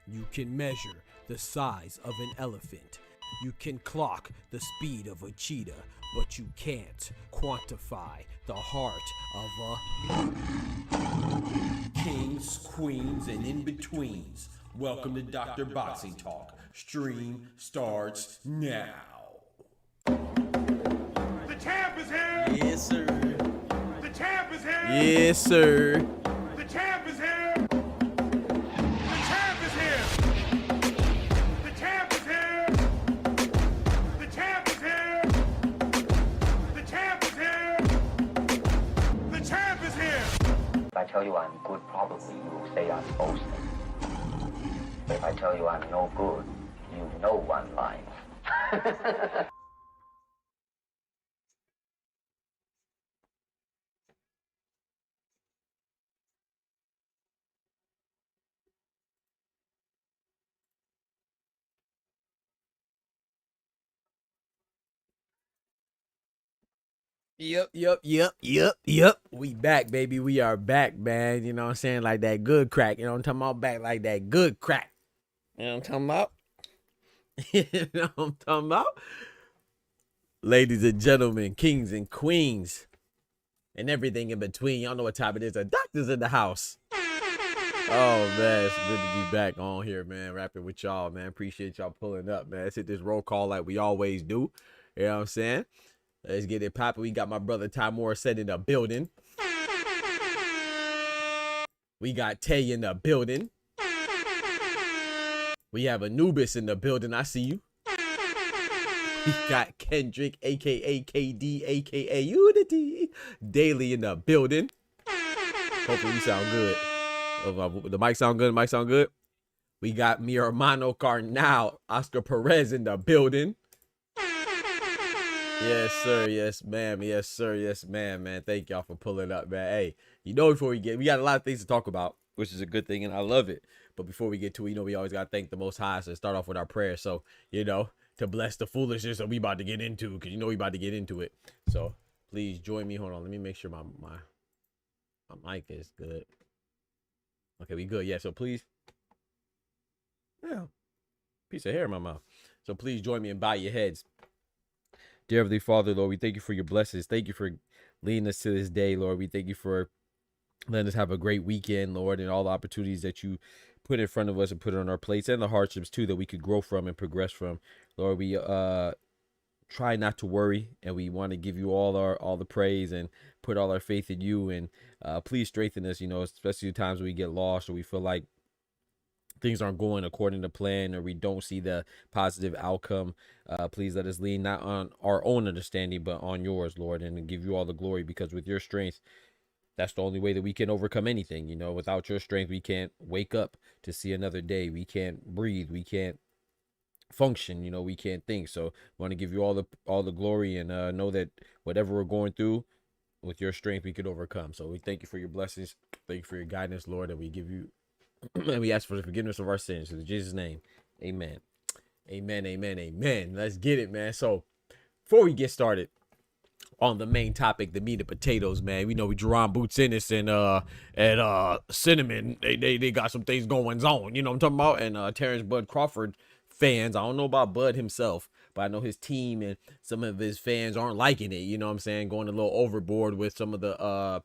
You can measure the size of an elephant. You can clock the speed of a cheetah, but you can't quantify the heart of a kings, queens, and in-betweens. Welcome to Dr. Boxing Talk. Stream starts now. The champ is here! Yes, sir. The champ is here! Yes, sir. The champ is here! The champ is here! The champ is here! The champ is here! The champ is here! The champ is here! If I tell you I'm good, probably you will say I'm boasting. If I tell you I'm no good, you know one line. Yep. We back, baby. We are back, man. You know what I'm saying? Like that good crack. You know what I'm talking about? Back like that good crack. You know what I'm talking about? You know what I'm talking about? Ladies and gentlemen, kings and queens, and everything in between. Y'all know what time it is. The doctor's in the house. Oh, man. It's good to be back on here, man. Rapping with y'all, man. Appreciate y'all pulling up, man. Let's hit this roll call like we always do. You know what I'm saying? Let's get it popping. We got my brother Ty Morissette in the building. We got Tay in the building. We have Anubis in the building. I see you. We got Kendrick, a.k.a. KD, a.k.a. Unity, Daily in the building. Hopefully we sound good. The mic sound good? The mic sound good? We got mi hermano Carnal, Oscar Perez in the building. Yes, sir. Yes, ma'am. Yes, sir. Yes, ma'am, man. Thank y'all for pulling up, man. Hey, you know, before we got a lot of things to talk about, which is a good thing, and I love it. But before we get to it, you know, we always got to thank the Most High, so start off with our prayer. So, you know, to bless the foolishness that we about to get into, because you know we about to get into it. So, please join me. Hold on. Let me make sure my mic is good. Okay, we good. Yeah, so please. Yeah, piece of hair in my mouth. So please join me and bow your heads. Dear Heavenly Father, Lord, we thank you for your blessings. Thank you for leading us to this day, Lord. We thank you for letting us have a great weekend, Lord, and all the opportunities that you put in front of us and put on our plates, and the hardships, too, that we could grow from and progress from. Lord, we try not to worry, and we want to give you all the praise and put all our faith in you. And please strengthen us, you know, especially the times when we get lost or we feel like things aren't going according to plan or we don't see the positive outcome. Please let us lean not on our own understanding, but on yours, Lord, and give you all the glory, because with your strength, that's the only way that we can overcome anything. You know, without your strength, we can't wake up to see another day. We can't breathe. We can't function. You know, we can't think. So I want to give you all the glory, and know that whatever we're going through, with your strength, we could overcome. So we thank you for your blessings. Thank you for your guidance, Lord, and we give you and we ask for the forgiveness of our sins. In Jesus' name, amen. Amen, amen, amen. Let's get it, man. So before we get started on the main topic, the meat and potatoes, man, we know we Jaron Boots Ennis and Cinnamon. They got some things going on. You know what I'm talking about? And Terence Bud Crawford fans. I don't know about Bud himself, but I know his team and some of his fans aren't liking it. You know what I'm saying? Going a little overboard with some of the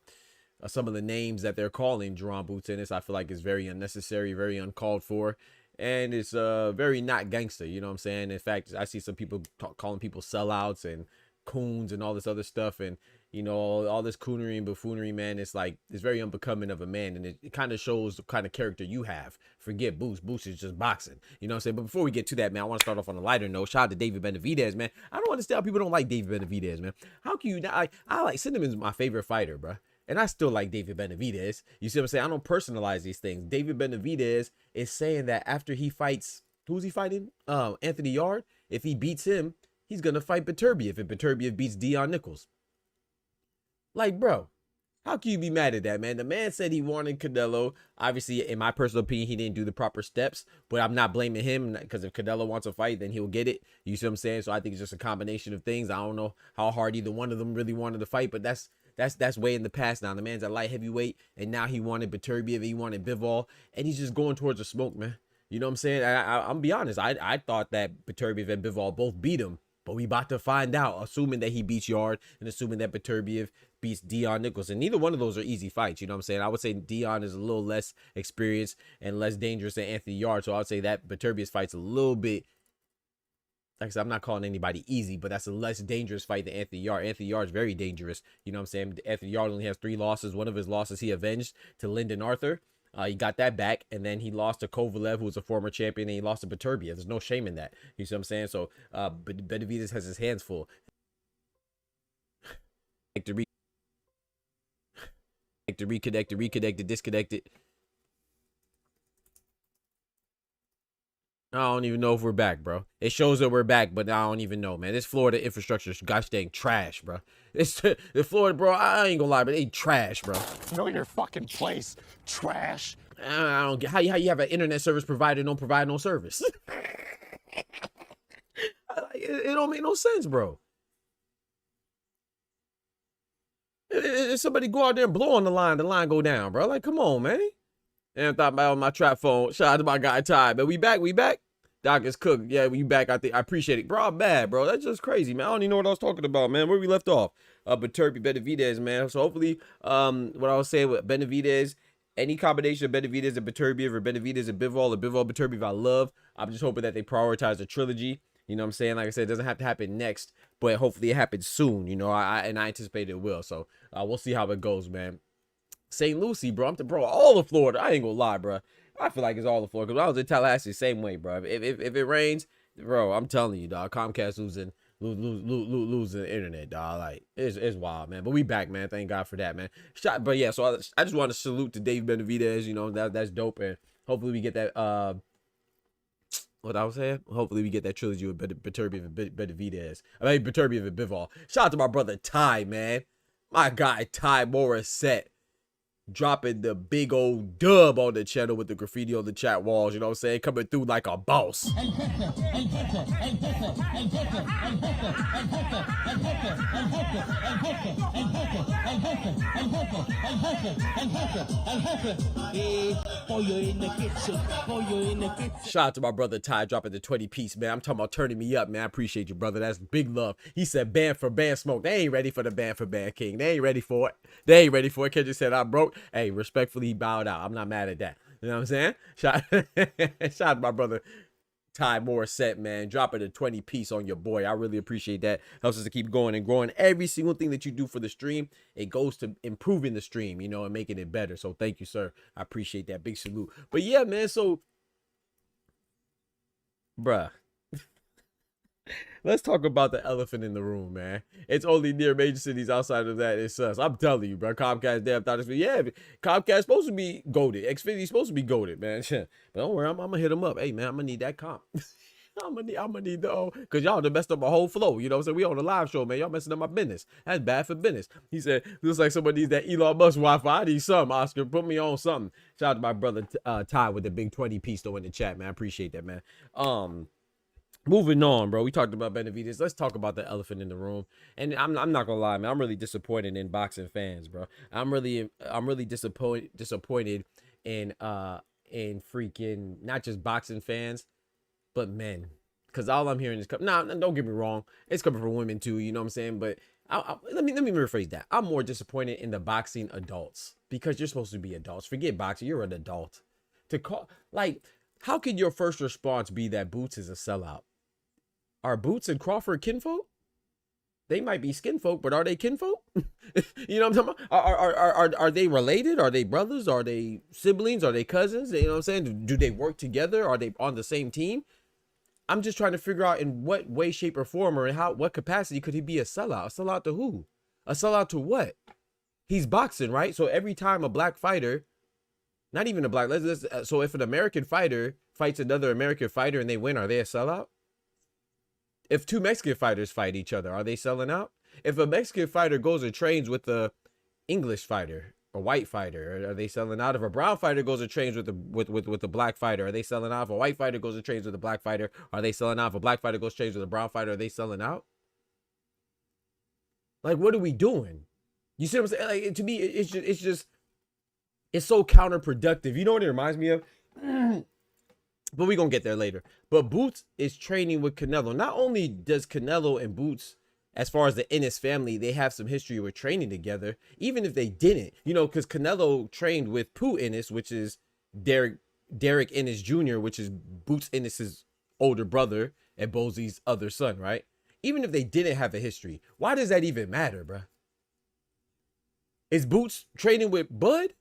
names that they're calling Jaron Boots Ennis. I feel like it's very unnecessary, very uncalled for. And it's very not gangster, you know what I'm saying? In fact, I see some people calling people sellouts and coons and all this other stuff, and you know, all this coonery and buffoonery, man. It's like, it's very unbecoming of a man, and it kind of shows the kind of character you have. Forget Boost. Boost is just boxing, you know what I'm saying? But before we get to that, man, I want to start off on a lighter note. Shout out to David Benavidez, man. I don't understand how people don't like David Benavidez, man. How can you not? I like Cinnamon's my favorite fighter, bro. And I still like David Benavidez. You see what I'm saying? I don't personalize these things. David Benavidez is saying that after he fights, who's he fighting? Anthony Yard. If he beats him, he's going to fight Beterbiev if Beterbiev beats Dion Nichols. Like, bro, how can you be mad at that, man? The man said he wanted Canelo. Obviously, in my personal opinion, he didn't do the proper steps, but I'm not blaming him, because if Canelo wants a fight, then he'll get it. You see what I'm saying? So I think it's just a combination of things. I don't know how hard either one of them really wanted to fight, but that's way in the past now. The man's a light heavyweight, and now he wanted Beterbiev, he wanted Bivol, and he's just going towards the smoke, man. You know what I'm saying? I'm be honest. I thought that Beterbiev and Bivol both beat him, but we about to find out, assuming that he beats Yard and assuming that Beterbiev beats Dion Nichols. And neither one of those are easy fights. You know what I'm saying? I would say Dion is a little less experienced and less dangerous than Anthony Yard. So I would say that Beterbiev's fight's a little bit, like I said, I'm not calling anybody easy, but that's a less dangerous fight than Anthony Yard. Anthony Yard's very dangerous. You know what I'm saying? Anthony Yard only has 3 losses. One of his losses he avenged to Lyndon Arthur. He got that back, and then he lost to Kovalev, who was a former champion, and he lost to Beterbiev. There's no shame in that. You see what I'm saying? So Benavidez has his hands full. Reconnected, disconnected. I don't even know if we're back, bro. It shows that we're back, but I don't even know, man. This Florida infrastructure, gosh dang trash, bro. It's the Florida, bro. I ain't gonna lie, but they trash, bro. Know your fucking place, trash. I don't get how you have an internet service provider and don't provide no service. It don't make no sense, bro. If somebody go out there and blow on the line go down, bro. Like, come on, man. And I thought about my trap phone. Shout out to my guy Ty, but we back. Doc is cooked. Yeah, we back. I appreciate it, bro. I'm mad, bro. That's just crazy, man. I don't even know what I was talking about, man. Where we left off? Benavidez, man. So hopefully, what I was saying with Benavidez, any combination of Benavidez and Beterbiev, or Benavidez and Bivol, or Bivol Beterbiev, I love. I'm just hoping that they prioritize the trilogy. You know what I'm saying? Like I said, it doesn't have to happen next, but hopefully it happens soon. You know, I anticipate it will. So we'll see how it goes, man. St. Lucie, bro. Bro, all of Florida. I ain't gonna lie, bro. I feel like it's all of Florida. Because I was in Tallahassee, same way, bro. If it rains, bro, I'm telling you, dog. Comcast losing the internet, dog. Like, it's wild, man. But we back, man. Thank God for that, man. But yeah, so I just want to salute to Dave Benavidez. You know, that's dope, and hopefully we get that. What I was saying? Hopefully we get that trilogy with Beterbiev and Benavidez. I mean, Beterbiev and Bivol. Shout out to my brother Ty, man. My guy Ty Morissette. Dropping the big old dub on the channel with the graffiti on the chat walls, you know what I'm saying? Coming through like a boss. Shout out to my brother Ty dropping the 20 piece, man. I'm talking about turning me up, man. I appreciate you, brother. That's big love. He said band for band smoke. They ain't ready for the band for band king. They ain't ready for it. Kendrick said I'm broke. Hey, respectfully, he bowed out. I'm not mad at that. You know what I'm saying? Shout out to my brother Ty Morissette, man. Dropping a 20 piece on your boy. I really appreciate that. Helps us to keep going and growing. Every single thing that you do for the stream, it goes to improving the stream, you know, and making it better. So thank you, sir. I appreciate that. Big salute. But yeah, man, so bruh. Let's talk about the elephant in the room, man. It's only near major cities. Outside of that, it's us. I'm telling you, bro. Comcast damn thought yeah, Comcast supposed to be goated. Xfinity supposed to be goated, man. But don't worry, I'm gonna hit them up. Hey, man, I'm gonna need that comp. I'm gonna need the cause y'all done messed up my whole flow. You know what I'm saying? We on the live show, man. Y'all messing up my business. That's bad for business. He said, looks like somebody needs that Elon Musk Wi-Fi. I need something, Oscar. Put me on something. Shout out to my brother Ty with the big 20 piece though in the chat, man. I appreciate that, man. Moving on, bro. We talked about Benavidez. Let's talk about the elephant in the room. And I'm not gonna lie, man. I'm really disappointed in boxing fans, bro. I'm really disappointed in freaking not just boxing fans, but men. Cause all I'm hearing is don't get me wrong, it's coming from women too. You know what I'm saying? But let me rephrase that. I'm more disappointed in the boxing adults because you're supposed to be adults. Forget boxing. You're an adult. To call how could your first response be that Boots is a sellout? Are Boots and Crawford kinfolk? They might be skinfolk, but are they kinfolk? You know what I'm talking about? Are they related? Are they brothers? Are they siblings? Are they cousins? You know what I'm saying? Do they work together? Are they on the same team? I'm just trying to figure out in what way, shape, or form, or in what capacity could he be a sellout? A sellout to who? A sellout to what? He's boxing, right? So every time a black fighter, not even a black, so if an American fighter fights another American fighter and they win, are they a sellout? If two Mexican fighters fight each other, are they selling out? If a Mexican fighter goes and trains with a English fighter, a white fighter, are they selling out? If a brown fighter goes and trains with a black fighter, are they selling out? If a white fighter goes and trains with a black fighter, are they selling out? If a black fighter goes and trains with a brown fighter, are they selling out? Like, what are we doing? You see what I'm saying? Like, to me, it's so counterproductive. You know what it reminds me of? But we're going to get there later. But Boots is training with Canelo. Not only does Canelo and Boots, as far as the Ennis family, they have some history with training together. Even if they didn't, you know, because Canelo trained with Pooh Ennis, which is Derek Ennis Jr., which is Boots Ennis's older brother and Bosey's other son, right? Even if they didn't have a history, why does that even matter, bro? Is Boots training with Bud?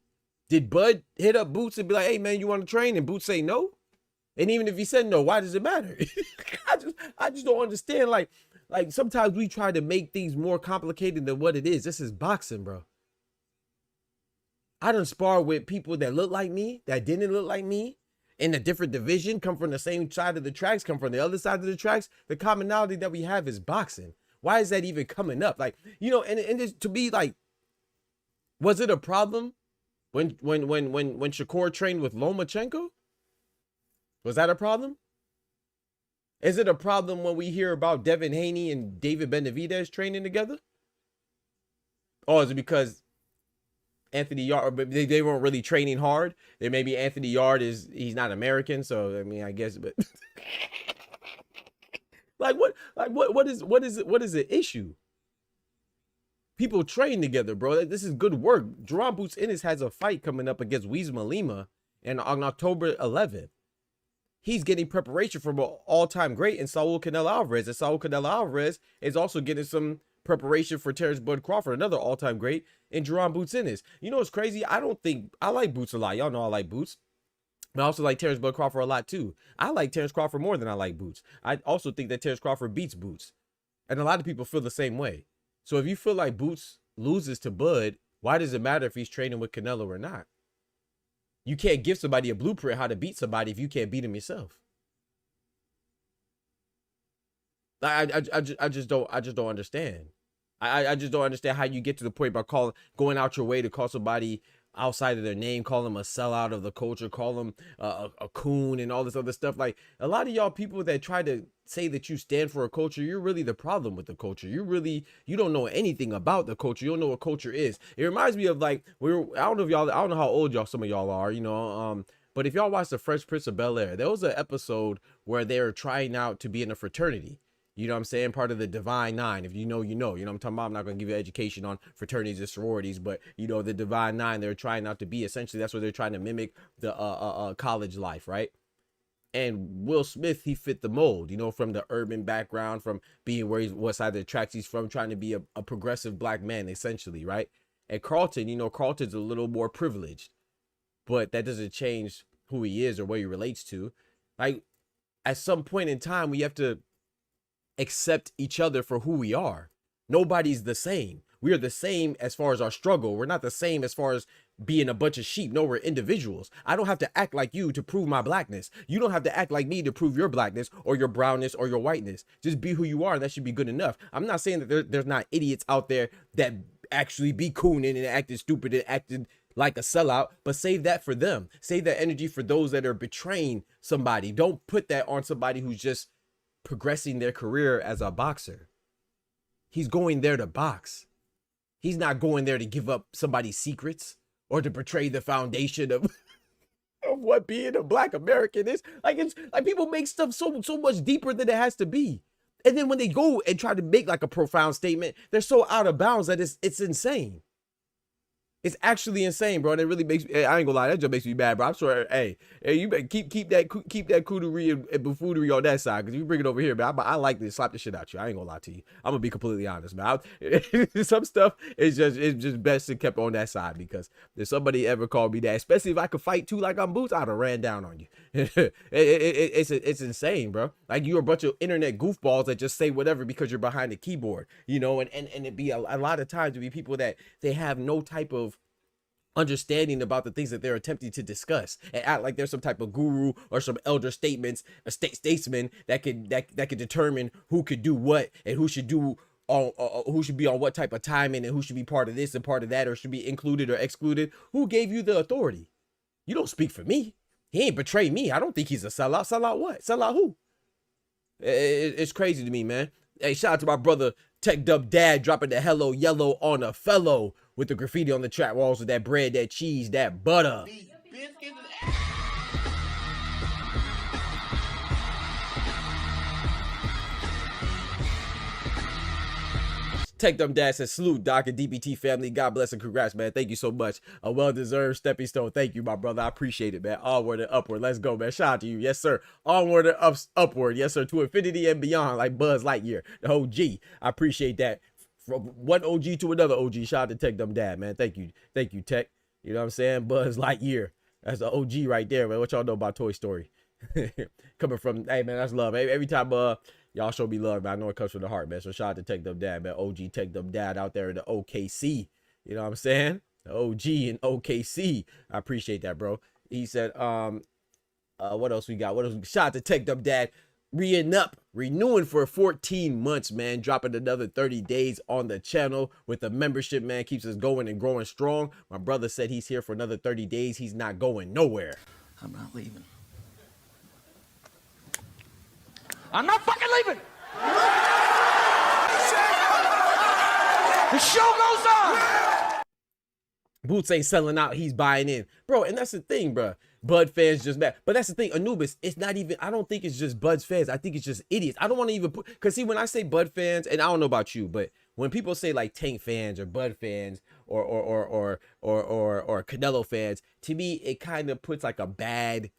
Did Bud hit up Boots and be like, hey, man, you want to train? And Boots say no? And even if he said no, why does it matter? I just don't understand. Like sometimes we try to make things more complicated than what it is. This is boxing, bro. I done spar with people that look like me, that didn't look like me, in a different division, come from the same side of the tracks, come from the other side of the tracks. The commonality that we have is boxing. Why is that even coming up? Like, you know, and it's, to be like, was it a problem when Shakur trained with Lomachenko? Was that a problem? Is it a problem when we hear about Devin Haney and David Benavidez training together? Or is it because Anthony Yard, they weren't really training hard? Then maybe Anthony Yard he's not American, so I mean, I guess, but what is the issue? People train together, bro. This is good work. Jaron Boots Ennis has a fight coming up against Weizma Lima on October 11th. He's getting preparation from an all-time great in Saul Canelo Alvarez. And Saul Canelo Alvarez is also getting some preparation for Terence Bud Crawford, another all-time great, in Jaron Boots Ennis. You know what's crazy? I like Boots a lot. Y'all know I like Boots. But I also like Terence Bud Crawford a lot too. I like Terence Crawford more than I like Boots. I also think that Terence Crawford beats Boots. And a lot of people feel the same way. So if you feel like Boots loses to Bud, why does it matter if he's training with Canelo or not? You can't give somebody a blueprint how to beat somebody if you can't beat them yourself. I just don't understand. I just don't understand how you get to the point by going out your way to call somebody outside of their name, call them a sellout of the culture, call them a coon and all this other stuff. Like, a lot of y'all people that try to say that you stand for a culture, you're really the problem with the culture. You don't know anything about the culture. You don't know what culture is. It reminds me of, like, I don't know how old some of y'all are, you know, but if y'all watch The Fresh Prince of Bel-Air, there was an episode where they were trying out to be in a fraternity. You know what I'm saying? Part of the Divine Nine. If you know, you know. You know what I'm talking about? I'm not going to give you education on fraternities and sororities, but, you know, the Divine Nine, they're trying not to be. Essentially, that's what they're trying to mimic, the college life, right? And Will Smith, he fit the mold, you know, from the urban background, from being what side of the tracks he's from, trying to be a progressive black man, essentially, right? And Carlton, you know, Carlton's a little more privileged, but that doesn't change who he is or what he relates to. Like, at some point in time, we have to accept each other for who we are. Nobody's the same. We are the same as far as our struggle. We're not the same as far as being a bunch of sheep. No, we're individuals. I don't have to act like you to prove my blackness. You don't have to act like me to prove your blackness or your brownness or your whiteness. Just be who you are. That should be good enough. I'm not saying that there's not idiots out there that actually be cooning and acting stupid and acting like a sellout, but save that for them. Save that energy for those that are betraying somebody. Don't put that on somebody who's just progressing their career as a boxer. He's going there to box. He's not going there to give up somebody's secrets or to betray the foundation of what being a black American is. Like, it's like people make stuff so much deeper than it has to be. And then when they go and try to make like a profound statement, they're so out of bounds that it's insane. It's actually insane, bro. And it really makes me, I ain't gonna lie, that just makes me mad, bro. I'm sure, hey, you better keep that cootery and buffoonery on that side, because you bring it over here, man. I like to slap the shit out you. I ain't gonna lie to you. I'm gonna be completely honest, man. Some stuff is just best to kept on that side, because if somebody ever called me that, especially if I could fight too like I'm Boots, I'd have ran down on you. It's insane, bro. Like, you're a bunch of internet goofballs that just say whatever because you're behind the keyboard, you know, and it be a lot of times to be people that they have no type of understanding about the things that they're attempting to discuss, and act like there's some type of guru or some elder statesman that could determine who could do what and who should do who should be on what type of timing and who should be part of this and part of that, or should be included or excluded. Who gave you the authority? You don't speak for me. He ain't betray me. I don't think he's a sellout. Sellout what? Sellout who? It's crazy to me, man. Hey, shout out to my brother Tech Dub Dad dropping the hello yellow on a fellow with the graffiti on the trap walls with that bread, that cheese, that butter. Tech Dub Dad says, salute, Doc and DPT family. God bless and congrats, man. Thank you so much. A well-deserved stepping stone. Thank you, my brother. I appreciate it, man. Onward and upward. Let's go, man. Shout out to you. Yes, sir. Onward and upward. Yes, sir. To infinity and beyond, like Buzz Lightyear, the OG. I appreciate that. From one OG to another OG. Shout out to Tech Dub Dad, man. Thank you. Thank you, Tech. You know what I'm saying? Buzz Lightyear. That's the OG right there, man. What y'all know about Toy Story? Coming from, hey, man, that's love. Every time y'all show me love, man. I know it comes from the heart, man. So shout out to Tech Dub Dad, man. OG Tech Dub Dad out there in the OKC. You know what I'm saying? The OG in OKC. I appreciate that, bro. He said, what else we got? Shout out to Tech Dub Dad. Renewing for 14 months, man. Dropping another 30 days on the channel with the membership, man. Keeps us going and growing strong. My brother said he's here for another 30 days. He's not going nowhere. I'm not leaving. I'm not fucking leaving. The show goes on. Boots ain't selling out. He's buying in, bro. And that's the thing, bro. Bud fans just mad. But that's the thing, Anubis, it's not even, I don't think it's just Bud's fans. I think it's just idiots. I don't want to even put, because see, when I say Bud fans, and I don't know about you, but when people say like Tank fans or Bud fans or Canelo fans, to me, it kind of puts like a bad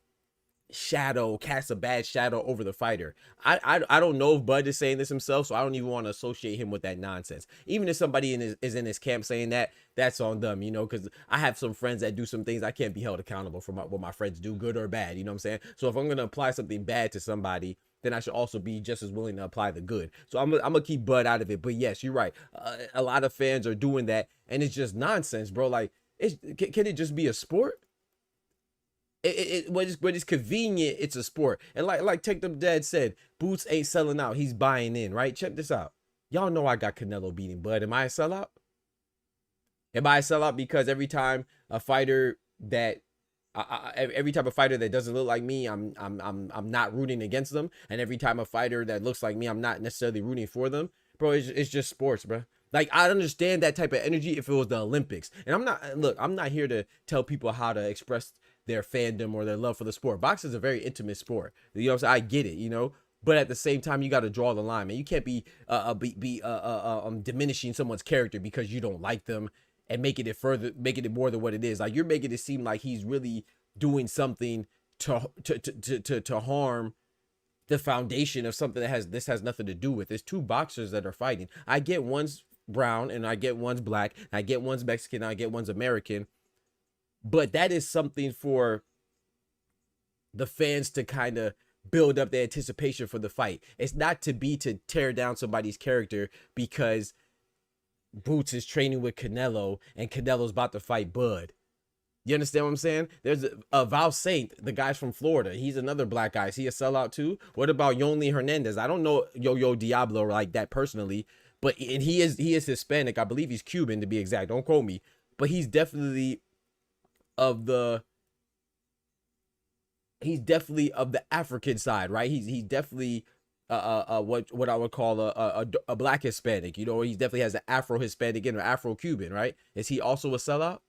shadow, casts a bad shadow over the fighter. I don't know if Bud is saying this himself, so I don't even want to associate him with that nonsense. Even if somebody is in his camp saying that, that's on them, you know, because I have some friends that do some things I can't be held accountable for what my friends do, good or bad, you know what I'm saying? So if I'm going to apply something bad to somebody, then I should also be just as willing to apply the good. So I'm gonna keep Bud out of it. But yes, you're right. A lot of fans are doing that, and it's just nonsense, bro. Like, can it just be a sport? When it's convenient, it's a sport. And like Tech Dub Dad said, Boots ain't selling out. He's buying in, right? Check this out. Y'all know I got Canelo beating Bud. Am I a sellout? Am I a sellout because every time a fighter that every type of fighter that doesn't look like me, I'm not rooting against them, and every time a fighter that looks like me, I'm not necessarily rooting for them, bro? It's just sports, bro. Like, I understand that type of energy if it was the Olympics. And I'm not here to tell people how to express their fandom or their love for the sport. Boxing is a very intimate sport. You know what I'm saying? I get it, you know. But at the same time, you got to draw the line, man. You can't be diminishing someone's character because you don't like them and making it more than what it is. Like, you're making it seem like he's really doing something to harm the foundation of something that has nothing to do with. There's two boxers that are fighting. I get one's brown and I get one's black. And I get one's Mexican. And I get one's American. But that is something for the fans to kind of build up the anticipation for the fight. It's not to tear down somebody's character because Boots is training with Canelo and Canelo's about to fight Bud. You understand what I'm saying? There's a Val Saint, the guy's from Florida. He's another black guy. Is he a sellout too? What about Yonli Hernandez? I don't know Yo-Yo Diablo like that personally, but and he is Hispanic. I believe he's Cuban to be exact. Don't quote me, but he's definitely of the African side, right? He's definitely what I would call a black Hispanic. You know, he definitely has an Afro Hispanic and an Afro Cuban, right? Is he also a sellout?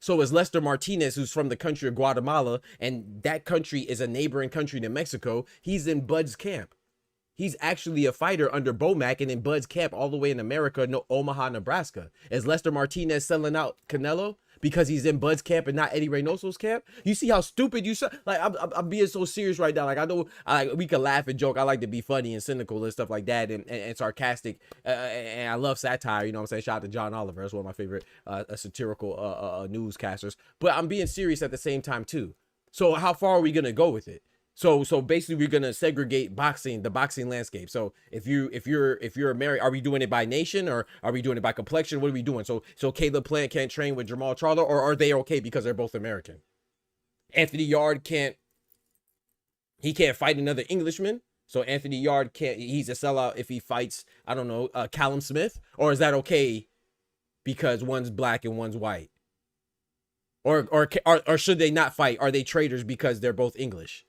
So is Lester Martinez, who's from the country of Guatemala, and that country is a neighboring country to Mexico. He's in Bud's camp. He's actually a fighter under Bomac and in Bud's camp all the way in America, Omaha, Nebraska. Is Lester Martinez selling out Canelo because he's in Bud's camp and not Eddie Reynoso's camp? You see how stupid you sound? Like, I'm being so serious right now. Like, I know we can laugh and joke. I like to be funny and cynical and stuff like that and sarcastic. And I love satire. You know what I'm saying? Shout out to John Oliver. That's one of my favorite satirical newscasters. But I'm being serious at the same time, too. So how far are we going to go with it? So basically we're gonna segregate the boxing landscape. So if you're married, are we doing it by nation or are we doing it by complexion? What are we doing? So Caleb Plant can't train with Jamal Charlo, or are they okay because they're both American? Anthony Yard can't fight another Englishman. So Anthony Yard he's a sellout if he fights, I don't know, Callum Smith, or is that okay because one's black and one's white? Or should they not fight? Are they traitors because they're both English?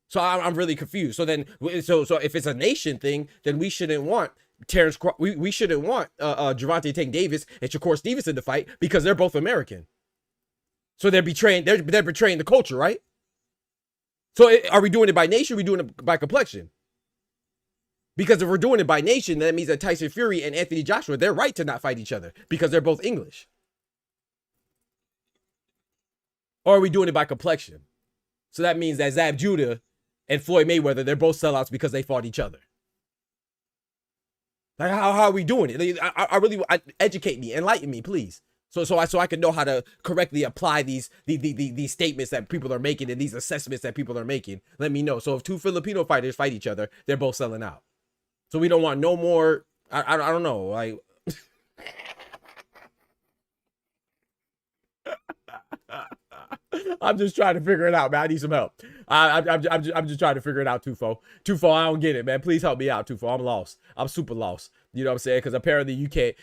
So I'm really confused. So then, so if it's a nation thing, then we shouldn't want Terence. We shouldn't want Gervonta Tank Davis and Shakur Stevenson to fight because they're both American. So they're betraying the culture, right? So are we doing it by nation? Or are we doing it by complexion? Because if we're doing it by nation, then that means that Tyson Fury and Anthony Joshua, they're right to not fight each other because they're both English. Or are we doing it by complexion? So that means that Zab Judah and Floyd Mayweather, they're both sellouts because they fought each other. Like, how are we doing it? I really educate me, enlighten me, please. So I can know how to correctly apply these statements that people are making and these assessments that people are making. Let me know. So if two Filipino fighters fight each other, they're both selling out. So we don't want no more. I don't know. Like. I'm just trying to figure it out, man. I need some help. I'm just trying to figure it out, Tufo. Tufo, I don't get it, man. Please help me out, Tufo. I'm lost. I'm super lost. You know what I'm saying? Because apparently you can't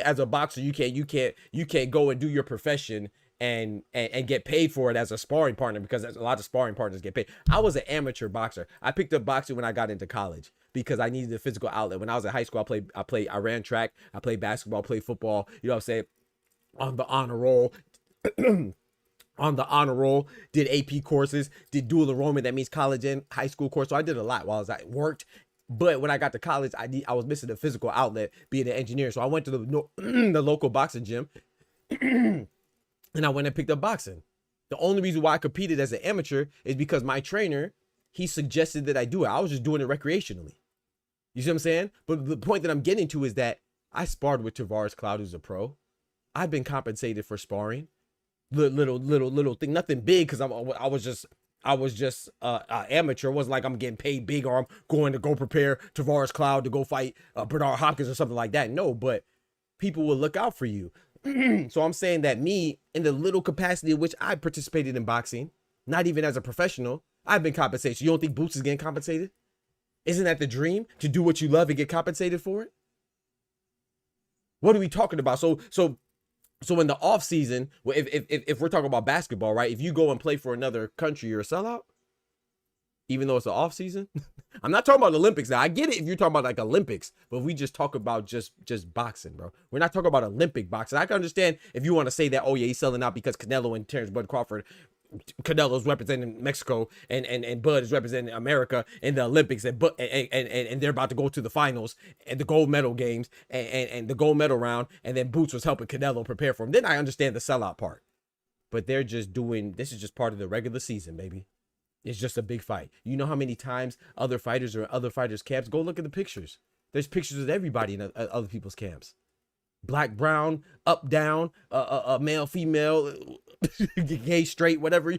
as a boxer, you can't go and do your profession and get paid for it as a sparring partner, because a lot of sparring partners get paid. I was an amateur boxer. I picked up boxing when I got into college because I needed a physical outlet. When I was in high school, I ran track, I played basketball, played football. You know what I'm saying? On the honor roll. Did AP courses, did dual enrollment. That means college and high school course. So I did a lot while I worked. But when I got to college, I was missing a physical outlet being an engineer. So I went to the local boxing gym and I went and picked up boxing. The only reason why I competed as an amateur is because my trainer, he suggested that I do it. I was just doing it recreationally. You see what I'm saying? But the point that I'm getting to is that I sparred with Tavares Cloud, who's a pro. I've been compensated for sparring. Little thing, nothing big, because I was just amateur. It wasn't like I'm getting paid big or I'm going to go prepare Tavares Cloud to go fight Bernard Hopkins or something like that. No, but people will look out for you. So I'm saying that me, in the little capacity in which I participated in boxing, not even as a professional, I've been compensated. So you don't think Boots is getting compensated? Isn't that the dream, to do what you love and get compensated for it? What are we talking about? So in the off season, if we're talking about basketball, right? If you go and play for another country, you're a sellout, even though it's the off season. I'm not talking about Olympics now. I get it if you're talking about like Olympics, but we just talk about just boxing, bro. We're not talking about Olympic boxing. I can understand if you want to say that, oh yeah, he's selling out because Canelo and Terence Bud Crawford, Canelo's representing Mexico and Bud is representing America in the Olympics, and they're about to go to the finals and the gold medal games and the gold medal round, and then Boots was helping Canelo prepare for him. Then I understand the sellout part, but they're just doing, this is just part of the regular season, baby. It's just a big fight. You know how many times other fighters are in other fighters' camps? Go look at the pictures. There's pictures of everybody in other people's camps. black, brown, up, down, male, female, gay, straight, whatever,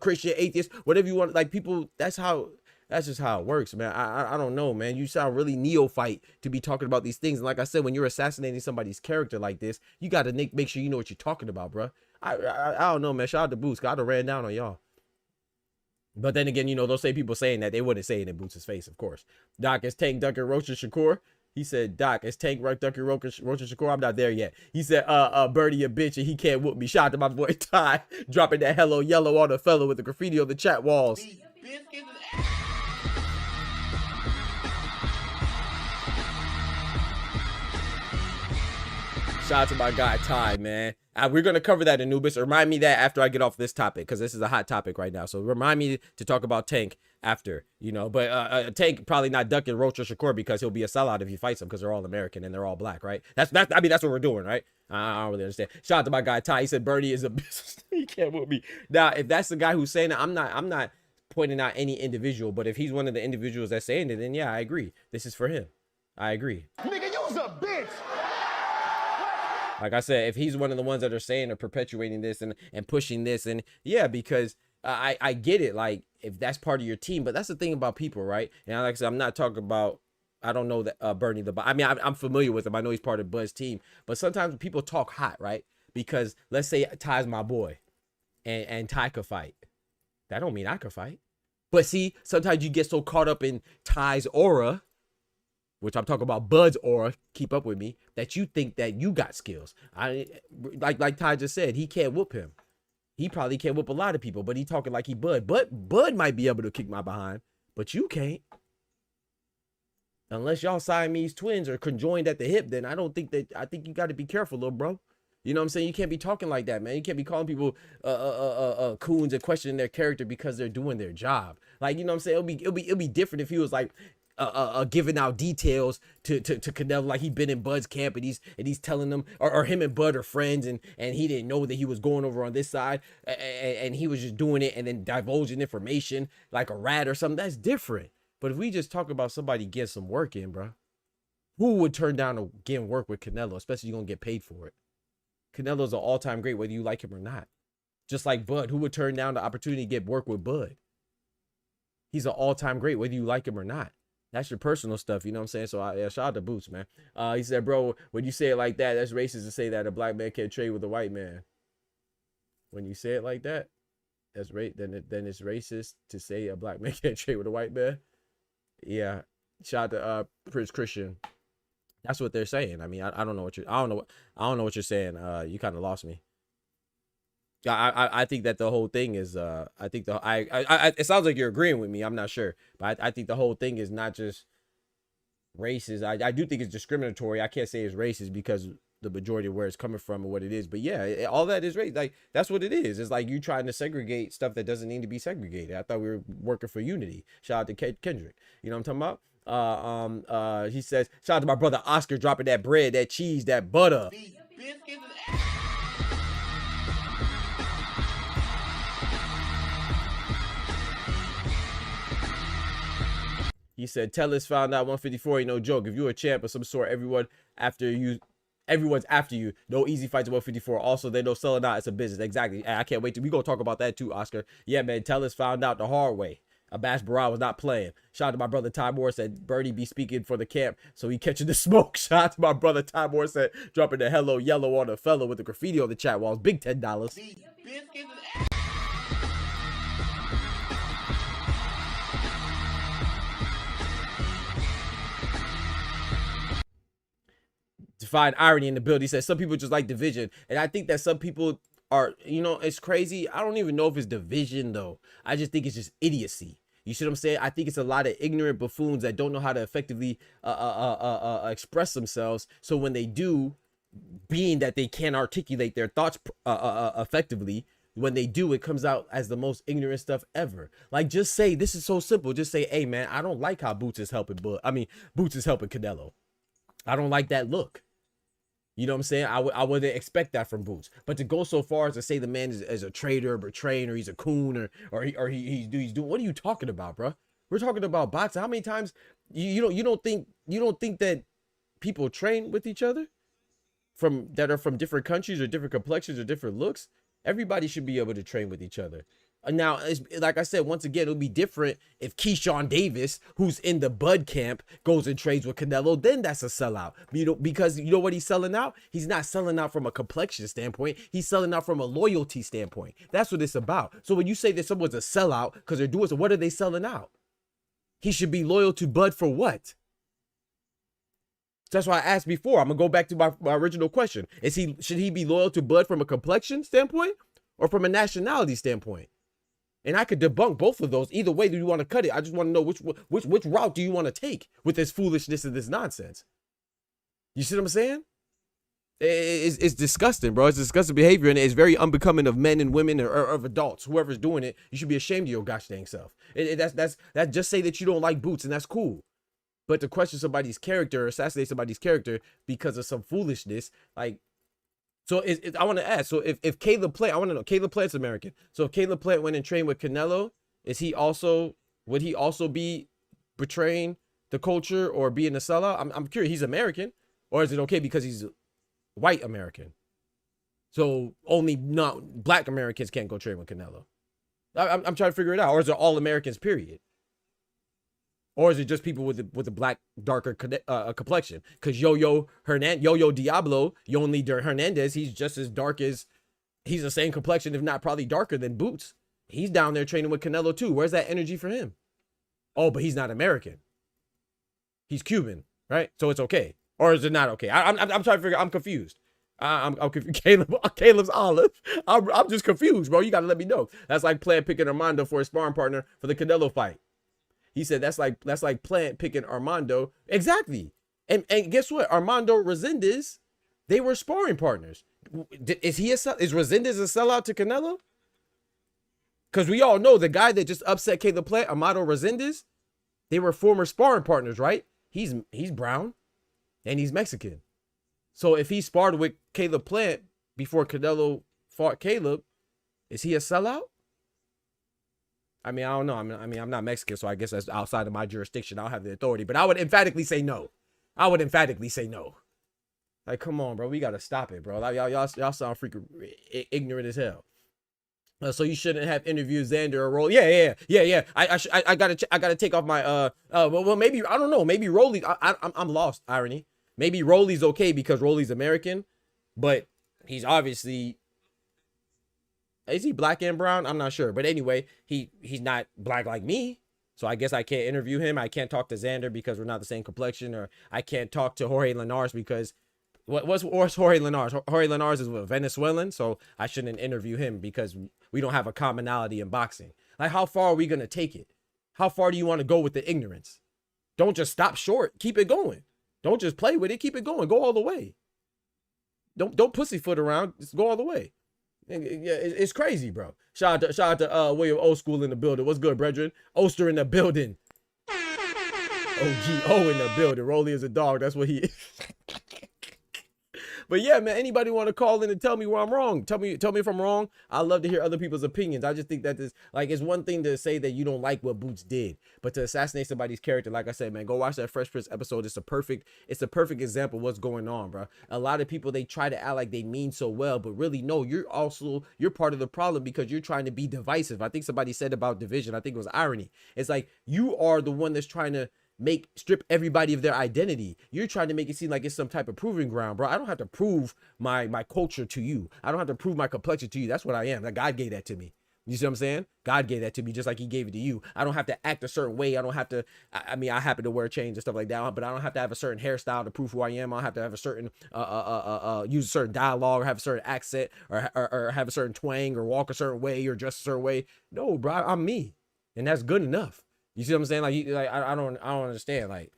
Christian, atheist, whatever you want. Like people, that's just how it works, man. I don't know, man. You sound really neophyte to be talking about these things. And like I said, when you're assassinating somebody's character like this, you got to make sure you know what you're talking about, bro. I don't know, man. Shout out to Boots. I done ran down on y'all. But then again, you know, those same people saying that, they wouldn't say it in Boots' face, of course. Doc, is Tank Duncan Roach and Shakur? He said, Doc, is Tank Duncan Roach and Shakur? I'm not there yet. He said, Birdie a bitch and he can't whoop me. Shout out to my boy Ty, dropping that hello yellow on the fellow with the graffiti on the chat walls. Shout out to my guy Ty, man. We're gonna cover that, Anubis. Remind me that after I get off this topic, because this is a hot topic right now. So remind me to talk about Tank after, you know. But Tank probably not ducking Roach or Shakur because he'll be a sellout if he fights them because they're all American and they're all black, right? That's I mean that's what we're doing, right? I don't really understand. Shout out to my guy Ty. He said Bernie is a business. He can't whoop me. Now, if that's the guy who's saying it, I'm not pointing out any individual. But if he's one of the individuals that's saying it, then yeah, I agree. This is for him. I agree. Nigga, you's a bitch. Like I said, if he's one of the ones that are saying or perpetuating this and pushing this, and yeah, because I get it, like if that's part of your team, but that's the thing about people, right? And like I said, I'm not talking about, I don't know that Bernie the, I mean, I'm familiar with him. I know he's part of Bud's team, but sometimes people talk hot, right? Because let's say Ty's my boy and Ty could fight. That don't mean I could fight. But see, sometimes you get so caught up in Ty's aura, which I'm talking about Bud's aura, keep up with me, that you think that you got skills. Like Ty just said, he can't whoop him. He probably can't whoop a lot of people, but he talking like he Bud. But Bud might be able to kick my behind, but you can't. Unless y'all Siamese twins or conjoined at the hip, then I think you got to be careful, little bro. You know what I'm saying? You can't be talking like that, man. You can't be calling people coons and questioning their character because they're doing their job. Like, you know what I'm saying? It'll be different if he was like giving out details to Canelo, like he been in Bud's camp and he's telling them, or him and Bud are friends and he didn't know that he was going over on this side and he was just doing it and then divulging information like a rat or something. That's different. But if we just talk about somebody getting some work in, bro, who would turn down getting work with Canelo, especially you're gonna get paid for it? Canelo's an all-time great, whether you like him or not. Just like Bud, who would turn down the opportunity to get work with Bud? He's an all-time great, whether you like him or not. That's your personal stuff, you know what I'm saying? So yeah, shout out to Boots, man. He said, bro, when you say it like that, that's racist to say that a black man can't trade with a white man. When you say it like that, that's then it's racist to say a black man can't trade with a white man. Yeah, shout out to Prince Christian. That's what they're saying. I mean, I don't know what you're saying. You kind of lost me. I think that the whole thing is it sounds like you're agreeing with me. I'm not sure, but I think the whole thing is not just racist. I do think it's discriminatory. I can't say it's racist because the majority of where it's coming from and what it is. But yeah, all that is race. Like that's what it is. It's like you trying to segregate stuff that doesn't need to be segregated. I thought we were working for unity. Shout out to Kendrick. You know what I'm talking about? He says, shout out to my brother Oscar dropping that bread, that cheese, that butter. He said, Tellus found out 154 ain't no joke. If you're a champ of some sort, everyone's after you. No easy fights at 154. Also, they know selling out. It's a business. Exactly. I can't wait we gonna talk about that too, Oscar. Yeah, man. Tellus found out the hard way. Abbas Barra was not playing. Shout out to my brother Ty Moore said Birdie be speaking for the camp, so he catching the smoke. Shout out to my brother Ty Moore said dropping the hello yellow on the fellow with the graffiti on the chat walls. Big $10. To find irony in the build, he said some people just like division, and I think that some people are, you know, it's crazy. I don't even know if it's division though. I just think it's just idiocy. You see what I'm saying? I think it's a lot of ignorant buffoons that don't know how to effectively express themselves. So when they do, being that they can't articulate their thoughts effectively, when they do, it comes out as the most ignorant stuff ever. Like, just say, this is so simple. Just say, hey man, I don't like how Boots is helping Boots is helping Canelo. I don't like that look. You know what I'm saying? I wouldn't expect that from Boots. But to go so far as to say the man is a traitor, betraying, or he's a coon, or he's doing, what are you talking about, bro? We're talking about boxing. How many times you don't think that people train with each other? that are from different countries or different complexions or different looks, everybody should be able to train with each other. Now, it's, like I said, once again, it'll be different if Keyshawn Davis, who's in the Bud camp, goes and trades with Canelo. Then that's a sellout. Because you know what he's selling out? He's not selling out from a complexion standpoint. He's selling out from a loyalty standpoint. That's what it's about. So when you say that someone's a sellout because they're doing so, what are they selling out? He should be loyal to Bud for what? That's why I asked before. I'm gonna go back to my original question. Should he be loyal to Bud from a complexion standpoint or from a nationality standpoint? And I could debunk both of those. Either way, do you want to cut it? I just want to know which route do you want to take with this foolishness and this nonsense? You see what I'm saying? It's disgusting, bro. It's disgusting behavior, and it's very unbecoming of men and women or of adults. Whoever's doing it, you should be ashamed of your gosh dang self. That just say that you don't like boots, and that's cool. But to question somebody's character or assassinate somebody's character because of some foolishness, like. So I want to ask, so if Caleb Plant, I want to know, Caleb Plant's American. So if Caleb Plant went and trained with Canelo, would he also be betraying the culture or being a sellout? I'm curious, he's American, or is it okay because he's white American? So only not black Americans can't go train with Canelo. I'm trying to figure it out. Or is it all Americans, period? Or is it just people with a black, darker complexion? Because Yo-Yo Diablo, Yonli Hernandez, he's just as dark as, he's the same complexion, if not probably darker than Boots. He's down there training with Canelo too. Where's that energy for him? Oh, but he's not American. He's Cuban, right? So it's okay. Or is it not okay? I'm trying to figure. I'm confused. I'm confused. Caleb's Olive. I'm just confused, bro. You got to let me know. That's like Plant picking Armando for a sparring partner for the Canelo fight. He said that's like Plant picking Armando. Exactly. And guess what? Armando Resendez, they were sparring partners. Is Resendez a sellout to Canelo? Because we all know the guy that just upset Caleb Plant, Armando Resendez, they were former sparring partners, right? He's brown and he's Mexican. So if he sparred with Caleb Plant before Canelo fought Caleb, is he a sellout? I mean, I don't know. I'm not Mexican, so I guess that's outside of my jurisdiction. I don't have the authority, but I would emphatically say no. Like, come on, bro. We got to stop it, bro. Like, y'all sound freaking ignorant as hell. So you shouldn't have interviewed Xander or Rolly. Yeah. I gotta take off my well maybe I don't know. Maybe Rolly. I'm lost. Irony. Maybe Rolly's okay because Rolly's American, but he's obviously. Is he black and brown? I'm not sure. But anyway, he's not black like me. So I guess I can't interview him. I can't talk to Xander because we're not the same complexion. Or I can't talk to Jorge Linares because what's Jorge Linares? Jorge Linares is Venezuelan. So I shouldn't interview him because we don't have a commonality in boxing. Like, how far are we going to take it? How far do you want to go with the ignorance? Don't just stop short. Keep it going. Don't just play with it. Keep it going. Go all the way. Don't pussyfoot around. Just go all the way. Yeah, it's crazy, bro. Shout out to William Old School in the building. What's good, brethren? Oster in the building. OGO in the building. Rolly is a dog. That's what he is. But yeah, man, anybody want to call in and tell me where I'm wrong? Tell me if I'm wrong. I love to hear other people's opinions. I just think that this, like, it's one thing to say that you don't like what Boots did, but to assassinate somebody's character, like I said, man, go watch that Fresh Prince episode. It's a perfect example of what's going on, bro. A lot of people, they try to act like they mean so well, but really, no, you're part of the problem because you're trying to be divisive. I think somebody said about division. I think it was irony. It's like you are the one that's trying to strip everybody of their identity. You're trying to make it seem like it's some type of proving ground, bro. I don't have to prove my culture to you. I don't have to prove my complexion to you. That's what I am. Like, God gave that to me. You see what I'm saying? God gave that to me just like he gave it to you. I don't have to act a certain way. I don't have to, I mean, I happen to wear chains and stuff like that, but I don't have to have a certain hairstyle to prove who I am. I don't have to have a certain, use a certain dialogue or have a certain accent or have a certain twang or walk a certain way or dress a certain way. No, bro, I'm me. And that's good enough. You see what I'm saying? Like I don't understand. Like,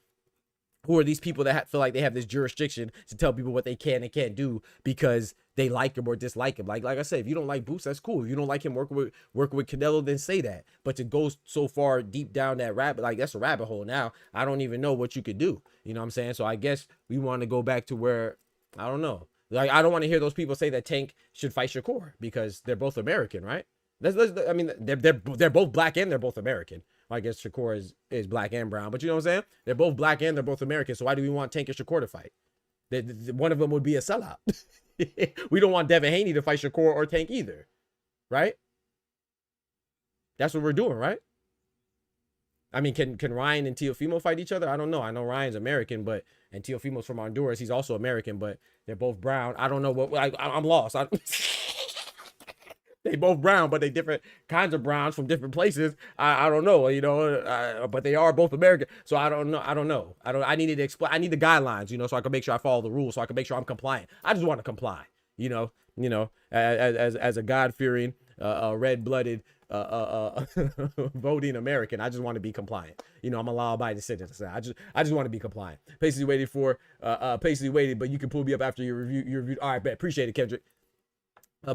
who are these people that feel like they have this jurisdiction to tell people what they can and can't do because they like him or dislike him? Like I said, if you don't like Boots, that's cool. If you don't like him working with Canelo, then say that. But to go so far deep down that rabbit, like, that's a rabbit hole. Now I don't even know what you could do. You know what I'm saying? So I guess we want to go back to where, I don't know. Like, I don't want to hear those people say that Tank should fight Shakur because they're both American, right? I mean, they're both black and they're both American. I guess Shakur is black and brown, but you know what I'm saying? They're both black and they're both American. So why do we want Tank and Shakur to fight? One of them would be a sellout. We don't want Devin Haney to fight Shakur or Tank either, right? That's what we're doing, right? I mean, can Ryan and Teofimo fight each other? I don't know. I know Ryan's American, and Teofimo's from Honduras. He's also American, but they're both brown. I don't know what. I'm lost. They both brown, but they different kinds of browns from different places. I don't know, you know, but they are both American. So I don't know. I needed to explain. I need the guidelines, you know, so I can make sure I follow the rules, so I can make sure I'm compliant. I just want to comply, you know, as a God-fearing, red-blooded, voting American. I just want to be compliant. You know, I'm a law-abiding citizen. I just want to be compliant. Patiently waited, but you can pull me up after your review. All right, bet. Appreciate it, Kendrick.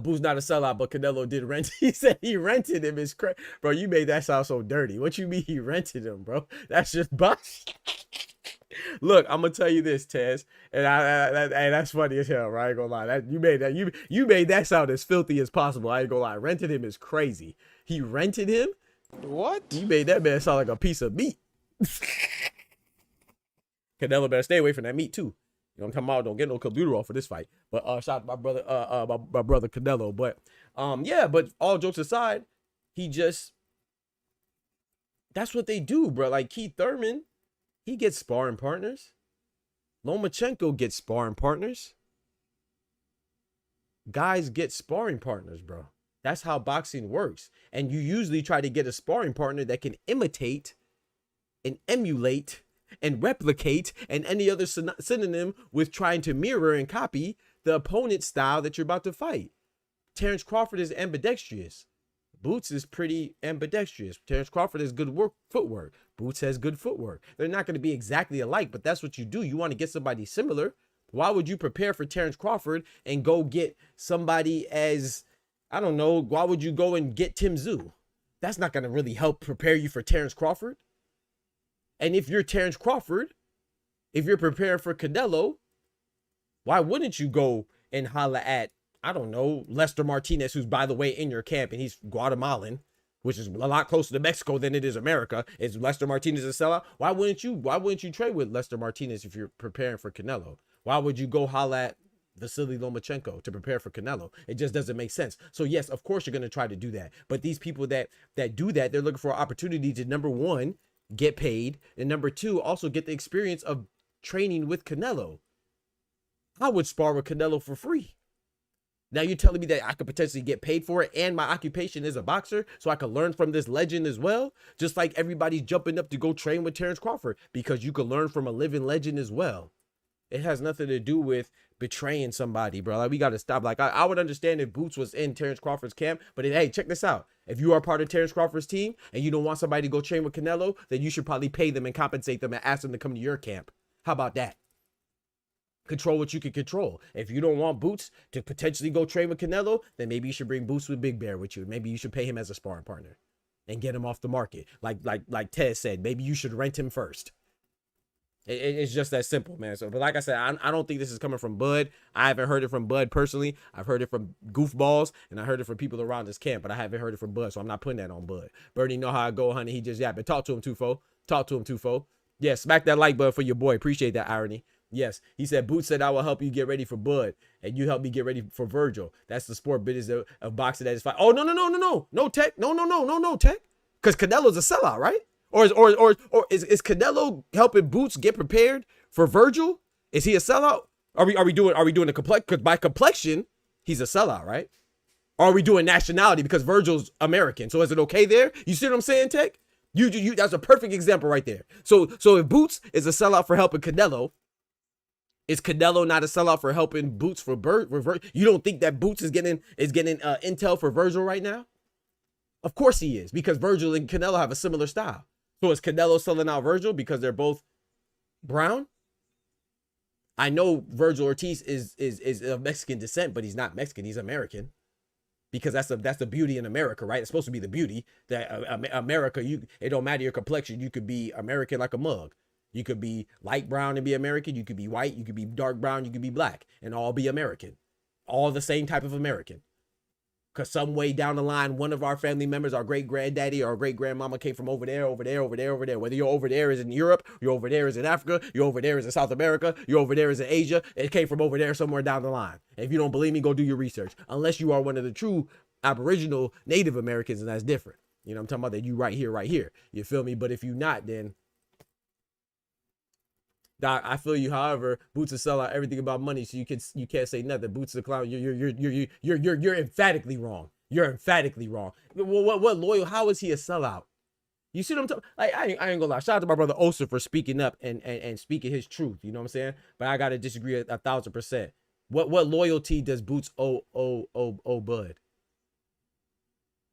Boo's not a sellout, but Canelo did rent. He said he rented him. It's crazy, bro. You made that sound so dirty. What you mean he rented him, bro? That's just boss. Look, I'm gonna tell you this, Tez, and that's funny as hell, right? I ain't gonna lie. You made that sound as filthy as possible. I ain't gonna lie. Rented him is crazy. He rented him. What? You made that man sound like a piece of meat. Canelo better stay away from that meat too. You know what I'm talking about? Don't get no Kalutero for this fight. But shout out to my brother, my brother Canelo. But yeah, but all jokes aside, that's what they do, bro. Like Keith Thurman, he gets sparring partners. Lomachenko gets sparring partners. Guys get sparring partners, bro. That's how boxing works. And you usually try to get a sparring partner that can imitate and emulate and replicate and any other synonym with trying to mirror and copy the opponent's style that you're about to fight. Terence Crawford is ambidextrous. Boots is pretty ambidextrous. Terence Crawford has good footwork. Boots has good footwork. They're not going to be exactly alike, but that's what you do. You want to get somebody similar. Why would you prepare for Terence Crawford and go get somebody as, I don't know, why would you go and get Tim Tszyu? That's not going to really help prepare you for Terence Crawford. And if you're Terence Crawford, if you're preparing for Canelo, why wouldn't you go and holla at, I don't know, Lester Martinez, who's, by the way, in your camp, and he's Guatemalan, which is a lot closer to Mexico than it is America. Is Lester Martinez a sellout? Why wouldn't you trade with Lester Martinez if you're preparing for Canelo? Why would you go holla at Vasily Lomachenko to prepare for Canelo? It just doesn't make sense. So yes, of course you're going to try to do that. But these people that do that, they're looking for an opportunity to, number one, get paid, and number two, also get the experience of training with Canelo. I would spar with Canelo for free. Now you're telling me that I could potentially get paid for it, and my occupation is a boxer, so I could learn from this legend as well? Just like everybody's jumping up to go train with Terence Crawford, because you could learn from a living legend as well. It has nothing to do with betraying somebody, bro. Like, we got to stop. Like, I would understand if Boots was in Terence Crawford's camp, but hey, check this out. If you are part of Terence Crawford's team and you don't want somebody to go train with Canelo, then you should probably pay them and compensate them and ask them to come to your camp. How about that? Control what you can control. If you don't want Boots to potentially go train with Canelo, then maybe you should bring Boots with Big Bear with you. Maybe you should pay him as a sparring partner and get him off the market. Like Ted said, maybe you should rent him first. It's just that simple, man. So, but like I said, I don't think this is coming from Bud. I haven't heard it from Bud personally. I've heard it from goofballs, and I heard it from people around this camp, but I haven't heard it from Bud, so I'm not putting that on Bud. Bernie know how I go, honey. He just yapping. Talk to him, Tufo. Talk to him, Tufo. Yeah, smack that like button for your boy. Appreciate that irony. Yes, he said, Boots said, I will help you get ready for Bud, and you help me get ready for Virgil. That's the sport business of boxing that is fight. Oh, no, Tech. No, Tech. Because Canelo's a sellout, right? Or is Canelo helping Boots get prepared for Virgil? Is he a sellout? Are we doing a complex? Because by complexion, he's a sellout, right? Or are we doing nationality because Virgil's American? So is it okay there? You see what I'm saying, Tech? You that's a perfect example right there. So if Boots is a sellout for helping Canelo, is Canelo not a sellout for helping Boots for Virgil? You don't think that Boots is getting intel for Virgil right now? Of course he is, because Virgil and Canelo have a similar style. So is Canelo selling out Virgil because they're both brown? I know Virgil Ortiz is of Mexican descent, but he's not Mexican. He's American, because that's the beauty in America, right? It's supposed to be the beauty that America. It don't matter your complexion. You could be American like a mug. You could be light brown and be American. You could be white. You could be dark brown. You could be black and all be American. All the same type of American. Because some way down the line, one of our family members, our great granddaddy or great grandmama came from over there. Whether you're over there is in Europe, you're over there is in Africa, you're over there is in South America, you're over there is in Asia. It came from over there somewhere down the line. And if you don't believe me, go do your research. Unless you are one of the true Aboriginal Native Americans, and that's different. You know what I'm talking about? That you right here. You feel me? But if you not, then Doc, I feel you. However, Boots will sell out everything about money, so you can't say nothing. Boots is a clown. You're emphatically wrong. You're emphatically wrong. What loyal? How is he a sellout? You see what I'm talking? Like I ain't gonna lie. Shout out to my brother Oster for speaking up and speaking his truth. You know what I'm saying? But I gotta disagree 1,000%. What loyalty does Boots owe Bud?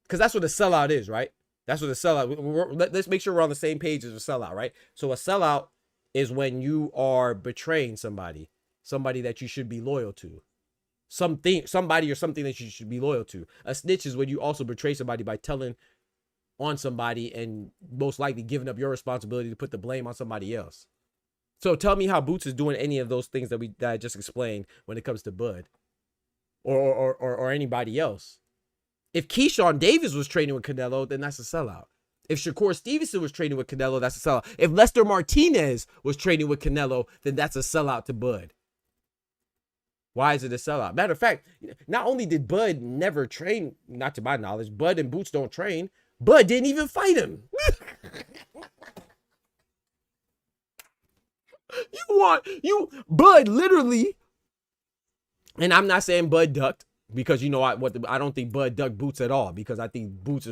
Because that's what a sellout is, right? That's what a sellout. Let's make sure we're on the same page as a sellout, right? So a sellout is when you are betraying somebody that you should be loyal to, somebody or something that you should be loyal to. A snitch is when you also betray somebody by telling on somebody and most likely giving up your responsibility to put the blame on somebody else. So tell me how Boots is doing any of those things that I just explained when it comes to Bud or anybody else. If Keyshawn Davis was training with Canelo, then that's a sellout. If Shakur Stevenson was training with Canelo, that's a sellout. If Lester Martinez was training with Canelo, then that's a sellout to Bud. Why is it a sellout? Matter of fact, not only did Bud never train, not to my knowledge, Bud and Boots don't train, Bud didn't even fight him. Bud literally, and I'm not saying Bud ducked, because you know I don't think Bud ducked Boots at all, because I think Boots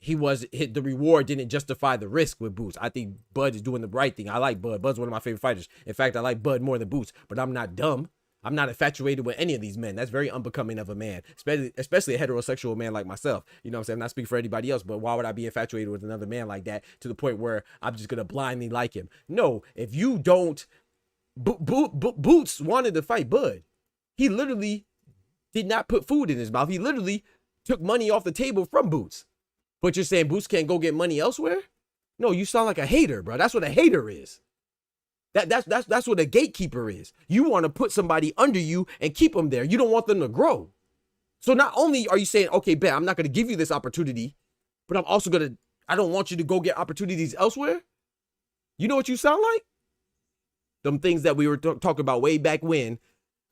the reward didn't justify the risk with Boots. I think Bud is doing the right thing. I like Bud. Bud's one of my favorite fighters. In fact, I like Bud more than Boots, but I'm not dumb. I'm not infatuated with any of these men. That's very unbecoming of a man, especially a heterosexual man like myself. You know what I'm saying? I'm not speaking for anybody else, but why would I be infatuated with another man like that to the point where I'm just going to blindly like him? No, if you don't, Boots wanted to fight Bud. He literally did not put food in his mouth. He literally took money off the table from Boots. But you're saying Boots can't go get money elsewhere? No, you sound like a hater, bro. That's what a hater is. That's what a gatekeeper is. You want to put somebody under you and keep them there. You don't want them to grow. So not only are you saying, okay, bet I'm not going to give you this opportunity, but I don't want you to go get opportunities elsewhere. You know what you sound like? Them things that we were talking about way back when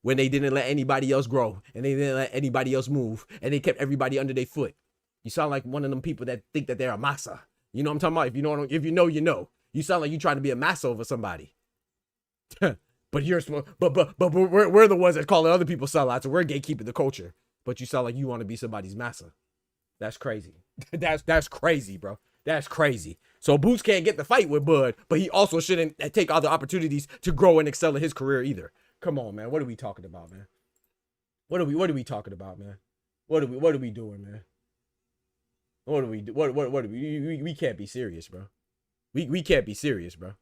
they didn't let anybody else grow and they didn't let anybody else move and they kept everybody under their foot. You sound like one of them people that think that they're a massa. You know what I'm talking about? If you know, you know. You sound like you trying to be a massa over somebody. but we're the ones that call other people sellouts, and we're gatekeeping the culture. But you sound like you want to be somebody's massa. That's crazy. That's crazy, bro. That's crazy. So Boots can't get the fight with Bud, but he also shouldn't take all the opportunities to grow and excel in his career either. Come on, man. What are we talking about, man? What are we talking about, man? What are we doing, man? What do we do? What do we can't be serious, bro. We can't be serious, bro.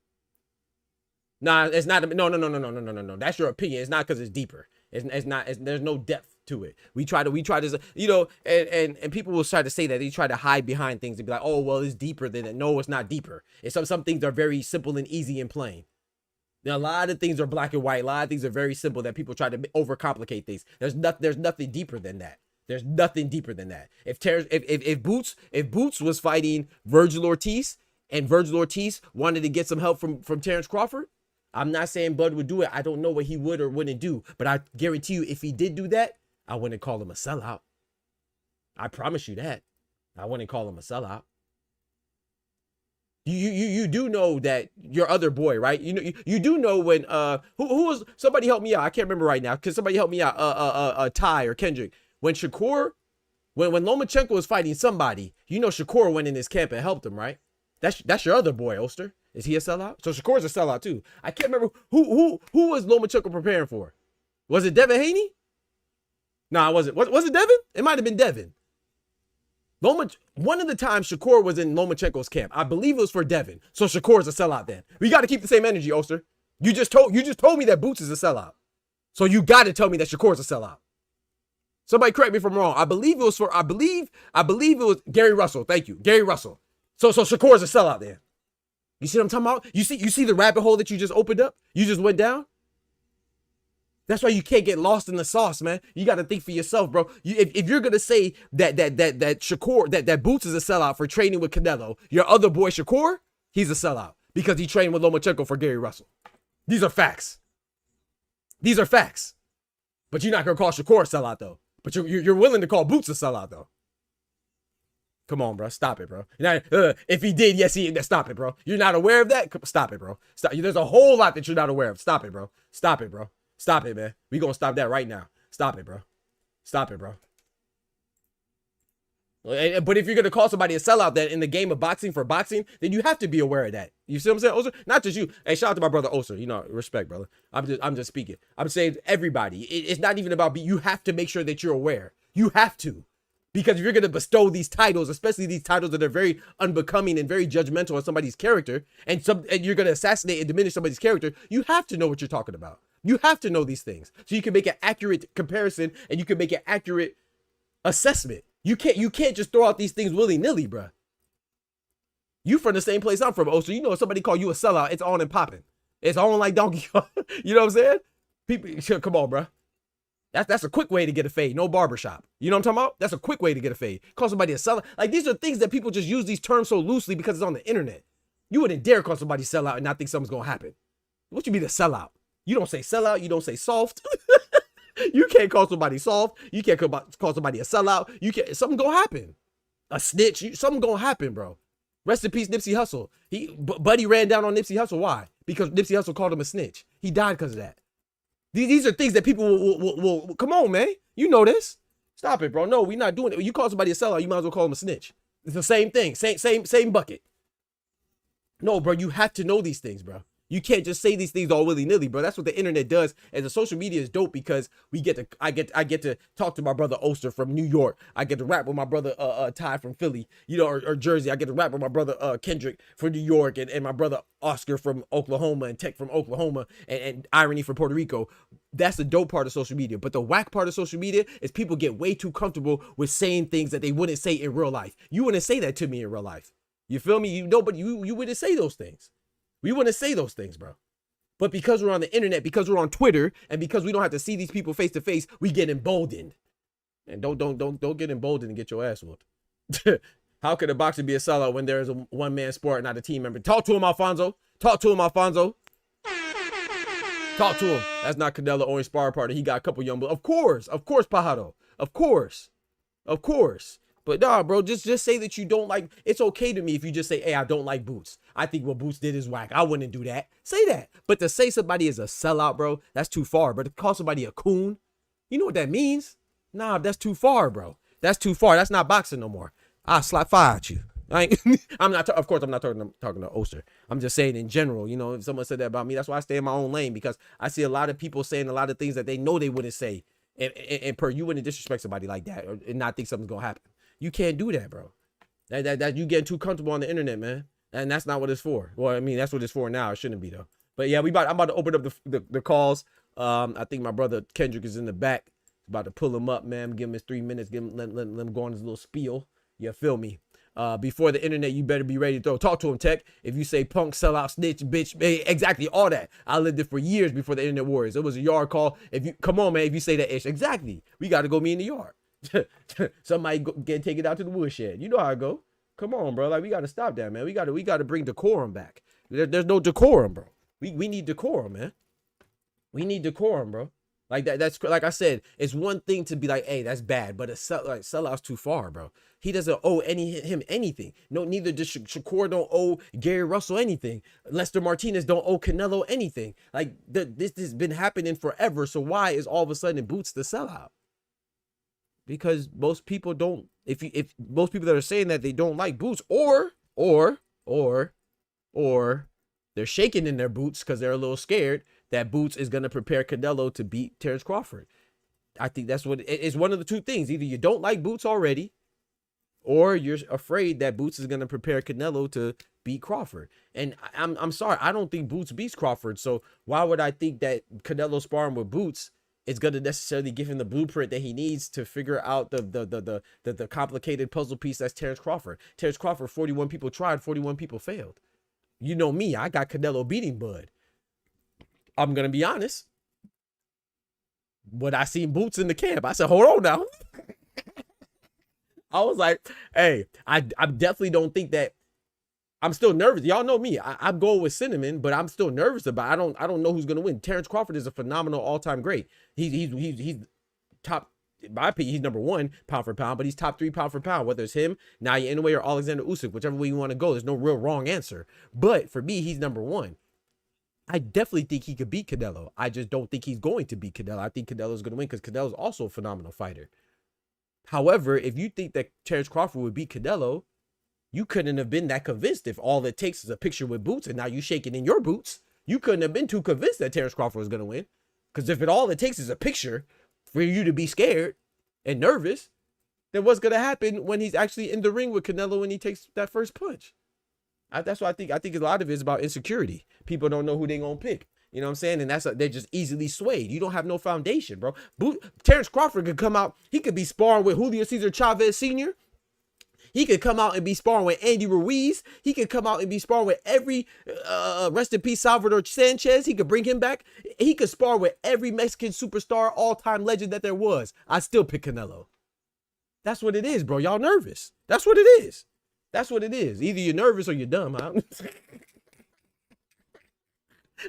Nah, it's not. No. That's your opinion. It's not because it's deeper. It's not. There's no depth to it. We try to, you know, and people will try to say that they try to hide behind things and be like, oh, well, it's deeper than it. No, it's not deeper. It's some things are very simple and easy and plain. Now, a lot of things are black and white. A lot of things are very simple that people try to overcomplicate things. There's nothing deeper than that. There's nothing deeper than that. If Boots was fighting Virgil Ortiz and Virgil Ortiz wanted to get some help from Terence Crawford, I'm not saying Bud would do it. I don't know what he would or wouldn't do, but I guarantee you, if he did do that, I wouldn't call him a sellout. I promise you that. I wouldn't call him a sellout. You do know that your other boy, right? You do know when who was, somebody help me out. I can't remember right now. Can somebody help me out? Ty or Kendrick. When Lomachenko was fighting somebody, you know Shakur went in his camp and helped him, right? That's your other boy, Oster. Is he a sellout? So Shakur's a sellout too. I can't remember who was Lomachenko preparing for. Was it Devin Haney? No, it wasn't. Was it Devin? It might have been Devin. One of the times Shakur was in Lomachenko's camp, I believe it was for Devin. So Shakur's a sellout then. We got to keep the same energy, Oster. You just told me that Boots is a sellout. So you got to tell me that Shakur's a sellout. Somebody correct me if I'm wrong. I believe it was Gary Russell. Thank you. Gary Russell. So Shakur's a sellout then. You see what I'm talking about? You see the rabbit hole that you just opened up? You just went down? That's why you can't get lost in the sauce, man. You got to think for yourself, bro. If you're gonna say that Shakur, that Boots is a sellout for training with Canelo, your other boy Shakur, he's a sellout because he trained with Lomachenko for Gary Russell. These are facts. These are facts. But you're not gonna call Shakur a sellout though. But you're willing to call Boots a sellout though. Come on, bro. Stop it, bro. Now, if he did, yes, stop it, bro. You're not aware of that? Stop it, bro. Stop. There's a whole lot that you're not aware of. Stop it, bro. Stop it, bro. Stop it, man. We gonna stop that right now. Stop it, bro. Stop it, bro. But if you're gonna call somebody a sellout that in the game of boxing for boxing, then you have to be aware of that. You see what I'm saying, Oser? Not just you. Hey, shout out to my brother Oser. You know, respect, brother. I'm just speaking. I'm saying everybody. It's not even about you have to make sure that you're aware. You have to. Because if you're going to bestow these titles, especially these titles that are very unbecoming and very judgmental on somebody's character, and you're going to assassinate and diminish somebody's character, you have to know what you're talking about. You have to know these things so you can make an accurate comparison and you can make an accurate assessment. You can't just throw out these things willy-nilly, bro. You from the same place I'm from, so you know if somebody call you a sellout, it's on and popping. It's on like Donkey Kong. You know what I'm saying? People, come on, bro. That's a quick way to get a fade. No barbershop. You know what I'm talking about? That's a quick way to get a fade. Call somebody a sellout. Like, these are things that people just use these terms so loosely because it's on the internet. You wouldn't dare call somebody sellout and not think something's going to happen. What you mean a sellout? You don't say sellout. You don't say soft. You can't call somebody soft. You can't call somebody a sellout. You can't. Something going to happen. A snitch. Something going to happen, bro. Rest in peace, Nipsey Hussle. Buddy ran down on Nipsey Hussle. Why? Because Nipsey Hussle called him a snitch. He died because of that. These are things that people will come on, man. You know this. Stop it, bro. No, we're not doing it. You call somebody a sellout, you might as well call them a snitch. It's the same thing. Same bucket. No, bro, you have to know these things, bro. You can't just say these things all willy-nilly, bro. That's what the internet does. And the social media is dope because I get to talk to my brother Oster from New York. I get to rap with my brother Ty from Philly, you know, or Jersey. I get to rap with my brother Kendrick from New York and my brother Oscar from Oklahoma and Tech from Oklahoma and Irony from Puerto Rico. That's the dope part of social media. But the whack part of social media is people get way too comfortable with saying things that they wouldn't say in real life. You wouldn't say that to me in real life. You feel me? But you wouldn't say those things. We wouldn't say those things, bro. But because we're on the internet, because we're on Twitter, and because we don't have to see these people face to face, we get emboldened. And don't get emboldened and get your ass whooped. How could a boxer be a sellout when there is a one-man sport, not a team member? Talk to him, Alfonso. Talk to him, Alfonso. Talk to him. That's not Canelo Orange sparring partner. He got a couple young boys. Of course, Pajaro. Of course. But nah, bro, just say that you don't like. It's okay to me if you just say, hey, I don't like Boots. I think what Boots did is whack. I wouldn't do that. Say that. But to say somebody is a sellout, bro, that's too far. But to call somebody a coon, you know what that means? Nah, that's too far, bro. That's too far. That's not boxing no more. I'll slap fire at you. Of course, I'm not talking to Oster. I'm just saying in general, you know, if someone said that about me, that's why I stay in my own lane, because I see a lot of people saying a lot of things that they know they wouldn't say. And you wouldn't disrespect somebody like that and not think something's going to happen. You can't do that, bro. That you getting too comfortable on the internet, man. And that's not what it's for. Well, I mean, that's what it's for now. It shouldn't be, though. But yeah, I'm about to open up the calls. I think my brother Kendrick is in the back. About to pull him up, man. Give him his 3 minutes. Let him go on his little spiel. You feel me? Before the internet, you better be ready to throw. Talk to him, Tech. If you say punk, sellout, snitch, bitch, exactly all that. I lived it for years before the internet wars. It was a yard call. Come on, man. If you say that ish, exactly. We got to go meet in the yard. Somebody take it out to the woodshed. You know how I go. Come on, bro. Like, we got to stop that, man. We got to bring decorum back. There's no decorum, bro. We need decorum, man. We need decorum, bro. Like that's like I said, it's one thing to be like, hey, that's bad, but sellout's too far, bro. He doesn't owe him anything. No, neither does Shakur don't owe Gary Russell anything. Lester Martinez don't owe Canelo anything. Like this has been happening forever. So why is all of a sudden Boots the sellout? Because most people don't. If most people that are saying that they don't like Boots, or they're shaking in their boots because they're a little scared that Boots is going to prepare Canelo to beat Terence Crawford. I think that's what it's one of the two things. Either you don't like Boots already, or you're afraid that Boots is going to prepare Canelo to beat Crawford. And I'm sorry, I don't think Boots beats Crawford. So why would I think that Canelo sparring with Boots is going to necessarily give him the blueprint that he needs to figure out the complicated puzzle piece that's Terence Crawford? Terence Crawford, 41 people tried, 41 people failed. You know me, I got Canelo beating Bud. I'm going to be honest. when I seen Boots in the camp, I said, hold on now. I was like, hey, I definitely don't think that. I'm still nervous. Y'all know me. I'm going with Cinnamon, but I'm still nervous about it. I don't know who's gonna win. Terence Crawford is a phenomenal all-time great. He's top, in my opinion, he's number 1 pound for pound, but he's top 3 pound for pound. Whether it's him, Naya Inoue, or Alexander Usyk, whichever way you want to go, there's no real wrong answer. But for me, he's number 1. I definitely think he could beat Canelo. I just don't think he's going to beat Canelo. I think Canelo's going to win because Canelo's also a phenomenal fighter. However, if you think that Terence Crawford would beat Canelo, you couldn't have been that convinced if all it takes is a picture with Boots and now you shaking in your boots. You couldn't have been too convinced that Terence Crawford was going to win. Because if all it takes is a picture for you to be scared and nervous, then what's going to happen when he's actually in the ring with Canelo when he takes that first punch? That's what I think. I think a lot of it is about insecurity. People don't know who they're going to pick. You know what I'm saying? And they're just easily swayed. You don't have no foundation, bro. Terence Crawford could come out. He could be sparring with Julio Cesar Chavez Sr. He could come out and be sparring with Andy Ruiz. He could come out and be sparring with every, rest in peace, Salvador Sanchez. He could bring him back. He could spar with every Mexican superstar, all-time legend that there was. I still pick Canelo. That's what it is, bro. Y'all nervous. That's what it is. That's what it is. Either you're nervous or you're dumb. Huh?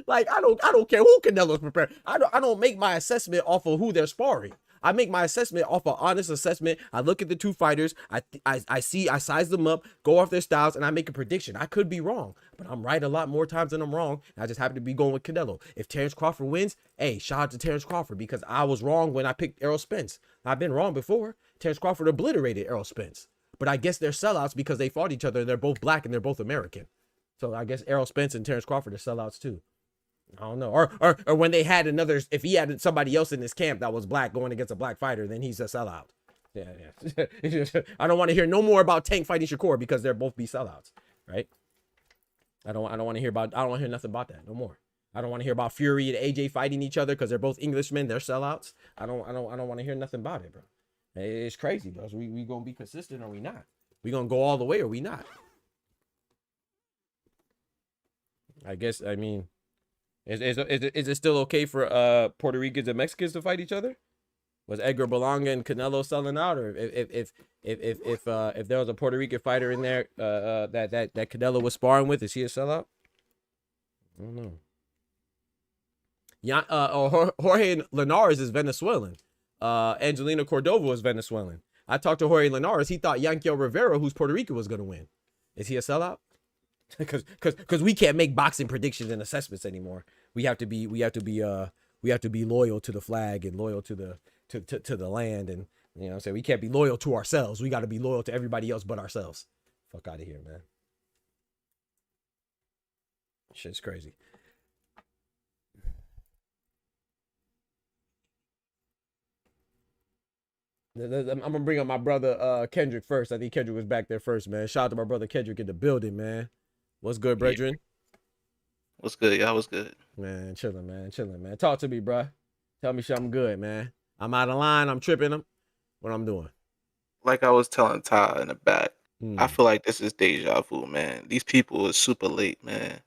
Like, I don't care who Canelo's prepared. I don't make my assessment off of who they're sparring. I make my assessment off of honest assessment. I look at the two fighters. I size them up, go off their styles, and I make a prediction. I could be wrong, but I'm right a lot more times than I'm wrong. I just happen to be going with Canelo. If Terence Crawford wins, hey, shout out to Terence Crawford because I was wrong when I picked Errol Spence. I've been wrong before. Terence Crawford obliterated Errol Spence. But I guess they're sellouts because they fought each other and they're both black and they're both American. So I guess Errol Spence and Terence Crawford are sellouts too. I don't know. Or when they had another, if he had somebody else in his camp that was black going against a black fighter, then he's a sellout. Yeah. I don't want to hear no more about Tank fighting Shakur because they're both be sellouts, right? I don't want to hear nothing about that no more. I don't want to hear about Fury and AJ fighting each other because they're both Englishmen. They're sellouts. I don't want to hear nothing about it, bro. It's crazy, bro. So we gonna be consistent or we not? We gonna go all the way or we not? I guess. I mean. Is it still okay for Puerto Ricans and Mexicans to fight each other? Was Edgar Berlanga and Canelo selling out, or if there was a Puerto Rican fighter in there that Canelo was sparring with, is he a sellout? I don't know. Yeah, Jorge Linares is Venezuelan. Angelina Cordova is Venezuelan. I talked to Jorge Linares. He thought Yankel Rivera, who's Puerto Rican, was going to win. Is he a sellout? Because we can't make boxing predictions and assessments anymore. We have to be loyal to the flag and loyal to the land, and you know what I'm saying, we can't be loyal to ourselves. We got to be loyal to everybody else but ourselves. Fuck out of here, man. Shit's crazy. I'm gonna bring up my brother Kendrick first. I think Kendrick was back there first, man. Shout out to my brother Kendrick in the building, man. What's good, brethren? What's good? Y'all was good. Man, chilling, man. Chilling, man. Talk to me, bro. Tell me something good, man. I'm out of line. I'm tripping them. What I'm doing? Like I was telling Ty in the back, I feel like this is deja vu, man. These people are super late, man.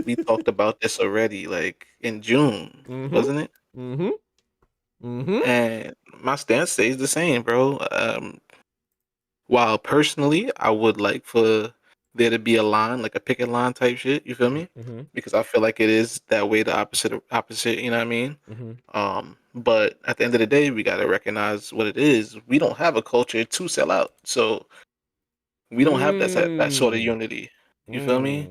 We talked about this already, like in June, wasn't it? And my stance stays the same, bro. While personally, I would like for there to be a line, like a picket line type shit. You feel me? Because I feel like it is that way, the opposite. You know what I mean? But at the end of the day, we gotta recognize what it is. We don't have a culture to sell out, so we don't have that sort of unity. You feel me?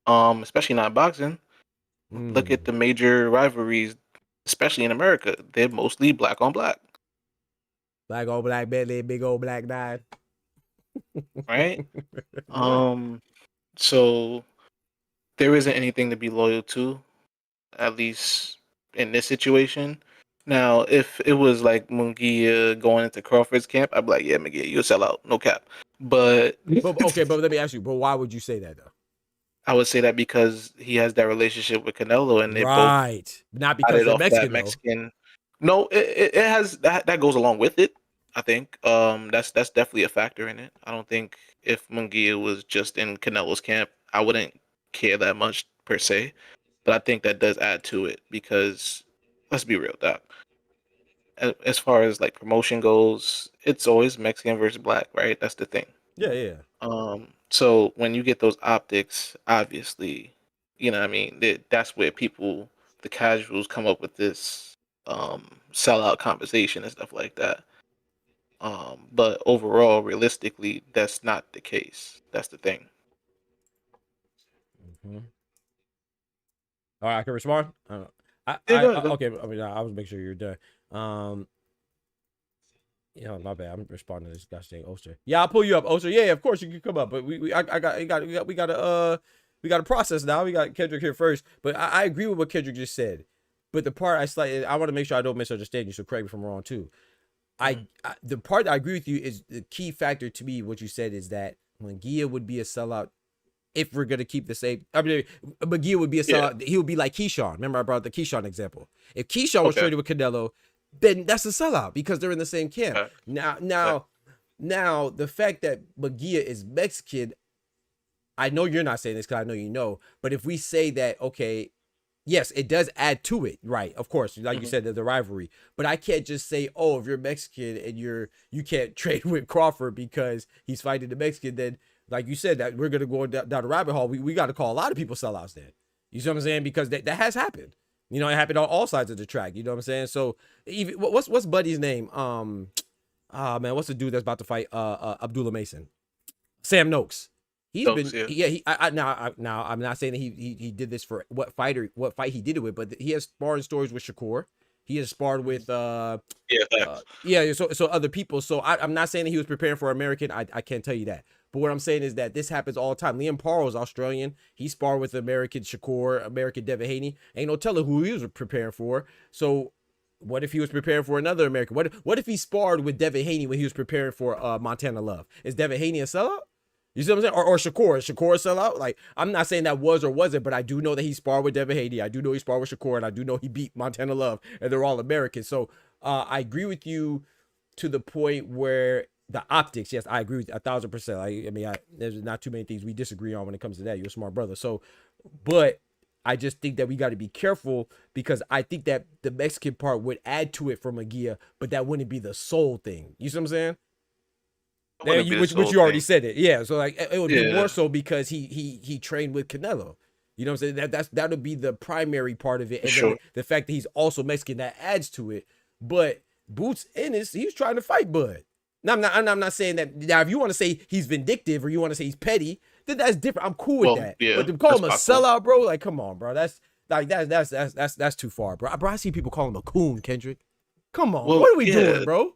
Especially not boxing. Look at the major rivalries, especially in America. They're mostly black on black. Black on black, big old black died. Right? So there isn't anything to be loyal to, at least in this situation. Now, if it was like Munguia going into Crawford's camp, I'd be like, yeah, Munguia, you'll sell out, no cap. But okay, but let me ask you, but why would you say that though? I would say that because he has that relationship with Canelo, and they both not because they're Mexican. No, it has that goes along with it. I think that's definitely a factor in it. I don't think if Munguia was just in Canelo's camp, I wouldn't care that much per se. But I think that does add to it because let's be real, Doc. as far as like promotion goes, it's always Mexican versus black, right? That's the thing. Yeah, yeah. So when you get those optics, obviously, you know what I mean, that's where people, the casuals, come up with this sellout conversation and stuff like that. But overall, realistically, that's not the case. That's the thing. Mm-hmm. All right, I can respond. Yeah, go ahead, go. Okay. I mean, I was making sure you're done. My bad. I'm responding to this guy's saying Oster. Yeah, I'll pull you up, Oster. Yeah, of course you can come up. But we got a process now. We got Kendrick here first. But I agree with what Kendrick just said. But the part I want to make sure I don't misunderstand you. So correct me if I'm wrong too. The part that I agree with you is the key factor to me. What you said is that Munguia would be a sellout. If we're gonna keep the same, I mean, McGee would be a sellout. He would be like Keyshawn. Remember, I brought the Keyshawn example. If Keyshawn was traded with Canelo, then that's a sellout because they're in the same camp. Now, the fact that McGee is Mexican, I know you're not saying this because I know you know. But if we say that, okay, yes, it does add to it, right? Of course, like you said, the rivalry. But I can't just say, oh, if you're Mexican and you can't trade with Crawford because he's fighting the Mexican, then. Like you said, that we're gonna go down the rabbit hole. We got to call a lot of people sellouts then. You see what I'm saying? Because that has happened. You know, it happened on all sides of the track. You know what I'm saying? So even what's Buddy's name? What's the dude that's about to fight Abdullah Mason? Sam Noakes. He's been now I'm not saying that he did this for what fight he did it with, but he has sparring stories with Shakur. He has sparred with so other people. So I'm not saying that he was preparing for American. I can't tell you that. But what I'm saying is that this happens all the time. Liam Paro's Australian. He sparred with American Shakur, American Devin Haney. Ain't no telling who he was preparing for. So what if he was preparing for another American? What if he sparred with Devin Haney when he was preparing for Montana Love? Is Devin Haney a sellout? You see what I'm saying? Or Shakur. Is Shakur a sellout? Like, I'm not saying that was or wasn't, but I do know that he sparred with Devin Haney. I do know he sparred with Shakur, and I do know he beat Montana Love, and they're all Americans. So I agree with you to the point where the optics, yes, I agree with 1,000%. There's not too many things we disagree on when it comes to that. You're a smart brother. So, but I just think that we got to be careful because I think that the Mexican part would add to it for Munguia, but that wouldn't be the sole thing. You see what I'm saying? Which you already said it. Yeah. So like it would be more so because he trained with Canelo. You know what I'm saying? That would be the primary part of it. And then the fact that he's also Mexican, that adds to it. But Boots Ennis, he was trying to fight Bud. Now, I'm not saying that. Now, if you want to say he's vindictive or you want to say he's petty, then that's different. I'm cool with that. Yeah, but to call him a sellout, bro, like, come on, bro. That's too far, bro. I see people call him a coon, Kendrick. Come on, what are we doing, bro?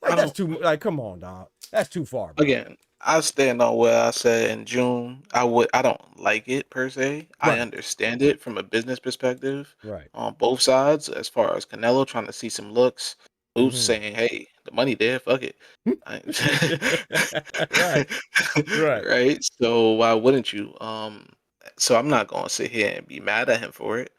Like, that's too. Like, come on, dog. That's too far, bro. Again, I stand on what I said in June. I don't like it per se. Right. I understand it from a business perspective, right, on both sides. As far as Canelo trying to see some looks. Who's saying, hey, the money there, fuck it. Right. So why wouldn't you? So I'm not gonna sit here and be mad at him for it.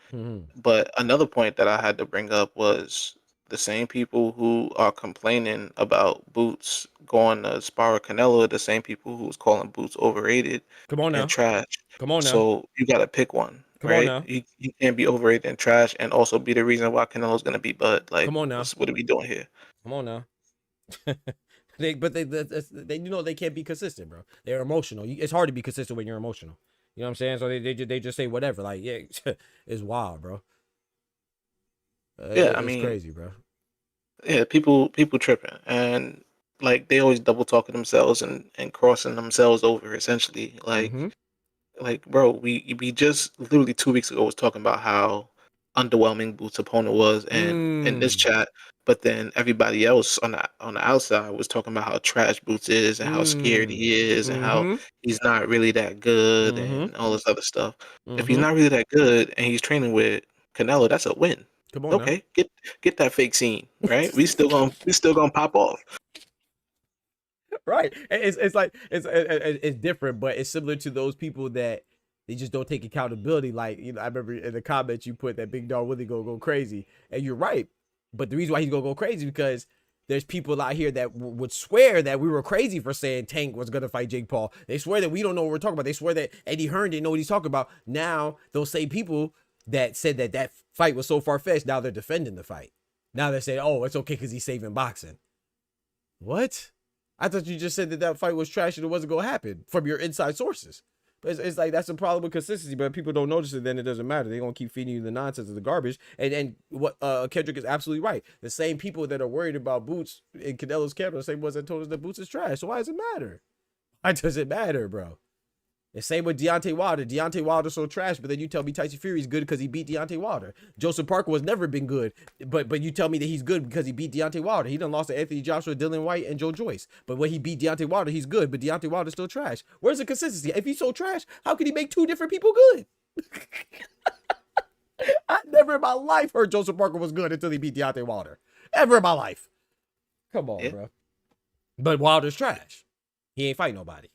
But another point that I had to bring up was the same people who are complaining about Boots going to spar with Canelo are the same people who was calling Boots overrated and trash. Come on now. So you gotta pick one. Come on now. You can't be overrated and trash and also be the reason why Canelo's gonna beat Bud. Like, come on now. What are we doing here? Come on now. they they can't be consistent, bro. They're emotional. It's hard to be consistent when you're emotional. You know what I'm saying? So they just say whatever. Like, yeah, it's wild, bro. It's crazy, bro. Yeah, people tripping and like they always double talking themselves and crossing themselves over essentially. Like. Like, bro, we just literally 2 weeks ago was talking about how underwhelming Boots' opponent was, and in this chat, but then everybody else on the outside was talking about how trash Boots is and how scared he is and how he's not really that good and all this other stuff. If he's not really that good and he's training with Canelo, that's a win. Come on, okay, now. Get that fake scene, right? we still gonna pop off. Right. It's like it's different, but it's similar to those people that they just don't take accountability. Like, you know, I remember in the comments you put that Big Dog Willie go crazy, and you're right. But the reason why he's gonna go crazy because there's people out here that would swear that we were crazy for saying Tank was gonna fight Jake Paul. They swear that we don't know what we're talking about. They swear that Eddie Hearn didn't know what he's talking about. Now those same people that said that fight was so far-fetched, now they're defending the fight. Now they say, oh, it's okay because he's saving boxing. What? I thought you just said that fight was trash and it wasn't going to happen from your inside sources. But it's like that's a problem with consistency, but if people don't notice it, then it doesn't matter. They're going to keep feeding you the nonsense of the garbage. And what Kendrick is absolutely right. The same people that are worried about Boots in Canelo's camp are the same ones that told us that Boots is trash. So why does it matter? Why does it matter, bro? The same with Deontay Wilder. Deontay Wilder's so trash, but then you tell me Tyson Fury's good because he beat Deontay Wilder. Joseph Parker has never been good, but you tell me that he's good because he beat Deontay Wilder. He done lost to Anthony Joshua, Dylan White, and Joe Joyce. But when he beat Deontay Wilder, he's good, but Deontay Wilder's still trash. Where's the consistency? If he's so trash, how could he make two different people good? I never in my life heard Joseph Parker was good until he beat Deontay Wilder. Ever in my life. Come on, bro. But Wilder's trash. He ain't fighting nobody.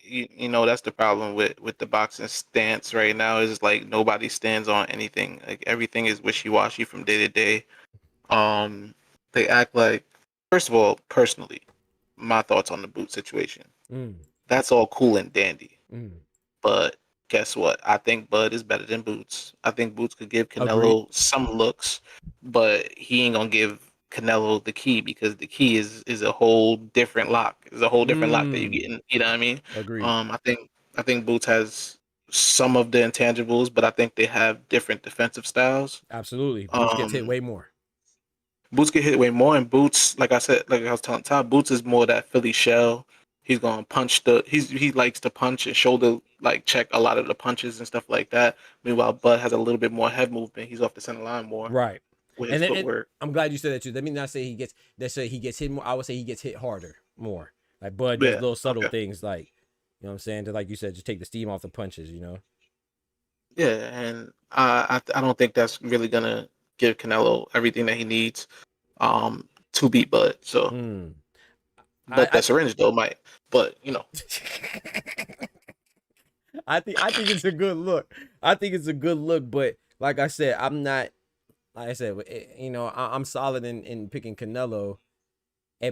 You know, that's the problem with the boxing stance right now, is like nobody stands on anything. Like everything is wishy-washy from day to day. They act like, first of all, personally, my thoughts on the Boot situation. That's all cool and dandy. But guess what? I think Bud is better than Boots. I think Boots could give Canelo some looks, but he ain't gonna give Canelo the key, because the key is a whole different lock. It's a whole different lock that you get in, you know what I mean? Agreed. I think Boots has some of the intangibles, but I think they have different defensive styles. Absolutely. Boots gets hit way more. Boots get hit way more, and Boots, like I said, like I was telling Todd, Boots is more that Philly shell. He's gonna punch he likes to punch and shoulder like check a lot of the punches and stuff like that. Meanwhile, Bud has a little bit more head movement. He's off the center line more. Right. With his footwork. I'm glad you said that too. Let me not say he gets hit more. I would say he gets hit harder more. Like Bud does little subtle things, like, you know what I'm saying, to, like you said, just take the steam off the punches, you know. Yeah, and I don't think that's really gonna give Canelo everything that he needs to beat Bud. So but that syringe though might, but you know. I think it's a good look. I think it's a good look, but like I said, I'm not. Like I said, you know, I'm solid in picking Canelo,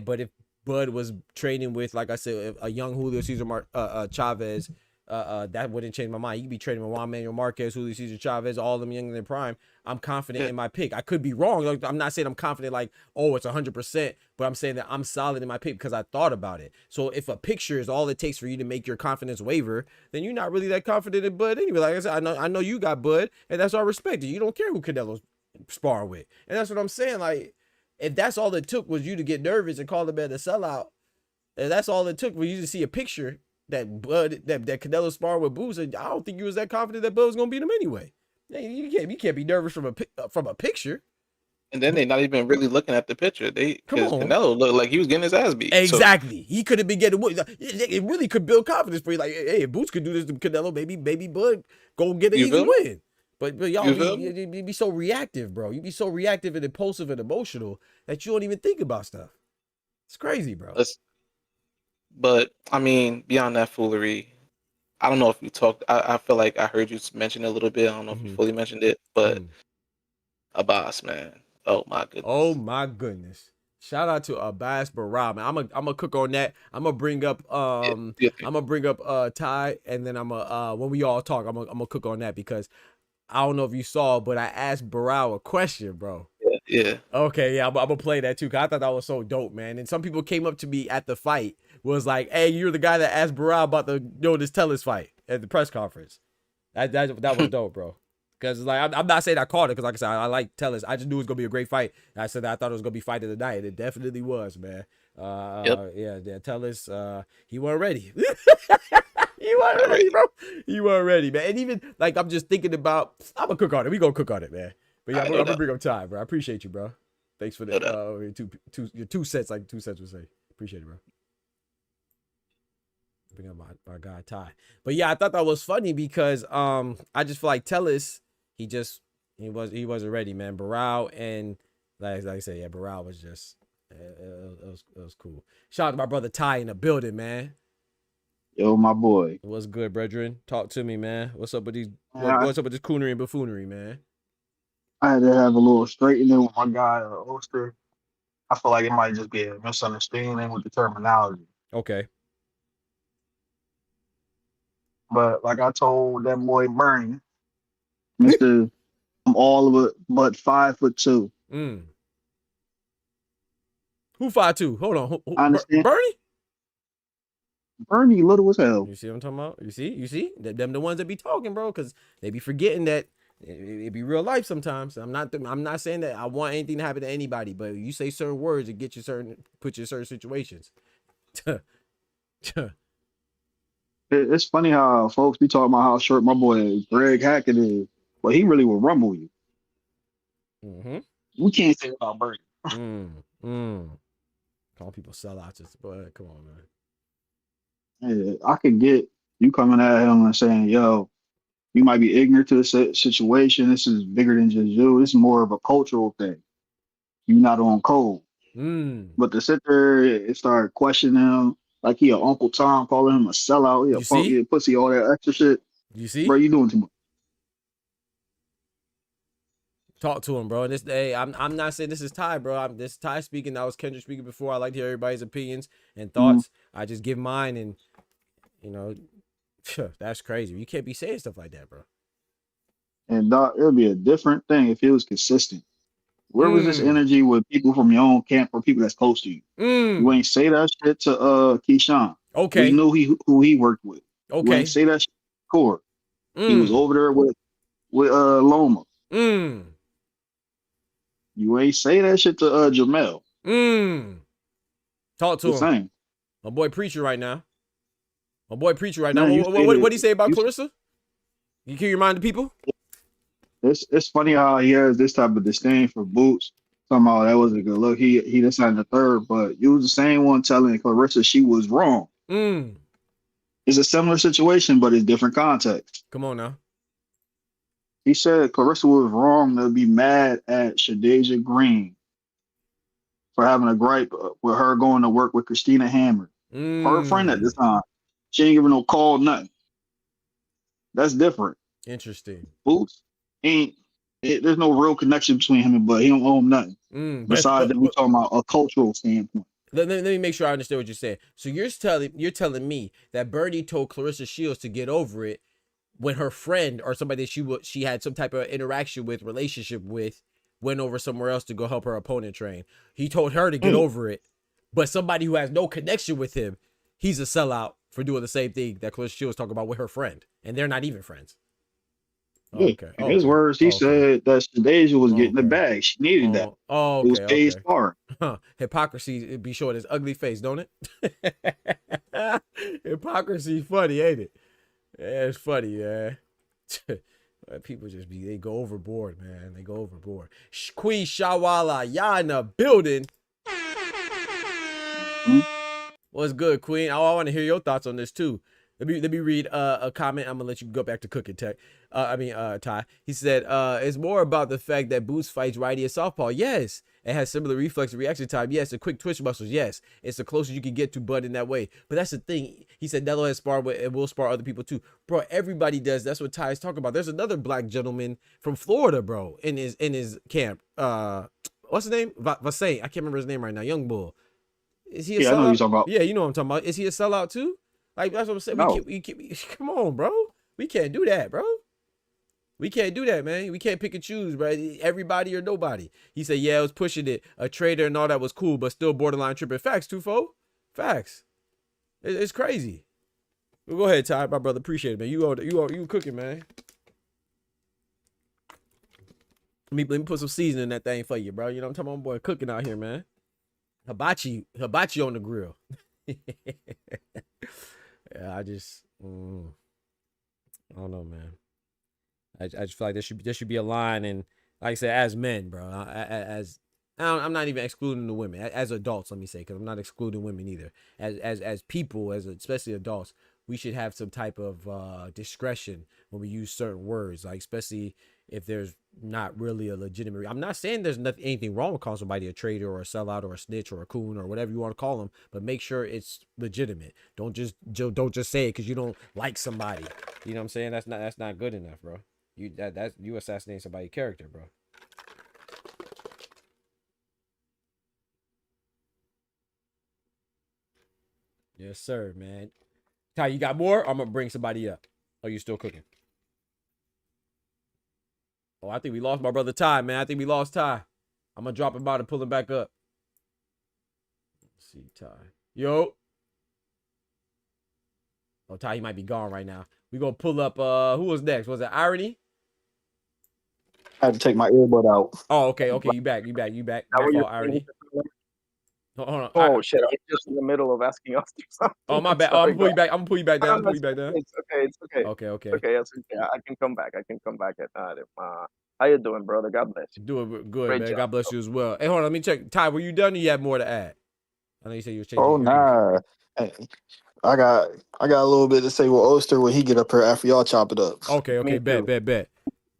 but if Bud was training with, like I said, a young Julio Cesar Chavez, that wouldn't change my mind. You could be trading with Juan Manuel Marquez, Julio Cesar Chavez, all of them young in their prime. I'm confident in my pick. I could be wrong. Like, I'm not saying I'm confident like, oh, it's 100%, but I'm saying that I'm solid in my pick because I thought about it. So if a picture is all it takes for you to make your confidence waver, then you're not really that confident in Bud anyway. Like I said, I know you got Bud, and that's all respect. You don't care who Canelo's sparring with. And that's what I'm saying. Like, if that's all it took was you to get nervous and call the man a sellout, and that's all it took for you to see a picture that Bud, that Canelo sparring with Boots, I don't think you was that confident that Bud was gonna beat him anyway. You can't be nervous from a picture. And then they're not even really looking at the picture. Because Canelo looked like he was getting his ass beat. Exactly. So he could have been getting. It really could build confidence for you. Like, hey, if Boots could do this to Canelo, maybe Bud go get an easy win. But y'all you be so reactive, bro. You be so reactive and impulsive and emotional that you don't even think about stuff. It's crazy, bro. But I mean, beyond that foolery, I don't know if you talked. I feel like I heard you mention it a little bit. I don't know if you fully mentioned it, but Abbas, man. Oh my goodness. Oh my goodness. Shout out to Abbas Barab, man. I'm gonna cook on that. I'm gonna bring up I'm gonna bring up Ty, and then when we all talk, I'm gonna cook on that, because I don't know if you saw, but I asked Barab a question, bro. Yeah. Okay, yeah, I'm gonna play that too, because I thought that was so dope, man. And some people came up to me at the fight, was like, hey, you're the guy that asked Barab about this Tellus fight at the press conference. That was dope, bro. Because like, I'm not saying I called it, because like I said, I like Tellus. I just knew it was gonna be a great fight. And I said that I thought it was gonna be fight of the night. It definitely was, man. Yeah, Tellus, he wasn't ready. He wasn't ready, bro. He wasn't ready, man. And even like, I'm just thinking about, I'm gonna cook on it. We gonna cook on it, man. But yeah, I'm gonna bring up time, bro. I appreciate you, bro. Thanks for that. Your 2 cents, like 2 cents would say. Appreciate it, bro. Bring up my guy Ty. But yeah, I thought that was funny because I just feel like Tellus, he wasn't ready, man. Barao, and like I said, yeah, Barao was just it was cool. Shout out to my brother Ty in the building, man. Yo, my boy. What's good, brethren? Talk to me, man. What's up with these? What's up with this coonery and buffoonery, man? I had to have a little straightening with my guy, Oster. I feel like it might just be a misunderstanding with the terminology. Okay. But like I told that boy Bernie, Mr. I'm all of it, but 5'2". Mm. Who 5'2"? Hold on. I understand. Bernie? Bernie little as hell. You see what I'm talking about? You see? Them the ones that be talking, bro, because they be forgetting that it be real life sometimes. I'm not saying that I want anything to happen to anybody, but you say certain words and put you in certain situations. It's funny how folks be talking about how short my boy Greg Hackett is, but he really will rumble you. Mm-hmm. We can't say about Bernie. Calling people sellouts, but come on, man. Yeah, I could get you coming at him and saying, "Yo, you might be ignorant to the situation. This is bigger than just you. This is more of a cultural thing. You're not on code." But to sit there and start questioning him like he a Uncle Tom, calling him a sellout, he a You punk, see? he a pussy, all that extra shit, You see? bro, you doing too much. Talk to him, bro. And this day, I'm not saying this is Ty, bro. This is Ty speaking. That was Kendrick speaking before. I like to hear everybody's opinions and thoughts. I just give mine, and you know, that's crazy. You can't be saying stuff like that, bro. And Doc, it would be a different thing if it was consistent. Where was this energy with people from your own camp or people that's close to you? You ain't say that shit to Keyshawn. Okay. We knew who he worked with. You Okay. ain't say that shit to Core. He was over there with Loma. You ain't say that shit to Jamel. Talk to The him. same. My boy preacher right now. My boy preacher right Man, now. you What say did he say about you- Clarissa? You can remind the people? It's funny how he has this type of disdain for Boots. Somehow that was a good look. He decided the third, but you was the same one telling Clarissa she was wrong. It's a similar situation, but it's different context. Come on now. He said Clarissa was wrong to be mad at Shadeja Green for having a gripe with her going to work with Christina Hammer, her friend at the time. She ain't giving no call, nothing. That's different. Interesting. Boots there's no real connection between him and Bud. He don't owe him nothing. Besides that, we're talking about a cultural standpoint. Let me make sure I understand what you're saying. So you're telling me that Bernie told Clarissa Shields to get over it when her friend or somebody that she had some type of interaction with, relationship with, went over somewhere else to go help her opponent train. He told her to get over it, but somebody who has no connection with him, he's a sellout for doing the same thing that Clarissa Shields talking about with her friend, and they're not even friends. Okay. In his words, he said that Shadeja was getting the bag. She needed that. It was Paige part. Hypocrisy be showing his ugly face, don't it? Hypocrisy funny, ain't it? Yeah, it's funny, man. People they go overboard, man. They go overboard. Queen Shawala, y'all in the building. What's good, Queen? I want to hear your thoughts on this too. Let me read a comment. I'm gonna let you go back to cooking tech. Ty. He said, it's more about the fact that Boots fights righty at southpaw. Yes. It has similar reflex and reaction time. Yes. A quick twitch muscles. Yes. It's the closest you can get to Bud in that way. But that's the thing. He said Nello has sparred with and will spar other people too. Bro, everybody does. That's what Ty's talking about. There's another black gentleman from Florida, bro, in his camp. What's his name? Vasay. I can't remember his name right now. Young Bull. Is he a sellout? I know you're talking about. Yeah, you know what I'm talking about. Is he a sellout too? Like, that's what I'm saying. No. Come on, bro. We can't do that, bro. We can't do that, man. We can't pick and choose, bro. Everybody or nobody. He said, yeah, I was pushing it. A trader and all that was cool, but still borderline tripping. Facts, Tufo. Facts. It's crazy. Well, go ahead, Ty, my brother. Appreciate it, man. You cooking, man. Let me put some seasoning in that thing for you, bro. You know what I'm talking about? Boy, cooking out here, man. Hibachi on the grill. Yeah, I don't know, man. I just feel like there should be a line, and like I said, as men, bro, I'm not even excluding the women, as adults, let me say, because I'm not excluding women either. As people, especially adults, we should have some type of discretion when we use certain words, like especially if there's not really a legitimate. I'm not saying there's anything wrong with calling somebody a traitor or a sellout or a snitch or a coon or whatever you want to call them, but make sure it's legitimate. Don't just say it because you don't like somebody. You know what I'm saying? That's not good enough, bro. You assassinating somebody's character, bro. Yes, sir, man. Ty, you got more? I'm gonna bring somebody up. Are you still cooking? Oh, I think we lost my brother Ty, man. I think we lost Ty. I'm gonna drop him out and pull him back up. Let's see, Ty. Yo. Oh, Ty, he might be gone right now. We gonna pull up. Who was next? Was it Irony? I had to take my earbud out. Oh, okay. You back. My fault, Irony. Hold on. Oh shit! I'm just in the middle of asking us something. Oh, my bad. Oh, I'm gonna pull you back. I'm gonna pull you back down. It's okay. It's okay. Okay. Okay, it's okay. I can come back. I can come back at time. How you doing, brother? God bless you. Doing good, Great man. job, God bless you as well. Hey, hold on. Let me check. Ty, were you done or you had more to add? I know you said you were changing. Oh nah. Hey, I got a little bit to say with Oster when he get up here after y'all chop it up. Okay. Me too. Bet.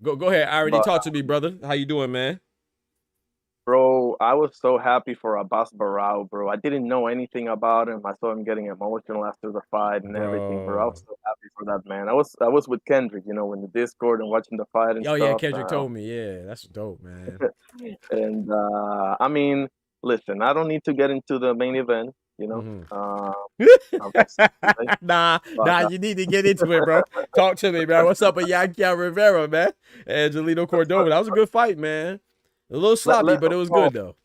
Go ahead, Irony. But, Talk to me, brother. How you doing, man? bro, I was so happy for Abbas Barao, bro. I didn't know anything about him. I saw him getting emotional after the fight and everything, bro. I was so happy for that man. I was with Kendrick, in the Discord and watching the fight and Oh, stuff. yeah, Kendrick told me. Yeah, that's dope, man. And I mean, listen, I don't need to get into the main event, Nah, you need to get into it, bro. Talk to me, man. What's up with Yankia Rivera, man? Angelino Cordova. That was a good fight, man. A little sloppy, but it was good though.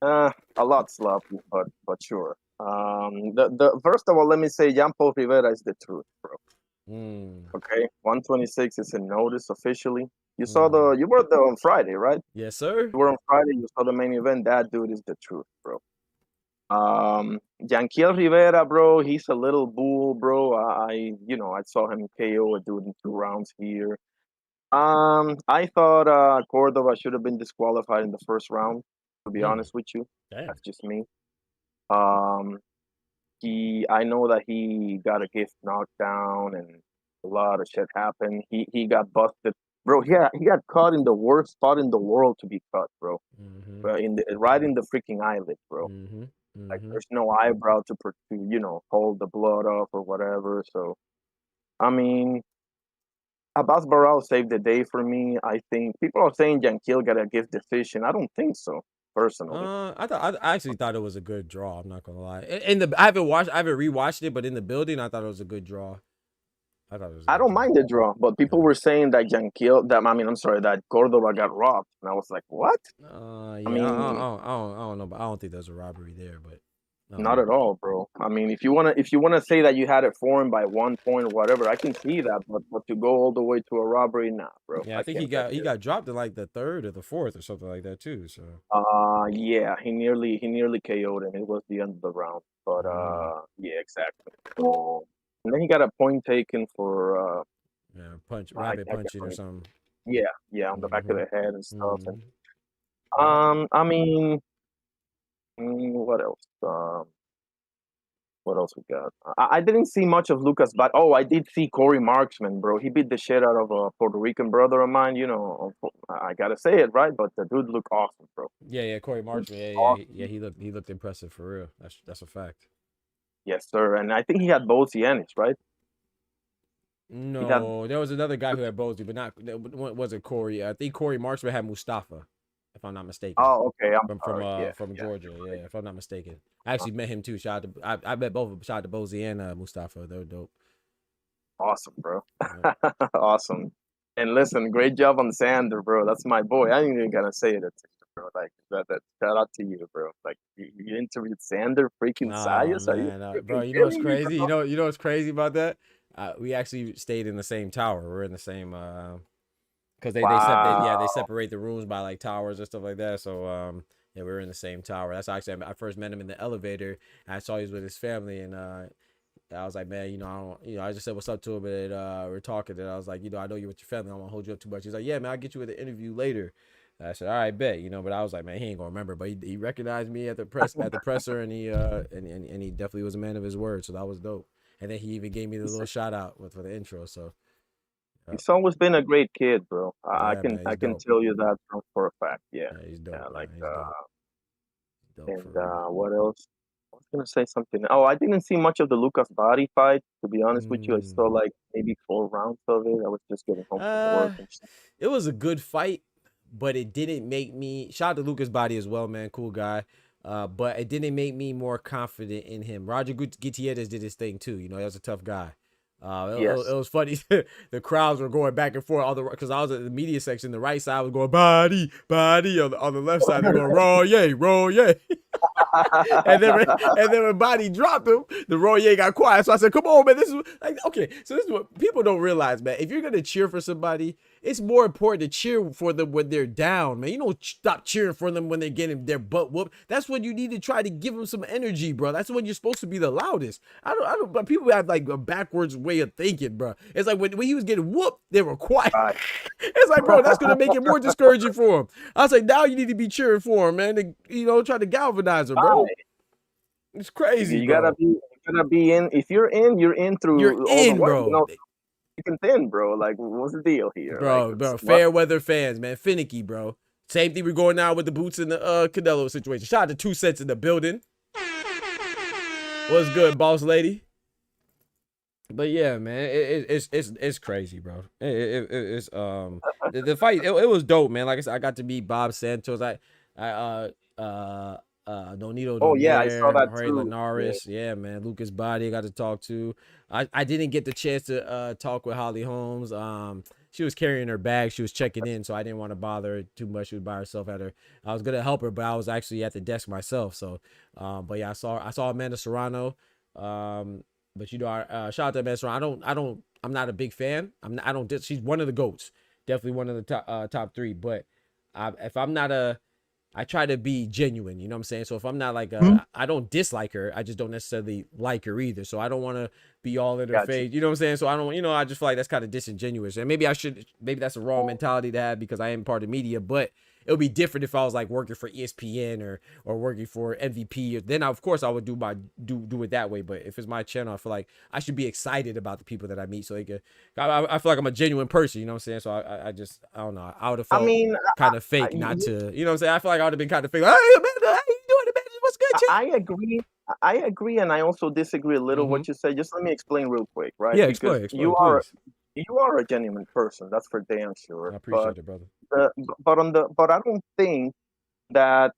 A lot sloppy, but sure. The first of all, let me say, Jean-Paul Rivera is the truth, bro. Okay, 126 is a notice officially. You were there on Friday, right? Yes, sir. You were on Friday. You saw the main event. That dude is the truth, bro. Yanquiel Rivera, bro, he's a little bull, bro. I saw him KO a dude in 2 rounds here. I thought Cordova should have been disqualified in the first round, to be honest with you. Damn. That's just me. I know that he got a gift knockdown and a lot of shit happened. He got busted. Bro, he got caught in the worst spot in the world to be cut, bro. Right in the freaking eyelid, bro. Like there's no eyebrow to hold the blood off or whatever. So, I mean, Abbas Barao saved the day for me. I think people are saying Yanquiel got a gift decision. I don't think so, personally. I actually thought it was a good draw. I'm not gonna lie. I haven't rewatched it, but in the building, I thought it was a good draw. I don't mind the draw, but people were saying that that Cordova got robbed, and I was like, what? Yeah, I don't know, but I don't think there's a robbery there, but not at all, bro. I mean, if you wanna say that you had it for him by 1 point or whatever, I can see that, but to go all the way to a robbery, nah, bro. Yeah, I think he got dropped in like the 3rd or the 4th or something like that too. So yeah, he nearly KO'd him. It was the end of the round, but yeah, exactly. So, and then he got a point taken for rabbit punching or something. Yeah, on the back of the head and stuff. And I mean, what else? What else we got? I didn't see much of Lucas, but I did see Corey Marksman, bro. He beat the shit out of a Puerto Rican brother of mine. I gotta say it, right? But the dude looked awesome, bro. Yeah, Corey Marksman. Yeah, he looked impressive for real. That's a fact. Yes, sir. And I think he had Bozy Ennis, right? No, there was another guy who had Bozy, but not wasn't Corey. I think Corey Marksman had Mustafa, if I'm not mistaken. Oh, okay. From Georgia, yeah, if I'm not mistaken. I actually met him too. I met both of them. Shout out to Bozy and Mustafa. They're dope. Awesome, bro. Yeah. Awesome. And listen, great job on Xander, bro. That's my boy. I ain't even gonna say it, bro. Like that. Shout out to you, bro. Like you interviewed Xander freaking Sayas. Bro, you know what's crazy? You know what's crazy about that? We actually stayed in the same tower. We're in the same because they separate the rooms by like towers and stuff like that. So yeah, we were in the same tower. That's actually I first met him in the elevator. And I saw he was with his family, and I was like, man, I just said what's up to him, and we're talking, and I was like, I know you're with your family. I don't want to hold you up too much. He's like, yeah, man, I'll get you with an interview later. And I said, all right, bet, but I was like, man, he ain't gonna remember, but he recognized me at the presser, and he definitely was a man of his word, so that was dope. And then he even gave me the little shout out for the intro. So he's always been a great kid, bro. I man, can tell you that for a fact. Yeah, he's dope. Yeah, like dope. And what else? I was gonna say something. Oh, I didn't see much of the Lucas Body fight. To be honest with you, I saw like maybe 4 rounds of it. I was just getting home from work and stuff. It was a good fight, but it didn't make me. Shout out to Lucas Body as well, man. Cool guy. But it didn't make me more confident in him. Roger Gutierrez did his thing too. He was a tough guy. Yes. It was funny. The crowds were going back and forth. All the because I was at the media section. The right side was going body, body. On the left side, they're going roll, yay, roll, yay. and then when Body dropped him, the Royer got quiet. So I said, "Come on, man. This is like okay. So this is what people don't realize, man. If you're gonna cheer for somebody, it's more important to cheer for them when they're down, man. You don't stop cheering for them when they're getting their butt whooped. That's when you need to try to give them some energy, bro. That's when you're supposed to be the loudest. I don't. But people have like a backwards way of thinking, bro. It's like when he was getting whooped, they were quiet. It's like, bro, that's gonna make it more discouraging for him. I was like, now you need to be cheering for him, man. To, try to galvanize him, bro. It's crazy. You gotta be in. If you're in, you're in through. You're in, bro. You know, you can thin, bro. Like, what's the deal here, bro? Fair weather fans, man. Finicky, bro. Same thing we're going now with the boots in the Canelo situation. Shout out to 2 Cents in the building. What's good, boss lady? But yeah, man, it's crazy, bro. It's the fight. It was dope, man. Like I said, I got to meet Bob Santos. Donito. Oh yeah, I saw that Jorge too. Linares. Yeah, man. Lucas Body I got to talk to. I didn't get the chance to talk with Holly Holmes. She was carrying her bag. She was checking in, so I didn't want to bother her too much. She was by herself at her. I was gonna help her, but I was actually at the desk myself. So, but yeah, I saw Amanda Serrano. But shout out to Amanda Serrano. I'm not a big fan. She's one of the GOATs. Definitely one of the top 3. But I try to be genuine, you know what I'm saying? So if I'm not like, I don't dislike her. I just don't necessarily like her either. So I don't want to be all in her face, you know what I'm saying? So I don't, I just feel like that's kind of disingenuous. And maybe that's a wrong mentality to have because I am part of media, but it would be different if I was like working for ESPN or working for MVP. Then of course I would do it that way. But if it's my channel, I feel like I should be excited about the people that I meet. So I feel like I'm a genuine person, you know what I'm saying? So I don't know. I would have felt kind of fake not to, you know what I'm saying? I feel like I would have been kind of fake. Like, hey, Amanda, how you doing, Amanda? What's good, chick? I agree, and I also disagree a little what you said. Just let me explain real quick, right? Yeah, because explain, you are a genuine person. That's for damn sure. I appreciate it, brother. But I don't think that,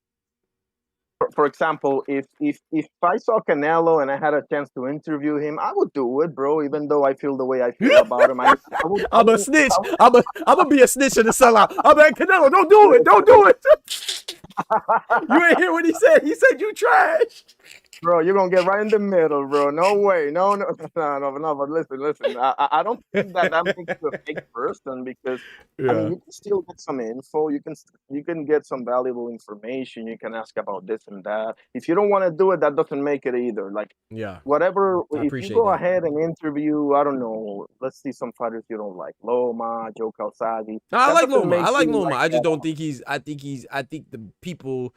for example, if I saw Canelo and I had a chance to interview him, I would do it, bro. Even though I feel the way I feel about him, I'm a snitch. I'm gonna be a snitch and a sellout. I'm like, Canelo, don't do it. Don't do it. You ain't hear what he said. He said you trash. Bro, you're gonna get right in the middle, bro. No way. No. But listen. I don't think that makes you a fake person because I mean, you can still get some info. You can get some valuable information. You can ask about this and that. If you don't want to do it, that doesn't make it either. Like, whatever. If you go ahead and interview, I don't know. Let's see some fighters you don't like. Loma, Joe Calzaghe. I like Loma. I just don't think he's. I think the people.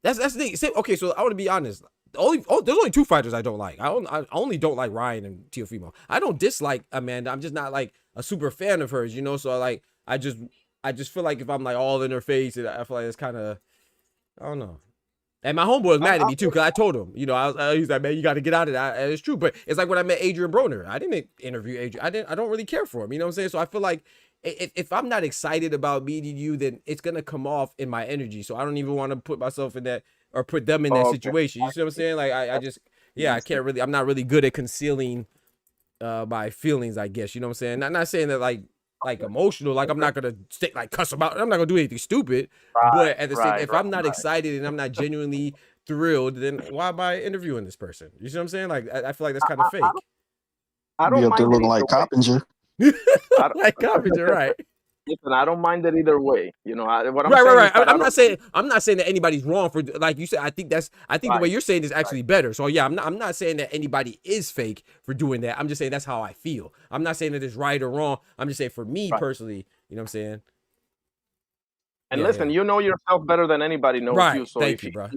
That's the thing. Okay, so I want to be honest. There's only 2 fighters I don't like. I only don't like Ryan and Teofimo. I don't dislike Amanda. I'm just not like a super fan of hers, you know. So I just feel like if I'm like all in her face, I feel like it's kind of, I don't know. And my homeboy was mad at me too because I told him, he's like, man, you got to get out of that. And it's true, but it's like when I met Adrian Broner. I didn't interview Adrian. I don't really care for him. You know what I'm saying? So I feel like if I'm not excited about meeting you, then it's gonna come off in my energy. So I don't even want to put myself in that. Or put them in that situation. You see what I'm saying? Like I can't really. I'm not really good at concealing my feelings. I guess you know what I'm saying. Not saying that like emotional. Like I'm not gonna stick like cuss them out. I'm not gonna do anything stupid. But at the same, if I'm not excited and I'm not genuinely thrilled, then why am I interviewing this person? You see what I'm saying? Like I feel like that's kind of fake. I don't be up mind there looking like Coppinger. Like Coppinger, right? Listen, I don't mind it either way. You know, what I'm right. saying is I'm not saying that anybody's wrong for, like you said. I think the way you're saying is actually better. So yeah, I'm not saying that anybody is fake for doing that. I'm just saying that's how I feel. I'm not saying that it's right or wrong. I'm just saying for me personally, you know what I'm saying. And listen, you know yourself better than anybody knows you. So Thank you, bro.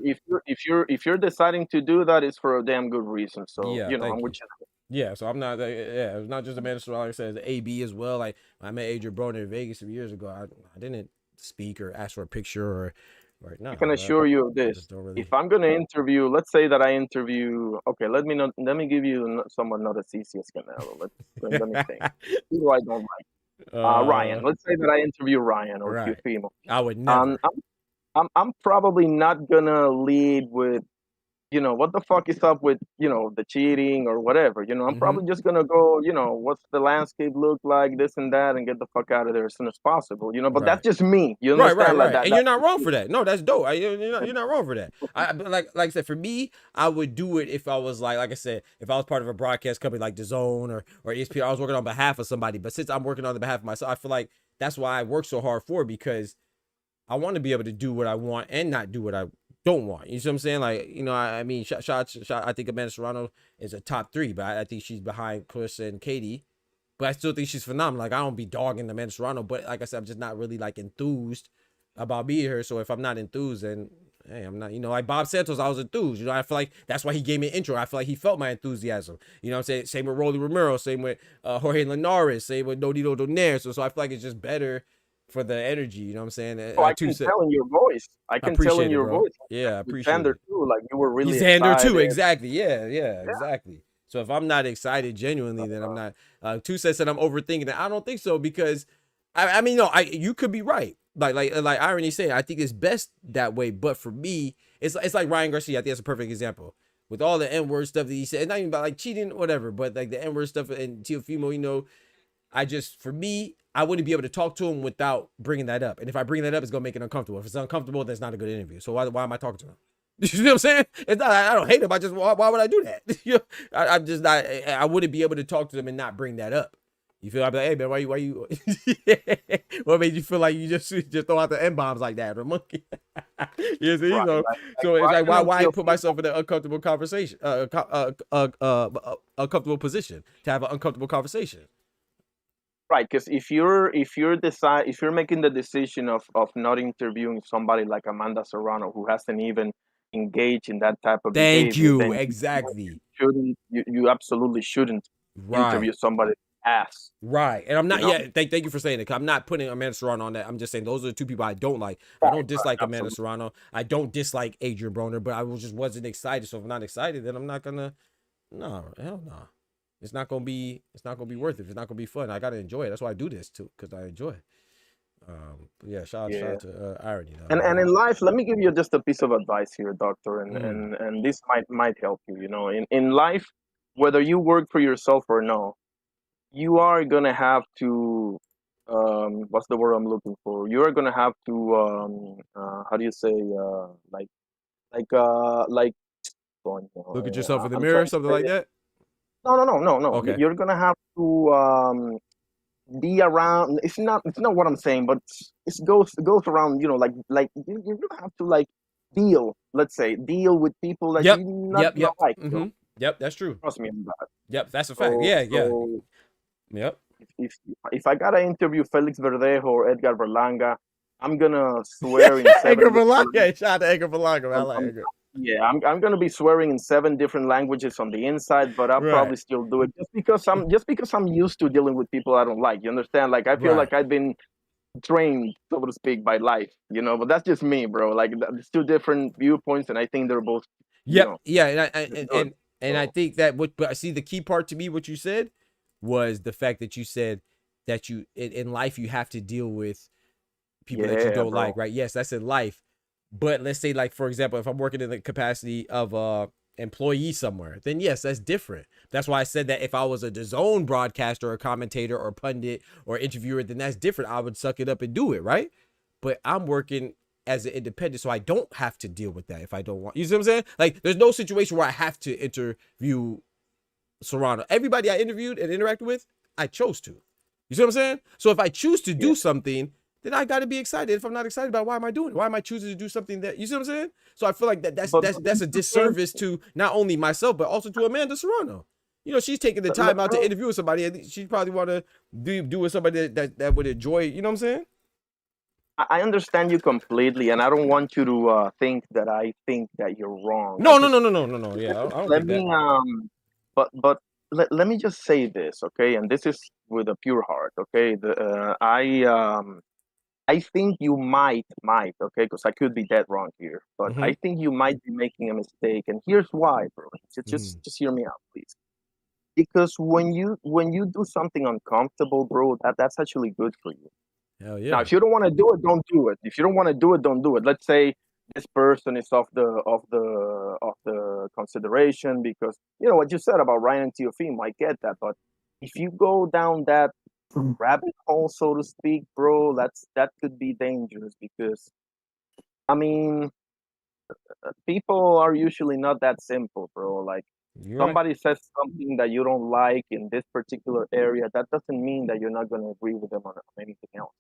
If you're deciding to do that, it's for a damn good reason. So I'm with you. Yeah, so I'm not. It's not just Amanda Serrano. Like I said, it's AB as well. Like I met Adrian Broner in Vegas some years ago. I didn't speak or ask for a picture or no. I can assure you of this. If I'm gonna interview, let's say that I interview. Okay, let me give you someone not as easy as Canelo. Let me think. Who I don't like. Ryan. Let's say that I interview Ryan or Teofimo. I would never. I'm probably not gonna lead with you know, what the fuck is up with, you know, the cheating or whatever, you know, I'm probably just gonna go, you know, what's the landscape look like, this and that, and get the fuck out of there as soon as possible, you know. But Right. that's just me, you Right, right, understand? Like right. that. And you're not wrong for that. No, that's dope. You're not wrong for that. But like I said, for me, I would do it if I was like I said, if I was part of a broadcast company like DAZN or ESPN, I was working on behalf of somebody. But since I'm working on the behalf of myself, I feel like that's why I work so hard for it, because I want to be able to do what I want and not do what I don't want. You see what I'm saying? Like, you know, I mean, shot. I think Amanda Serrano is a top 3, but I think she's behind Clarissa and Katie. But I still think she's phenomenal. Like, I don't be dogging Amanda Serrano, but like I said, I'm just not really like enthused about being here. So if I'm not enthused, then hey, I'm not, you know, like Bob Santos, I was enthused. You know, I feel like that's why he gave me an intro. I feel like he felt my enthusiasm. You know what I'm saying? Same with Rolly Romero, same with Jorge Linares, same with Nodito Donaire. So I feel like it's just better for the energy. You know what I'm saying? So I can tell in your voice. I can tell in your voice. Yeah, I With appreciate Xander it. too. Like you were really Xander excited. too, exactly. Yeah, exactly. So if I'm not excited genuinely, then I'm not. Two said I'm overthinking it. I don't think so, because I mean, no, you could be right. Like Irony saying, I think it's best that way. But for me, it's like Ryan Garcia. I think that's a perfect example. With all the N-word stuff that he said, not even about like cheating, whatever, but like the N-word stuff and Teofimo, you know, for me, I wouldn't be able to talk to him without bringing that up. And if I bring that up, it's gonna make it uncomfortable. If it's uncomfortable, that's not a good interview. So why am I talking to him? You know what I'm saying? It's not. I don't hate him. Why would I do that? You know, I'm just not. I wouldn't be able to talk to them and not bring that up. You feel? I'd be like, hey man, why you? What made you feel like you just throw out the N-bombs like that, or monkey? You see, Right, so right. so it's like why feel put myself in an uncomfortable conversation, uncomfortable position to have an uncomfortable conversation. Right, because if you're making the decision of not interviewing somebody like Amanda Serrano, who hasn't even engaged in that type of Thank behavior, you. then Exactly. you absolutely shouldn't Right. interview somebody ass. Right. And I'm not, You know? yeah, thank you for saying it. 'Cause I'm not putting Amanda Serrano on that. I'm just saying those are the two people I don't like. I don't dislike Amanda absolutely. Serrano. I don't dislike Adrian Broner, but just wasn't excited. So if I'm not excited, then I'm not gonna. No, hell no. It's not gonna be worth it. It's not gonna be fun. I gotta enjoy it. That's why I do this too, because I enjoy it. But yeah, shout out to Irony. And in life, let me give you just a piece of advice here, doctor, and Mm. and this might help you. You know, in life, whether you work for yourself or no, you are gonna have to what's the word I'm looking for? You are gonna have to how do you say like Look at yourself in the I'm mirror, trying to something say like it. that. No. Okay. You're gonna have to be around. It's not what I'm saying, but it goes around. You know, like you're gonna have to like let's say deal with people that Yep. you not Yep. gonna Yep. like. You know? Yep. That's true. Trust me on that. Yep. That's a fact. Yeah. So Yep. if I gotta interview Felix Verdejo or Edgar Berlanga, I'm gonna swear in seven. Edgar Berlanga. Shout out to Edgar Berlanga. I like Edgar. Yeah, I'm gonna be swearing in 7 different languages on the inside, but I'll Right. probably still do it just because I'm used to dealing with people I don't like. You understand? Like I feel like I've been trained, so to speak, by life. You know, but that's just me, bro. Like it's 2 different viewpoints, and I think they're both. Yep. You know, Yeah. And I So- think that but I see the key part to me, what you said was the fact that you said that you in life you have to deal with people that you Yeah, don't bro. like, right? Yes, that's in life. But let's say, like, for example, if I'm working in the capacity of employee somewhere, then yes, that's different. That's why I said that if I was a DAZN broadcaster or commentator or pundit or interviewer, then that's different. I would suck it up and do it, right? But I'm working as an independent, so I don't have to deal with that if I don't want. You see what I'm saying? Like, there's no situation where I have to interview Serrano. Everybody I interviewed and interacted with, I chose to. You see what I'm saying? So if I choose to do something, then I got to be excited. If I'm not excited about, why am I doing it? Why am I choosing to do something that, you see what I'm saying? So I feel like that's a disservice to not only myself, but also to Amanda Serrano. You know, she's taking the time out to interview with somebody, and she probably want to do with somebody that would enjoy, you know what I'm saying? I understand you completely, and I don't want you to think that I think that you're wrong. No. Yeah, I don't Let think me that. but let me just say this, okay? And this is with a pure heart, okay? I think you might, okay, because I could be dead wrong here, but I think you might be making a mistake, and here's why, bro. Just hear me out, please. Because when you do something uncomfortable, bro, that's actually good for you. Hell yeah. Now, if you don't want to do it, don't do it. If you don't want to do it, don't do it. Let's say this person is of the consideration because what you said about Ryan and Teofimo, I get that, but if you go down that rabbit hole, so to speak, bro, that could be dangerous because I mean, people are usually not that simple, bro. Like You're right. somebody says something that you don't like in this particular area, that doesn't mean that you're not going to agree with them on anything else.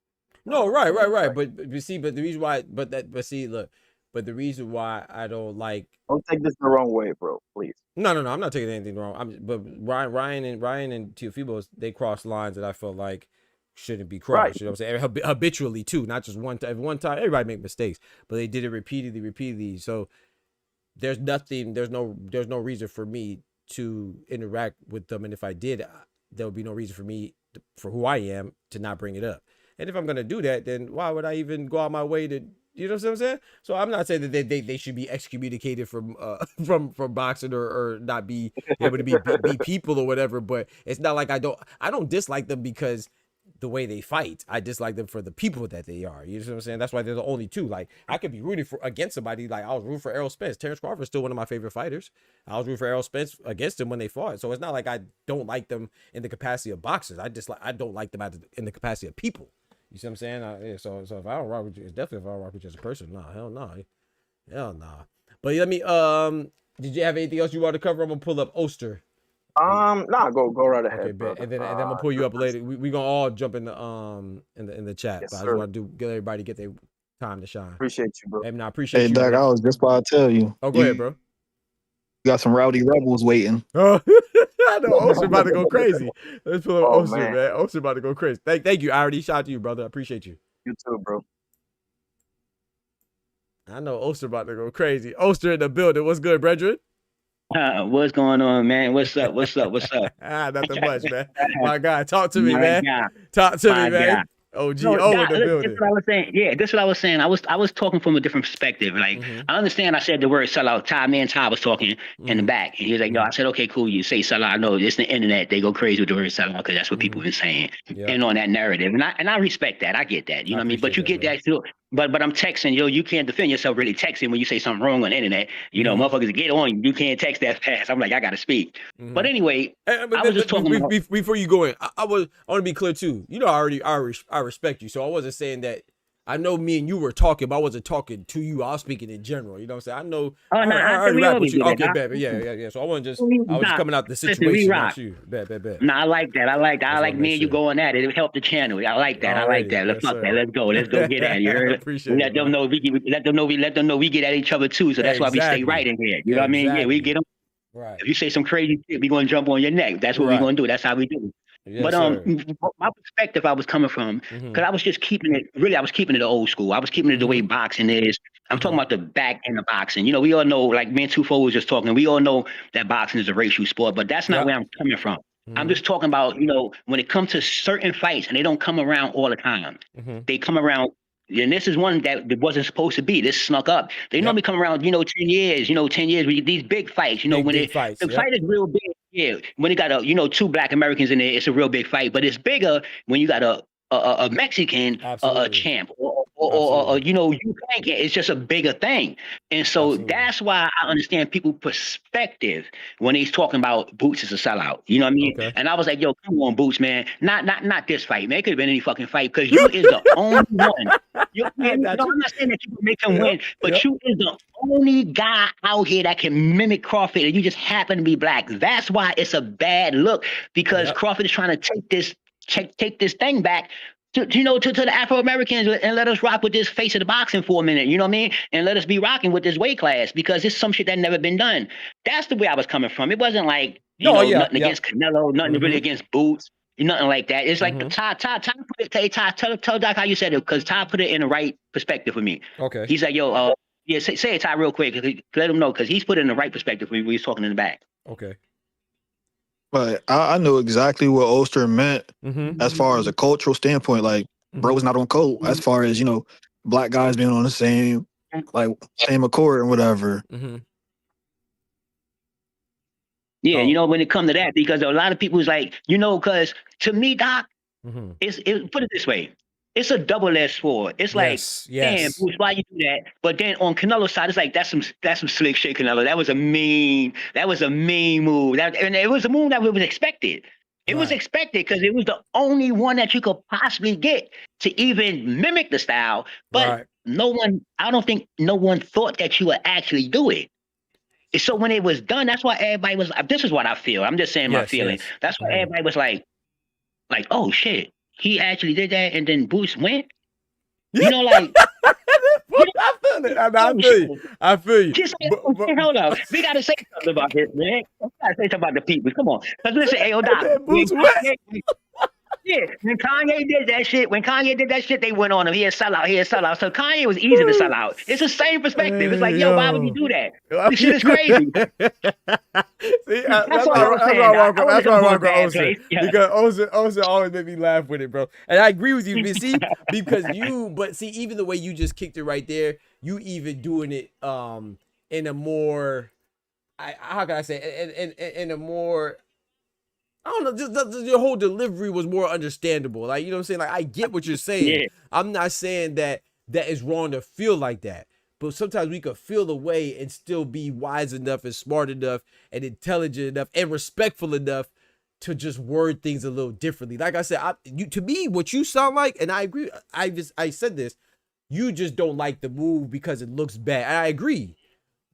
No, right. But the reason why, but the reason why I don't like. Don't take this the wrong way, bro. Please. No. I'm not taking anything wrong. But Ryan and Teofimo, they cross lines that I felt like shouldn't be crossed. Right. You know what I'm saying? Habitually too, not just one time. One time, everybody make mistakes, but they did it repeatedly. So there's no reason for me to interact with them, and if I did, there would be no reason for me for who I am to not bring it up. And if I'm gonna do that, then why would I even go out my way to? You know what I'm saying? So I'm not saying that they should be excommunicated from boxing or not be able to be people or whatever. But it's not like I don't dislike them because the way they fight. I dislike them for the people that they are. You know what I'm saying? That's why they're the only two. Like I could be rooting against somebody. Like I was rooting for Errol Spence. Terence Crawford is still one of my favorite fighters. I was rooting for Errol Spence against him when they fought. So it's not like I don't like them in the capacity of boxers. I don't like them in the capacity of people. You see what I'm saying? So if I don't rock with you, it's definitely if I don't rock with you as a person. Nah, hell no. But let me did you have anything else you want to cover? I'm gonna pull up Oster. Nah, go right ahead. Okay, brother. and then I'm gonna pull you up later. We gonna all jump in the chat. Yes, but I sir. just want to get everybody get their time to shine. Appreciate you, bro. And I appreciate Hey, you. Doc, I was just about to tell you. Oh, go ahead, bro. You got some rowdy rebels waiting. Oh, I know Oster about to go crazy. Let's pull up Oster, man. Oster about to go crazy. Thank you. I already shot you, brother. I appreciate you. You too, bro. I know Oster about to go crazy. Oster in the building. What's good, brethren? What's going on, man? What's up? Nothing much, man. My guy, talk to me, man. Talk to me, man. OGO in the building. That's what I was saying. Yeah, that's what I was saying. I was talking from a different perspective. Like I understand. I said the word sellout. Ty was talking in the back, and he was like, "No." I said, "Okay, cool. You say sellout. I know it's the internet. They go crazy with the word sellout because that's what people been saying and on that narrative. And I respect that. I get that. You know what I mean? But you get that too. But I'm texting, you can't defend yourself really texting when you say something wrong on the internet. You know, motherfuckers get on you. You can't text that fast. I'm like, I gotta speak. But anyway, I was just talking about before you go in. I want to be clear too. You know, I respect you, so I wasn't saying that. I know me and you were talking, but I wasn't talking to you. I was speaking in general. You know what I'm saying? I know. Oh, no, I already rap with you. Okay, that. bet. Yeah. So I wasn't just. I was just coming out the situation. Not you. Bet. No, I like that. I like me and you going at it. It helped the channel. I like that. Let's fuck that. Let's go. Let's go get at it. You heard? Appreciate let them know we get at each other too. So that's why we stay right in here. You know what I mean? Yeah, we get them. Right. If you say some crazy shit, we gonna jump on your neck. That's what we're gonna do. That's how we do. Yes, but my perspective I was coming from, because I was just keeping it old school. I was keeping it the way boxing is. I'm talking about the back end of boxing. You know, we all know, like me and Tufo was just talking, we all know that boxing is a racial sport, but that's not where I'm coming from. I'm just talking about, when it comes to certain fights, and they don't come around all the time. They come around, and this is one that wasn't supposed to be. This snuck up. They normally come around, 10 years, 10 years, these big fights, the fight is real big. Yeah, when you got two Black Americans in there, it's a real big fight. But it's bigger when you got a Mexican, a champ, or you can't get. It's just a bigger thing, and so that's why I understand people's perspective when he's talking about Boots as a sellout. You know what I mean? Okay. And I was like, yo, come on, Boots, man. Not this fight, man. It could have been any fucking fight because you is the only one. I'm not saying that you can make him win, but you is the only guy out here that can mimic Crawford, and you just happen to be Black. That's why it's a bad look because Crawford is trying to take this thing back to the Afro-Americans and let us rock with this face of the boxing for a minute, you know what I mean? And let us be rocking with this weight class because it's some shit that never been done. That's the way I was coming from. It wasn't like, nothing against Canelo, nothing really against Boots, nothing like that. It's like Ty put it, tell Doc how you said it because Ty put it in the right perspective for me. Okay. He's like, yo, say it, Ty, real quick. Let him know because he's put it in the right perspective for me when he's talking in the back. Okay. But I know exactly what Oster meant as far as a cultural standpoint. Like, bro's not on code as far as, Black guys being on the same accord and whatever. Yeah, when it comes to that, because a lot of people is like, because to me, Doc, put it this way. it's a double-edged sword. It's like, damn, Yes. Bruce, why you do that? But then on Canelo's side, it's like that's some slick shit, Canelo. That was a mean move. And it was a move that was expected. It was Right. expected because it was the only one that you could possibly get to even mimic the style. But Right. I don't think no one thought that you would actually do it. So when it was done, that's why everybody was. This is what I feel. I'm just saying my Yes. feeling. Yes. That's why everybody was like, oh shit, he actually did that, and then Boots went. You know, like. I feel it. I feel you. I feel you. Just hold up. We gotta say something about this, man. We gotta say something about the people. Come on. Because listen, hey, Doc. Boots went. Yeah, when Kanye did that shit, they went on him. He a sellout. So Kanye was easy to sell out. It's the same perspective. It's like, yo, why would you do that? This shit is crazy. See, that's all why I'm saying, I rock Doc. with Bad Ocean. place. Yeah. Because Ocean always made me laugh with it, bro. And I agree with you. See, because but see, even the way you just kicked it right there, you even doing it in a more, how can I say, in a more, I don't know, just your whole delivery was more understandable. Like, you know what I'm saying? Like, I get what you're saying. Yeah. I'm not saying that is wrong to feel like that. But sometimes we could feel the way and still be wise enough and smart enough and intelligent enough and respectful enough to just word things a little differently. Like I said, to me, what you sound like, and I agree, I said this, you just don't like the move because it looks bad. And I agree.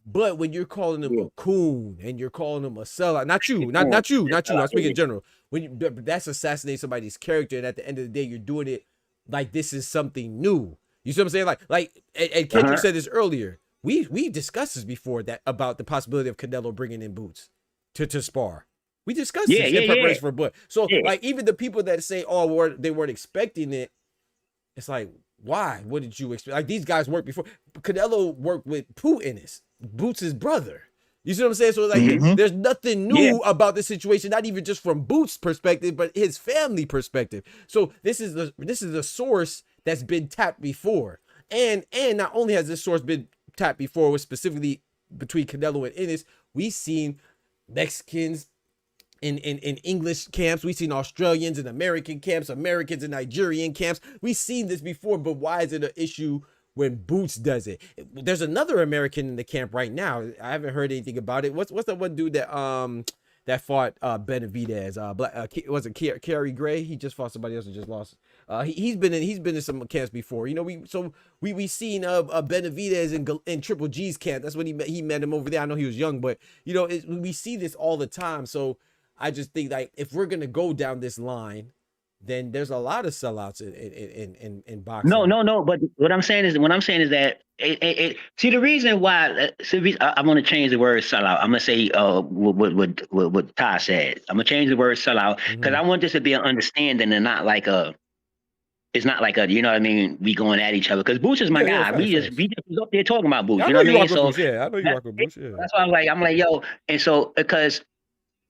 But when you're calling him a coon and you're calling him a sellout, not you, I'm speaking in general. That's assassinating somebody's character, and at the end of the day, you're doing it like this is something new. You see what I'm saying? Like, and Kendrick said this earlier. We discussed this before, that about the possibility of Canelo bringing in Boots to spar. We discussed this in preparation for Bud. So like, even the people that say, oh, they weren't expecting it, it's like, why? What did you expect? Like, these guys worked before. Canelo worked with Ennis, Boots' brother. You see what I'm saying? So like, there's nothing new about the situation, not even just from Boots' perspective, but his family perspective. So this is the source that's been tapped before, and not only has this source been tapped before, was specifically between Canelo and Ennis, we've seen Mexicans in English camps, we've seen Australians in American camps, Americans in Nigerian camps. We've seen this before, but why is it an issue when Boots does it? There's another American in the camp right now. I haven't heard anything about it. What's that one dude that fought Benavidez? Was it Kerry Gray? He just fought somebody else and just lost. He's been in some camps before. You know, we seen Benavidez in Triple G's camp. That's when he met him over there. I know he was young, but you know, we see this all the time. So I just think, like, if we're gonna go down this line, then there's a lot of sellouts in boxing. No. But what I'm saying is that see, the reason why I'm gonna change the word sellout. I'm gonna say what Ty said. I'm gonna change the word sellout because I want this to be an understanding and not like it's not like you know what I mean, we going at each other, because Boots is my guy. We just was up there talking about Boots. You know what I mean? So I know you rock with Boots. Yeah. That's why I'm like, yo, and so because,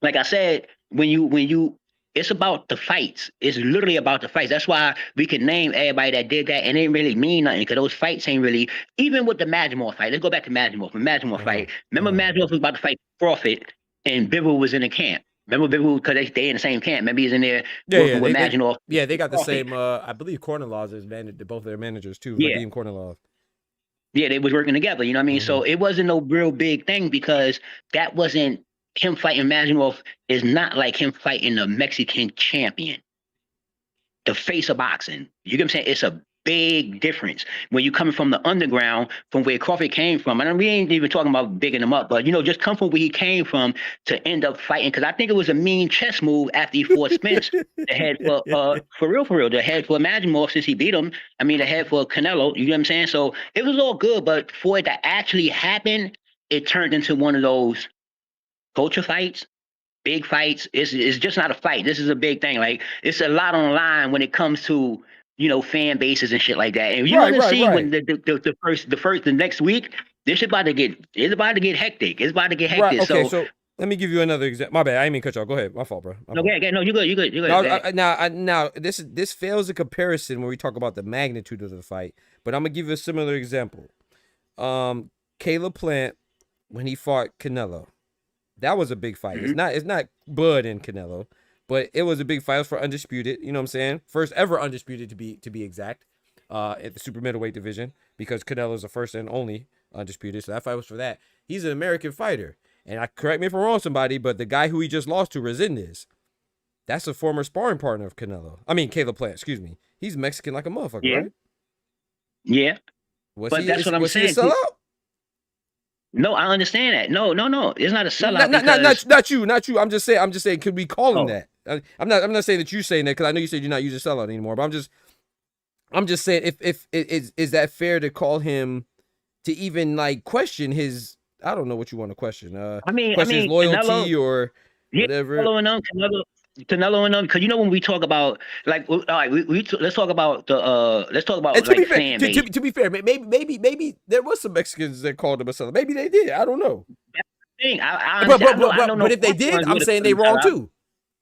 like I said, when you it's about the fights. It's literally about the fights. That's why we can name everybody that did that, and it ain't really mean nothing, because those fights ain't really, even with the Madrimore fight. Let's go back to Madrimore. The Madrimore fight. Remember, Madrimore was about to fight Crawford, and Bivol was in the camp. Remember Bivol, because they in the same camp. Maybe he's in there working with Madrimore. They got the same. I believe Kornilov is both their managers too. Yeah. Vadim Kornilov. Yeah, they was working together. You know what I mean? So it wasn't no real big thing, because that wasn't him fighting Madrimov. Is not like him fighting the Mexican champion, the face of boxing. You get what I'm saying? It's a big difference when you coming from the underground, from where Crawford came from. And we ain't even talking about bigging him up, but you know, just come from where he came from to end up fighting. Because I think it was a mean chess move after he fought Spence, the head for real, the head for Madrimov, since he beat him. I mean, the head for Canelo. You know what I'm saying? So it was all good, but for it to actually happen, it turned into one of those culture fights. Big fights. It's just not a fight. This is a big thing. Like, it's a lot on the line when it comes to, you know, fan bases and shit like that. And you're gonna see when the next week, it's about to get hectic. It's about to get hectic. Right. Okay, so let me give you another example. My bad. I didn't mean to cut you off. Go ahead. My fault, bro. No, you're good. Now this fails a comparison when we talk about the magnitude of the fight, but I'm gonna give you a similar example. Caleb Plant, when he fought Canelo. That was a big fight. It's not Bud and Canelo, but it was a big fight. It was for undisputed. You know what I'm saying? First ever undisputed to be exact, at the super middleweight division, because Canelo's the first and only undisputed. So that fight was for that. He's an American fighter, and correct me if I'm wrong, somebody, but the guy who he just lost to, Resendez, that's a former sparring partner of Canelo. I mean, Caleb Plant. Excuse me. He's Mexican like a motherfucker, right? Yeah. Was But he, that's what I'm was saying. he a sellout? No, I understand that. No. It's not a sellout. Not you. I'm just saying. Could we call him that? I'm not saying that you're saying that, because I know you said you're not using sellout anymore. But I'm just saying, if is that fair to call him, to even like question his, I don't know what you want to question. Question his loyalty Canelo, or whatever. Canelo and them, because you know when we talk about, like, all right, let's talk about And to like be fair, fan base. to be fair, maybe there was some Mexicans that called him a sellout. Maybe they did. I don't know. Thing. I But if they did, I'm saying they wrong too.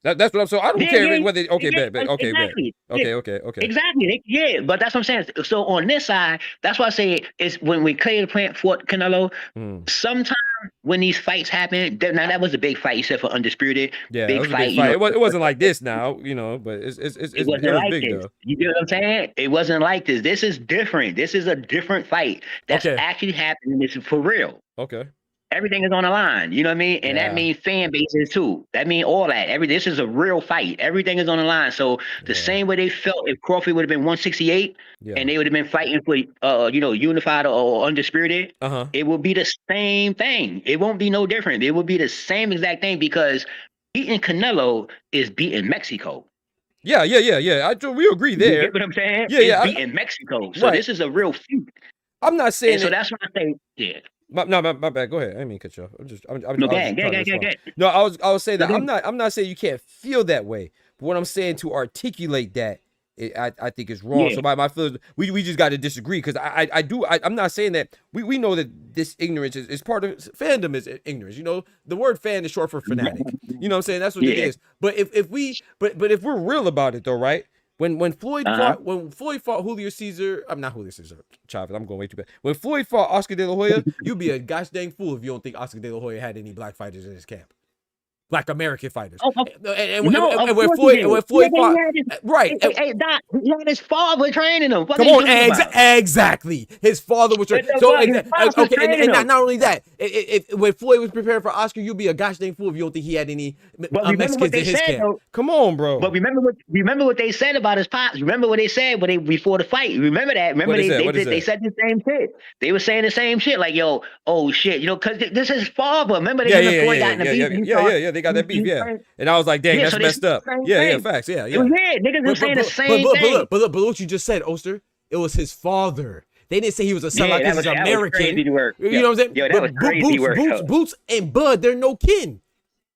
That's what I'm saying. I don't care whether. Okay, bet. Okay, exactly. Okay. Exactly. Yeah, but that's what I'm saying. So on this side, that's why I say it's when we Caleb Plant fought Canelo. Sometimes when these fights happen, now that was a big fight. You said for undisputed, yeah, big it was fight. a big fight. It wasn't like this now, you know, but it was like big this. though. You get what I'm saying? It wasn't like this. This is different. This is a different fight that's actually happening. This is for real. Okay. Everything is on the line, you know what I mean? And that means fan bases too. That means all that. This is a real fight. Everything is on the line. So the same way they felt if Crawford would have been 168 and they would have been fighting for unified or undisputed, it would be the same thing. It won't be no different. It would be the same exact thing, because beating Canelo is beating Mexico. Yeah. We agree there. You get what I'm saying? Yeah. It's beating Mexico. So this is a real feud. I'm not saying so that's what I say. Yeah. My bad. Go ahead. I didn't mean to cut you off. I'm no, No, I was saying that I'm not saying you can't feel that way, but what I'm saying, to articulate that, I think is wrong. So my feelings, we just got to disagree, because I'm not saying that we know that this ignorance is part of fandom, is ignorance. You know, the word fan is short for fanatic. You know what I'm saying? That's what it is. But if we're real about it though, right? When Floyd fought Julio Cesar, I'm not Julio Cesar, Chavez, I'm going way too bad. When Floyd fought Oscar De La Hoya, you'd be a gosh dang fool if you don't think Oscar De La Hoya had any black fighters in his camp. Black American fighters. And when Floyd fought, right? Hey, Doc, he had his father training him. Come on, exactly. His father was training. So and not only that, when Floyd was preparing for Oscar, you'd be a gosh dang fool if you don't think he had any Mexicans in his camp. Come on, bro. But remember what they said about his pops. Remember what they said before the fight. Remember that? Remember they said the same shit. They were saying the same shit, like, yo, oh shit, you know, because this is his father. Remember Floyd got in the beef. They got that beef, and I was like, dang, that's messed up. Yeah, facts, yeah. Niggas were saying the same thing. But look what you just said, Oster. It was his father. They didn't say he was a sellout because he's American. You know what I'm saying? Yo, that was crazy work. Boots and Bud, they're no kin.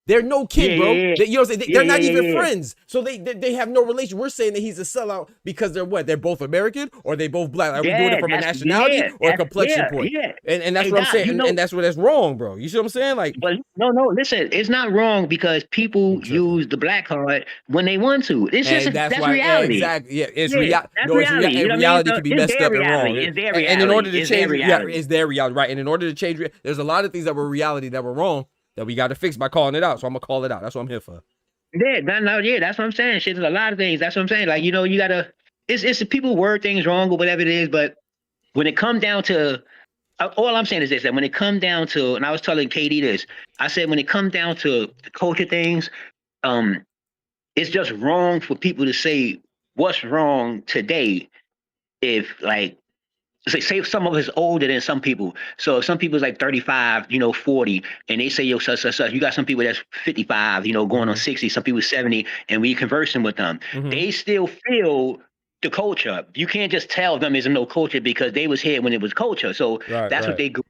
They're no kin, bro. You know what I'm saying? They're not even friends. So they have no relation. We're saying that he's a sellout because they're what? They're both American, or they both black? Are we doing it from a nationality or a complexion point? And that's what I'm saying. And that's wrong, bro. You see what I'm saying? Like, but no, listen, it's not wrong, because people use the black card when they want to. It's just that's reality. Exactly. Yeah, it's reality. Reality can be messed up and wrong. It's their reality. And in order to change, it's their reality, right? And in order to change, there's a lot of things that were reality that were wrong, that we got to fix by calling it out. So I'm gonna call it out. That's what I'm here for. Yeah, that's what I'm saying. Shit, there's a lot of things. That's what I'm saying. Like, you know, you gotta. It's people word things wrong or whatever it is. But when it comes down to, all I'm saying is this: that when it comes down to, and I was telling Katie this, I said when it comes down to the culture things, it's just wrong for people to say what's wrong today. If like, say some of us older than some people. So some people's like 35, 40, and they say, yo, such. You got some people that's 55, going on 60, some people 70, and we conversing with them. They still feel the culture. You can't just tell them there's no culture because they was here when it was culture. So that's what they go.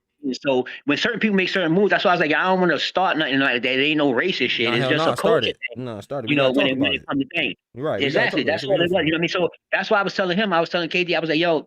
So when certain people make certain moves, that's why I was like, I don't want to start nothing like that. There ain't no racist shit. It's just a culture thing. No, started. When it comes to things. Right. Exactly. That's what it was. You know what I mean? So that's why I was telling KD, I was like, yo,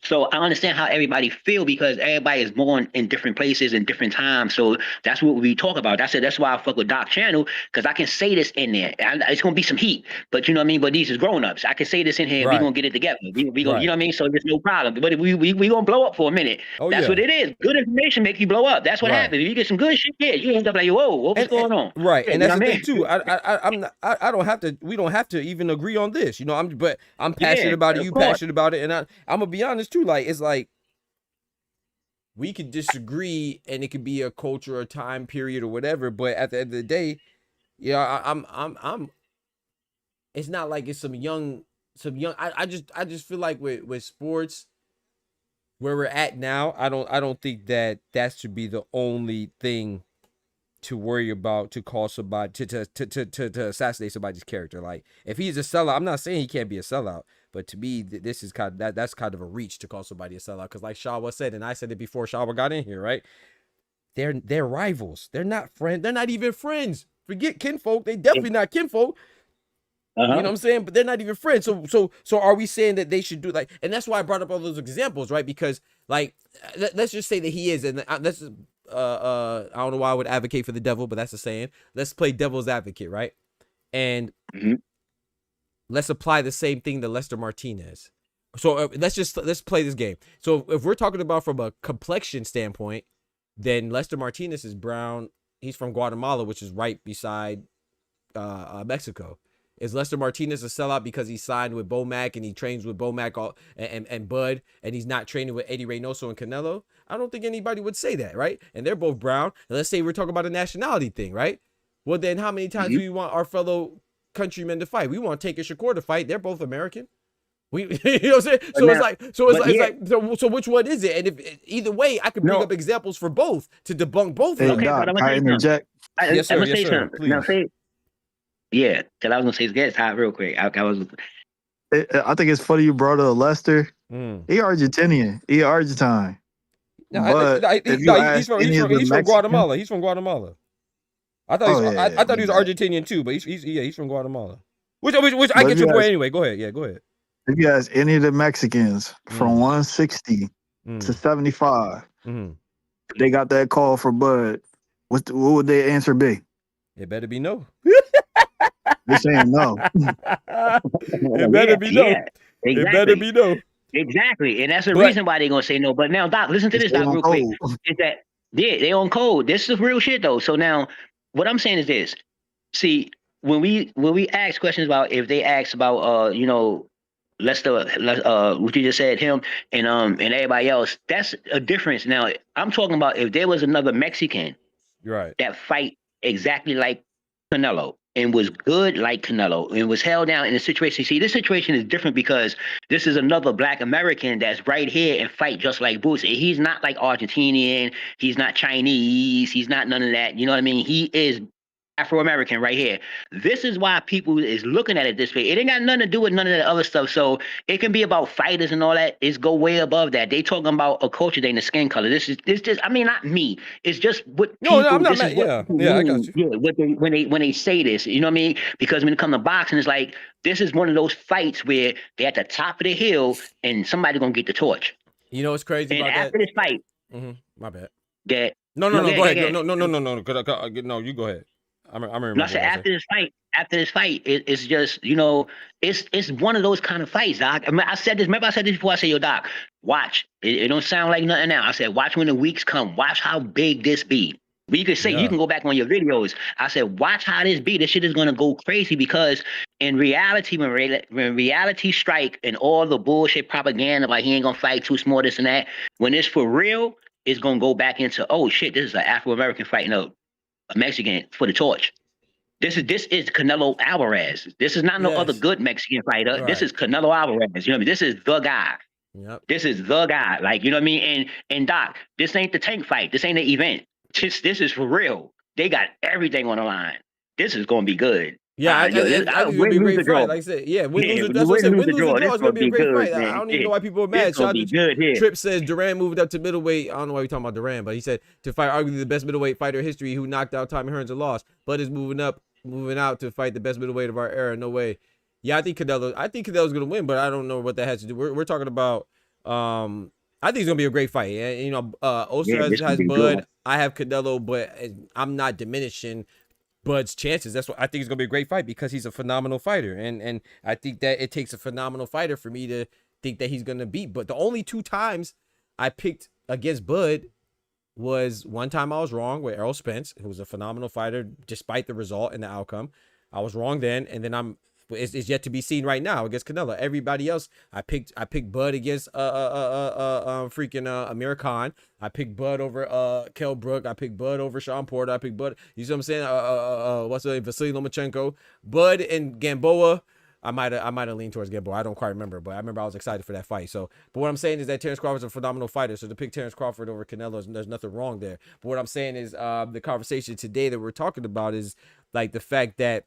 So I understand how everybody feel because everybody is born in different places and different times. So that's what we talk about. That's why I fuck with Doc Channel, because I can say this in there. It's gonna be some heat, but you know what I mean. But these is grown ups. I can say this in here. And we Right. gonna get it together. We gonna, you Right. know what I mean. So there's no problem. But we gonna blow up for a minute. Oh That's yeah. what it is. Good information make you blow up. That's what Right. happens. If you get some good shit, yeah, you end up like, whoa, what's going on? Right, Yeah, and you that's know the what I thing mean? too. I'm not. I don't have to. We don't have to even agree on this. You know, I'm passionate Yeah, about it. of You course. passionate about it, and I'm gonna be honest too. Like it's like we could disagree, and it could be a culture or time period or whatever. But at the end of the day, yeah, I'm. It's not like it's some young. I just feel like with sports, where we're at now, I don't think that should be the only thing to worry about to call somebody to assassinate somebody's character. Like if he's a sellout, I'm not saying he can't be a sellout, but to me this is kind of that's kind of a reach to call somebody a sellout, because like Shawa said, and I said it before Shawa got in here, right? They're rivals. They're not friends. They're not even friends. Forget kinfolk. They definitely not kinfolk. You know what I'm saying? But they're not even friends. So are we saying that they should do like? And that's why I brought up all those examples, right? Because like, let's just say that he is, and let's I don't know why I would advocate for the devil, but that's a saying. Let's play devil's advocate, right? And let's apply the same thing to Lester Martinez. So let's play this game. So if we're talking about from a complexion standpoint, then Lester Martinez is brown. He's from Guatemala, which is right beside Mexico. Is Lester Martinez a sellout because he signed with Bomac and he trains with Bomac and Bud, and he's not training with Eddie Reynoso and Canelo? I don't think anybody would say that, right? And they're both brown. And let's say we're talking about a nationality thing, right? Well, then how many times do we want our fellow countrymen to fight? We want Taker Shakur to fight. They're both American. You know what I'm saying? So which one is it? And if either way, I could bring up examples for both to debunk both of them. Hey, Doc, can I interject? Yes, sir. I'm gonna Yes, say sir. something. Now, Please. yeah, because I was gonna say get hot real quick. I was. I think it's funny you brought up Lester. He Argentinian. He Argentine. He's from Guatemala. He's from Guatemala. I thought he was Argentinian too, but he's from Guatemala. Which I get your point anyway. Go ahead. Yeah, go ahead. If you ask any of the Mexicans from 160 to 75, they got that call for Bud, what would their answer be? It better be no. They're saying no. It better be no. Yeah, exactly. It better be no. Exactly. And that's the reason why they're gonna say no. But now, Doc, listen to this, Doc, real quick. Is that they on code. This is real shit though. So now what I'm saying is this. See, when we ask questions about, if they ask about Lester, what you just said, him and everybody else, that's a difference. Now I'm talking about if there was another Mexican that fight exactly like Canelo and was good like Canelo and was held down in a situation. See, this situation is different because this is another Black American that's right here and fight just like Boots. And he's not like Argentinian. He's not Chinese. He's not none of that. You know what I mean? He is Afro-American right here. This is why people is looking at it this way. It ain't got nothing to do with none of that other stuff. So it can be about fighters and all that. It's go way above that. They talking about a culture, they in the skin color. This just, I mean, not me. It's just what people, I'm not this mad. is what Yeah, I got you. Yeah, what when they say this, you know what I mean? Because when it comes to boxing, it's like, this is one of those fights where they're at the top of the hill and somebody's gonna get the torch. You know what's crazy and about after that? this fight, my bad. that No, go ahead. No, you go ahead. I'm remembering. I said after this fight, it's just, it's one of those kind of fights, Doc. I mean, I said this before. I said, yo, Doc, watch. It don't sound like nothing now. I said, watch when the weeks come. Watch how big this be. You can say, you can go back on your videos. I said, watch how this be. This shit is gonna go crazy, because in reality, when reality strike and all the bullshit propaganda, like he ain't gonna fight, too small, this and that, when it's for real, it's gonna go back into, oh shit, this is an Afro-American fighting a Mexican for the torch. This is Canelo Alvarez. This is not no other good Mexican fighter. Right. This is Canelo Alvarez. You know what I mean? This is the guy. Yep. This is the guy. Like, you know what I mean? And Doc, this ain't the tank fight. This ain't the event. This is for real. They got everything on the line. This is gonna be good. Yeah, it's gonna be a great fight. Like I said, win, lose, or draw. It's gonna be a great fight. I don't even know why people are mad. Trip says Duran moved up to middleweight. I don't know why we're talking about Duran, but he said to fight arguably the best middleweight fighter in history who knocked out Tommy Hearns and lost, but is moving out to fight the best middleweight of our era. No way. Yeah, I think Canelo's gonna win, but I don't know what that has to do. We're talking about I think it's gonna be a great fight. And, you know, Oster Yeah, this could has be Bud. good. I have Canelo, but I'm not diminishing Bud's chances. That's what I think it's gonna be a great fight because he's a phenomenal fighter, and I think that it takes a phenomenal fighter for me to think that he's gonna beat. But the only 2 times I picked against Bud was one time I was wrong with Errol Spence, who was a phenomenal fighter despite the result and the outcome. I was wrong then, and then it's yet to be seen right now against Canelo. Everybody else, I picked Bud against freaking Amir Khan. I picked Bud over Kell Brook. I picked Bud over Sean Porter. I picked Bud. You see what I'm saying? What's the Vasily Lomachenko, Bud and Gamboa. I might have leaned towards Gamboa. I don't quite remember, but I remember I was excited for that fight. So, but what I'm saying is that Terence Crawford's a phenomenal fighter. So to pick Terence Crawford over Canelo, there's nothing wrong there. But what I'm saying is the conversation today that we're talking about is like the fact that,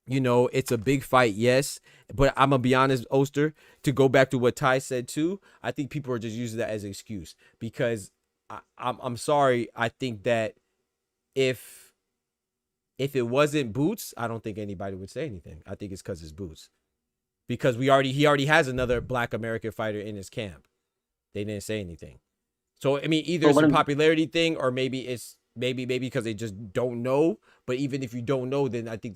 you know, it's a big fight, yes, but I'm gonna be honest, Oster, to go back to what Ty said too, I think people are just using that as an excuse because I'm sorry. I think that if it wasn't Boots, I don't think anybody would say anything. I think it's because it's Boots, because he already has another Black American fighter in his camp. They didn't say anything. So I mean, either it's a popularity thing or maybe it's maybe because they just don't know. But even if you don't know, then I think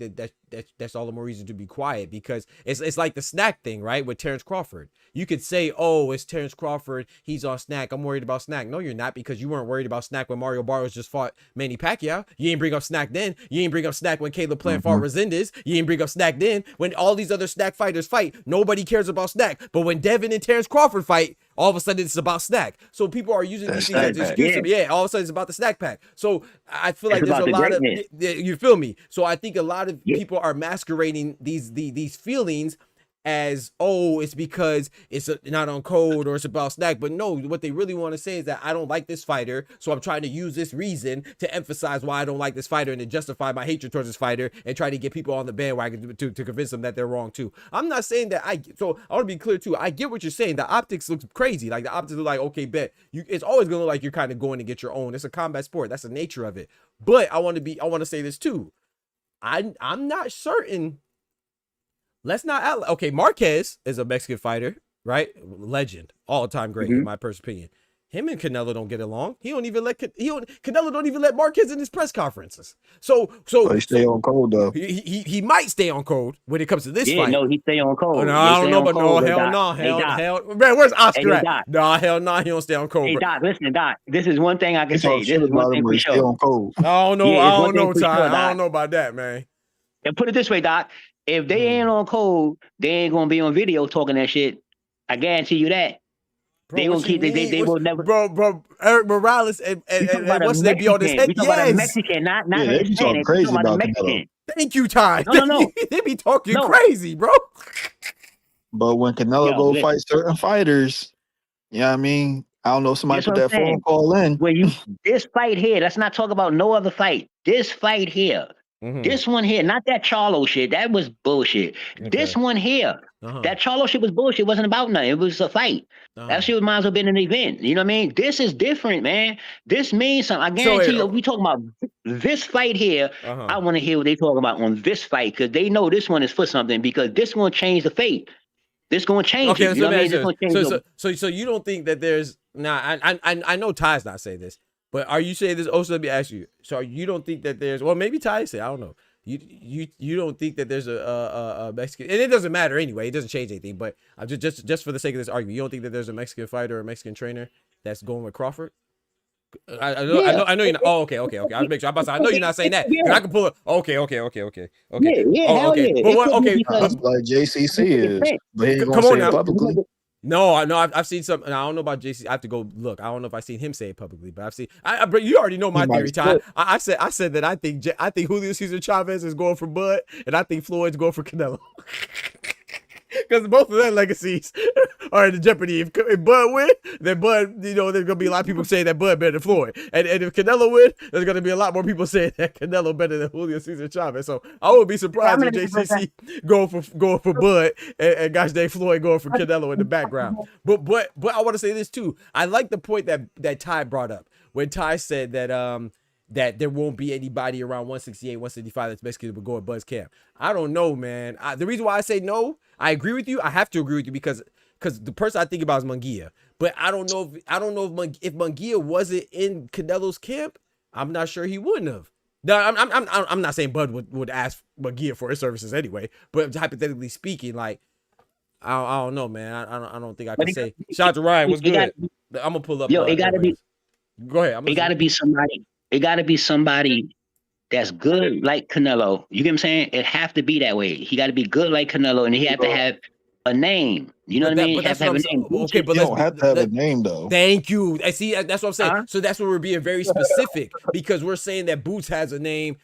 that's all the more reason to be quiet, because it's like the snack thing, right? With Terence Crawford, you could say, oh, it's Terence Crawford, he's on snack, I'm worried about snack. No, you're not, because you weren't worried about snack when Mario Barrios just fought Manny Pacquiao. You ain't bring up snack then. You ain't bring up snack when Caleb Plant fought Resendez. You ain't bring up snack then when all these other snack fighters fight. Nobody cares about snack. But when Devin and Terence Crawford fight, all of a sudden it's about snack. So people are using these things as excuses. Yeah, all of a sudden it's about the snack pack. So I feel like there's a lot of, you feel me? So I think a lot of people are masquerading these feelings as, oh, it's because it's not on code or it's about snack. But no, what they really want to say is that I don't like this fighter, so I'm trying to use this reason to emphasize why I don't like this fighter and to justify my hatred towards this fighter and try to get people on the bandwagon to convince them that they're wrong too. I'm not saying that so I want to be clear too. I get what you're saying. The optics looks crazy. Like the optics look like, okay, bet it's always gonna look like you're kind of going to get your own. It's a combat sport. That's the nature of it. But I want to say this too. I'm not certain. Let's not act. Okay, Marquez is a Mexican fighter, right? Legend, all-time great in my personal opinion. Him and Canelo don't get along. Canelo don't even let Marquez in his press conferences. So he stay on code though. He might stay on code when it comes to this fight. No, he stay on code. Oh, no, I don't know, but no, hell, man, where's Oscar at? No, hell no, he don't stay on code. Hey, Doc, listen, Doc. This is one thing I can say. This is one thing for sure. On code. I don't know, Ty. I don't know about that, man. And put it this way, Doc. If they ain't on code, they ain't gonna be on video talking that shit. I guarantee you that. Bro, they gonna keep. They will never. Bro. Eric Morales and what's they be on this head? We talking about a Mexican, not they be talking crazy about Mexican. Thank you, Ty. No. They be talking crazy, bro. But when Canelo fight certain fighters, you know what I mean? I don't know, somebody put that phone call in. This fight here, let's not talk about no other fight. This fight here. This one here, not that Charlo shit. That was bullshit. Okay. This one here, that Charlo shit was bullshit. It wasn't about nothing. It was a fight. That shit might as well been an event. You know what I mean? This is different, man. This means something. I guarantee you, if we talking about this fight here, I want to hear what they talking about on this fight, because they know this one is for something, because this going to change the fate. This going to change it. You know what I mean? So you don't think that there's... Nah, I know Ty's not saying this. But are you saying this? Also, let me ask you. So you don't think that there's, well, maybe Ty say, I don't know. You don't think that there's a Mexican, and it doesn't matter anyway. It doesn't change anything. But just for the sake of this argument, you don't think that there's a Mexican fighter or a Mexican trainer that's going with Crawford? I know you're not. Oh, okay. I'll make sure. I know you're not saying that. I can pull it. Okay. Yeah. But what? Okay. Like JCC is. But he ain't gonna Come on say now. it publicly. No, I've seen some, and I don't know about JC. I have to go look. I don't know if I've seen him say it publicly, but I've seen. But you already know my theory, Ty. I said that I think Julio Cesar Chavez is going for Bud, and I think Floyd's going for Canelo. Because both of their legacies are in jeopardy. If Bud win, then Bud, you know, there's gonna be a lot of people saying that Bud better than Floyd, and if Canelo win, there's gonna be a lot more people saying that Canelo better than Julio Cesar Chavez. So I would be surprised if JCC going for Bud and gosh dang Floyd going for Canelo in the background. But I want to say this too. I like the point that Ty brought up when Ty said that that there won't be anybody around 168, 165 that's basically would go at Bud's camp. I don't know, man. The reason why I say no, I agree with you. I have to agree with you because because the person I think about is Munguia. But I don't know if Munguia wasn't in Canelo's camp, I'm not sure he wouldn't have. No, I'm not saying Bud would ask Munguia for his services anyway, but hypothetically speaking, like I don't know, man. I don't think I can say. Shout out to Ryan. What's good? I'm gonna pull up. Yo, it gotta be. Go ahead. It gotta be somebody. It gotta be somebody that's good like Canelo. You get what I'm saying? It have to be that way. He got to be good like Canelo, and he have to have a name. You know what I mean? But that's what I'm saying. Okay, but you don't have to have a name though. Thank you. I see. That's what I'm saying. So that's where we're being very specific because we're saying that Boots has a name.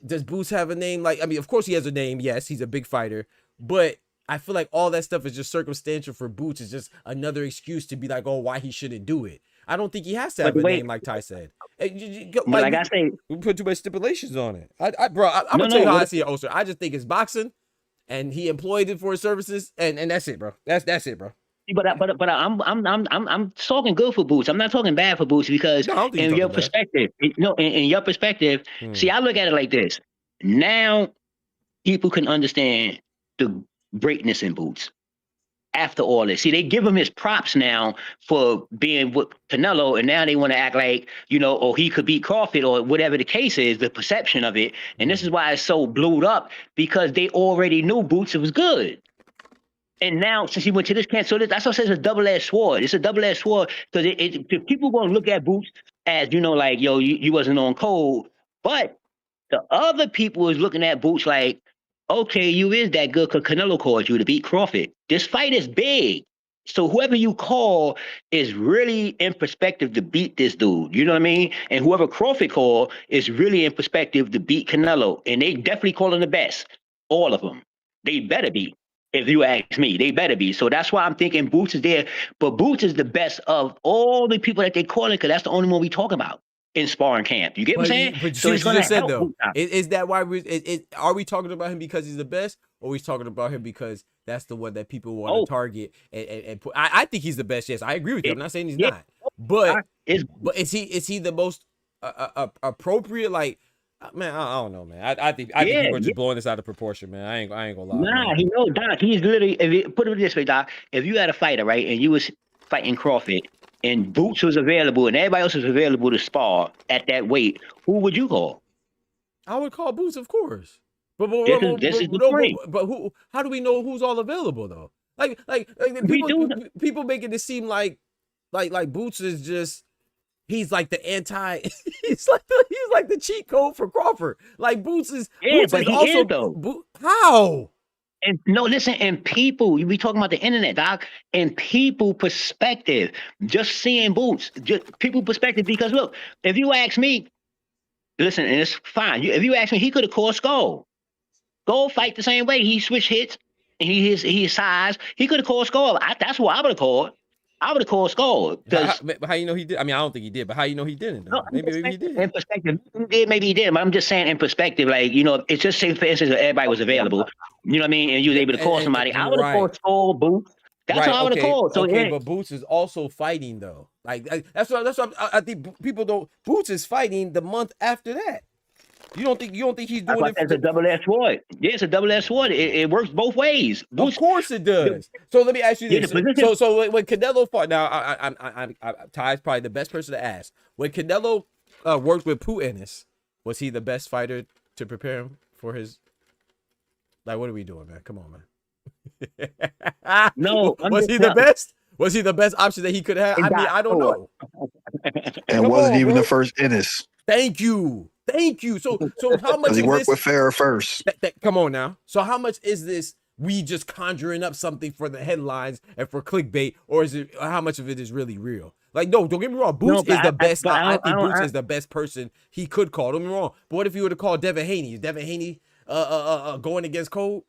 Does Boots have a name? Like, I mean, of course he has a name. Yes, he's a big fighter, but I feel like all that stuff is just circumstantial for Boots. It's just another excuse to be like, oh, why he shouldn't do it. I don't think he has to have a name, like Ty said. Like I say, we put too much stipulations on it. I'm gonna tell you how I see it, Oster. I just think it's boxing, and he employed it for his services, and that's it, bro. That's it, bro. But I'm talking good for Boots. I'm not talking bad for Boots because in your perspective, in your perspective, see, I look at it like this. Now, people can understand the greatness in Boots. After all this, see, they give him his props now for being with Canelo, and now they want to act like, oh, he could beat Crawford or whatever the case is, the perception of it. And this is why it's so blowed up because they already knew Boots was good. And now, since he went to this camp, so that's what I said, it's a double-edged sword. It's a double-edged sword because people going to look at Boots as, like, yo, you wasn't on code. But the other people is looking at Boots like, okay, you is that good because Canelo called you to beat Crawford. This fight is big. So whoever you call is really in perspective to beat this dude. You know what I mean? And whoever Crawford called is really in perspective to beat Canelo. And they definitely calling the best. All of them. They better be. If you ask me, they better be. So that's why I'm thinking Boots is there. But Boots is the best of all the people that they calling because that's the only one we talk about in sparring camp. You get what I'm saying? But so you just said though, is that why are we talking about him because he's the best, or are we talking about him because that's the one that people want to target and put? I think he's the best. Yes, I agree with you. I'm not saying he's not, but is he the most appropriate? Like, man, I don't know, man. I think people are just blowing this out of proportion, man. I ain't gonna lie. Nah, he know, Doc. He's literally. Put it this way, Doc. If you had a fighter, right, and you was fighting Crawford, and Boots was available, and everybody else was available to spar at that weight, who would you call? I would call Boots, of course. But who? How do we know who's all available though? Like people making it seem like Boots is just he's like the anti. he's like the cheat code for Crawford. Like Boots is. Yeah, Boots but is he also is though. How? And no, listen, and people, you be talking about the internet, Doc, and people perspective, just seeing Boots, just people perspective, because look, if you ask me, listen, and it's fine. If you ask me, he could have called Skull. Skull fight the same way. He switched hits, and his size. He could have called Skull. That's what I would have called. I would have called Skull. How you know he did? I mean, I don't think he did, but how you know he didn't? No, maybe he did. In perspective, maybe he did, but I'm just saying in perspective, like, it's just say for instance that everybody was available. You know what I mean? And you was able to call somebody. I would have called Skull, Boots. That's what I would have called. So but Boots is also fighting though. Like that's what I think people don't. Boots is fighting the month after that. You don't think he's doing it? It's a double-edged sword. Yeah, it's a double-edged sword. It works both ways. Of course it does. So let me ask you this. So when Canelo fought, now Ty's probably the best person to ask. When Canelo worked with Ennis, was he the best fighter to prepare him for his? Like, what are we doing, man? Come on, man. No, was he the best? Was he the best option that he could have? I mean, I don't know. And wasn't even the first Ennis. Thank you. So how much? Because he worked with Farrah first. Come on now. So how much is this? We just conjuring up something for the headlines and for clickbait, or is it? How much of it is really real? Like, no, don't get me wrong. Boots is the best. I think Boots is the best person he could call. Don't get me wrong. But what if you would have called Devin Haney? Is Devin Haney going against Code?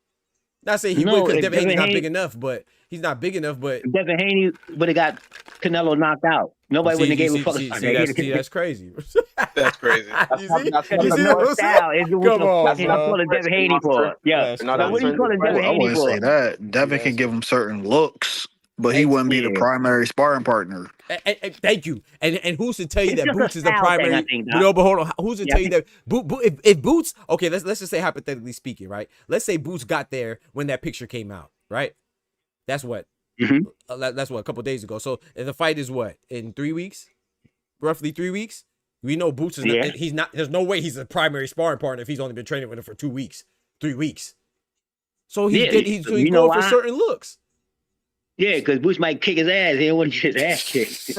Not saying he would, because Devin Haney's not big enough, but he's not big enough. But Devin Haney would have got Canelo knocked out. Nobody wouldn't have gave a fuck. That's crazy. That's crazy. You see what I'm saying? Come on, I'm calling Devin Haney for. Yeah. What are you calling Devin Haney for? I wouldn't say that. Devin can give him certain looks, but he wouldn't be the primary sparring partner. And thank you. And who's to tell you that Boots is the primary? No, but hold on. Who's to tell you that if Boots? Okay, let's just say hypothetically speaking, right? Let's say Boots got there when that picture came out, right? That's what That's what, a couple days ago. So the fight is what, in 3 weeks, roughly 3 weeks. We know Boots is not, he's not. There's no way he's a primary sparring partner if he's only been training with him for 2 weeks, 3 weeks. So he's going for certain looks. Yeah, because Boots might kick his ass. He don't want to get his ass kicked.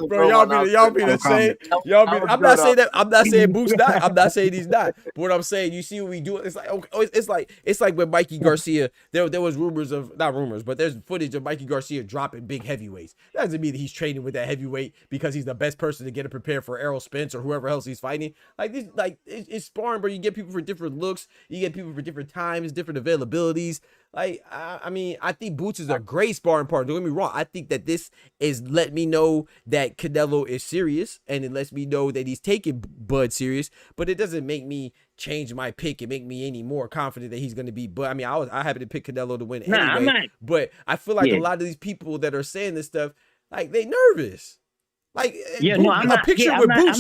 Bro, y'all be the same. I'm not saying that. I'm not saying Boots not. I'm not saying he's not. But what I'm saying, you see what we do. It's like, okay, it's like when Mikey Garcia. There was not rumors, but there's footage of Mikey Garcia dropping big heavyweights. That doesn't mean that he's training with that heavyweight because he's the best person to get him prepared for Errol Spence or whoever else he's fighting. Like this, it's sparring, bro. You get people for different looks. You get people for different times, different availabilities. Like, I mean, I think Boots is a great sparring partner. Don't get me wrong. I think that this is let me know that Canelo is serious, and it lets me know that he's taking Bud serious. But it doesn't make me change my pick and make me any more confident that he's going to be. But I mean, I happen to pick Canelo to win anyway. But I feel like a lot of these people that are saying this stuff, like, they nervous. Like, a picture with Boots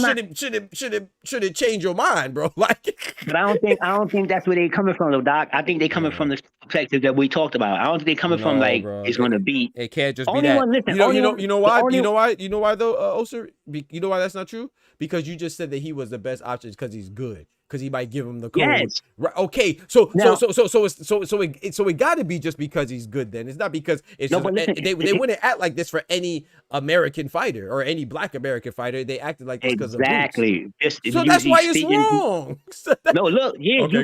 shouldn't change your mind, bro. Like, but I don't think that's where they coming from, though, Doc. I think they coming from the perspective that we talked about. I don't think they coming from like, bro, it's going to beat. It can't just be that. You know why though, Oser? You know why that's not true? Because you just said that he was the best option because he's good. Because he might give him the code. Yes. Right. Okay. So it got to be just because he's good. Then it's not because it's they wouldn't act like this for any American fighter or any Black American fighter. They acted like this because exactly. So that's why it's wrong. No, look,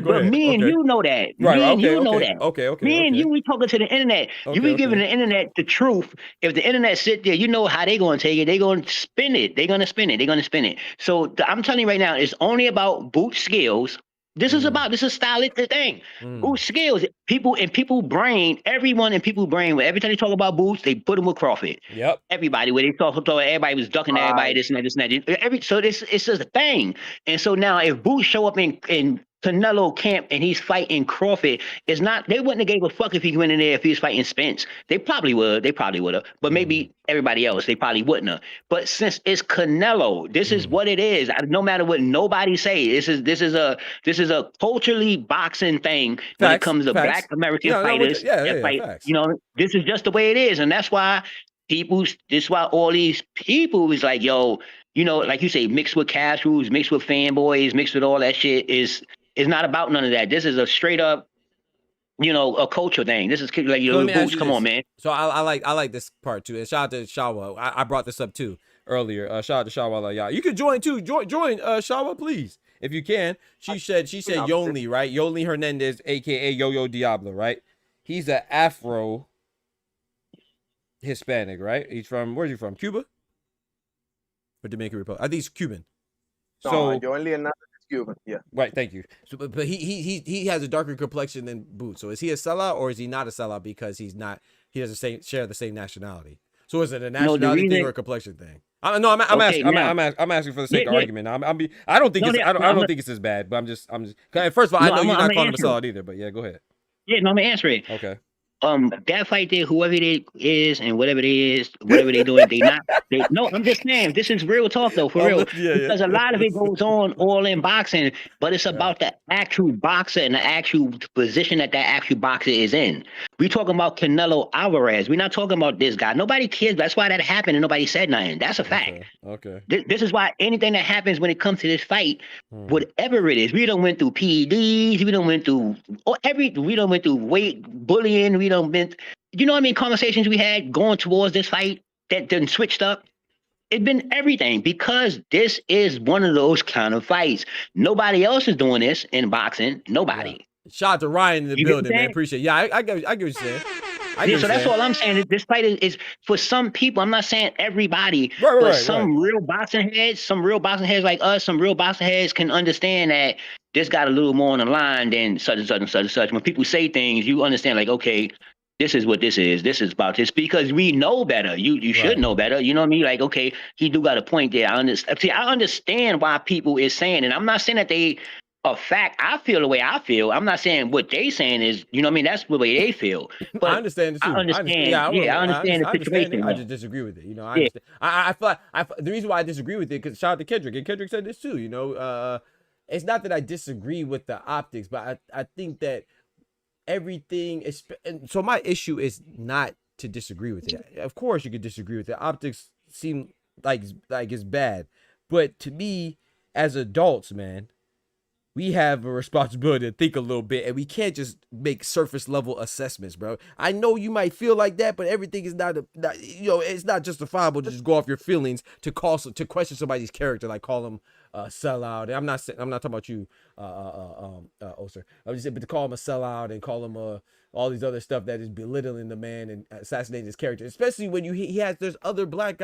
but me and you know that. Right. Me and you know that. Okay. Me and you, we talking to the internet. You be giving the internet the truth. If the internet sit there, you know how they gonna take it. They gonna spin it. They gonna spin it. So I'm telling you right now, it's only about boot skills. This is stylistic thing. Boot skills. Everyone in people's brain, every time they talk about Boots, they put him with Crawford. Yep. Everybody, where they talk, everybody was ducking everybody, this and that. So it's just a thing. And so now if Boots show up in Canelo camp and he's fighting Crawford, they wouldn't have gave a fuck if he went in there if he was fighting Spence. They probably would have. But maybe everybody else, they probably wouldn't have. But since it's Canelo, this is what it is. No matter what nobody say, this is a culturally boxing thing when it comes to Black American fighters. Facts. You know, this is just the way it is. And that's why all these people is like, yo, you know, like you say, mixed with casuals, mixed with fanboys, mixed with all that shit is not about none of that. This is a straight up, you know, a culture thing. This is like, Boots, come on, man. So I like this part too. And shout out to Shawa. I brought this up too earlier. Shout out to Shawa. Y'all. You can join too. Join Shawa, please, if you can. She said Yonli, right? Yonli Hernandez, aka Yo-Yo Diablo, right? He's an Afro Hispanic, right? He's from, where's he from? Cuba or Dominican Republic? I think he's Cuban. So Yonli Hernandez is Cuban. Yeah. Right. Thank you. So, but he has a darker complexion than Boots. So is he a sellout or is he not a sellout because he doesn't share the same nationality? So is it a nationality thing or a complexion thing? I'm asking for the sake of argument. I don't think it's as bad, but I'm just. First of all, I know you're not calling him a sellout either, but yeah, go ahead. Yeah, no, I'm gonna answer it. Okay. That fight there, whoever it is and whatever they're doing, no, I'm just saying, this is real talk though, for real. Because a lot of it goes on all in boxing, but it's about the actual boxer and the actual position that actual boxer is in. We talking about Canelo Alvarez. We're not talking about this guy. Nobody cares. That's why that happened and nobody said nothing. That's a fact. Okay. This is why anything that happens when it comes to this fight, whatever it is, we done went through PEDs, we done went through weight bullying, we done been, you know what I mean, conversations we had going towards this fight that done switched up. It's been everything because this is one of those kind of fights. Nobody else is doing this in boxing. Nobody. Yeah. Shout out to Ryan in the building, man. Appreciate it. Yeah, I get what you're saying. So that's all I'm saying. This fight is for some people. I'm not saying everybody, some real boxing heads like us, some real boxing heads can understand that this got a little more on the line than such and such and such and such. When people say things, you understand like, okay, this is what this is. This is about this because we know better. You should know better. You know what I mean? Like, okay, he do got a point there. I understand why people is saying, and I'm not saying that they a fact. I feel the way I feel. I'm not saying what they saying is, you know what I mean? That's the way they feel. But I understand it too. I understand. I understand the situation. I just disagree with it. You know, I understand. I feel like the reason why I disagree with it, because shout out to Kendrick, and Kendrick said this too, you know, it's not that I disagree with the optics, but I think that everything is. And so my issue is not to disagree with it. Of course, you could disagree with it. Optics seem like it's bad, but to me, as adults, man, we have a responsibility to think a little bit, and we can't just make surface level assessments, bro. I know you might feel like that, but everything is not it's not justifiable to just go off your feelings to question somebody's character, like call them a sellout. And I'm not talking about you, Oster. I'm just saying, but to call him a sellout and call him all these other stuff that is belittling the man and assassinating his character, especially when there's other black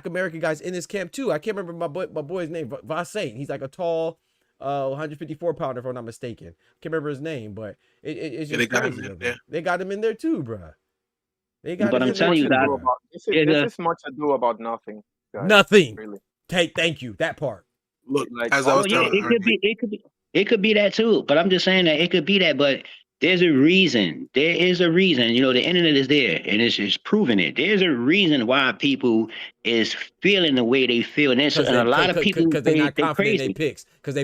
American guys in his camp too. I can't remember my boy's name, Vasain. He's like a tall 154 pounder, if I'm not mistaken. Can't remember his name, but it's just crazy. They got him in there too, bro. They got. But I'm telling you that this is much ado about nothing. Guys. Nothing. Really. Thank you. That part. Look, Like, as I was telling it could be that too. But I'm just saying that it could be that, but there's a reason. There is a reason. You know, the internet is there, and it's proving it. There's a reason why people is feeling the way they feel, and a lot of people because they're not confident in their picks, because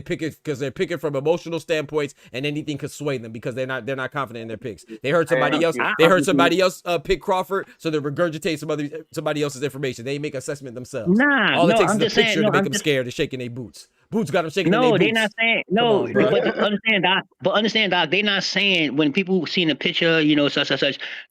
they're picking from emotional standpoints, and anything could sway them because they're not confident in their picks. They heard somebody else pick Crawford, so they regurgitate somebody else's information. They make assessment themselves. All it takes is a picture to make them scared and shaking their boots. Boots got them shaking their boots. No, they're not saying no. On, but understand, Doc. They're not saying when people seen a picture, you know, such.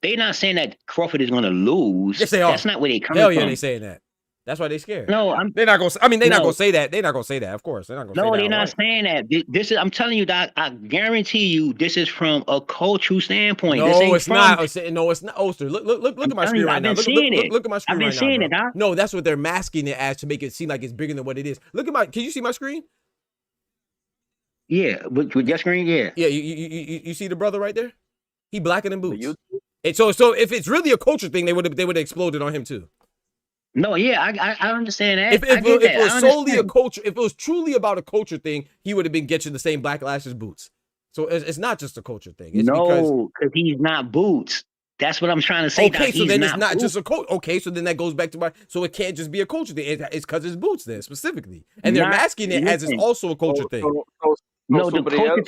They're not saying that Crawford is going to lose. Yes, they are. That's not where they come from. Hell yeah, they saying that. That's why they scared. No, they're not gonna. I mean, they're not gonna say that. They're not gonna say that. Of course, they're not gonna. No, say they're not saying that. This is. I'm telling you, Doc. I guarantee you, this is from a cultural standpoint. No, it's not. No, it's not. Oster, look at my screen right now. Look at my screen right now. I've been seeing it, Doc. No, that's what they're masking it as to make it seem like it's bigger than what it is. Look at my. Can you see my screen? Yeah, with your screen, yeah. Yeah, you see the brother right there? He blacker than boots. And so if it's really a culture thing, they would have exploded on him too. No, yeah, I understand that. If it was solely a culture, if it was truly about a culture thing, he would have been getting the same black lashes boots. So it's not just a culture thing. It's because he's not boots. That's what I'm trying to say. Okay, so then it's not just a culture. Okay, so then that goes back to so it can't just be a culture thing. It's because it's boots then specifically, and they're masking it as it's also a culture thing. Subriel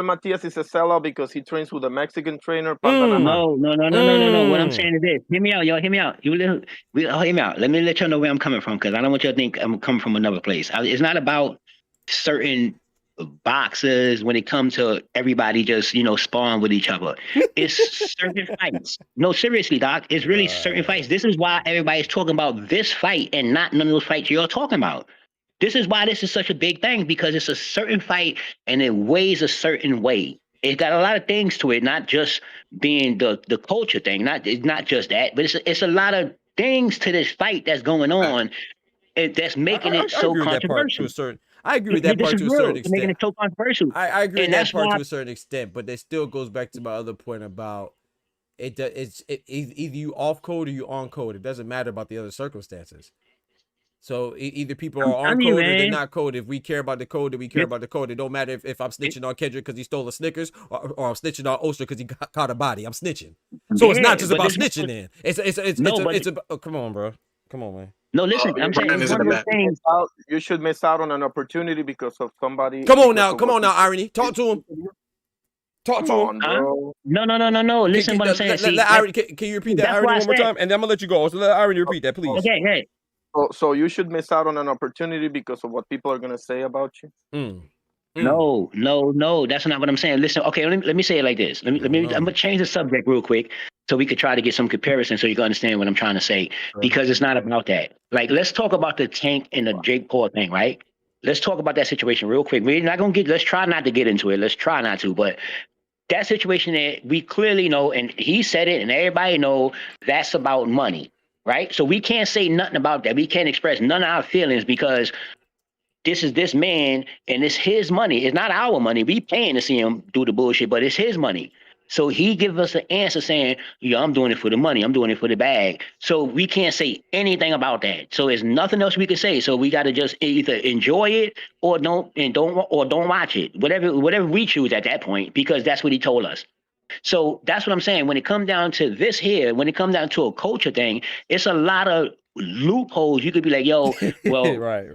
Matias is a sellout because he trains with a Mexican trainer. No. What I'm saying is this. Hear me out, y'all. Hear me out. Hear me out. Let me let y'all know where I'm coming from, because I don't want you to think I'm coming from another place. It's not about certain boxers when it comes to everybody just, sparring with each other. It's certain fights. No, seriously, Doc. It's really certain fights. This is why everybody's talking about this fight and not none of those fights you're talking about. This is why this is such a big thing, because it's a certain fight and it weighs a certain way. It's got a lot of things to it, not just being the culture thing. It's not just that, but it's a lot of things to this fight that's going on that's making it so controversial. I agree with that part to a certain extent. Making it so controversial. I agree with that part to a certain extent, but it still goes back to my other point about it's either you off code or you on code. It doesn't matter about the other circumstances. So either people are on code or they're not code. If we care about the code, then we care about the code. It don't matter if I'm snitching on Kendrick because he stole a Snickers or I'm snitching on Oster because he caught a body. I'm snitching. So it's not just about snitching then. It's come on, bro. Come on, man. No, listen, I'm saying it's one of those things. You should miss out on an opportunity because of somebody. Come on now, Irony. Talk to him. Talk to him. No. Listen, what I'm saying. Can you repeat that, Irony, one more time? And then I'm gonna let you go. So let Irony repeat that, please. Okay. So you should miss out on an opportunity because of what people are gonna say about you. No, that's not what I'm saying. Listen, okay, let me say it like this. I'm gonna change the subject real quick so we could try to get some comparison so you can understand what I'm trying to say. Because it's not about that. Like, let's talk about the Tank and the Jake Paul thing, right? Let's talk about that situation real quick. Let's try not to get into it. Let's try not to, but that situation there, we clearly know, and he said it, and everybody know that's about money, right? So we can't say nothing about that. We can't express none of our feelings because this is this man and it's his money. It's not our money. We paying to see him do the bullshit, but it's his money. So he gives us an answer saying, I'm doing it for the money. I'm doing it for the bag. So we can't say anything about that. So there's nothing else we can say. So we got to just either enjoy it or don't watch it. Whatever we choose at that point, because that's what he told us. So that's what I'm saying. When it comes down to this here, when it comes down to a culture thing, it's a lot of loopholes. You could be like, yo, well, right.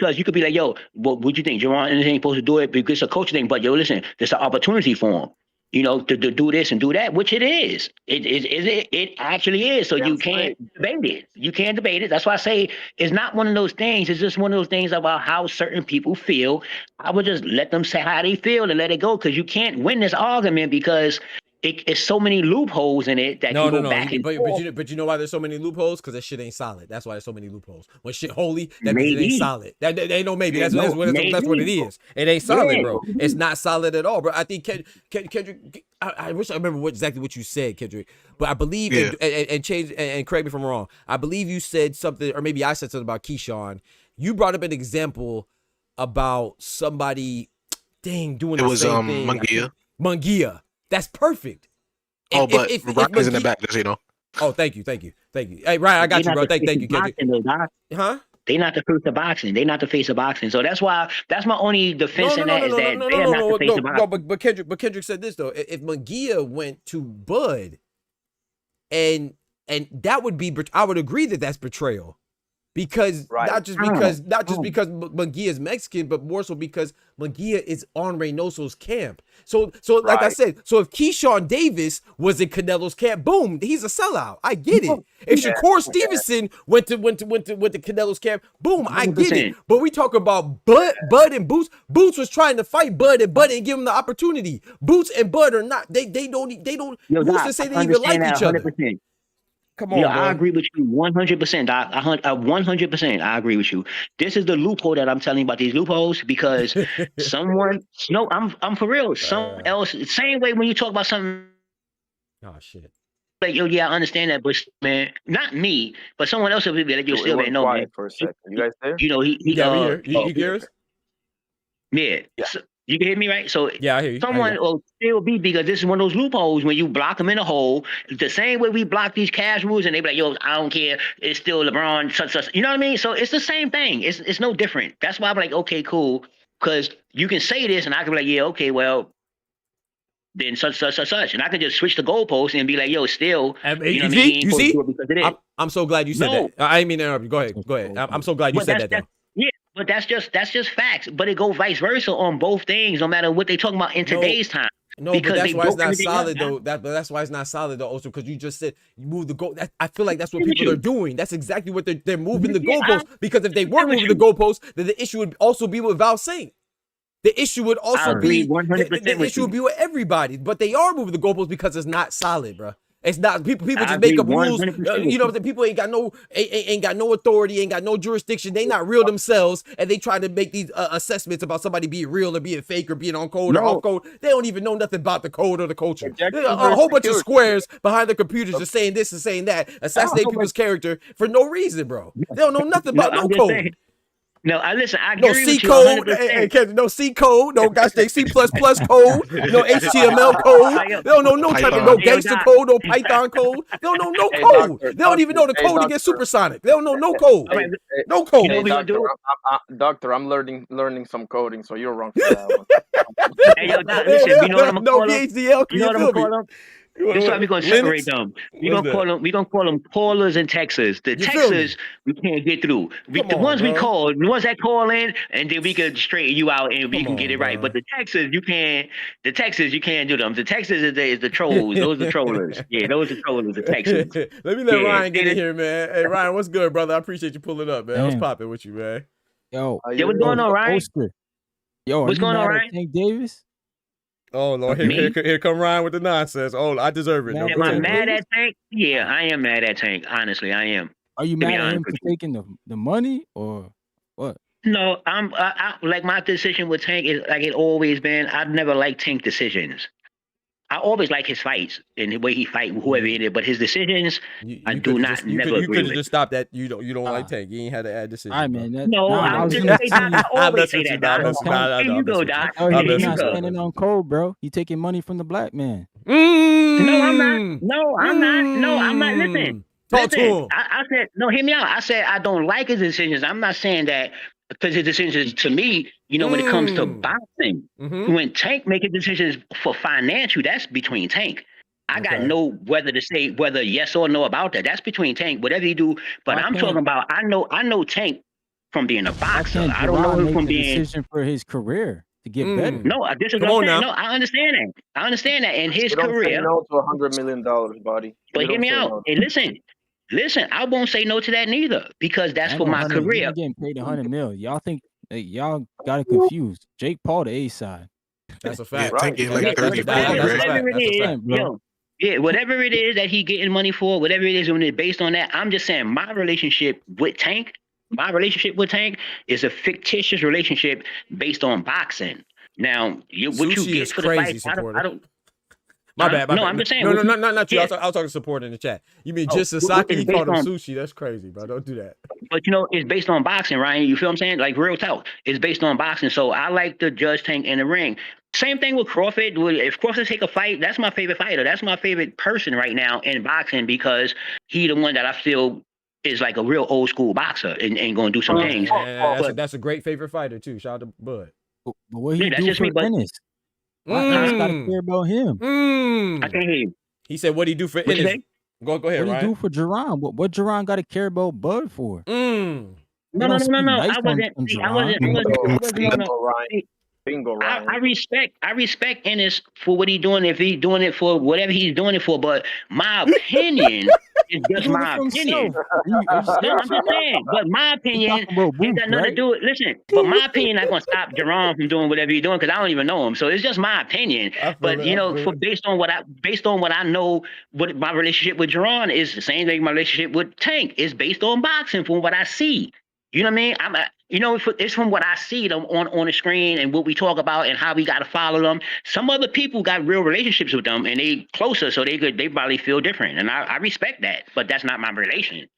because you could be like, yo, what would you think? Jaron ain't supposed to do it because it's a coaching thing. But yo, listen, there's an opportunity for him. You know, to do this and do that, which it is. It actually is. So you can't debate it. You can't debate it. That's why I say it's not one of those things. It's just one of those things about how certain people feel. I would just let them say how they feel and let it go, because you can't win this argument because it's so many loopholes in it that you go back and forth. But you know why there's so many loopholes? Because that shit ain't solid. That's why there's so many loopholes. When shit holy, that means it ain't solid. That ain't no maybe. That's what it is. It ain't solid, bro. It's not solid at all, bro. I think Kendrick. I wish I remember exactly what you said, Kendrick. But I believe and change and correct me if I'm wrong. I believe you said something, or maybe I said something about Keyshawn. You brought up an example about somebody, doing the same thing. Munguia. That's perfect. But Rock is in the back, just you know. Oh, thank you. Hey, Ryan, I got you, bro. Thank you, Kendrick. Huh? They not the face of boxing. They not the face of boxing. So that's why that's my only defense in that is that they're not the face of boxing. But Kendrick said this though. If Munguia went to Bud, and that would be, I would agree that that's betrayal. Because not just because Munguia is Mexican, but more so because Munguia is on Reynoso's camp. So like I said, so if Keyshawn Davis was in Canelo's camp, boom, he's a sellout. I get it. If Shakur Stevenson went to Canelo's camp, boom, I get it. But we talk about Bud and Boots. Boots was trying to fight Bud, and Bud didn't give him the opportunity. Boots and Bud are not. They don't. Who's to say they even like each other? Come on, I agree with you 100%, Doc. 100%. I agree with you. This is the loophole that I'm telling you about, these loopholes, because I'm for real. Someone else, same way when you talk about something. Oh shit. Like, yo, yeah, I understand that, but man, not me, but someone else will be like, yo, still, man, no, man. For a second. You guys there? You know, he you hear us? Yeah. So, you can hear me, right? So yeah, I hear you. Someone will still be, because this is one of those loopholes when you block them in a hole. The same way we block these casuals, and they be like, "Yo, I don't care. It's still LeBron." Such. You know what I mean? So it's the same thing. It's no different. That's why I'm like, okay, cool, because you can say this, and I can be like, yeah, okay, well, then such, and I can just switch the goalpost and be like, yo, still. You see? I'm so glad you said that. I didn't mean to interrupt you. Go ahead. I'm so glad you said that. Yeah, but that's just facts. But it goes vice versa on both things, no matter what they talking about in today's time. No, but that's why it's not solid though. That's why it's not solid though. Also, because you just said you move the goal. I feel like that's what people are doing. That's exactly what they're moving the goalposts. Because if they weren't moving the goalposts, then the issue would also be with Val Saint. The issue would also be 100%. The issue would be with everybody. But they are moving the goalposts because it's not solid, bro. It's not people just make up rules. You know, the people ain't got no authority, ain't got no jurisdiction. They not real themselves, and they try to make these assessments about somebody being real or being fake or being on code or off code. They don't even know nothing about the code or the culture. A whole bunch of squares behind the computers just saying this and saying that, assassinate people's character for no reason, bro. They don't know nothing about no code. No, I agree with you 100%. No C code, no gosh dang C++ code, no HTML code. They don't know no type of no gangster code, no Python code. They don't know no code. They don't even know the code to get supersonic. They don't know no code. No code. Doctor, I'm learning some coding, so you're wrong for that one. Hey, yo, Doc, listen, you know what I'm gonna call them? VHDL, you know what I'm gonna call them? This is why we're gonna separate them. We're gonna call them callers in Texas. The Texas we can't get through. The ones that call in, and then we can straighten you out and we can get it right. But the Texas you can't do them. The Texas is the trolls. Those are the trollers. Yeah, those are trollers. The Texans. Let me let Ryan get in here, man. Hey Ryan, what's good, brother? I appreciate you pulling up, man. What's popping with you, man? Yo, what's going on, Ryan? Yo, what's going on, Ryan? Tank Davis? Oh Lord, here come Ryan with the nonsense. Oh, I deserve it. Am I mad at Tank? Yeah, I am mad at Tank. Honestly, I am. Are you mad at him for taking the money or what? No, I like my decision with Tank is like it always been. I've never liked Tank decisions. I always like his fights and the way he fight whoever it is, but his decisions I do not never agree with. You could have just stopped that. You don't like Tank. You ain't had to add decision. All right, man. I was just say that. I always say that, Doc. Here you go, Doc. He's not standing on code, bro. He taking money from the black man. No, I'm not. No, I'm not. Listen. Talk to him. I said, no, hear me out. I said I don't like his decisions. I'm not saying that because his decisions to me, you know, when it comes to boxing, when Tank making decisions for financial, that's between Tank. I got no whether to say whether yes or no about that. That's between Tank, whatever you do. But I'm talking about I know Tank from being a boxer. Can I don't know Jaron him make from the being. decision for his career to get better? No, this is Come what I'm on saying. now. No, I understand that. I understand that in his You don't say career. no to $100 million, buddy. But You hear don't me say out. no. And listen. I won't say no to that neither because that's I for know my 100. He career. ain't getting paid 100 mil. Y'all think y'all got it confused. Jake Paul, the A side. That's a Yeah, fact. Tank get like Yeah, That's a 35, fact. whatever That's a right? fact. it That's a is, fact. bro. yo, yeah, whatever it is that he getting money for, whatever it is when it's based on that. I'm just saying my relationship with Tank is a fictitious relationship based on boxing. Now, what you Sushi get is for the crazy fight, I supporter. don't. My bad. My No, bad. I'm just saying. No, what you- not you. yeah. I was talking support in the chat. You mean Oh, just what Sasaki? is He called him based on- sushi. That's crazy, bro. Don't do that. But it's based on boxing, Ryan. You feel what I'm saying? Like real talk. It's based on boxing. So I like to judge Tank in the ring. Same thing with Crawford. If Crawford take a fight, that's my favorite fighter. That's my favorite person right now in boxing because he the one that I feel is like a real old school boxer and going to do some things. And that's a great favorite fighter too. Shout out to Bud. But what he Yeah, that's do just for me, but- Ennis? Why Ennis gotta care about him? I can't hear you. He said, "What do he do for What you Ennis?" say? Go ahead, What he Ryan. do for Jaron? What Jaron got to care about Bud for? No. They don't speak nice I on wasn't. I Jaron. wasn't Bingo, Ryan. Bingo, Ryan. I respect Ennis for what he's doing. If he's doing it for whatever he's doing it for, but my opinion is just Doing it my for opinion. himself. No, I'm just saying. But my opinion talking about ain't Boots, got nothing to right? do with. Listen, but my opinion not gonna stop Jaron from doing whatever he's doing because I don't even know him. So it's just my opinion. But based on what I know, what my relationship with Jaron is the same thing. My relationship with Tank is based on boxing from what I see. You know what I mean? It's from what I see them on the screen and what we talk about and how we got to follow them. Some other people got real relationships with them and they closer, so they probably feel different, and I respect that. But that's not my relation.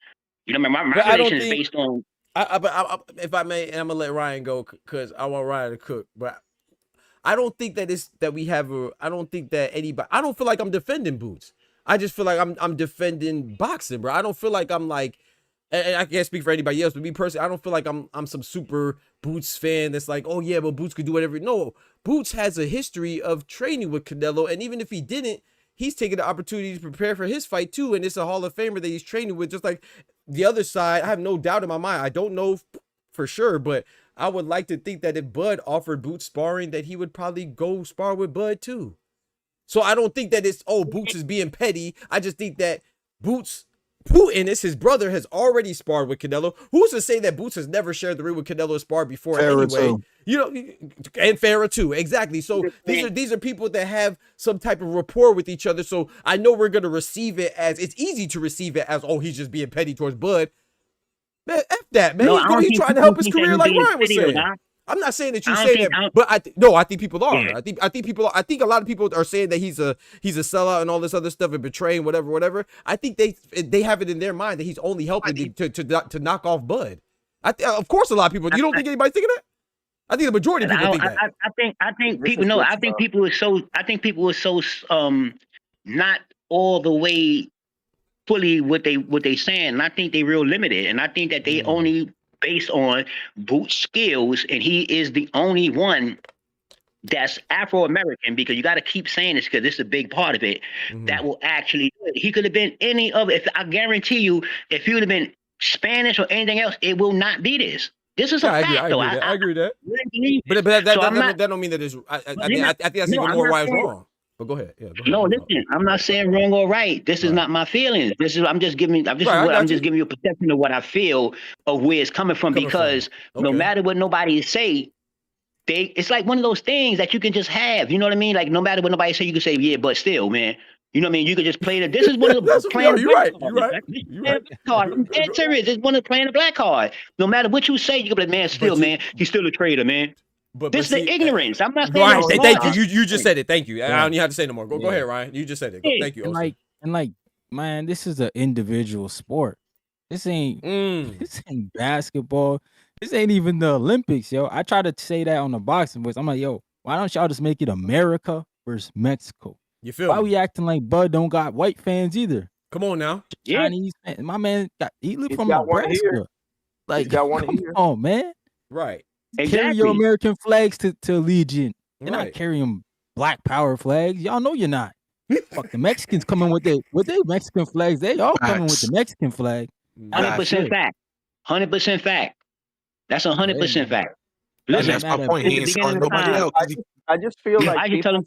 You know what I mean? My relation is based on. If I may, and I'm gonna let Ryan go because I want Ryan to cook, but I don't think that we have a. I don't think that anybody. I don't feel like I'm defending Boots. I just feel like I'm defending boxing, bro. I don't feel like I'm like. And I can't speak for anybody else, but me personally, I don't feel like I'm some super Boots fan that's like, oh yeah, but Boots could do whatever. No, Boots has a history of training with Canelo, and even if he didn't, he's taking the opportunity to prepare for his fight too, and it's a Hall of Famer that he's training with. Just like the other side, I have no doubt in my mind. I don't know for sure, but I would like to think that if Bud offered Boots sparring, that he would probably go spar with Bud too. So I don't think that it's Boots is being petty. I just think that Boots. Ennis, his brother, has already sparred with Canelo. Who's to say that Boots has never shared the ring with Canelo sparred before anyway? Too. You know, and Farrah too, exactly. So these are people that have some type of rapport with each other. So I know we're gonna receive it as it's easy to receive it as he's just being petty towards Bud. Man, F that, man. He's trying to help his career, like Ryan was saying. I'm not saying that you say that, but I think people are. Yeah. I think a lot of people are saying that he's a sellout and all this other stuff and betraying whatever. I think they have it in their mind that he's only helping to knock off Bud. Of course, a lot of people. You don't think anybody's thinking that? I think the majority of people think that. I think people know. I think people are so not all the way fully what they saying. And I think they real limited. And I think that they only based on Boots' skills, and he is the only one that's Afro-American, because you got to keep saying this because this is a big part of it, that will actually do it. He could have been any other. If I guarantee you, if he would have been Spanish or anything else, it will not be this. This is a fact, though. I agree with that. Really believe it. But that So don't mean that it's. I think that's even more why it's wrong. But go ahead. Yeah, go ahead. No, listen. I'm not saying wrong or right. This is not my feelings. I'm just giving you a perception of what I feel of where it's coming from. Because no matter what nobody say, it's like one of those things that you can just have. You know what I mean? Like no matter what nobody say, you can say, yeah, but still, man. You know what I mean? You could just play it. This is one of the playing. You're right. I'm dead serious. It's one of playing the black card. No matter what you say, you can be like, man, still, man, he's still a traitor, man. This is the ignorance. I'm not saying. Ryan, thank you. You just said it. Thank you. I don't even have to say no more. Go ahead, Ryan. You just said it. Thank you. And man, this is an individual sport. This ain't basketball. This ain't even the Olympics, yo. I try to say that on the boxing voice. I'm like, yo, why don't y'all just make it America versus Mexico? You feel why me? we acting like Bud don't got white fans either? Come on now. Chinese fans. My man he lived from Nebraska. Like, come on, man. Right. Carry your American flags to Legion. You're not carrying Black Power flags. Y'all know you're not. Fuck, the Mexicans coming with their Mexican flags. They all coming with the Mexican flag. 100% fact. 100% fact. That's 100% fact. And Listen, that's my point. in He the ain't beginning selling of nobody time, out because he. I just feel like I just tell them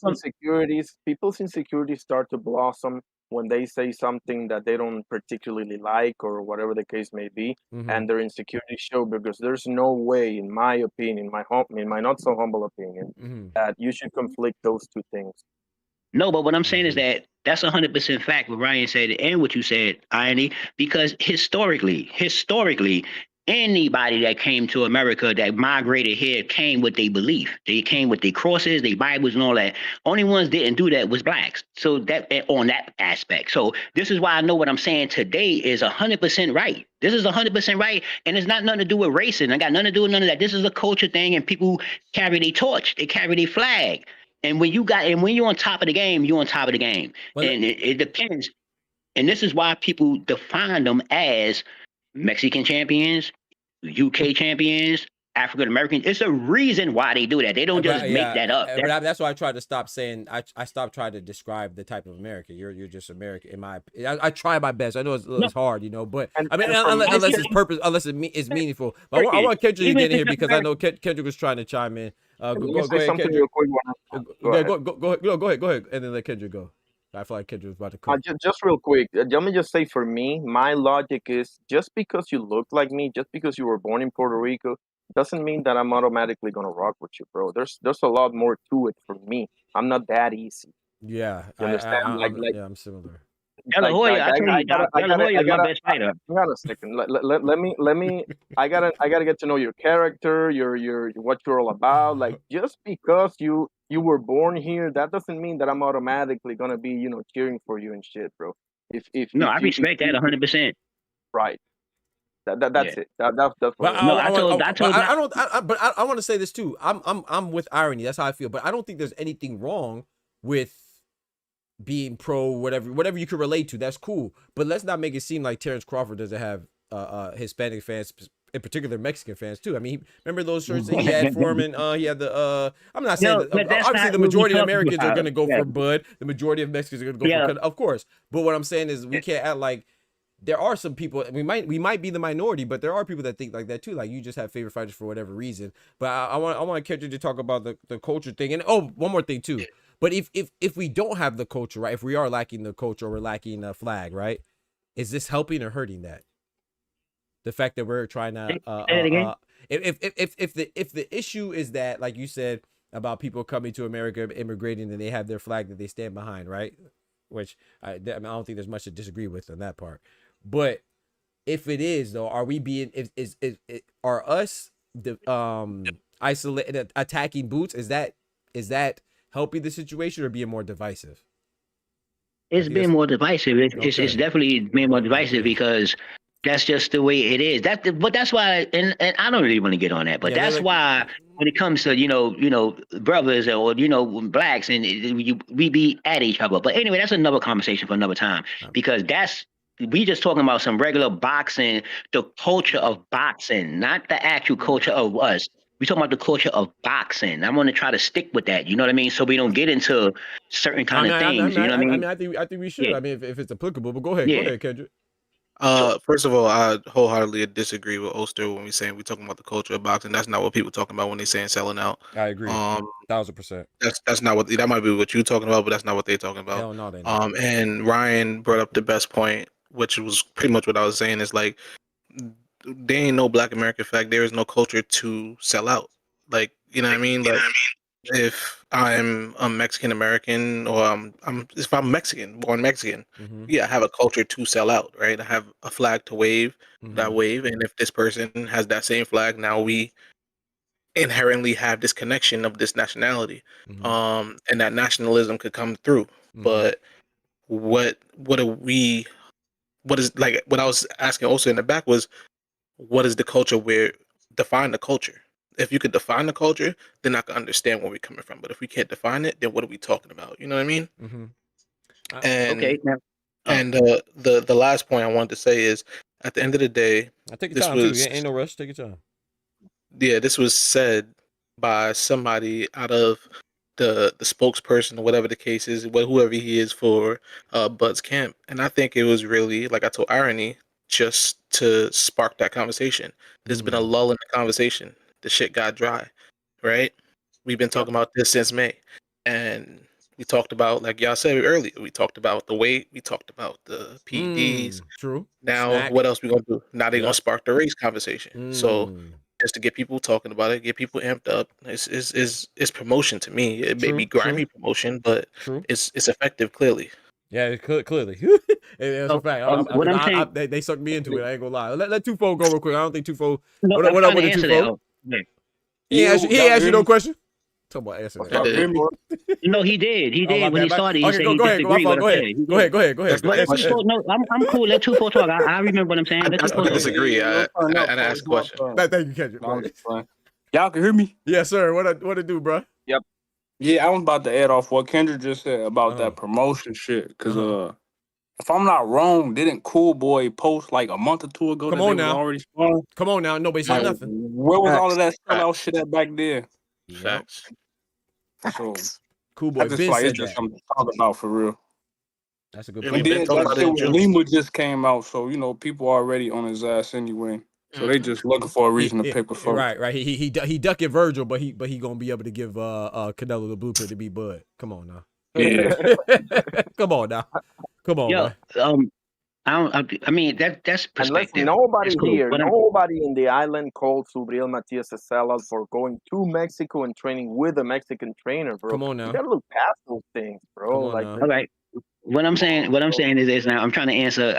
people's insecurities start to blossom when they say something that they don't particularly like or whatever the case may be, and their insecurities show because there's no way, in my opinion, in my not so humble opinion, that you should conflict those two things. No, but what I'm saying is that that's 100% fact what Ryan said and what you said, Irony, because historically, anybody that came to America that migrated here came with their belief. They came with their crosses, their Bibles, and all that. Only ones didn't do that was blacks. So that on that aspect. So this is why I know what I'm saying today is 100% right. This is 100% right, and it's not nothing to do with racing. I got nothing to do with none of that. This is a culture thing, and people carry their torch, they carry their flag. And when you're on top of the game, you're on top of the game. Well, and it depends. And this is why people define them as Mexican champions, UK champions, African Americans. It's a reason why they do that. They don't just make that up. But that's why I tried to stop saying. I stopped trying to describe the type of America. You're just American. In my, I try my best. I know it's hard, but I mean, unless it's purpose, unless it's meaningful. But I want Kendrick to get in here because I know Kendrick was trying to chime in. Go ahead, Kendrick. Go ahead, and then let Kendrick go. I feel like Kendrick was about to cook. Just real quick, let me just say for me, my logic is just because you look like me, just because you were born in Puerto Rico, doesn't mean that I'm automatically gonna rock with you, bro. There's a lot more to it for me. I'm not that easy. Yeah, you understand? I'm similar. De La Hoya, I gotta, my best fighter. Hang on a second. Let me. I gotta get to know your character, your what you're all about. Like just because you were born here, that doesn't mean that I'm automatically gonna be cheering for you and shit, bro. I respect that 100%. Right. That's it. That's what I want to say this too. I'm with Irony. That's how I feel. But I don't think there's anything wrong with being pro whatever you can relate to. That's cool. But let's not make it seem like Terence Crawford doesn't have Hispanic fans, in particular Mexican fans too. I mean, remember those shirts that he had for him, and he had the I'm not saying obviously the majority of Americans are going to go for Bud. The majority of Mexicans are going to go for, of course. But what I'm saying is we can't act like there are some people. We might be the minority, but there are people that think like that too. Like you just have favorite fighters for whatever reason. But I want Kendrick to talk about the culture thing. And one more thing too. But if we don't have the culture, right? If we are lacking the culture or we're lacking a flag, right? Is this helping or hurting that? The fact that we're trying to if the issue is that, like you said about people coming to America, immigrating, and they have their flag that they stand behind, right? Which I don't think there's much to disagree with on that part. But if it is though, are we being are us isolated attacking Boots? Is that helping the situation or being more divisive? It's been more divisive. It's definitely been more divisive because that's just the way it is. But that's why, and I don't really want to get on that. But that's why when it comes to brothers or blacks, and we be at each other. But anyway, that's another conversation for another time because we just talking about some regular boxing, the culture of boxing, not the actual culture of us. We talking about the culture of boxing. I'm going to try to stick with that. You know what I mean? So we don't get into certain kind of things. You know what I mean? I think we should. Yeah. I mean, if it's applicable, but go ahead, Kendrick. First of all, I wholeheartedly disagree with Oster when we're talking about the culture of boxing. That's not what people talking about when they saying selling out. I agree. 1,000%. That's not what that might be what you're talking about, but that's not what they're talking about. Hell no, they not. And Ryan brought up the best point, which was pretty much what I was saying. Is like there ain't no Black American flag. There is no culture to sell out. Like you know what I mean? Like if I'm a Mexican American or if I'm Mexican, born Mexican, I have a culture to sell out, right? I have a flag to wave, that wave, and if this person has that same flag, now we inherently have this connection of this nationality, and that nationalism could come through. But what is like what I was asking also in the back was, what is the culture where define the culture? If you could define the culture, then I can understand where we're coming from. But if we can't define it, then what are we talking about? You know what I mean? And and the last point I wanted to say is, at the end of the day, I take your time too. Ain't no rush. Take your time. Yeah, this was said by somebody out of the spokesperson or whatever the case is, whoever he is for Bud's camp, and I think it was really, like I told Irony, just to spark that conversation. There's been a lull in the conversation. The shit got dry, right? We've been talking about this since May, and we talked about, like y'all said earlier, we talked about the weight, we talked about the PEDs. True. Now, Snack. what else we gonna do? Now they're gonna spark the race conversation. So just to get people talking about it, get people amped up, it's promotion to me. It may be grimy promotion, but it's effective clearly. Yeah, clearly. That's a fact. What I'm saying, they sucked me into it. I ain't gonna lie. Let Tufo go real quick. I don't think Tufo. No, what up with it, Tufo? He asked you no question. Talk about answer that. No, he did. He did when he started. He said go he disagreed. Go ahead. No, I'm cool. Let Tufo talk. I remember what I'm saying. I disagree. I asked a question. Thank you, Kendrick. Y'all can hear me? Yes, sir. What it do, bro? Yep. Yeah, I was about to add off what Kendrick just said about that promotion shit. Because if I'm not wrong, didn't Cool Boy post like a month or two ago Come that on they now. was already spawned? Come on now. Nobody said nothing. Where was all of that sellout shit at back then? Facts. So Cool Boy I just Ben like said it's just that. something to talk about for real. That's a good Yeah, point. And then talking that about shit it, with Joe. Lima just came out, so you know people already on his ass anyway. So they just looking for a reason to pick a fight. Right. He ducking Virgil, but he gonna be able to give Canelo the blueprint to beat Bud. Come on now. Yeah. Come on now. Come on, Yo, man. I mean that's perspective. And listen, nobody That's cool. here, But nobody in the island called Subriel Matias a sellout for going to Mexico and training with a Mexican trainer, bro. Come on now. You gotta look past those things, bro. Come on Like, now. all right. What I'm saying is this now. I'm trying to answer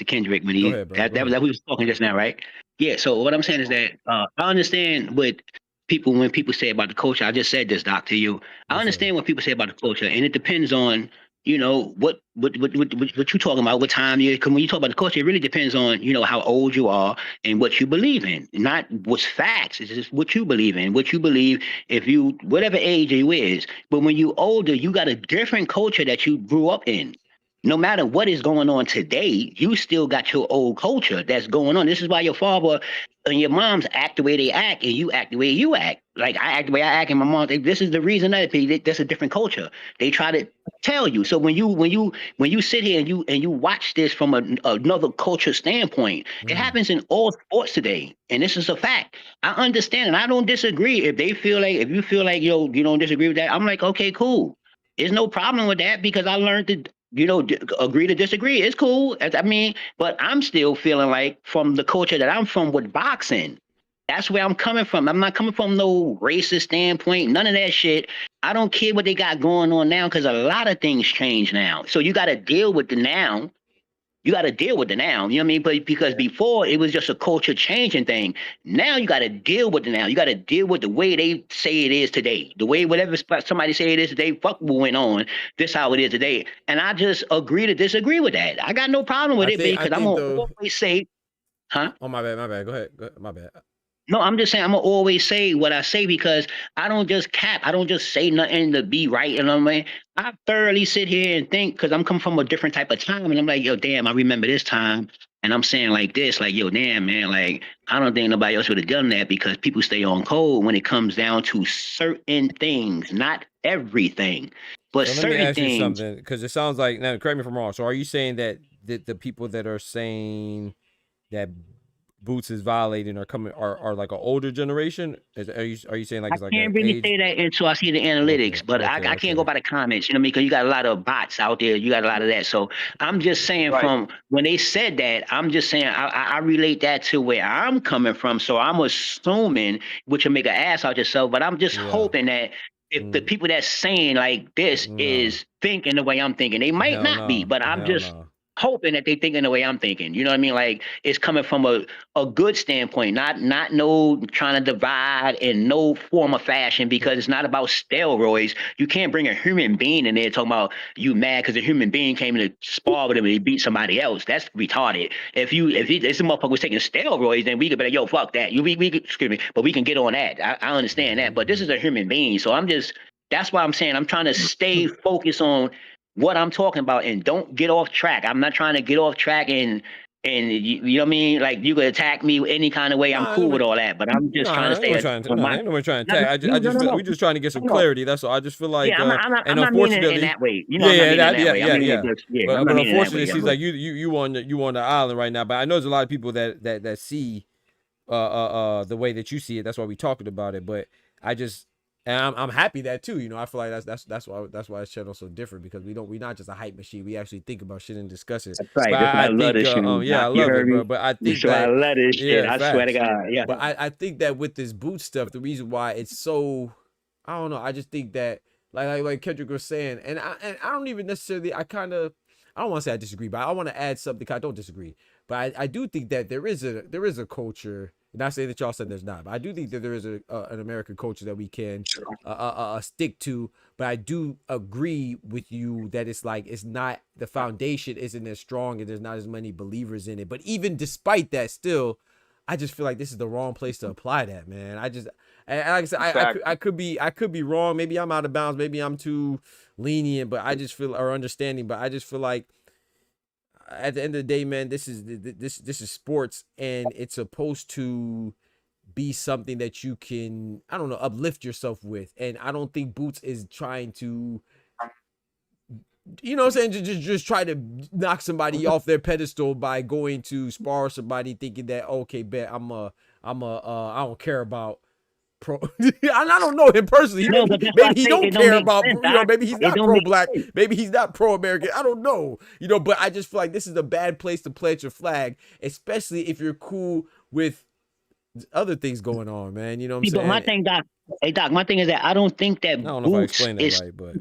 Kendrick, but Go ahead, bro. that we was talking just now, right? Yeah. So what I'm saying is that I understand what when people say about the culture. I just said this, Doc, to you. I understand what people say about the culture, and it depends on what you talking about, what time you. Because when you talk about the culture, it really depends on how old you are and what you believe in, not what's facts. It's just what you believe in, what you believe. If you whatever age you is, but when you older, you got a different culture that you grew up in. No matter what is going on today, you still got your old culture that's going on. This is why your father and your moms act the way they act, and you act the way you act. Like I act the way I act, and my mom. This is the reason that that's a different culture. They try to tell you. So when you sit here and you watch this from another culture standpoint, it happens in all sports today, and this is a fact. I understand, and I don't disagree. If you feel like you don't disagree with that, I'm like, okay, cool. There's no problem with that because I learned to agree to disagree. It's cool. But I'm still feeling like from the culture that I'm from with boxing, that's where I'm coming from. I'm not coming from no racist standpoint, none of that shit. I don't care what they got going on now because a lot of things change now. So you got to deal with the now. You know what I mean? But because before it was just a culture changing thing. Now you got to deal with the now. You got to deal with the way they say it is today. The way whatever somebody say it is today, fuck what went on. This how it is today. And I just agree to disagree with that. I got no problem with it because I'm going to always say, huh? Oh, my bad. Go ahead. My bad. No, I'm just saying I'm gonna always say what I say because I don't just cap. I don't just say nothing to be right. You know what I mean? I thoroughly sit here and think because I'm coming from a different type of time, and I'm like, yo, damn, I remember this time, and I'm saying like this, like, yo, damn, man, like I don't think nobody else would have done that because people stay on code when it comes down to certain things, not everything, but so certain let me ask things. You something because it sounds like now. Correct me if I'm wrong. So are you saying that the people that are saying that Boots is violating are like an older generation? Are you saying like it's like I can't really say that until I see the analytics, but I can't go by the comments, you know what I mean? Because you got a lot of bots out there, you got a lot of that. So I'm just saying from when they said that, I'm just saying I relate that to where I'm coming from. So I'm assuming, which will make an ass out yourself, but I'm just hoping that if the people that's saying like this is thinking the way I'm thinking, they might not be, but I'm just hoping that they thinking the way I'm thinking. You know what I mean? Like it's coming from a good standpoint, not no trying to divide in no form of fashion because it's not about steroids. You can't bring a human being in there talking about you mad because a human being came in to spar with him and he beat somebody else. That's retarded. If this motherfucker was taking steroids, then we could be like, yo, fuck that. Excuse me, but we can get on that. I understand that. But this is a human being. So that's why I'm saying I'm trying to stay focused on what I'm talking about and don't get off track. I'm not trying to get off track and And you know what I mean? Like you could attack me any kind of way. I'm cool with all that, but I'm just trying to say that. Ain't no one trying to attack. I just feel we just trying to get some clarity. That's all. I just feel like, yeah, I'm and not meaning it unfortunately, in that way. You know, I'm not meaning it that way. I mean it just, I'm But not meaning it that unfortunately, way. it seems like you on the island right now. But I know there's a lot of people that see the way that you see it. That's why we talking about it. But I just. And I'm happy that too, you know. I feel like that's why this channel's so different, because we're not just a hype machine. We actually think about shit and discuss it. That's right. But I love this shit. yeah, I love it, bro. But I think that I love this shit. I swear to facts. God, yeah. But I think that with this boot stuff, the reason why it's so, I don't know. I just think that like Kendrick was saying, and I don't even necessarily. I don't want to say I disagree, but I want to add something. I don't disagree, but I do think that there is a culture. Not saying that y'all said there's not, but I do think that there is an American culture that we can stick to. But I do agree with you that it's like, it's not, the foundation isn't as strong and there's not as many believers in it. But even despite that, still, I just feel like this is the wrong place to apply that, man. Like I said, I could be wrong. Maybe I'm out of bounds. Maybe I'm too lenient. But I just feel, or understanding. But I just feel like, at the end of the day, man, this is sports, and it's supposed to be something that you can, I don't know, uplift yourself with. And I don't think Boots is trying to, you know what I'm saying, just try to knock somebody off their pedestal by going to spar somebody thinking that, okay, bet I don't care about pro. I don't know him personally. No, maybe he don't care about, you know, maybe he's not pro-black, maybe he's not pro-American. I don't know, you know, but I just feel like this is a bad place to plant your flag, especially if you're cool with other things going on, man. You know what I'm saying? But my thing, Doc, my thing is that I don't think that I don't know if I explained that right, but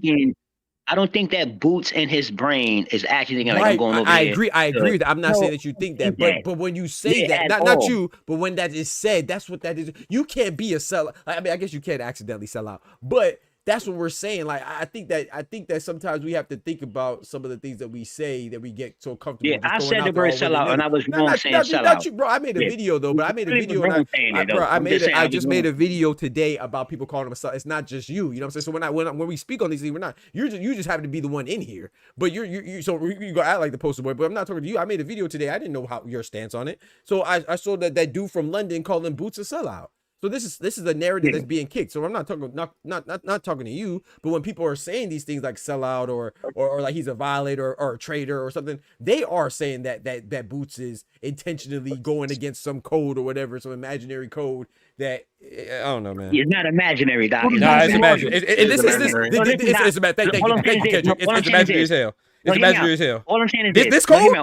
I don't think that Boots in his brain is actually thinking like, I'm going over I there. agree with that. I'm not saying that you think that, but when you say that, not you, but when that is said, that's what that is. You can't be a sellout. I mean, I guess you can't accidentally sell out, but that's what we're saying. Like, I think that sometimes we have to think about some of the things that we say, that we get so comfortable. Yeah, I said the word sellout, and I was wrong saying sellout. Not you, bro. I made a video though, but I made a video, and I just made a video today about people calling them a sellout. It's not just you. You know what I'm saying? So when we speak on these things, we're not. You just happen to be the one in here, but you so you go act like the poster boy. But I'm not talking to you. I made a video today. I didn't know how your stance on it. So I saw that dude from London calling Boots a sellout. So this is a narrative that's being kicked. So I'm not talking not talking to you, but when people are saying these things like sellout or like he's a violator or a traitor or something, they are saying that Boots is intentionally going against some code or whatever, some imaginary code that I don't know, man. It's not imaginary, Doc. It's imaginary. It's imaginary as hell. It's imaginary as hell. All I'm saying is this code.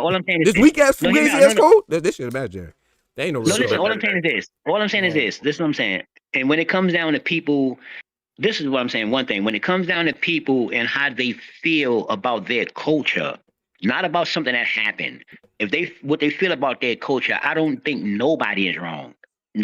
This weak ass fugazi ass code. This shit imaginary. They ain't no real. No, listen, all I'm saying is this. All I'm saying is this. This is what I'm saying. And when it comes down to people, this is what I'm saying. One thing, when it comes down to people and how they feel about their culture, not about something that happened. What they feel about their culture, I don't think nobody is wrong.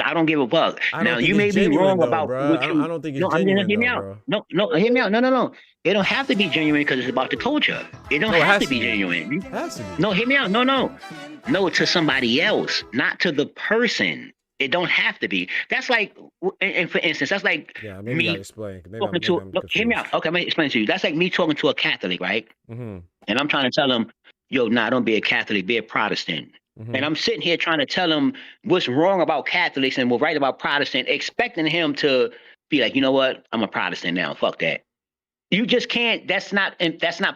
I don't give a fuck. Now you may be wrong about what you. I don't think it's genuine. Hear me out. No, hear me out. No. It don't have to be genuine because it's about the culture. It don't have to be genuine. It has to be. No, hear me out. No, to somebody else, not to the person. It don't have to be. That's like, and for instance, that's like maybe I'll explain. Hear me out. Okay, let me explain to you. That's like me talking to a Catholic, right? Mm-hmm. And I'm trying to tell them, yo, don't be a Catholic, be a Protestant. Mm-hmm. And I'm sitting here trying to tell him what's wrong about Catholics and what's right about Protestant, expecting him to be like, you know what? I'm a Protestant now. Fuck that. You just can't. That's not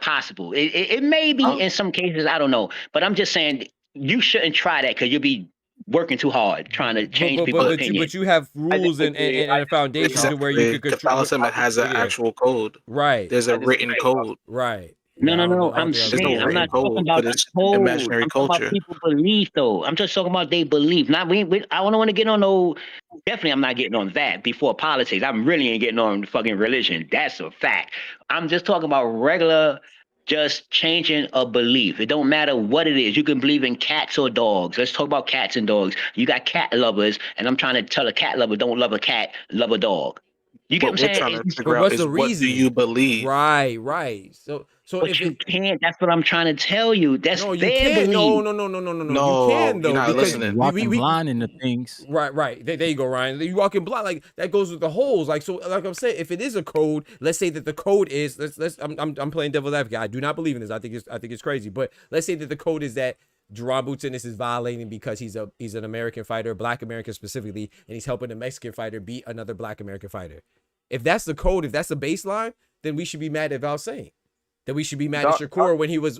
possible. It may be in some cases. I don't know. But I'm just saying you shouldn't try that because you'll be working too hard trying to change people's opinion. But you have rules and a foundation where you could control. Catholicism has an actual code. Right. There's a written code. Right. No. I'm saying I'm not talking about the code. Imaginary culture. About people belief though. I'm just talking about they believe. Not I don't want to get on no. Definitely, I'm not getting on that before politics. I really ain't getting on fucking religion. That's a fact. I'm just talking about regular, just changing a belief. It don't matter what it is. You can believe in cats or dogs. Let's talk about cats and dogs. You got cat lovers, and I'm trying to tell a cat lover, don't love a cat, love a dog. You get what I'm saying? What's the reason? What do you believe? Right. So but you can't. That's what I'm trying to tell you. That's no, you their can't. belief. No. You can though. You're not listening. Walking blind into things. Right. There you go, Ryan. You walking blind, like that goes with the holes. Like so, like I'm saying, if it is a code, let's say that the code is I'm playing devil's advocate. I do not believe in this. I think it's crazy. But let's say that the code is that Jaron Boots Ennis is violating because he's an American fighter, Black American specifically, and he's helping a Mexican fighter beat another Black American fighter. If that's the code, if that's the baseline, then we should be mad at Valsain. That we should be mad at Shakur when he was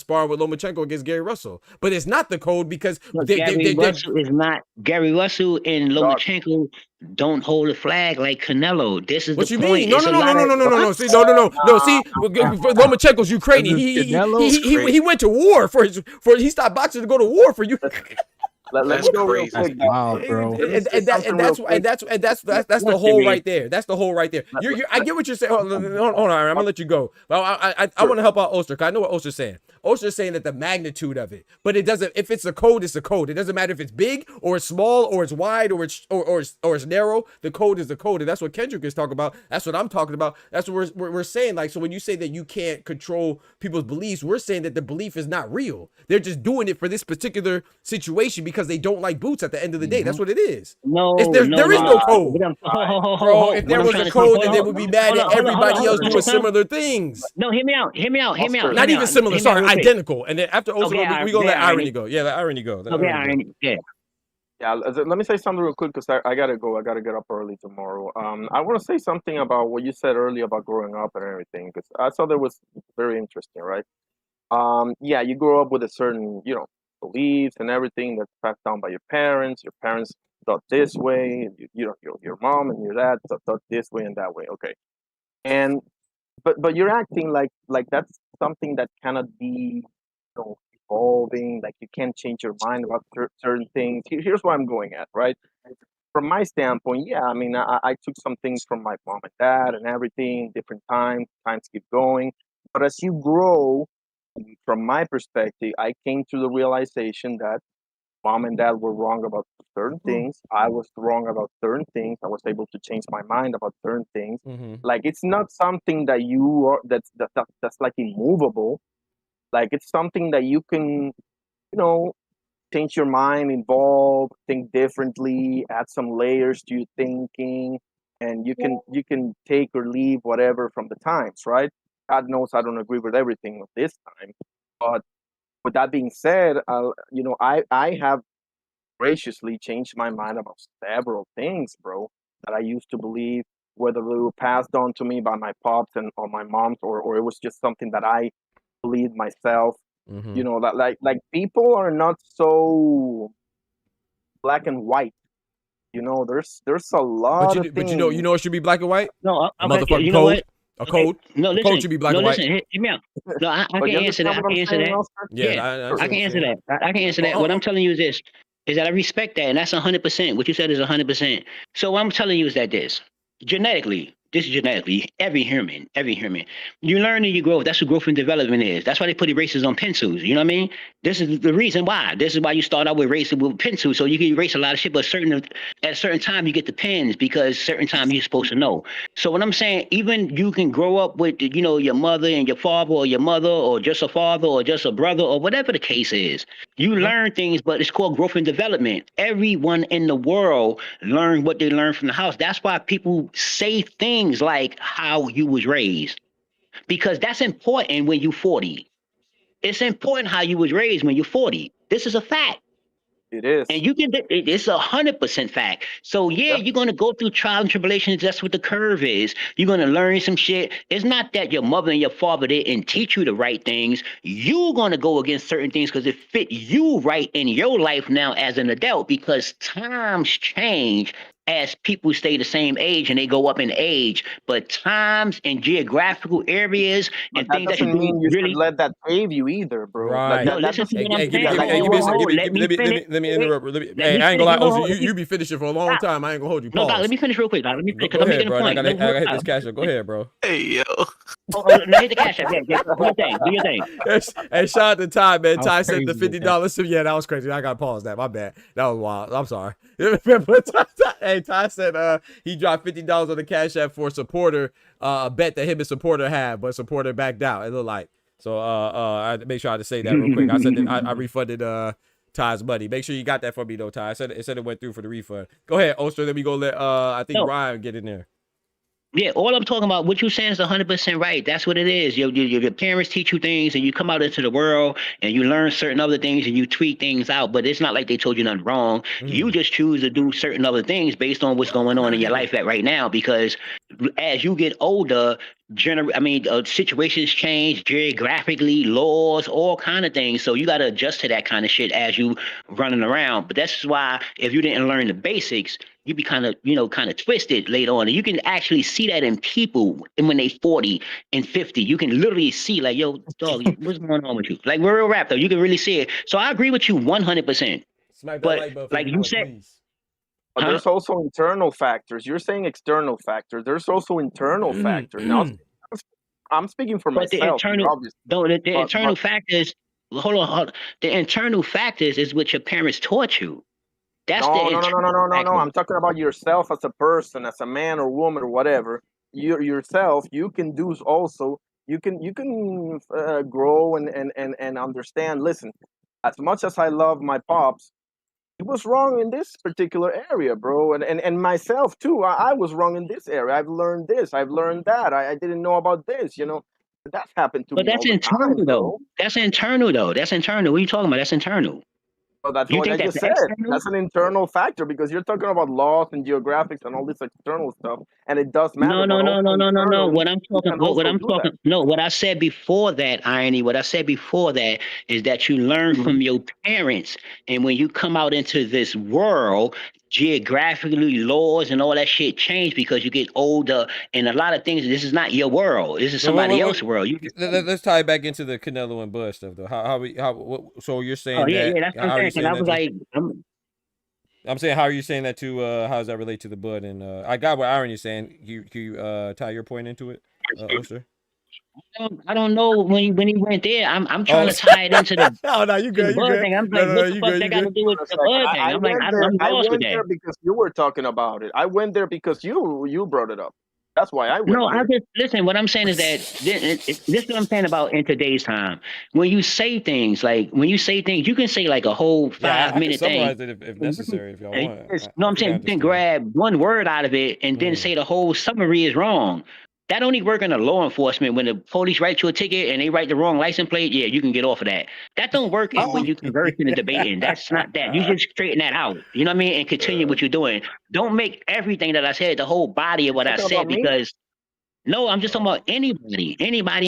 sparring with Lomachenko against Gary Russell. But it's not the code because Russell is not. Gary Russell and Lomachenko don't hold a flag like Canelo. This is what the you point. mean? No. See, no. See, Lomachenko's Ukrainian. He went to war for he stopped boxing to go to war for you. Let's go real quick. Wow, bro. And that's the hole right there. That's the hole right there. I get what you're saying. Hold on, I'm gonna let you go. But I want to help out Oster because I know what Oster's saying. Oster's saying that the magnitude of it, but it doesn't. If it's a code, it's a code. It doesn't matter if it's big or it's small or it's wide or it's narrow. The code is the code, and that's what Kendrick is talking about. That's what I'm talking about. That's what we're saying. Like, so when you say that you can't control people's beliefs, we're saying that the belief is not real. They're just doing it for this particular situation because they don't like Boots at the end of the day. That's what it is. There is no code. Bro, if there was a code, then they would be mad at everybody else doing similar things. No, hear me out. Not even similar, sorry, identical. And then after Oster, we gonna let irony go. Yeah, let irony go. Yeah, let me say something real quick because I gotta go. I gotta get up early tomorrow. I want to say something about what you said earlier about growing up and everything because I thought that was very interesting, right? Yeah, you grow up with a certain, beliefs and everything that's passed down by your parents. Your parents thought this way. Your mom and your dad thought this way and that way. Okay, and but you're acting like that's something that cannot be, evolving. Like you can't change your mind about certain things. Here's what I'm going at, right? From my standpoint, yeah, I mean, I took some things from my mom and dad and everything. Different times keep going, but as you grow. From my perspective, I came to the realization that mom and dad were wrong about certain things. I was wrong about certain things. I was able to change my mind about certain things. Like it's not something that you are that's like immovable. Like it's something that you can, change your mind, evolve, think differently, add some layers to your thinking, and you can take or leave whatever from the times, right? God knows I don't agree with everything this time, but with that being said, I have graciously changed my mind about several things, bro, that I used to believe, whether they were passed on to me by my pops or my moms, or it was just something that I believed myself. That like people are not so black and white. There's a lot of things. But it should be black and white. No, motherfucking code. A code. No, listen. A code should be black and white. Listen, hear me out. No, I can answer that. I can answer that. Yeah, I can answer that. I can answer that. What I'm telling you is this: is that I respect that, and that's 100%. What you said is 100%. So what I'm telling you is that this is genetically, every human, you learn and you grow. That's what growth and development is. That's why they put erasers on pencils. You know what I mean? This is the reason why. This is why you start out with erasing with pencils, so you can erase a lot of shit. But at a certain time, you get the pens because certain time you're supposed to know. So what I'm saying, even you can grow up with, your mother and your father, or your mother, or just a father, or just a brother, or whatever the case is. You learn things, but it's called growth and development. Everyone in the world learn what they learn from the house. That's why people say things like how you was raised, because that's important when you're 40. It's important how you was raised when you're 40. This is a fact. It is. And it's 100% fact. So yeah, you're going to go through trials and tribulations. That's what the curve is. You're going to learn some shit. It's not that your mother and your father didn't teach you the right things. You're going to go against certain things because it fit you right in your life now as an adult, because times change as people stay the same age and they go up in age, but times and geographical areas and things that doesn't mean you should let that save you either, bro. Right. No, listen to what I'm saying. Let me interrupt. Hey, I ain't gonna lie, you be finishing for a long time. I ain't gonna hold you. No, let me finish real quick. Let me finish because I'm making a point. I gotta hit this cash up. Go ahead, bro. Hey, yo. Now hit the cash up. Yeah, do your thing. Hey, shout out to Ty, man. Ty sent the $50. Yeah, that was crazy. I gotta pause that. My bad. That was wild. I'm sorry. Hey, Ty said he dropped $50 on the Cash App for a supporter, a bet that him and supporter had, but supporter backed out. It looked like. So I had to make sure I had to say that real quick. I said that I refunded Ty's money. Make sure you got that for me though, Ty. It said it went through for the refund. Go ahead, Oster. Let me go let I think Ryan get in there. Yeah, all I'm talking about, what you're saying is 100% right. That's what it is. Your parents teach you things, and you come out into the world, and you learn certain other things, and you tweak things out. But it's not like they told you nothing wrong. You just choose to do certain other things based on what's going on in your life at right now. Because as you get older, situations change geographically, laws, all kind of things. So you got to adjust to that kind of shit as you running around. But that's why if you didn't learn the basics, you be kind of twisted later on. And you can actually see that in people and when they 40 and 50. You can literally see like, yo, dog, what's going on with you? Like real rap though, you can really see it. So I agree with you 100%. Smack that But like button, like you said, please. But there's also internal factors. You're saying external factors. There's also internal factors. Now, I'm speaking for but the myself. internal, internal factors. Hold on. The internal factors is what your parents taught you. That's the No. internal factors. I'm talking about yourself as a person, as a man or woman or whatever. Yourself, you can do also. You can grow and understand. Listen, as much as I love my pops, he was wrong in this particular area, bro. And myself too. I was wrong in this area. I've learned this. I've learned that. I didn't know about this. That's happened to But me that's all the time, internal though. bro. That's internal though. That's internal. What are you talking about? That's internal. So that's You what I think that's just said. external? That's an internal factor because you're talking about laws and geographics and all this external stuff, and it does matter. No. But also No. internally, What I'm you talking, can what also I'm do that. talking, no, what I said before that, irony, what I said before that is that you learn from your parents. And when you come out into this world, geographically, laws and all that shit change because you get older. And a lot of things, this is not your world. This is somebody else's world. Let's tie it back into the Canelo and Bud stuff though. So you're Oh, saying yeah, that? that's what I'm How are you saying. Because saying I that was to? like, I'm saying, how are you saying that to? How does that relate to the Bud? And I got what Aaron is saying. Can you tie your point into it, Oster? I don't know when he went there. I'm trying Oh, to tie it into the no, you to the good, you Bud good. thing. I'm No, like, what the you fuck good, that you got to good. do with Hold the on a second. Bud thing? I I'm like, went I'm there. I lost with went that. there because you were talking about it. I went there because you brought it up. That's why I went No, I there. just listen. What I'm saying is that this is what I'm saying about in today's time. When you say things, you can say like a whole Yeah, I can 5-minute thing. summarize it if necessary, if y'all And want. no, I I'm think I saying you can understand. grab one word out of it and then say the whole summary is wrong. That only work in the law enforcement. When the police write you a ticket and they write the wrong license plate, yeah, you can get off of that. That don't work when you conversing and debating. That's not that. You just straighten that out. You know what I mean? And continue what you're doing. Don't make everything that I said the whole body of what I Talking about said me? because no, I'm just talking about anybody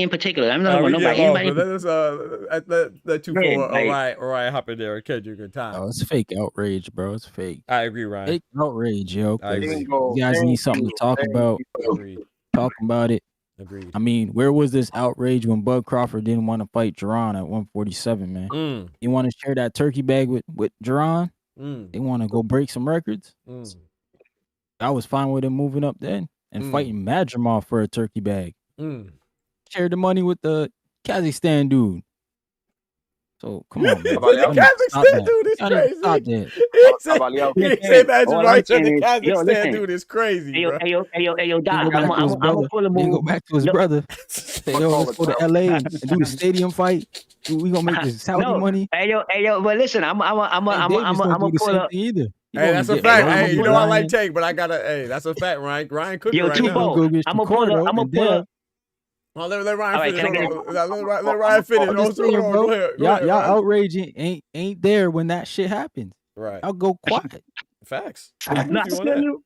in particular. I'm not All right, talking we about get nobody. lost, Anybody. but let you Yeah, for like, Ryan hop in there and catch you a good time. Oh, it's fake outrage, bro. It's fake. I agree, Ryan. Fake outrage, yo. I Because agree. you guys need something to talk about. Agreed. Talking about it. Agreed. I mean, where was this outrage when Bud Crawford didn't want to fight Jaron at 147, man? You want to share that turkey bag with Jaron? They want to go break some records? I was fine with him moving up then and fighting Madrimov for a turkey bag. Share the money with the Kazakhstan dude. So come on, man. The Kazakhstan dude is crazy. Stop that. He said Imagine right the yo, Kazakhstan listen. dude is crazy, bro. Hey, Doc, Then I'm gonna pull a move. go back to his brother. Say, yo, let's go to LA and do the stadium fight. We gonna make this Saudi money. Hey, yo, but listen, I'm do the pull same up. thing either. Hey, that's a fact. Hey, you know I like Tank, but I gotta. Hey, that's a fact, Ryan. Ryan cooking Yo, right now. I'm gonna pull up. Oh, let Ryan finish. Can I Hold on. Let Ryan finish. I'm just saying, bro. Go ahead, Y'all Ryan. outraging ain't there when that shit happens. Right. I'll go quiet. Facts. No, I feel you.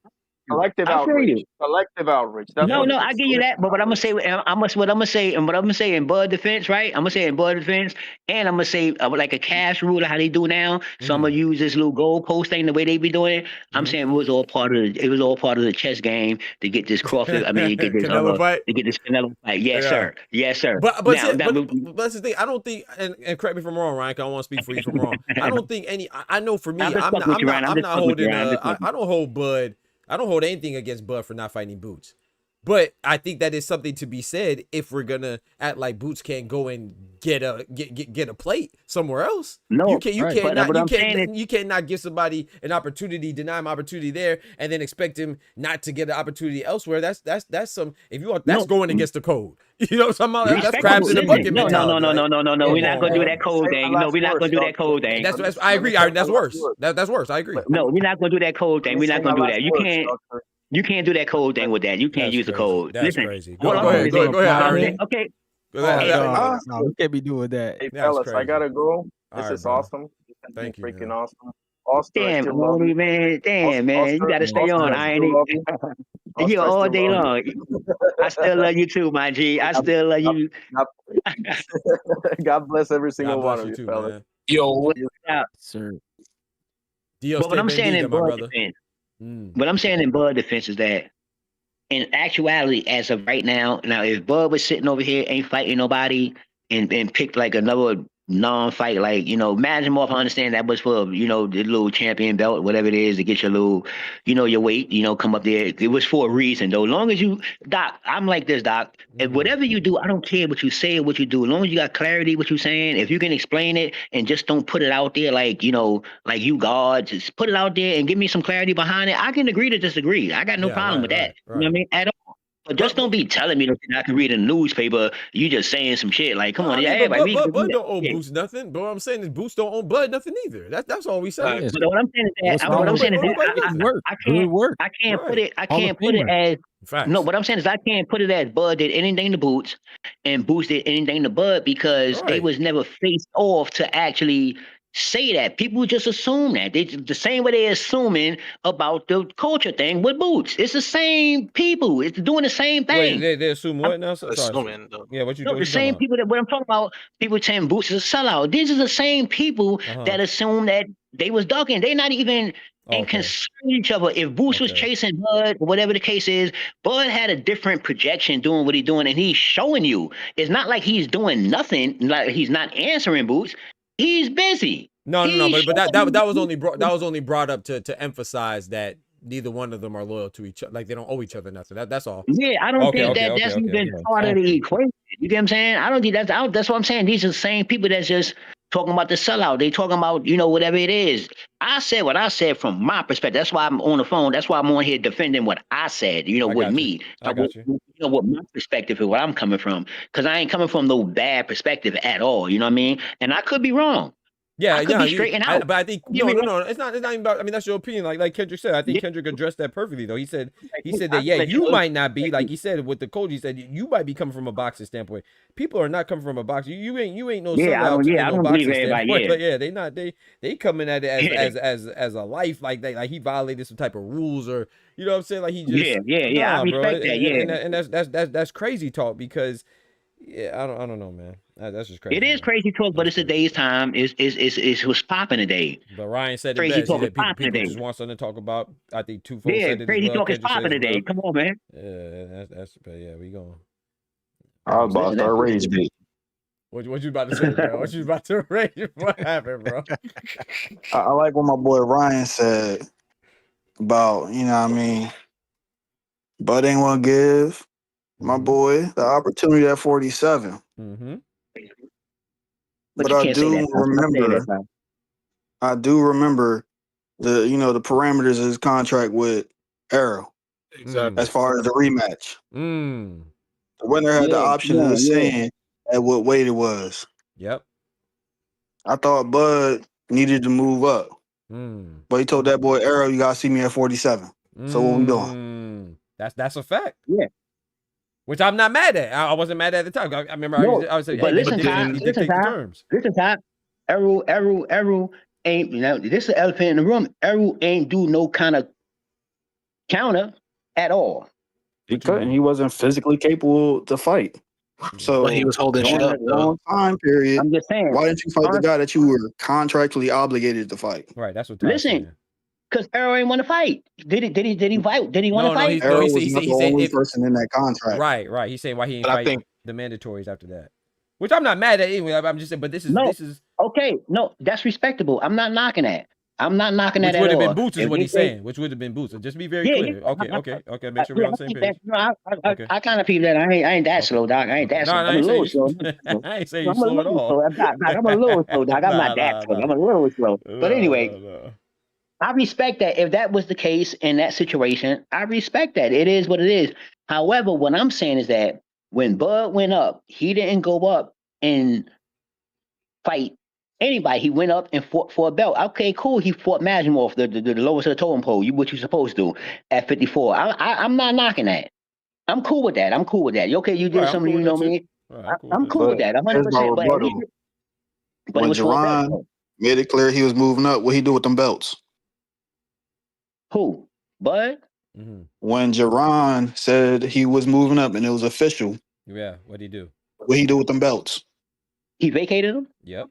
Collective I feel outrage. you. Collective outrage. That's No, what no, it I is. give you that. But what I'm gonna say, what I'm gonna say in Bud defense, right? I'm gonna say in Bud defense, and I'm gonna say like a cash rule, how they do now. So I'm gonna use this little goal post thing the way they be doing it. I'm saying it was all part of the chess game to get this Crawford. I mean, get this Canelo fight. to get this Canelo fight. Yes, Yeah. sir. Yes, sir. But now, that's the thing. I don't think, and correct me if I'm wrong, Ryan. 'Cause I don't want to speak for you if I'm wrong. I don't think any. I know for me, I'm just I'm fucking with you, Ryan. I'm just not fucking with you, holding. Ryan. I'm just fucking. I don't hold Bud. I don't hold anything against Bud for not fighting Boots. But I think that is something to be said if we're gonna act like Boots can't go and get a plate somewhere else. No, you right. You cannot give somebody an opportunity, deny him opportunity there, and then expect him not to get an opportunity elsewhere. That's some, if you want, that's going against the code. You know what I'm talking about? That's crabs in the bucket mentality. No. We're not gonna do that code thing. No, we're not gonna do that code thing. I agree. That's worse. That's worse. I agree. No, we're not gonna do that code thing. We're not gonna do that. You You can't do that code thing with that. You can't That's use the crazy. code. That's Listen, crazy. all Go I'm saying ahead. is Go ahead, Power Harry. him? okay. Go Oh, ahead. no, no, we can't be doing that. Hey, That's fellas, I crazy. gotta go. All This right, is brother. awesome. This has Thank been you, freaking man. awesome. Oscar, I Damn, still love you. man. Damn, man. You gotta stay on. I I still ain't love you. yeah, Oscar, I all still day love long. I still love you too, my G. I still love you. God bless every single God one bless of you you, too, fellas. man. Yo, Sir. Dios But what te I'm saying bendiga, in my Bud brother. defense, Mm. what I'm saying in Bud defense is that in actuality, as of right now, if Bud was sitting over here, ain't fighting nobody, and picked like another non-fight, like, imagine more if I understand that was for, the little champion belt, whatever it is, to get your little, your weight, come up there. It was for a reason, though. As long as you, Doc, I'm like this, Doc. If whatever you do, I don't care what you say or what you do. As long as you got clarity what you're saying, if you can explain it and just don't put it out there like, like you God, just put it out there and give me some clarity behind it. I can agree to disagree. I got no problem with that. You know what I mean? At all. But just don't be telling me that I can read in the newspaper. You just saying some shit like, come on, I mean, everybody. but Bud don't owe Boots nothing. But what I'm saying is Boots don't owe Bud nothing either. That's all we saying. Yes. But what I'm saying is What's that wrong what I'm with saying is nobody that nothing. work? I Good can't work. put it Hall of Famer. as Facts. no. What I'm saying is I can't put it as Bud did anything to Boots and Boots did anything to Bud because they Right. was never faced off to actually say that. People just assume that. They the same way they're assuming about the culture thing with Boots. It's the same people. It's doing the same thing. Wait, they assume what now? Sorry. Assuming though. Yeah, what you No, what the you talking same about? people that what I'm talking about, people saying Boots is a sellout. These are the same people that assume that they was ducking. They not even in concern with each other. If Boots was chasing Bud, whatever the case is, Bud had a different projection doing what he's doing, and he's showing you. It's not like he's doing nothing, like he's not answering Boots. He's busy. No, but that was only brought up to emphasize that neither one of them are loyal to each other. Like they don't owe each other nothing. That's all. Yeah, I don't think that's even part of the equation. You get what I'm saying? I don't think that's what I'm saying. These are the same people that's just talking about the sellout. They talking about, whatever it is. I said what I said from my perspective. That's why I'm on the phone. That's why I'm on here defending what I said, with me. I got you. What my perspective is, where I'm coming from. Because I ain't coming from no bad perspective at all. You know what I mean? And I could be wrong. Yeah, I could be straightened out. But I think no. It's not even about. I mean, that's your opinion. Like Kendrick said, I think Kendrick addressed that perfectly. Though he said that you might not be like he said with the coach. He said you might be coming from a boxing standpoint. People are not coming from a boxing. You ain't no sellout. I don't believe everybody. But they not. They coming at it as a life like he violated some type of rules or you know what I'm saying. Like he just I respect that. And that's crazy talk because I don't know, man. That's just crazy. It is crazy talk, but it's a day's time. It was popping today. But Ryan said crazy it best. talk He is said popping people today. just want something to talk about. I think Twofold said it crazy as well. talk is popping today. Come on, man. Yeah, we going. I was about to start rage bait. What you about to say, bro? What you about to rage? What happened, bro? I like what my boy Ryan said about, you know what I mean, Bud ain't want to give my boy the opportunity at 47. Mm-hmm. But I do remember the the parameters of his contract with Arrow. Exactly. As far as the rematch. The winner had the option of saying at what weight it was. Yep. I thought Bud needed to move up. But he told that boy Arrow, you gotta see me at 47. So what we doing? That's a fact. Yeah. Which I'm not mad at. I wasn't mad at the time. I remember I was saying, but hey, listen, Todd. Errol ain't, this is the elephant in the room. Errol ain't do no kind of counter at all. He couldn't. He wasn't physically capable to fight. So but he was holding shit up, long time period. I'm just saying. Why didn't you fight the guy that you were contractually obligated to fight? Right. That's what. Listen, because Errol ain't want to fight. Did he fight? Did he want to fight? Errol was not the only person in that contract. Right. He's saying why he ain't fighting the mandatories after that. Which I'm not mad at anyway. I'm just saying, but this is okay. No, that's respectable. I'm not knocking that. I'm not knocking that at all. Which would have been Boots is what he's saying. Which would have been Boots. So just be very clear. Yeah. Okay. Make sure we're on the same page. I kind of feel that. I ain't that slow, Doc. I ain't that slow. I'm a little slow. I ain't saying you slow at all. I'm a little slow, Doc. I'm not that slow. I'm a little slow. But anyway, I respect that. If that was the case in that situation, I respect that. It is what it is. However, what I'm saying is that when Bud went up, he didn't go up and fight Anybody, he went up and fought for a belt. Okay, cool. He fought Majimov, the lowest of the totem pole. What you supposed to at 54. I'm not knocking that. I'm cool with that. I'm cool with that. Okay, you did Right, I'm something. cool You with know that too. me. Right, I'm cool I'm with that cool too. with that. Here's my 100%. But at least, rebuttal. but it When was for a belt. Jaron made it clear he was moving up, what he do with them belts? Who? Bud? When Jaron said he was moving up and it was official, Yeah, what'd he do? what he do with them belts? He vacated them? Yep.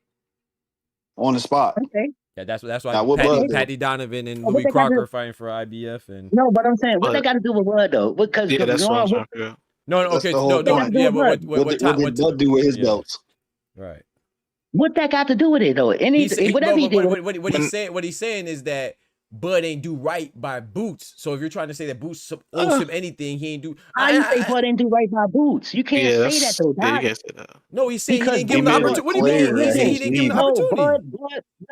On the spot. Okay. Yeah, that's why Now, what Bud do? Patty Donovan and What Louis they got to Crocker fighting for IBF and No, but I'm saying, what they But got to do with Bud though? Because yeah, that's what I'm trying to figure out. no, That's okay, the whole they got to point. do yeah, with but Bud. What did Bud do with his yeah, belts? right. What that got to do with it though? Whatever he did. What he's saying is that Bud ain't do right by Boots. So if you're trying to say that Boots owes him anything, he ain't do. How you say Bud didn't do right by Boots? You can't Yeah, say that though, yeah, you Doc. can't say that. No, he's saying Because he didn't give him the made it opportunity. What do you clear mean? He that said he he didn't give him the was opportunity.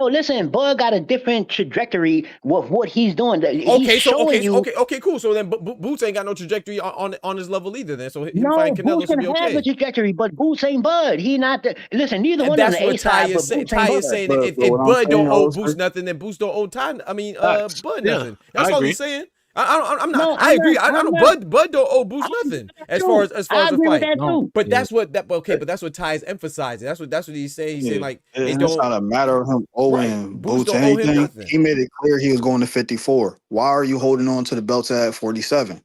No, listen, Bud got a different trajectory with what he's doing. He's Okay, showing you. okay, cool. So then Boots ain't got no trajectory on his level either. Then so him No, fighting Canelo Boots should can be have a okay. trajectory, but Boots ain't Bud. He not the listen. Neither And one of that's them what A Ty side, is but saying. Boots Ty ain't is Bud. saying But if what I'm Bud don't saying owe also, Boots nothing, then Boots don't owe Ty. Facts. Bud Yeah, nothing. That's I all agree. he's saying. I'm not. No, I I'm agree. not. I I'm know not. Bud don't owe Boots nothing as far as I a agree with fight. that No, too. But yeah. that's what but that's what Ty is emphasizing. That's what he's saying. He's saying yeah, like it and it's don't not a matter of him right. owing Boots Boots don't owe him anything. nothing. He made it clear he was going to 54. Why are you holding on to the belts at 47?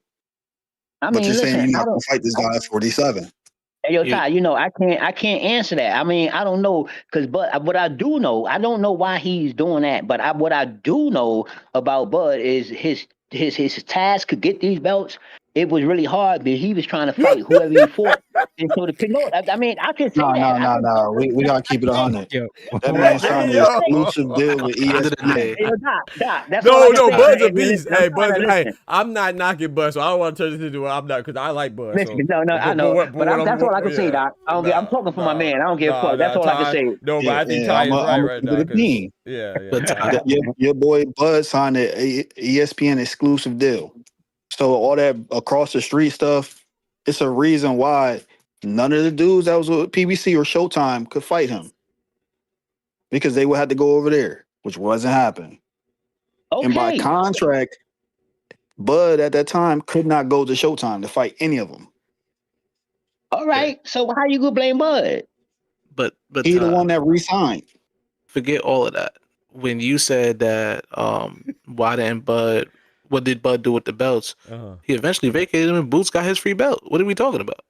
I But mean, you're saying listen, you're I not going don't. to fight this guy at 47. Hey, yo, You, Ty, I can't answer that. I mean, I don't know, but what I do know, I don't know why he's doing that. But what I do know about Bud is his task to get these belts. It was really hard, but he was trying to fight whoever he fought. And so I mean, I can say that. I can say that. We got to keep it I can 100. Yo, That hold man on. signed an Yo. exclusive deal with end of the ESPN. day, say, yo, Doc, that's all I can No, say. Bud's a Hey, man, beast. listen, I'm Hey, trying Bud's. to Hey, listen. I'm not knocking Bud, so I don't want to turn this into I'm not because I like Bud. Listen, So, no, I know, that's all I can say, yeah, Doc. I'm talking for my man. I don't give a fuck. That's nah, all I can Ty. say. No, but Yeah, I think yeah, Ty I'm is right gonna right keep now it a because bean. but Ty, Your boy Bud signed an ESPN exclusive deal. So all that across the street stuff, it's a reason why none of the dudes that was with PBC or Showtime could fight him because they would have to go over there, which wasn't happening. And by Okay, contract, Bud at that time could not go to Showtime to fight any of them. all right. So how you gonna blame Bud? but He the Ty, one that re-signed. forget all of that. When you said that, why didn't Bud? What did Bud do with the belts? He eventually vacated them, and Boots got his free belt. What are we talking about?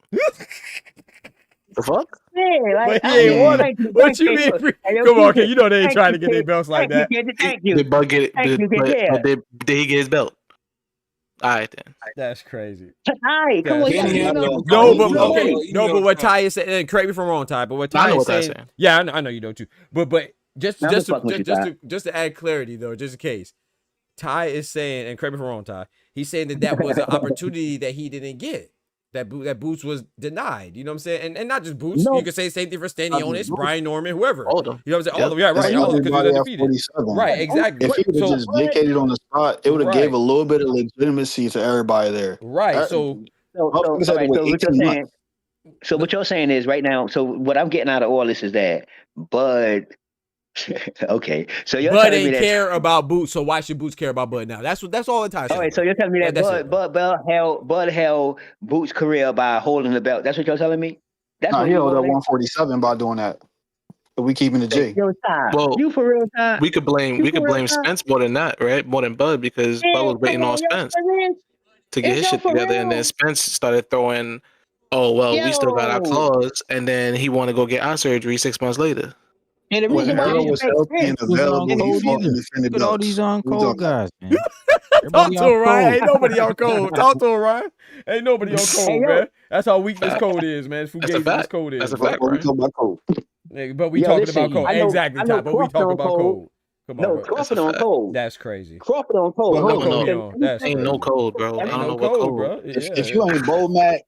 The fuck? Yeah, like But he ain't want it. thank you, What you mean? Hey, yo, Come on, Kid, okay, you know they ain't thank trying you, to get their Kid. belts like Thank you, that. Kid. Thank you. Did Bud get it? Thank you, Kid. Yeah. Did he get his belt? All right then. That's crazy. All right, come on, That's yeah, crazy. you know. No, You but know okay, what? no, but what Ty is saying, and correct me if I'm wrong, Ty, but what I Ty know is what Ty's saying, saying. yeah, I know you don't too, but just I'm just fucking with you, Ty. just to add clarity though, just in case, Ty is saying, and correct me if I'm wrong, Ty, he's saying that was an opportunity that he didn't get. That Boots was denied, you know what I'm saying, and not just Boots. No. You could say same thing for Stanionis, Brian Norman, whoever. All of them. You know what I'm saying? Yep. All of yeah, right, That's all of because he everybody was at undefeated. 47. Right, exactly. If he would have So just vacated on the spot, it would have gave Right. a little bit of legitimacy to everybody there. right, so So, Motherfuckers all had to right. wait So what you're 18 months. saying? So what you're saying is right now. So what I'm getting out of all this is that Bud. Okay, so you're Bud telling me ain't that. care about Boots, so why should Boots care about Bud now? That's all the Ty All saying. right, so you're telling me that That's it. Bud held Boots' career by holding the belt. That's what you're telling me. That's Nah, what he you held at going 147 by doing that. But we keeping the G. Yo, Ty, Well, you for real, Ty? we could blame You for real, Ty? Spence more than that, right? More than Bud because Bud Yeah, was come waiting on on, yo, Spence for real. to get Is his yo shit for together, and then real? Spence started throwing, "Oh well, we still got our Yo, clause," and then he wanted to go get eye surgery 6 months later. and the When reason why I Earl was respect healthy and Spence, Was on available, he cold fought either. and defended Look at all these belts. on What we cold talking about? guys, man. Talk Everybody to off him, Ryan. cold. Ain't nobody on code. Talk to him, Ryan. Ain't nobody on hey code, yo, man. That's how weak this Fact. code is, man. That's a Fugazi, this fact. code is, That's a man. fact, What we right? talking about code? Nigga, but we yo, talking listen, about code. I know Exactly, Ty. But we Crawford talking on about cold. code. Come on, No, bro. That's a Crawford on fact. cold. That's crazy. Crawford on cold. What I Hold don't code on. he know. on? That's Ain't crazy. no code, bro. I Ain't don't no know what code, code. bro. If you ain't Bo Mac,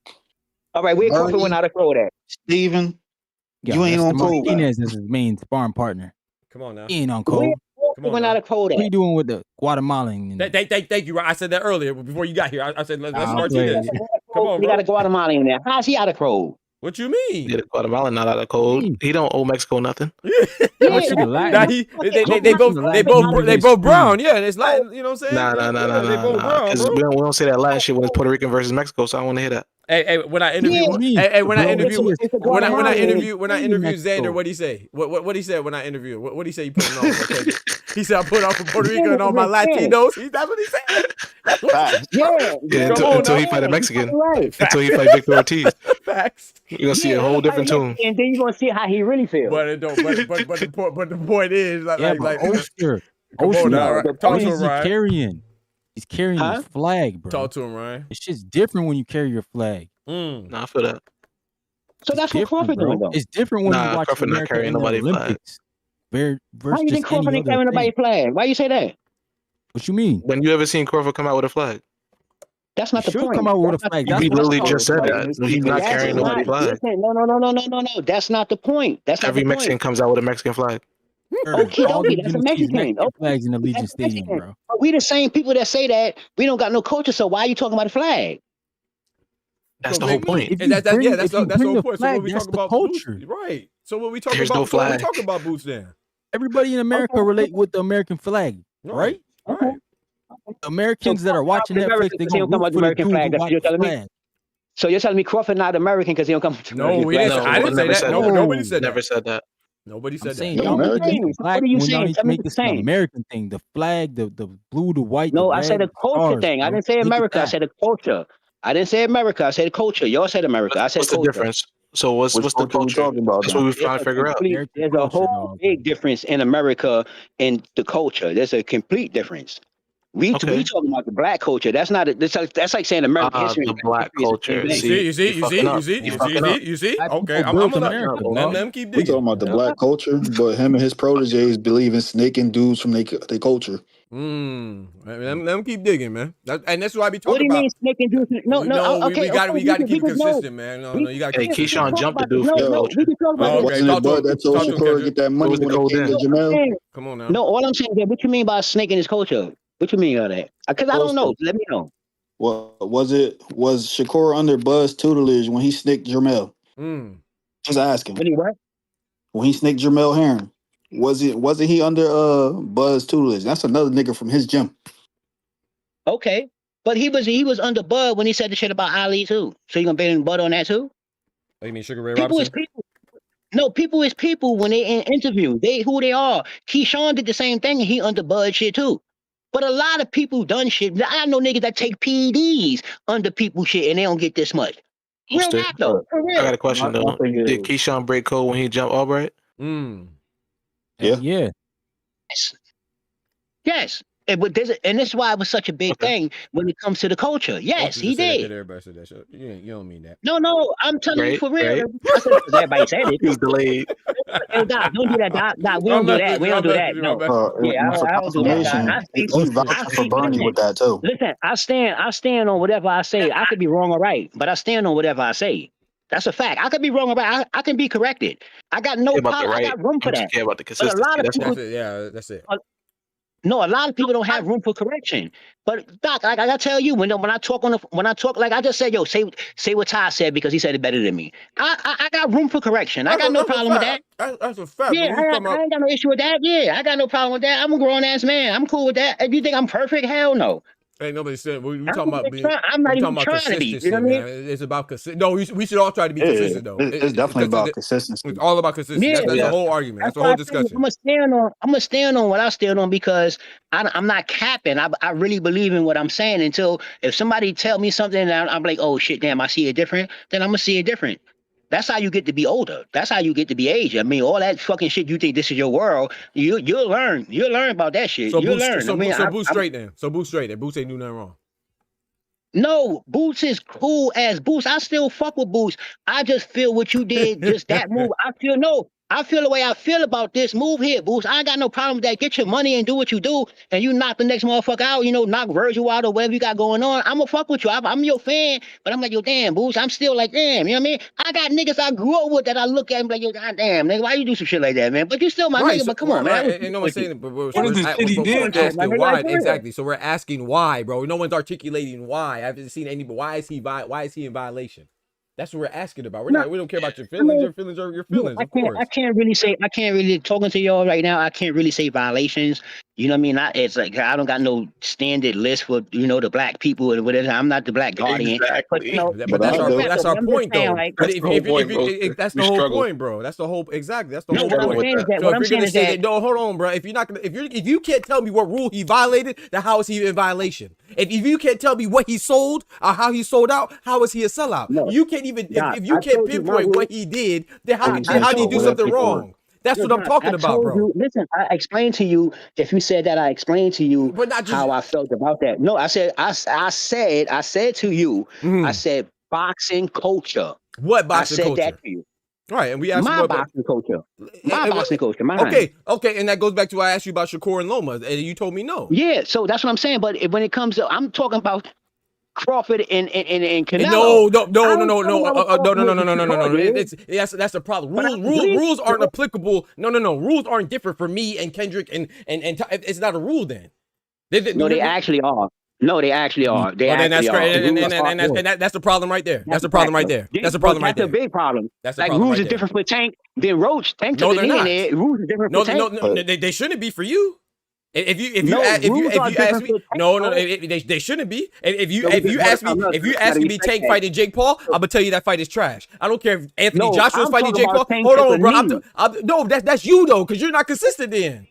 All right, where Crawford went Bernie, out of cold at? Steven, Yeah, you ain't Lester on code, man. Martinez is his main sparring partner. Come on now. He ain't on Where cold. Come Crawford on went now. out of cold What at? he doing with the Guatemalan? And, Thank you, Ryan. I said that earlier before you got here. I said let's Nah, I'm start playing. this. Come on, He got bro. a Guatemalan in there. How's he out of cold? What you mean? Yeah, Guatemala not out of cold. He don't owe Mexico nothing. What you mean? Nah, they both brown. Yeah, and it's Latin. You know what I'm saying? Nah. They both brown, Because bro. we don't say that Latin shit when it's Puerto Rican versus Mexico, so I don't want to hear that. Hey, when I interview, when I interview Xander, what he say? What he said when I interview? What he say? He put on? He said I put on for Puerto Rico and all my Latinos. That's what he said. Until he fight a Mexican. Until he fight Victor Ortiz. Facts. You're gonna see a whole different tune. And then you're gonna see how he really feels. But it don't. But the point is, like, Oster, come on now, right? Talk to him, Ryan. Carrying. He's carrying his flag, bro. Talk to him, Ryan. It's just different when you carry your flag. Nah, I feel that. So that's what Crawford doing, though. It's different when you watch Crawford not America carrying in the nobody's Olympics. Why you think Crawford ain't carrying nobody's flag? Why you say that? What you mean? When you ever seen Crawford come out with a flag? That's not the point. Come out with a flag. He literally just said that. He's not carrying nobody's flag. No. That's not the point. That's not Every the point. Mexican comes out with a Mexican flag. Okay, that's a Mexican. Flags in Allegiant Stadium, bro. We the same people that say that we don't got no culture. So why are you talking about a flag? That's the whole point. That's the whole point. So when we talk about culture, boots, right? So when we talk There's about no flag. we talk about boots, then everybody in America relate with the American flag, right? Right. Americans that are watching Netflix, they gonna root for the dude who watch the flag. So you're telling me Crawford not American because he don't come to No, we didn't. I didn't say that. No, nobody said that. Never said that. Nobody said that. Y'all What are you saying? Make this an American thing. The flag, the blue, the white. No, the I red, said a culture thing. I didn't say America. I said a culture. I didn't say America. I said culture. Y'all said America. I said What's culture. the difference? So what's the culture? talking about? That's what we're trying to figure out. There's a whole big difference in America and the culture. There's a complete difference. We talking about the black culture. That's not. That's like saying American history. The black culture. You see. Okay, I'm gonna let them keep We digging. talking about the black culture, but him and his proteges believe in snaking dudes from their culture. Let them keep digging, man. And that's what I be talking What do you about. mean snaking dudes? No. We got to keep it consistent, man. No, you got to. Hey, Keyshawn jumped the dude for the culture. We can talk about Wasn't it Bud that told Shakur to get that money when they came to Jamel? Come on now. No, all I'm saying is what you mean by snaking his culture? What you mean by that? Because I don't know. Let me know. Well, was Shakur under Bud's tutelage when he snicked Jamel? Just asking. When he snicked Jamel Heron, wasn't he under Bud's tutelage? That's another nigga from his gym. Okay, but he was under Bud when he said the shit about Ali too. So you gonna bet in Bud on that too? Oh, you mean Sugar Ray People Robinson? is people. No, people is people when they in interview. They who they are. Keyshawn did the same thing and he under Bud shit too. But a lot of people done shit. I know niggas that take PEDs under people shit and they don't get this much. Real rap though. For real. I got a question though. Did Keyshawn break code when he jumped Albright? Yeah. Yes. And this is why it was such a big thing when it comes to the culture. Yes, he did. Everybody said that shit. You don't mean that. No, I'm telling you for real. I said because everybody said it. He was delayed. Hey, Doc, don't do that, Doc. We don't do that. We don't do that. No. Yeah, I don't do that, Doc. He's vouching for Bernie with that too. Listen, I stand on whatever I say. I could be wrong or right, but I stand on whatever I say. That's a fact. I could be wrong or right. I can be corrected. I got no problem. I got room for that. Care about the But a consistency. lot of people, That's it. No, a lot of people don't have room for correction. But Doc, I gotta tell you, when I talk like I just said, yo, say what Ty said because he said it better than me. I got room for correction. I got no problem with that. That's a fact. Yeah, I ain't got no issue with that. Yeah, I got no problem with that. I'm a grown ass man. I'm cool with that. If you think I'm perfect, hell no. Ain't nobody said we talking about being. I'm not even trying to be. You know what I mean? It's about consistency. No, we should all try to be consistent though. It's definitely about consistency. It's all about consistency. That's the whole argument. That's the whole discussion. I'm gonna stand on what I stand on because I'm not capping. I really believe in what I'm saying until if somebody tell me something and I'm like, oh shit, damn, I see it different. Then I'm gonna see it different. That's how you get to be older. That's how you get to be aged. I mean, all that fucking shit. You think this is your world? You'll learn. You'll learn about that shit. So you'll learn. So Boots straight then. So Boots straight. That Boots ain't do nothing wrong. No, Boots is cool as Boots. I still fuck with Boots. I just feel what you did, just that move. I feel the way I feel about this move here, Boots. I ain't got no problem with that. Get your money and do what you do, and you knock the next motherfucker out, knock Virgil out or whatever you got going on. I'm gonna fuck with you. I'm your fan, but I'm like, yo, damn, Boots. I'm still like, damn, you know what I mean? I got niggas I grew up with that I look at and be like, yo, god damn, nigga, why you do some shit like that, man? But you still my nigga, but come on, man. Ain't no one saying it, but we're asking why. Exactly. So we're asking why, bro. No one's articulating why. I haven't seen anybody. Why is he in violation? That's what we're asking about. No, We don't care about your I feelings. mean, Your feelings are your yeah, feelings, of course. I can't really talking to y'all right now. I can't really say violations. You know what I mean? It's like I don't got no standard list for the black people or whatever. I'm not the black guardian, but Exactly. But that's I our do. that's our I'm just point saying, though. like, But That's the whole point, bro. if that's the We whole struggle. point, bro. That's the whole exactly. That's the no, whole what I'm struggle with point. saying is that. that So what if I'm you're saying gonna is say that that, no, hold on, bro. If you're not gonna, if you can't tell me what rule he violated, then how is he in violation? If you can't tell me what he sold or how he sold out, how is he a sellout? no, You can't even Doc, if you I can't told you my pinpoint rule. what he did, then Doc, then I how did he told do you. something paperwork. wrong? That's No, what I'm Doc, I talking about, told bro. you. Listen, I explained to you. If you said that, I explained to you But not just how I felt about that. No, I said to you. I said boxing culture. what I boxing said that culture. to you. All right, and we asked My what, boxing culture. My and what- boxing culture. Mine. okay, and that goes back to why I asked you about Shakur and Loma, and you told me no. Yeah. So that's what I'm saying. But when it comes to, I'm talking about Crawford and Canelo. No, I don't talk about what no, no, no, Crawford no, no, no, no, no. did. That's the problem. But I agree. Rules aren't applicable. No. Rules aren't different for me and Kendrick and it's not a rule then. No, they actually are. No, they actually are. They Well, then that's actually are. great, Rules are- that's the problem right there. That's the problem right there. That's the problem right That's a there. big problem. That's the Like problem rules right is there. different for Tank than Roach. Tank No, took they're the knee in not. there. Rules is different for Tank. They shouldn't be for you. If you No, rules are ask different me, for Tank, no, bro. they shouldn't be. And if you No, we just ask me, gotta- if you gotta asking me respect Tank that. fighting Jake Paul, I'm gonna tell you that fight is trash. I don't care if Anthony No, Joshua's I'm fighting talking Jake Paul. about Tank Hold took on, a bro. knee. No, that's you though, because you're not consistent then.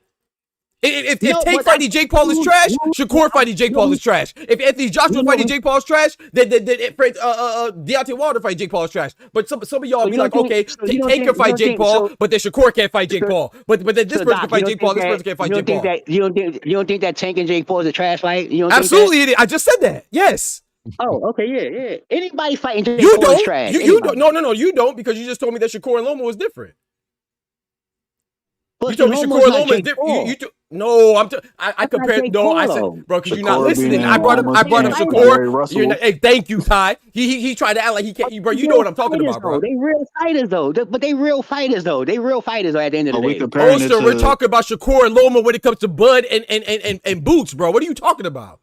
If No, Tank but fighting Jake Paul is trash, Shakur fighting Jake Paul no, is trash. If Anthony Joshua no, fighting Jake Paul is trash, then Deontay Wilder fighting Jake Paul is trash. But some of y'all So be you like, don't think- okay, so you don't Tank can think- fight you don't Jake think- Paul, so- but then Shakur can't fight Jake so- Paul. But then this So, person Doc, can fight Jake Paul, this person can't fight Jake Paul. You don't think that Tank and Jake Paul is a trash fight? You don't think Absolutely, it is. I just said that. Yes. that? Oh, okay, yeah. Anybody fighting Jake You Paul is don't. trash. You Anybody. don't. No. You don't because you just told me that Shakur and Loma was different. But You told me Loma's Shakur and not Loma is Jake different. Paul. No, I That's compared. not No, Jake I said, Paul. bro, because you're Shakur not listening. being I brought up Loma's Shakur. Gary Russell. You're not, hey, thank you, Ty. He tried to act like he can't. Bro, you know what I'm talking Fighters, about, bro. though. They real fighters though. But they real fighters though. They real fighters though, at the end of the Are we day. comparing it Oster, we're to? talking about Shakur and Loma when it comes to Bud and Boots, bro. What are you talking about?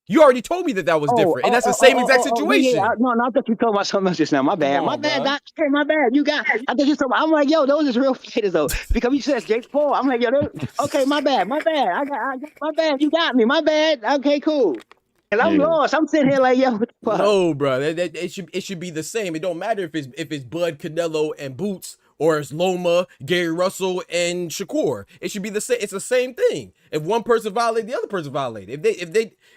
You already told me that was different, and that's the same exact situation. Yeah. No, I thought you were talking about something else just now. My bad. Come My on, bad, bro. Doc. Hey, my bad. I thought you were talking about, I'm like, yo, those is real fighters though. Because you said Jake Paul. I'm like, yo, okay, my bad. I got my bad. You got me. My bad. Okay, cool. And I'm Yeah. lost. I'm sitting here like, yo, what the fuck? No, bro. It should be the same. It don't matter if it's Bud, Canelo, and Boots, or it's Loma, Gary Russell, and Shakur. It should be the same. It's the same thing. If one person violated, the other person violated.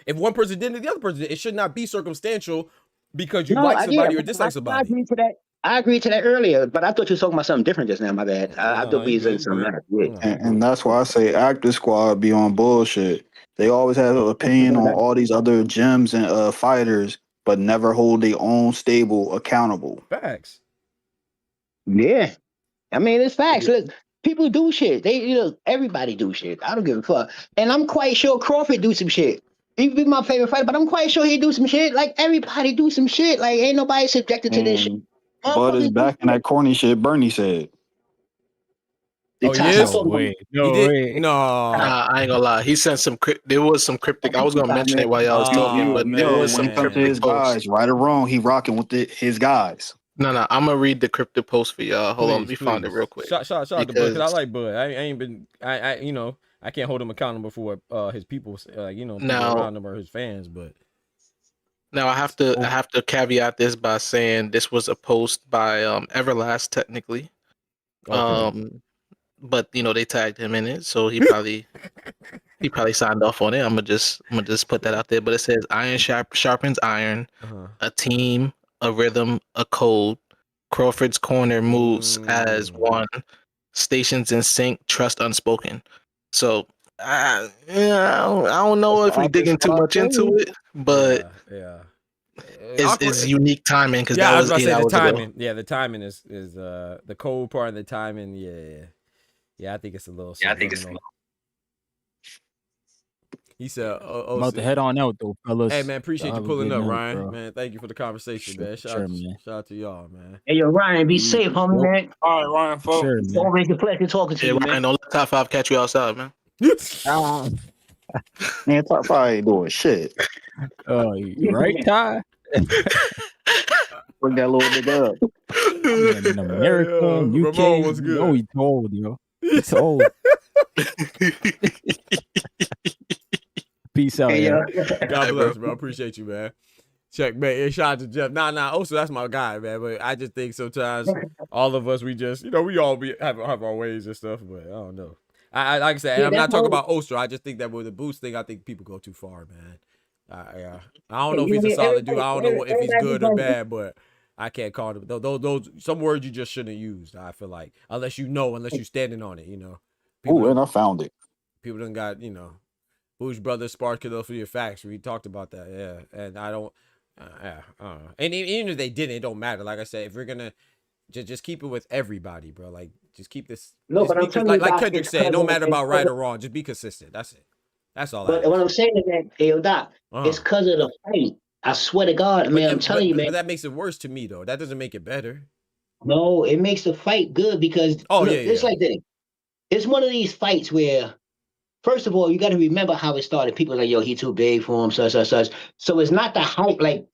If one person didn't, the other person did. It should not be circumstantial because you like somebody or dislike somebody. I agree to that. I agreed to that earlier, but I thought you were talking about something different just now. My bad. I thought we was in something else. Yeah. And that's why I say active squad be on bullshit. They always have an opinion on all these other gyms and fighters, but never hold their own stable accountable. Facts. Yeah. I mean, it's facts. Look, people do shit. Everybody do shit. I don't give a fuck. And I'm quite sure Crawford do some shit. He be my favorite fighter, but I'm quite sure he do some shit. Like everybody do some shit. Like ain't nobody subjected to this shit. Bud is back in that corny shit Bernie said. Oh, yes? No way. No. I ain't gonna lie. He sent some. There was some cryptic. I was gonna mention it while y'all was talking, but there was some When it comes to cryptic his posts. guys, right or wrong, he rocking with his guys. No. I'm gonna read the cryptic post for y'all. Hold on, let me find it real quick. Shout out to Bud because I like Bud. I ain't been. I can't hold him accountable for what his people people around him or his fans, but. Now I have to caveat this by saying this was a post by Everlast technically. Okay. But they tagged him in it, so he probably signed off on it. I'm gonna just put that out there. But it says iron sharpens iron, a team, a rhythm, a code. Crawford's corner moves as one. Stations in sync, trust unspoken. So I don't know if we digging too much into it, but it's unique timing because that was 8 hours ago. Yeah, the timing is the cold part of the timing. Yeah. I think it's a little. Yeah, I think it's. He said, I'm about to head on out though, fellas. Hey man, appreciate you Have a pulling good up, night, Ryan. bro. Man, thank you for the conversation, man. Shout out to y'all, man. Hey, yo, Ryan, be safe, homie, man. All right, Ryan, folks. Sure, It's man. always a pleasure talking to Yeah, you, Ryan, man. don't let top 5 catch you outside, man. Man, top 5 ain't doing shit. Oh, you right, Ty? Bring that little nigga up. Man, in America, Yo, UK, Ramon, what's you good? know he told, yo. He told. Peace out, Hey, yo. God Hey, bless, bro. bro. I appreciate you, man. Check, man. Yeah, shout out to Jeff. Nah. Also, that's my guy, man. But I just think sometimes all of us, we just, we all have our ways and stuff. But I don't know. I like I said, and Yeah, I'm that not talking whole about Oster. I just think that with the boost thing, I think people go too far, man. Yeah. I don't yeah, know if you he's a mean solid dude. I don't know if he's everybody good or going bad, but I can't call him. Those some words you just shouldn't use. I feel like unless you're standing on it. People Ooh, don't, and I found it. people don't got Bush Brothers sparked it for your facts. We talked about that, yeah. And I don't, I don't know. And even if they didn't, it don't matter. Like I said, if we're gonna just keep it with everybody, bro. Like just keep this. No, Just but I'm because, telling you, like Doc, Kendrick it's said, it because don't of matter about right or wrong. Just be consistent. That's it. That's all I but what ask. I'm saying is that, hey, yo, Doc, it's because of the fight. I swear to God, man, I'm telling you, man. But that makes it worse to me though. That doesn't make it better. No, it makes the fight good because Oh look, it's yeah. like this. It's one of these fights where, first of all, you got to remember how it started. People are like, yo, he too big for him, such. So it's not the hype like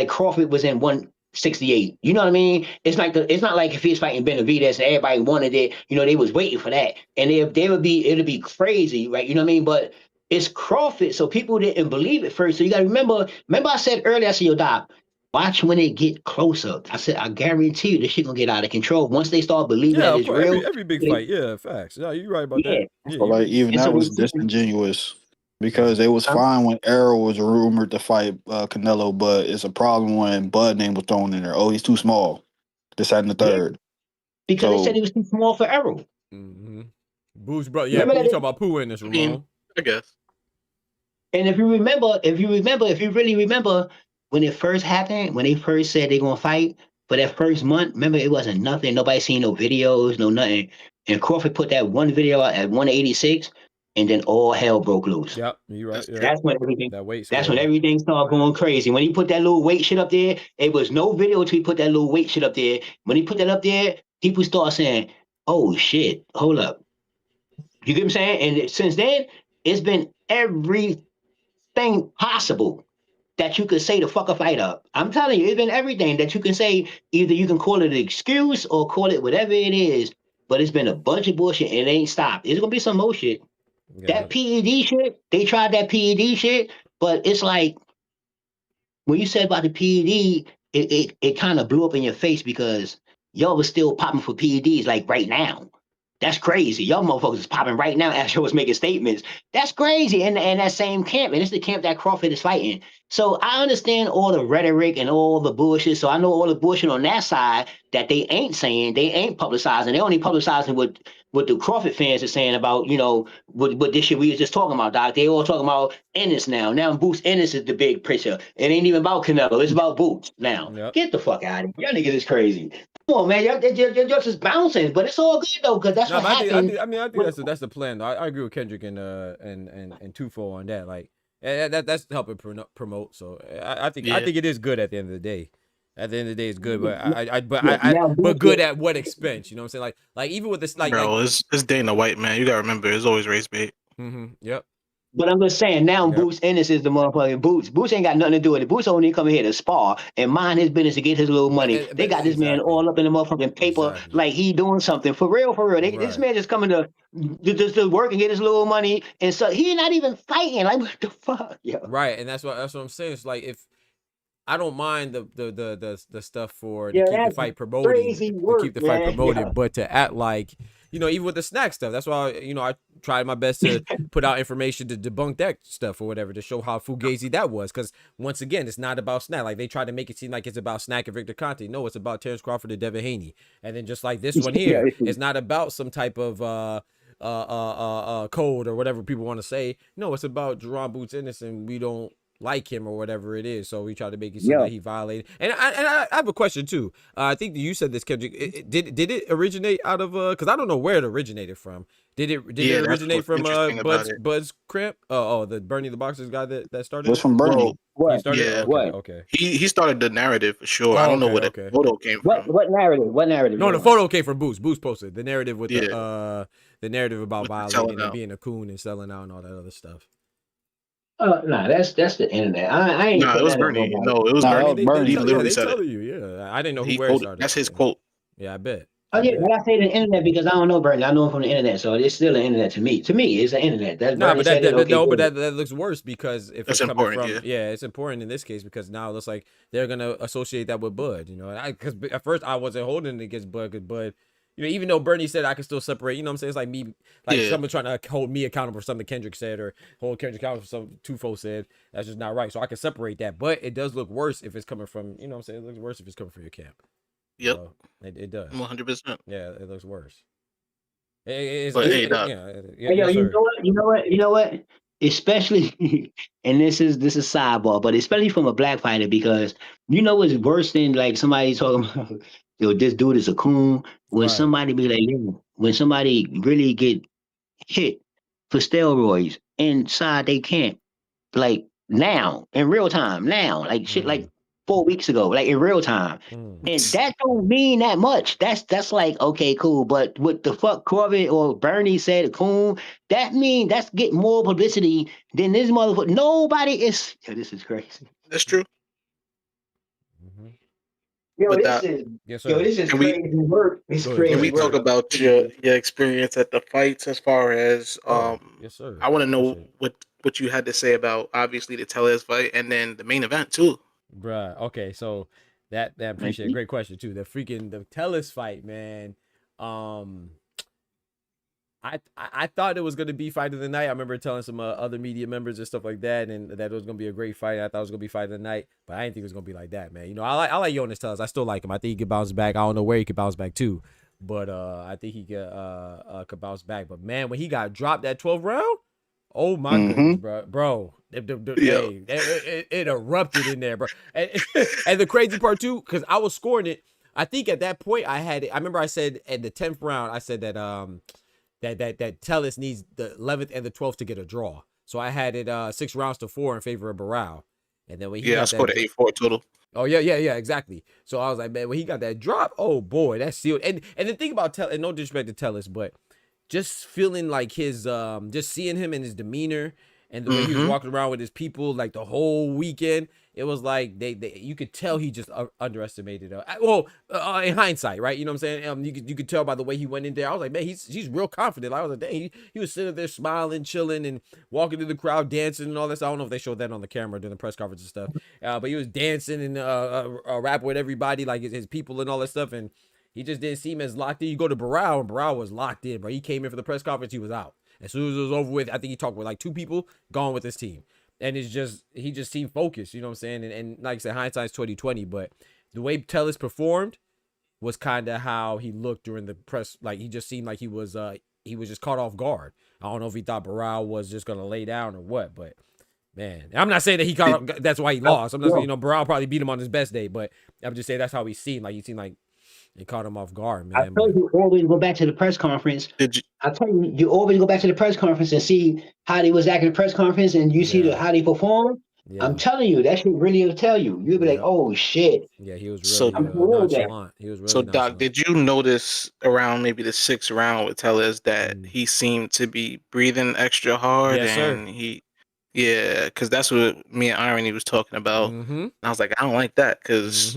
Crawford was in 168. You know what I mean? It's not like if he's fighting Benavidez and everybody wanted it. They was waiting for that, and it'd be crazy, right? You know what I mean? But it's Crawford, so people didn't believe it first. So you got to remember. Remember, I said earlier, I said, yo, Doc. Watch when they get closer. I said, I guarantee you, this shit gonna get out of control. Once they start believing Yeah, that of it's course. real, Every big fight. Yeah, facts. Yeah, you're right about yeah. that. Yeah, But like even And so that they was see, disingenuous because it was fine when Arrow was rumored to fight Canelo, but it's a problem when Bud name was thrown in there. Oh, he's too small. This, that, and the yeah, third. because they said So he was too small for Errol. Mm-hmm. Boosh, bro. Yeah, Remember you that? talking about Pooh in this, I mean, Ramon? I guess. And if you really remember when it first happened, when they first said they're gonna fight for that first month, remember it wasn't nothing. Nobody seen no videos, no nothing. And Crawford put that one video out at 186, and then all hell broke loose. Yep, you're right. That's Yeah. true. That's when everything. That weight That's when scale. everything started going crazy. When he put that little weight shit up there, it was no video until he put that little weight shit up there. When he put that up there, people start saying, "Oh shit, hold up." You get what I'm saying? And since then, it's been everything possible that you could say to fuck a fight up. I'm telling you, it's been everything that you can say. Either you can call it an excuse or call it whatever it is, but it's been a bunch of bullshit and it ain't stopped. It's gonna be some more shit. Yeah. That PED shit, they tried that PED shit, but it's like when you said about the PED, it kind of blew up in your face because y'all was still popping for PEDs like right now. That's crazy. Y'all motherfuckers is popping right now as you was making statements. That's crazy. And that same camp, and it's the camp that Crawford is fighting. So I understand all the rhetoric and all the bullshit. So I know all the bullshit on that side that they ain't saying, they ain't publicizing. They only publicizing what the Crawford fans are saying about, what this shit we was just talking about, Doc. They all talking about Ennis now. Now Boots Ennis is the big picture. It ain't even about Canelo. It's about Boots now. Yep. Get the fuck out of here. Y'all niggas is crazy. Come on, man. You're just bouncing, but it's all good though, because that's No, what but happened. I think that's the plan though. I agree with Kendrick and Tufo on that. Like that's helping promote. So I think it is good at the end of the day. At the end of the day, it's good, but but good at what expense? You know what I'm saying? Like even with this, Bro, it's Dana White, man. You gotta remember, it's always race bait. Yep. But I'm just saying now, Yep. Boots Ennis is the motherfucking Boots. Boots ain't got nothing to do with it. Boots only come here to spar and mind his business to get his little money. They got this man all up in the motherfucking paper like he doing something for real. This man just coming to work and get his little money, and so he not even fighting. Like what the fuck, yo? Right, and that's what I'm saying. It's like if I don't mind the stuff to Yeah, keep the that's fight promoted, crazy work, man. Yeah. but to act like even with the snack stuff, that's why I tried my best to put out information to debunk that stuff or whatever to show how fugazi that was. Because once again, it's not about snack. Like they tried to make it seem like it's about Snack and Victor Conte. No, it's about Terence Crawford and Devin Haney. And then just like this one here, it's not about some type of code or whatever people want to say. No, it's about Jaron Boots Ennis, and we don't like him or whatever it is, so we try to make it seem like he violated. And I have a question too. I think you said this, Kendrick. Did it originate out of because I don't know where it originated from. Did it originate from Bud's cramp? The Bernie the Boxer's guy that started it was from Bernie. What? He started? Yeah. Okay. He started the narrative for sure. I don't know where the photo came from. What narrative? What narrative? No, the photo came from Boost. Boost posted the narrative with the narrative about violating and being a coon and selling out and all that other stuff. Nah, that's the internet. I ain't No, it putting was that on Bernie. nobody. No, it was Nah, I that mean, Bernie. was they He Bernie. yeah, literally they said it. telling you. Yeah, I didn't know He where it quoted. started. That's his quote. Yeah, I bet. Oh I yeah, bet. but I say the internet because I don't know Bernie. I know him from the internet, so it's still the internet to me. To me, it's the internet. That Nah, Bernie but said it. that Okay, no, but cool. that looks worse because if That's it's coming important. from Yeah. yeah, it's important in this case because now it looks like they're gonna associate that with Bud. You know, because at first I wasn't holding it against Bud because Bud, you know, even though Bernie said I can still separate, you know what I'm saying? It's like me, like Yeah. someone trying to hold me accountable for something Kendrick said or hold Kendrick accountable for something Tufo said. That's just not right. So I can separate that, but it does look worse if it's coming from, you know what I'm saying? It looks worse if it's coming from your camp. Yep. So it does. 100%. Yeah, it looks worse. It's, But hey, Doc. yeah, Hey, yo, yes, you sir. know what? You know what? You know what? Especially, and this is sidebar, but especially from a black fighter, because you know what's worse than like somebody talking about, yo, this dude is a coon. When Right. somebody be like, yo, when somebody really get hit for steroids inside they camp, like now in real time, now like shit, like 4 weeks ago, like in real time. And that don't mean that much. That's like okay, cool. But what the fuck Crawford or Bernie said, coon, that mean that's get more publicity than this motherfucker. Nobody is. Yo, this is crazy. That's true. Yo, But this Doc, is Yes, yo, sir. this is can we crazy work. It's Go ahead. Go can crazy we ahead. talk work. about your experience at the fights as far as Oh, yes, sir. I want to know Appreciate what you had to say about obviously the Tellez fight and then the main event too. it. Bruh. Okay, so that appreciate it. Great question too. The Tellus fight, man. Um I thought it was gonna be fight of the night. I remember telling some other media members and stuff like that, and that it was gonna be a great fight. I thought it was gonna be fight of the night, but I didn't think it was gonna be like that, man. You know, I like Jonas Tellus. I still like him. I think he could bounce back. I don't know where he could bounce back to, but I think he could bounce back. But man, when he got dropped that 12th round, oh my goodness, bro, Yeah. hey, it erupted in there, bro. And the crazy part too, because I was scoring it. I think at that point I had it. I remember I said at the 10th round, I said that that Tellus needs the 11th and the 12th to get a draw. So I had it 6-4 in favor of Barao. And then when he Yeah, I got scored that an 8-4 total. Oh yeah, exactly. So I was like, man, when he got that drop, oh boy, that's sealed. And the thing about and no disrespect to Tellus, but just feeling like his just seeing him and his demeanor and the way he was walking around with his people like the whole weekend, it was like they you could tell he just underestimated. In hindsight, right? You know what I'm saying? You could tell by the way he went in there. I was like, man, he's real confident. I was like, dang, he was sitting there smiling, chilling, and walking through the crowd, dancing and all this. I don't know if they showed that on the camera during the press conference and stuff. But he was dancing and rapping with everybody, like his people and all that stuff, and he just didn't seem as locked in. You go to Barao, and Barao was locked in, bro. He came in for the press conference, he was out. As soon as it was over with, I think he talked with like 2 people, gone with his team. And he just seemed focused, you know what I'm saying? And like I said, hindsight's 2020, but the way Tellus performed was kind of how he looked during the press. Like he just seemed like he was just caught off guard. I don't know if he thought Barao was just gonna lay down or what, but man, I'm not saying that he caught that's why he lost. I'm not saying, Barao probably beat him on his best day, but I'm just saying that's how he seemed. Like he seemed like it caught him off guard, man. I told you always go back to the press conference. Did you? I tell you, you always go back to the press conference and see how they was acting at the press conference, and you see how they perform. Yeah. I'm telling you, that shit really will tell you. You'll be like, oh shit. Yeah, he was So- really nonchalant. He was really So Doc, nonchalant. did you notice around maybe the 6th round with Tellez that he seemed to be breathing extra hard? Yes, sir. And yeah, because that's what me and Irony was talking about. And I was like, I don't like that because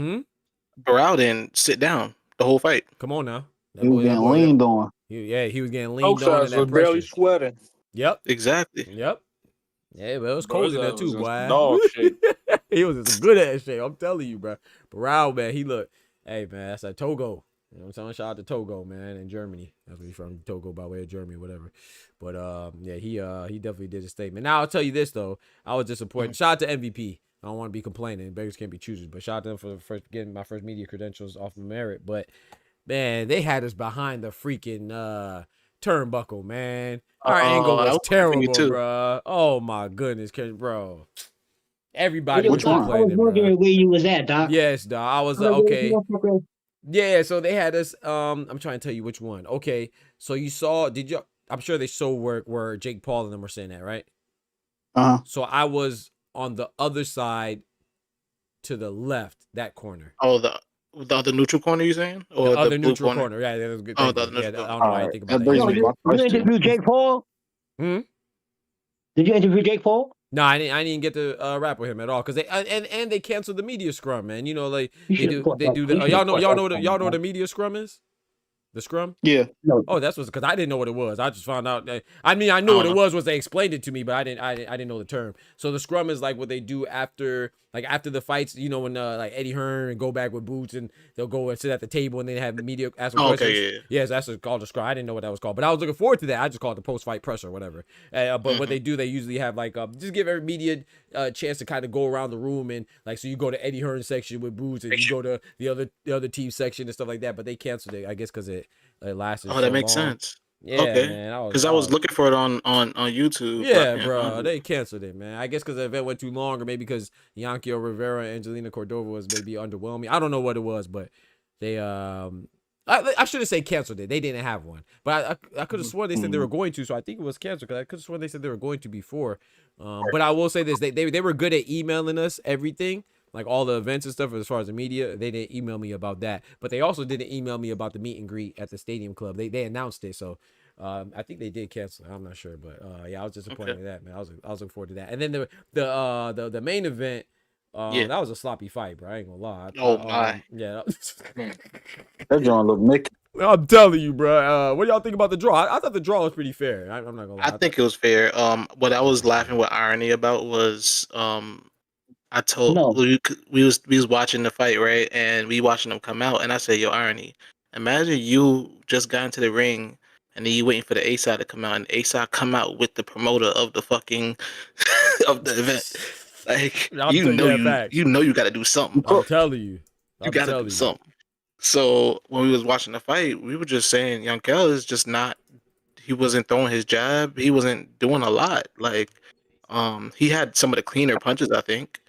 Barao didn't sit down the whole fight. Come on now. He was getting leaned on. He was getting Both leaned on in sides was that barely pressure. sweating. Yep. Exactly. Yep. Yeah, but it was Bro, cold in there that too, was boy. just dog shit. He was in some good ass shape. I'm telling you, bro. Barao, man, he looked. Hey, man, that's a Togo. You know what I'm saying? Shout out to Togo, man, in Germany. That's where he's from, Togo, by way of Germany, whatever. But yeah, he definitely did his statement. Now I'll tell you this though, I was disappointed. Shout out to MVP. I don't want to be complaining. Beggars can't be choosers, but shout out to them for getting my first media credentials off of merit. But man, they had us behind the freaking turnbuckle, man. Our angle was terrible, bro. Oh my goodness, bro. Everybody was complaining, bro. Where you was at, Doc? Yes, dog. I was okay. Yeah, so they had us. I'm trying to tell you which one. Okay, so you saw? Did you? I'm sure they saw where Jake Paul and them were saying that, right? So I was on the other side, to the left, that corner. Oh, the other neutral corner, you saying? Or the other blue neutral corner. Yeah, that was good. Oh, Thank the you. other neutral I corner. don't know why I didn't think about that. You interviewed Jake Paul? Hmm? Did you interview Jake Paul? No, I didn't get to rap with him at all because they and they canceled the media scrum, man. You know, like He they should have do brought that. the He should have brought that. y'all know what a media scrum is? The scrum? Yeah. No, Oh, that's because I didn't know what it was. I just found out. I mean, I knew I what don't it know. was they explained it to me, but I didn't know the term. So the scrum is like what they do after the fights. You know, when like Eddie Hearn and go back with Boots and they'll go and sit at the table and they have media ask them Oh, questions. okay, yeah. Yes, that's called a scrum. I didn't know what that was called, but I was looking forward to that. I just called it the post fight pressure or whatever. But what they do, they usually have like just give every media chance to kind of go around the room and like so you go to Eddie Hearn's section with Boots and you go to the other team section and stuff like that. But they canceled it, I guess, because it lasted Oh, so that makes long. sense. Yeah, Okay. man. Because I was looking for it on YouTube. Yeah, But, bro. They canceled it, man. I guess because the event went too long, or maybe because Yankio Rivera and Angelina Cordova was maybe underwhelming. I don't know what it was, but they I should have said canceled it. They didn't have one, but I could have sworn they said they were going to. So I think it was canceled because I could have sworn they said they were going to before. But I will say this: they were good at emailing us everything. Like all the events and stuff, as far as the media, they didn't email me about that. But they also didn't email me about the meet and greet at the Stadium Club. They announced it, so I think they did cancel. I'm not sure, but yeah, I was disappointed with that, man. I was looking forward to that. And then the main event, Yeah. that was a sloppy fight, bro. I ain't gonna lie. Oh, my. Yeah. That John look Mick. I'm telling you, bro. What do y'all think about the draw? I thought the draw was pretty fair. I'm not gonna lie. I think it was fair. What I was laughing with irony about was I told no. we was watching the fight, right, and we watching them come out, and I said, "Yo, irony. Imagine you just got into the ring, and then you waiting for the A side to come out, and A side come out with the promoter of the fucking of the event. Like you know you got to do something. I'm telling you, You got to do something." So when we was watching the fight, we were just saying, Young Kel is just not. He wasn't throwing his jab. He wasn't doing a lot. Like, he had some of the cleaner punches, I think.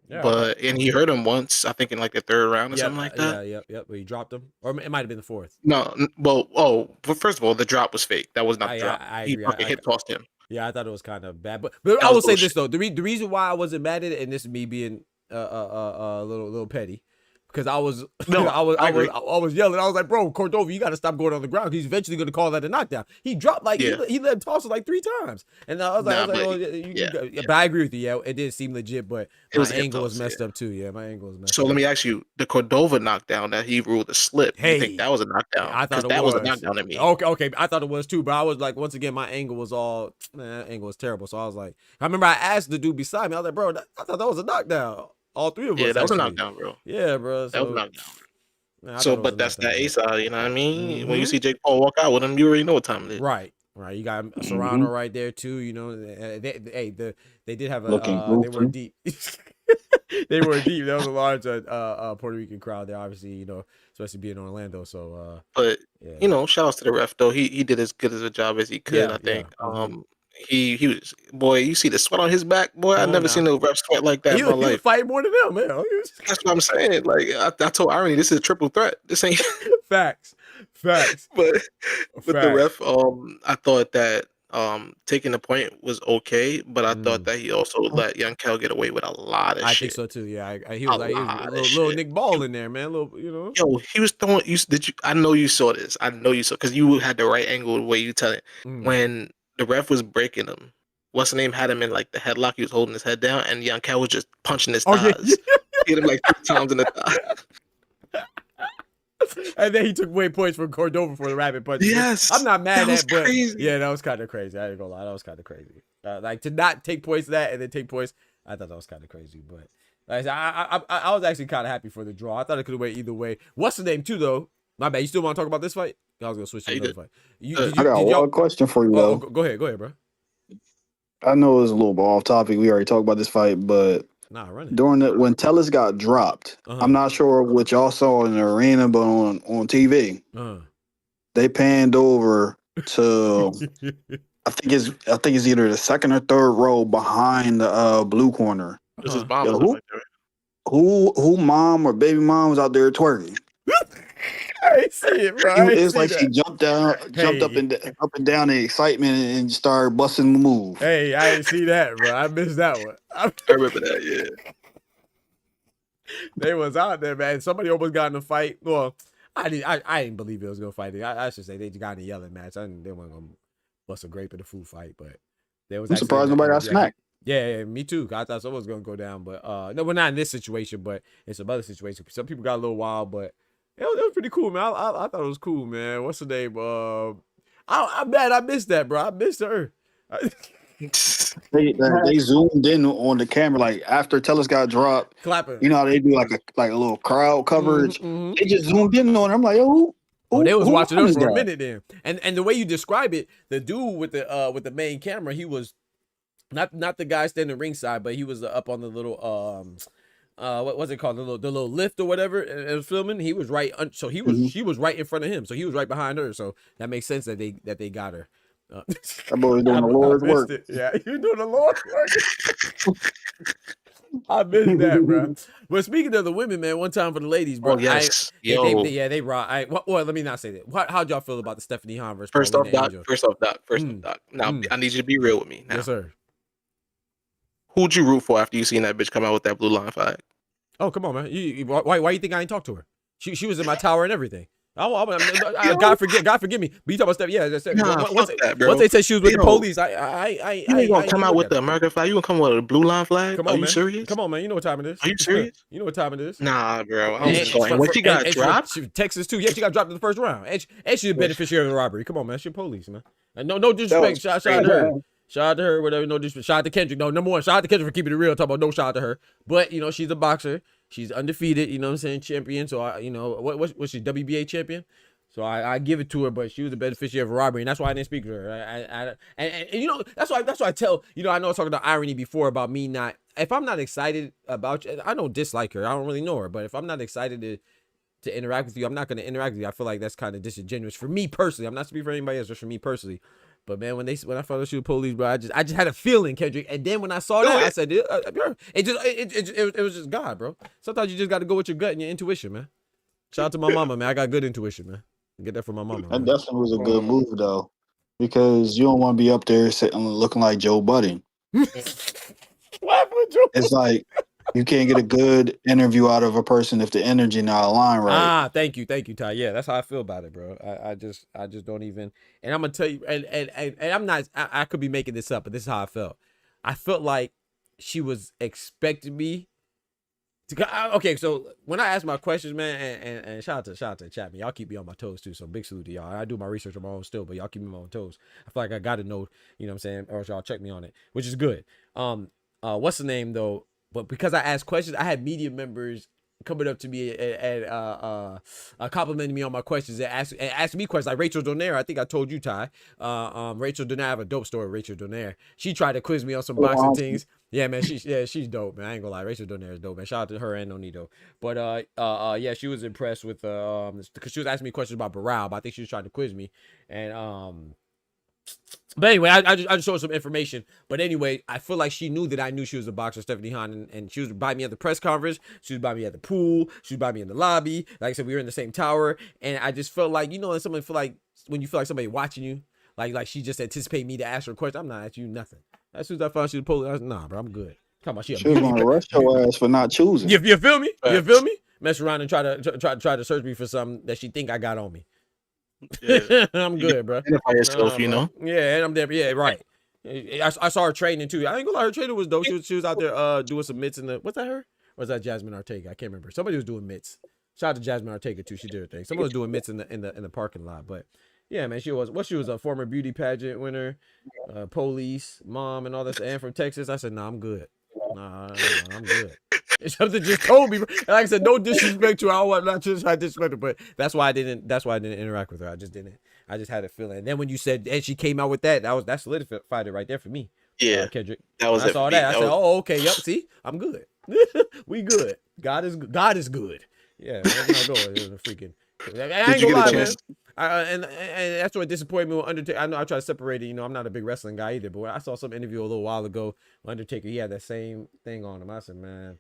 Yeah, And he hurt him once, I think in like the third round or something like that. Yep. But he dropped him, or it might have been the fourth. No, well, first of all, the drop was fake. That was not the drop. I He agree. fucking hit tossed him. Yeah, I thought it was kind of bad, but I will say this though: the reason why I wasn't mad at it, and this is me being a little petty, because I was I was yelling. I was like, bro, Cordova, you got to stop going on the ground. He's eventually going to call that a knockdown. He dropped he let him toss it like 3 times, and I was like, but I agree with you. Yeah, it did seem legit, but my angle was messed up too. Yeah, my angle was messed up. So let me ask you, the Cordova knockdown that he ruled a slip. You think that was a knockdown? I thought that was a knockdown to me. Okay, I thought it was too, but I was like, once again, my angle was angle was terrible. So I was like, I remember I asked the dude beside me, I was like, bro, I thought that was a knockdown. All 3 of us. Yeah, that was a actually. knockdown, bro. Yeah, bro. That was a knockdown. Man, So, but that's that A side, you know what I mean? When you see Jake Paul walk out with him, you already know what time it is. Right. You got Serrano right there too. You know, they did have they were deep. They were deep. There was a large Puerto Rican crowd there, obviously. You know, especially being in Orlando. So, but you know, shout outs to the ref though. He did as good as a job as he could. I think. He was, boy. You see the sweat on his back, boy. I never seen no ref sweat like that in my life. He was fighting more than them, man. That's what I'm saying. Like I told Irony, this is a triple threat. This ain't facts. But the ref, I thought that taking the point was okay, but I thought that he also let Young Kel get away with a lot of shit. I think so too. Yeah, he was like little Nick Ball in there, man. Little, you know. Yo, he was throwing. I know you saw this. I know you saw because you had the right angle the way you tell it when the ref was breaking him. What's the name had him in like the headlock? He was holding his head down, and Young Kel was just punching his thighs. He hit him like 3 times in the thigh. And then he took away points from Cordova for the rapid punch. Yes, I'm not mad at, but crazy. Yeah, that was kind of crazy. I ain't gonna lie, that was kind of crazy. Like to not take points of that and then take points, I thought that was kind of crazy. But like I was actually kind of happy for the draw. I thought it could have went either way. What's the name too though? My bad. You still want to talk about this fight? I was gonna switch to another fight. I got one question for you though. Go ahead, bro. I know it's a little bit off topic. We already talked about this fight, but when Tellus got dropped, I'm not sure what y'all saw in the arena, but on TV, they panned over to I think it's either the second or third row behind the blue corner. This is mom. Who mom or baby mom was out there twerking? I ain't see it, bro. It was like she jumped up and down in excitement and started busting the move. Hey, I didn't see that, bro. I missed that one. I remember that, yeah. They was out there, man. Somebody almost got in a fight. Well, I didn't believe it was gonna fight. I should say they got in a yelling match. They weren't gonna bust a grape in the food fight, but there was. I'm surprised nobody got smacked. Yeah, me too. I thought someone was gonna go down, but no, we're not in this situation, but in some other situation. Some people got a little wild, but it was pretty cool, man. I thought it was cool, man. What's the name? I'm mad I missed that, bro. I missed her. They zoomed in on the camera like after Tellus got dropped, clapping. You know how they do like a little crowd coverage. They just zoomed in on her. I'm like, yo, they was watching her for a that? minute then. And the way you describe it, the dude with the main camera, he was not the guy standing ringside, but he was up on the little what was it called, the little lift or whatever, and was filming. He was right, so he was she was right in front of him, so he was right behind her. So that makes sense that they got her. That boy was doing the Lord's work. Yeah, you doing the Lord's work. I missed that, bro. But speaking of the women, man, one time for the ladies, bro. Oh, yes. They rock. Well, let me not say that. How'd y'all feel about the Stephanie Hahn versus First off, Paulina Angel? Doc. Now, I need you to be real with me. Now. Yes, sir. Who'd you root for after you seen that bitch come out with that blue line flag? Oh, come on, man. Why you think I ain't talked to her? She was in my tower and everything. God forgive me. But you talking about stuff? Yeah, once they said she was with the police, you ain't gonna come out with the American flag. You gonna come with a blue line flag? Come on, Are you man. serious? Come on, man. You know what time it is. Are you serious? You know what time it is. Nah, bro. I was going. When she got dropped, Texas too. Yeah, she got dropped in the first round, and she's a beneficiary of the robbery. Come on, man. She's police, man. And no disrespect. Shout out to her. Shout out to her. Whatever. No disrespect. Shout out to Kendrick. No, number one. Shout out to Kendrick for keeping it real. Talk about no shout out to her. But she's a boxer. She's undefeated. You know what I'm saying? Champion. So what's she? WBA champion. So I give it to her, but she was the beneficiary of a robbery, and that's why I didn't speak to her. And that's why I tell I know I was talking about irony before about me not. If I'm not excited about you, I don't dislike her. I don't really know her, but if I'm not excited to interact with you, I'm not going to interact with you. I feel like that's kind of disingenuous for me personally. I'm not speaking for anybody else, just for me personally. But man, when I found out she was police, bro, I just had a feeling, Kendrick. And then when I saw that, I said, it was just God, bro. Sometimes you just got to go with your gut and your intuition, man. Shout out to my mama, man. I got good intuition, man. Get that from my mama. That definitely was a good move, though, because you don't want to be up there sitting looking like Joe Budden. It's like you can't get a good interview out of a person if the energy not aligned right. Thank you, Ty. Yeah, that's how I feel about it, bro. I just don't even. And I'm gonna tell you, and I'm not. I could be making this up, but this is how I felt. I felt like she was expecting me. Okay, so when I ask my questions, man, and shout out to the chat, man, y'all keep me on my toes too. So big salute to y'all. I do my research on my own still, but y'all keep me on my toes. I feel like I gotta know, you know what I'm saying, or y'all check me on it, which is good. What's the name though? But because I asked questions, I had media members coming up to me and complimenting me on my questions and asking me questions, like Rachel Donaire. I think I told you, Ty. Rachel Donaire, I have a dope story. Rachel Donaire. She tried to quiz me on some boxing things. Yeah, man, she's dope, man. I ain't gonna lie, Rachel Donaire is dope, man. Shout out to her and Nonito. But yeah, she was impressed with because she was asking me questions about Barral, but I think she was trying to quiz me. And but anyway, I just showed some information. But anyway, I feel like she knew that I knew she was a boxer, Stephanie Hahn, and she was by me at the press conference. She was by me at the pool. She was by me in the lobby. Like I said, we were in the same tower, and I just felt like, when someone feel like when you feel like somebody watching you, like she just anticipate me to ask her a question. I'm not asking you nothing. As soon as I found she was police, I was nah, bro, I'm good. Talking about she was gonna rush your ass for not choosing. You feel me? You feel me? Mess around and try to search me for something that she think I got on me. Yeah. I'm good, bro. Identify yourself, Yeah, and I'm there. Yeah, right. I saw her training too. I ain't gonna lie, her training was dope. She was out there doing some mitts in the. What's that her? Or was that Jasmine Ortega? I can't remember. Somebody was doing mitts. Shout out to Jasmine Ortega too. She did her thing. Someone was doing mitts in the parking lot. But yeah, man, she was a former beauty pageant winner, police, mom, and all that. And from Texas. I said, nah, I'm good. Nah, I'm good. Something just told me. Like I said, no disrespect to her. I want not to try to disrespect her, but that's why I didn't interact with her. I just didn't. I just had a feeling. And then when you said, and she came out with that solidified it right there for me. Yeah, Kendrick. That was. I saw that. I said, oh, okay, yep. See, I'm good. We good. God is good. Yeah, that's not going. It was a freaking. I ain't gonna lie, man. And that's what disappointed me with Undertaker. I know I try to separate it. I'm not a big wrestling guy either, but when I saw some interview a little while ago with Undertaker, he had that same thing on him. I said, man,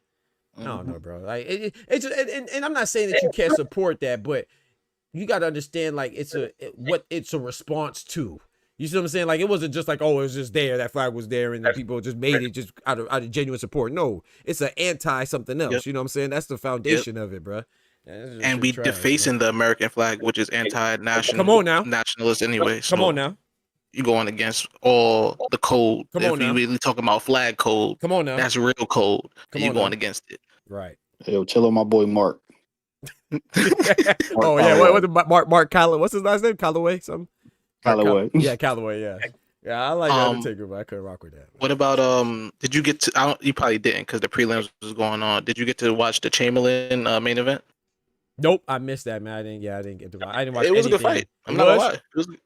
I don't know, bro. Like it's and I'm not saying that you can't support that, but you got to understand, like, it's a response to. You see what I'm saying? Like, it wasn't just like, oh, it was just there. That flag was there, and the people just made it just out of genuine support. No, it's an anti something else. Yep. You know what I'm saying? That's the foundation of it, bro. And we defacing the American flag, which is anti-national. Come on now, nationalist anyway. Come on now. you're going against all the code. Come if on you now. really talking about flag code, Come on now. that's real code. Come You're on going now. against it. Right. Yo, chill on my boy Mark. Oh yeah, what the Mark Calloway? What's his last name? Calloway? Something? Calloway. Yeah, Calloway. Yeah, yeah. I like Undertaker, but I couldn't rock with that. What about Did you get to? You probably didn't because the prelims was going on. Did you get to watch the Chamberlain main event? Nope, I missed that, man. I didn't get to. I didn't watch. It was anything. a good fight. I'm not gonna lie.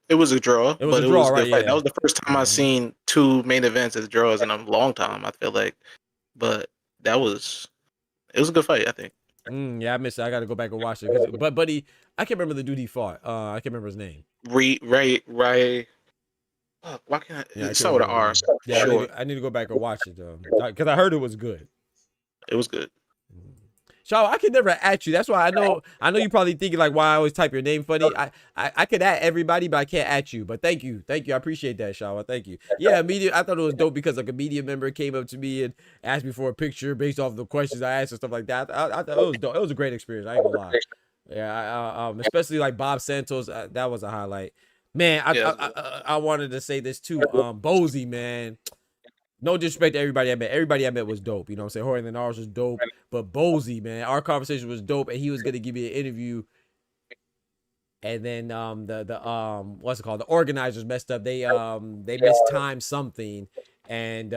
It was a draw. It was a draw, right? Yeah. That was the first time I've seen 2 main events as draws in a long time. I feel like, but it was a good fight. I think. Yeah, I missed it. I got to go back and watch it. But buddy, I can't remember the dude he fought. I can't remember his name. Ray. Why can't I? It's start with an R. Yeah, sure. I need to go back and watch it though, because I heard it was good. It was good. Shaw, I could never at you. That's why I know you probably thinking like why I always type your name funny. I could at everybody, but I can't at you. But thank you. I appreciate that, Shaw. Thank you. Yeah, I thought it was dope because like a media member came up to me and asked me for a picture based off the questions I asked and stuff like that. I thought it was dope. It was a great experience. I ain't gonna lie. Yeah, especially like Bob Santos, that was a highlight. Man, I wanted to say this too. Bozy, man. No disrespect to everybody I met. Everybody I met was dope. You know what I'm saying? Jorge Linares was dope. But Bozy, man, our conversation was dope. And he was going to give me an interview. And then what's it called? The organizers messed up. They mistimed something. And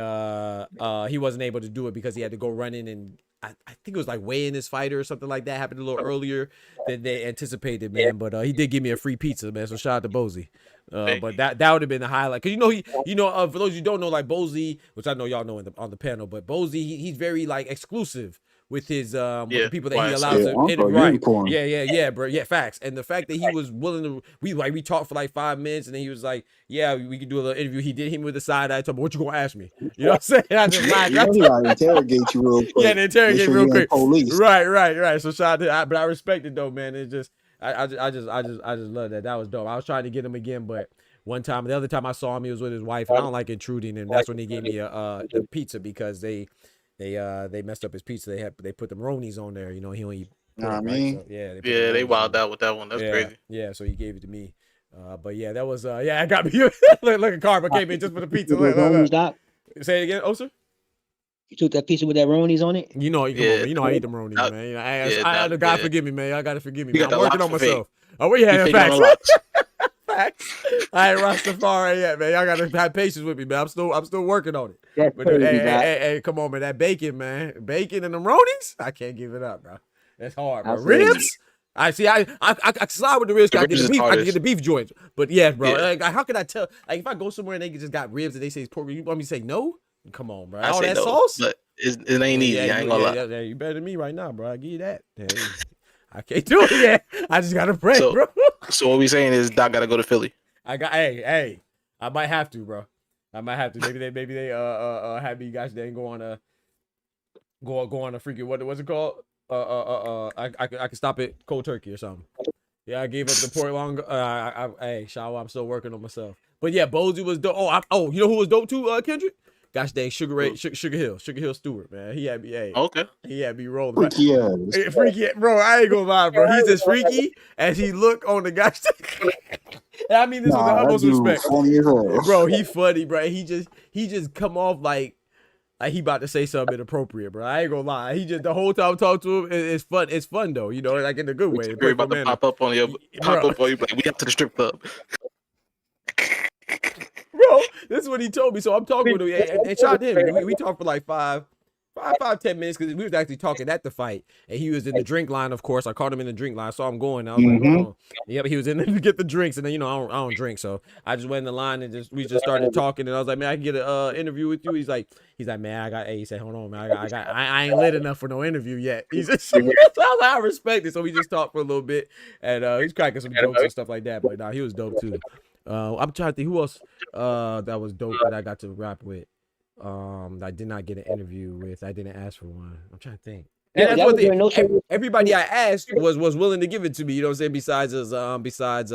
he wasn't able to do it because he had to go run in and I think it was like weigh in his fighter or something like that. Happened a little earlier than they anticipated, man. But he did give me a free pizza, man. So shout out to Bozy. But that would have been the highlight because for those you don't know, like Bozy, which I know y'all know on the panel, but Bozy he's very like exclusive with his with the people that he allows to interview. Right. Yeah, bro. Yeah, facts. And the fact that he was willing to we talked for like 5 minutes and then he was like, yeah, we can do a little interview. He did him with the side eye. Told me, what you gonna ask me? You know what I'm saying? I just interrogate you real quick. Yeah, interrogate real quick. Police. Right. So shout out but I respect it though, man. It's just I just love that. That was dope. I was trying to get him again, but the other time I saw him, he was with his wife, and I don't like intruding, and that's when he gave me the pizza because they messed up his pizza. They put the Ronies on there. You know, he only eat pork, right? So, they wilded out with that one. That's crazy. Yeah, so he gave it to me. But yeah, that was I got me. look at Karma came in just for the pizza. Look. Say it again, Oser. You took that pizza with that Ronies on it? You know, I eat them Ronies, man. God forgive me, man. Y'all gotta forgive me. Man. I'm working on myself. Oh, we had facts. Facts. I ain't Rastafari yet, man. Y'all gotta have patience with me, man. I'm still working on it. That's but crazy, hey, come on, man. That bacon, man. Bacon and them Ronies, I can't give it up, bro. That's hard, bro. Ribs? I see. I slide with the ribs. I get the beef. I can get the beef joints. But yeah, bro. Yeah. Like, how can I tell? Like, if I go somewhere and they just got ribs and they say it's pork, you want me to say no? Come on, bro. All that sauce? But it ain't easy. I ain't gonna lie. Yeah, you better than me right now, bro. I give you that. Hey, I can't do it yet. I just gotta pray, bro. So what we saying is Doc gotta go to Philly. Hey. I might have to, bro. I might have to. Maybe they have me guys then go on a freaking what's it called? I can stop it cold turkey or something. Yeah, I gave up the pork long. Hey, Shaw, I'm still working on myself. But yeah, Bozy was dope. You know who was dope too? Kendrick. Gosh dang, Sugar Hill Stewart, man. He had me. Hey, okay. He had me rolling. Freaky, bro. I ain't gonna lie, bro. He's as freaky as he look on the gosh. I mean this with the utmost respect, bro. He funny, bro. He just come off like he about to say something inappropriate, bro. I ain't gonna lie. He just the whole time talk to him, it's fun. It's fun though, you know, like in a good way. You're about to pop up on you, like we got to the strip club. Bro, this is what he told me. So I'm talking with him and shot him. We talked for like 10 minutes because we was actually talking at the fight. And he was in the drink line, of course. I caught him in the drink line. I saw him going. I was like, oh. Yeah, but he was in there to get the drinks. And then, I don't drink. So I just went in the line and we just started talking. And I was like, man, I can get an interview with you. He's like, man, he said, hold on, man. I ain't lit enough for no interview yet. He's just, so I was like, I respect it. So we just talked for a little bit. And he's cracking some jokes and stuff like that. But nah, he was dope too. I'm trying to think who else that was dope that I got to rap with. I did not get an interview with. I didn't ask for one. I'm trying to think. And that's what everybody I asked was willing to give it to me. You know what I'm saying? Besides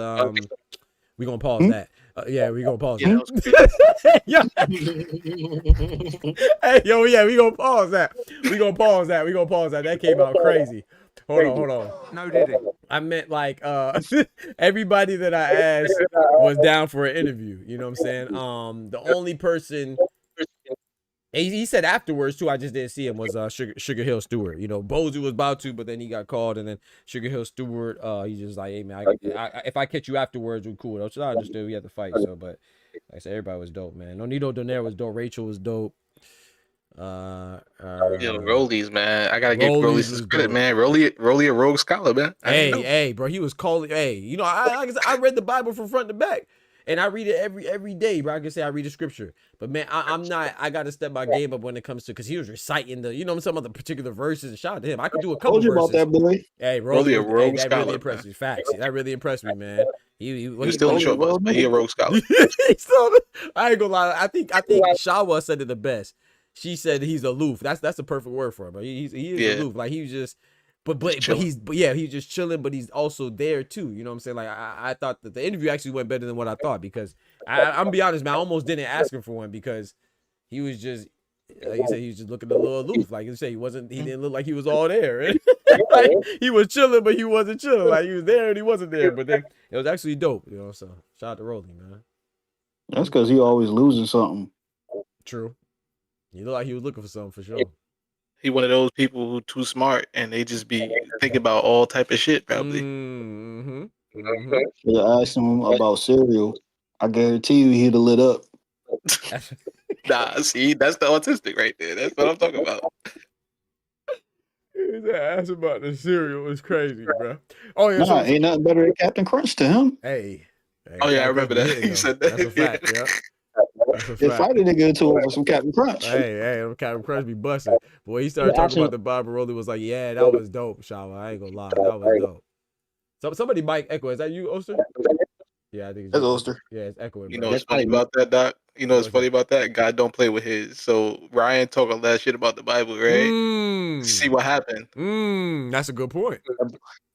we gonna pause that. Yeah, we gonna pause that. Hey, yo, yeah, we gonna pause that. We gonna pause that. That came out crazy. Hold on. No, did it? I meant like everybody that I asked was down for an interview. You know what I'm saying? The only person he said afterwards too, I just didn't see him, was Sugar Hill Stewart. You know, Bozu was about to, but then he got called, and then Sugar Hill Stewart, he just like, hey man, if I catch you afterwards, we're cool. That's what I understood. We had to fight. So, but like I said, everybody was dope, man. Nonito Donaire was dope. Rachel was dope. Rollies, man. I gotta give Rollies Rollies was his credit, dope. man. Rolly a rogue scholar, man. Hey, bro, he was calling. Hey, you know, I read the Bible from front to back, and I read it every day, bro. I can say I read the scripture, but man, I'm not. I got to step my game up when it comes to, because he was reciting the, you know, some of the particular verses. And shout out to him. I could do a couple Told you verses. about that boy. Hey, Rolly a rogue that scholar, really impressed me. Facts. That really impressed me, man. He was still in the short bus, but he a rogue scholar. I ain't gonna lie. I think Shawa said it the best. She said he's aloof. That's the perfect word for him. But he is aloof. Like he was just, but he's just chilling. But he's also there too. You know what I'm saying? Like I thought that the interview actually went better than what I thought, because I'm gonna be honest, man. I almost didn't ask him for one, because he was just, like you said, he was just looking a little aloof. Like you say, he didn't look like he was all there. Like he was chilling, but he wasn't chilling. Like he was there and he wasn't there. But then it was actually dope. You know, so shout out to Rolly, man. That's because he always losing something. True. He looked like he was looking for something for sure. He one of those people who too smart and they just be thinking about all type of shit, probably. You asked him about cereal, I guarantee you he'd have lit up. Nah, see, that's the autistic right there. That's what I'm talking about. His ass about the cereal was crazy, bro. Oh yeah, ain't nothing better than Captain Crunch to him. Hey. Oh yeah, I remember that. He said that. That's a fact. Yeah. They fight a nigga into it for some Captain Crunch. Hey, Captain Crunch be busting. Boy, he started talking about the Bible. Rolly was like, yeah, that was dope, Shawa. I ain't gonna lie, that was dope. So somebody mic echo. Is that you, Oster? Yeah, I think it's Oster. Yeah, it's echoing. You know what's funny about that, Doc? You know what's funny about that? God don't play with his. So Ryan talking all that shit about the Bible, right? See what happened. That's a good point.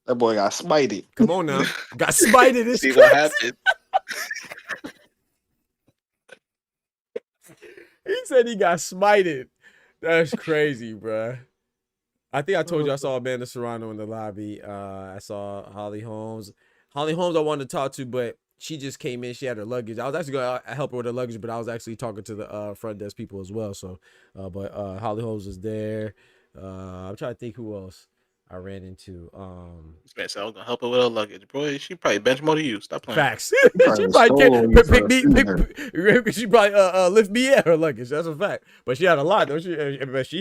That boy got smited. Come on now. Got smited. See what happened. He said he got smited. That's crazy, bruh. I think I told you I saw Amanda Serrano in the lobby. I saw Holly Holmes. Holly Holmes I wanted to talk to, but she just came in. She had her luggage. I was actually going to help her with her luggage, but I was actually talking to the front desk people as well. So, but Holly Holmes was there. I'm trying to think who else I ran into. This man said I was gonna help her with her luggage. Boy, she probably bench more than you. Stop playing. Facts. She probably can't pick me. She probably lift me at her luggage. That's a fact. But she had a lot though. She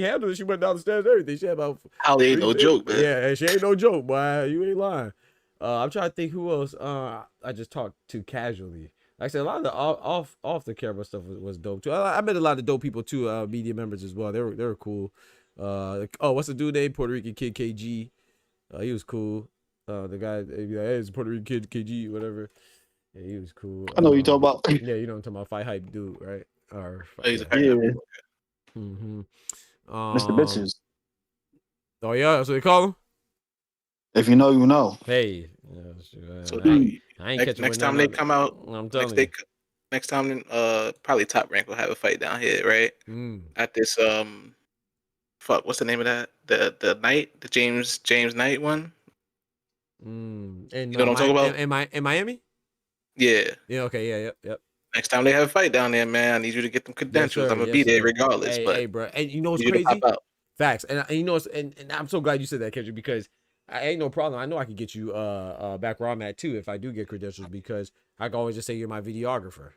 handled it. She went down the stairs and everything. She had about. Holly ain't no joke, man. Yeah, she ain't no joke, boy. You ain't lying. I'm trying to think who else I just talked to casually. Like I said, a lot of the off the camera stuff was dope too. I met a lot of dope people too, media members as well. They were cool. What's the dude named Puerto Rican Kid KG? He was cool. The guy, hey, it's Puerto Rican Kid KG, whatever. Yeah, he was cool. I know what you talking about. Yeah, you know what I'm talking about. Fight hype dude, right? Or he's Mr. Mr. Bitches. Oh yeah, that's what they call him. If you know, you know. Hey, so I ain't catching next time they come out. I'm telling you. Next time, probably Top Rank will have a fight down here, right? At this what's the name of that? The James Knight one. And you know what I'm talking about? In Miami? Yeah. Yeah. Okay. Yeah. Yep. Next time they have a fight down there, man, I need you to get them credentials. I'm gonna be there regardless. Hey, bro. And you know what's crazy? Facts. And you know, and I'm so glad you said that, Kendrick, because I ain't no problem. I know I could get you back where I'm at too if I do get credentials, because I can always just say you're my videographer.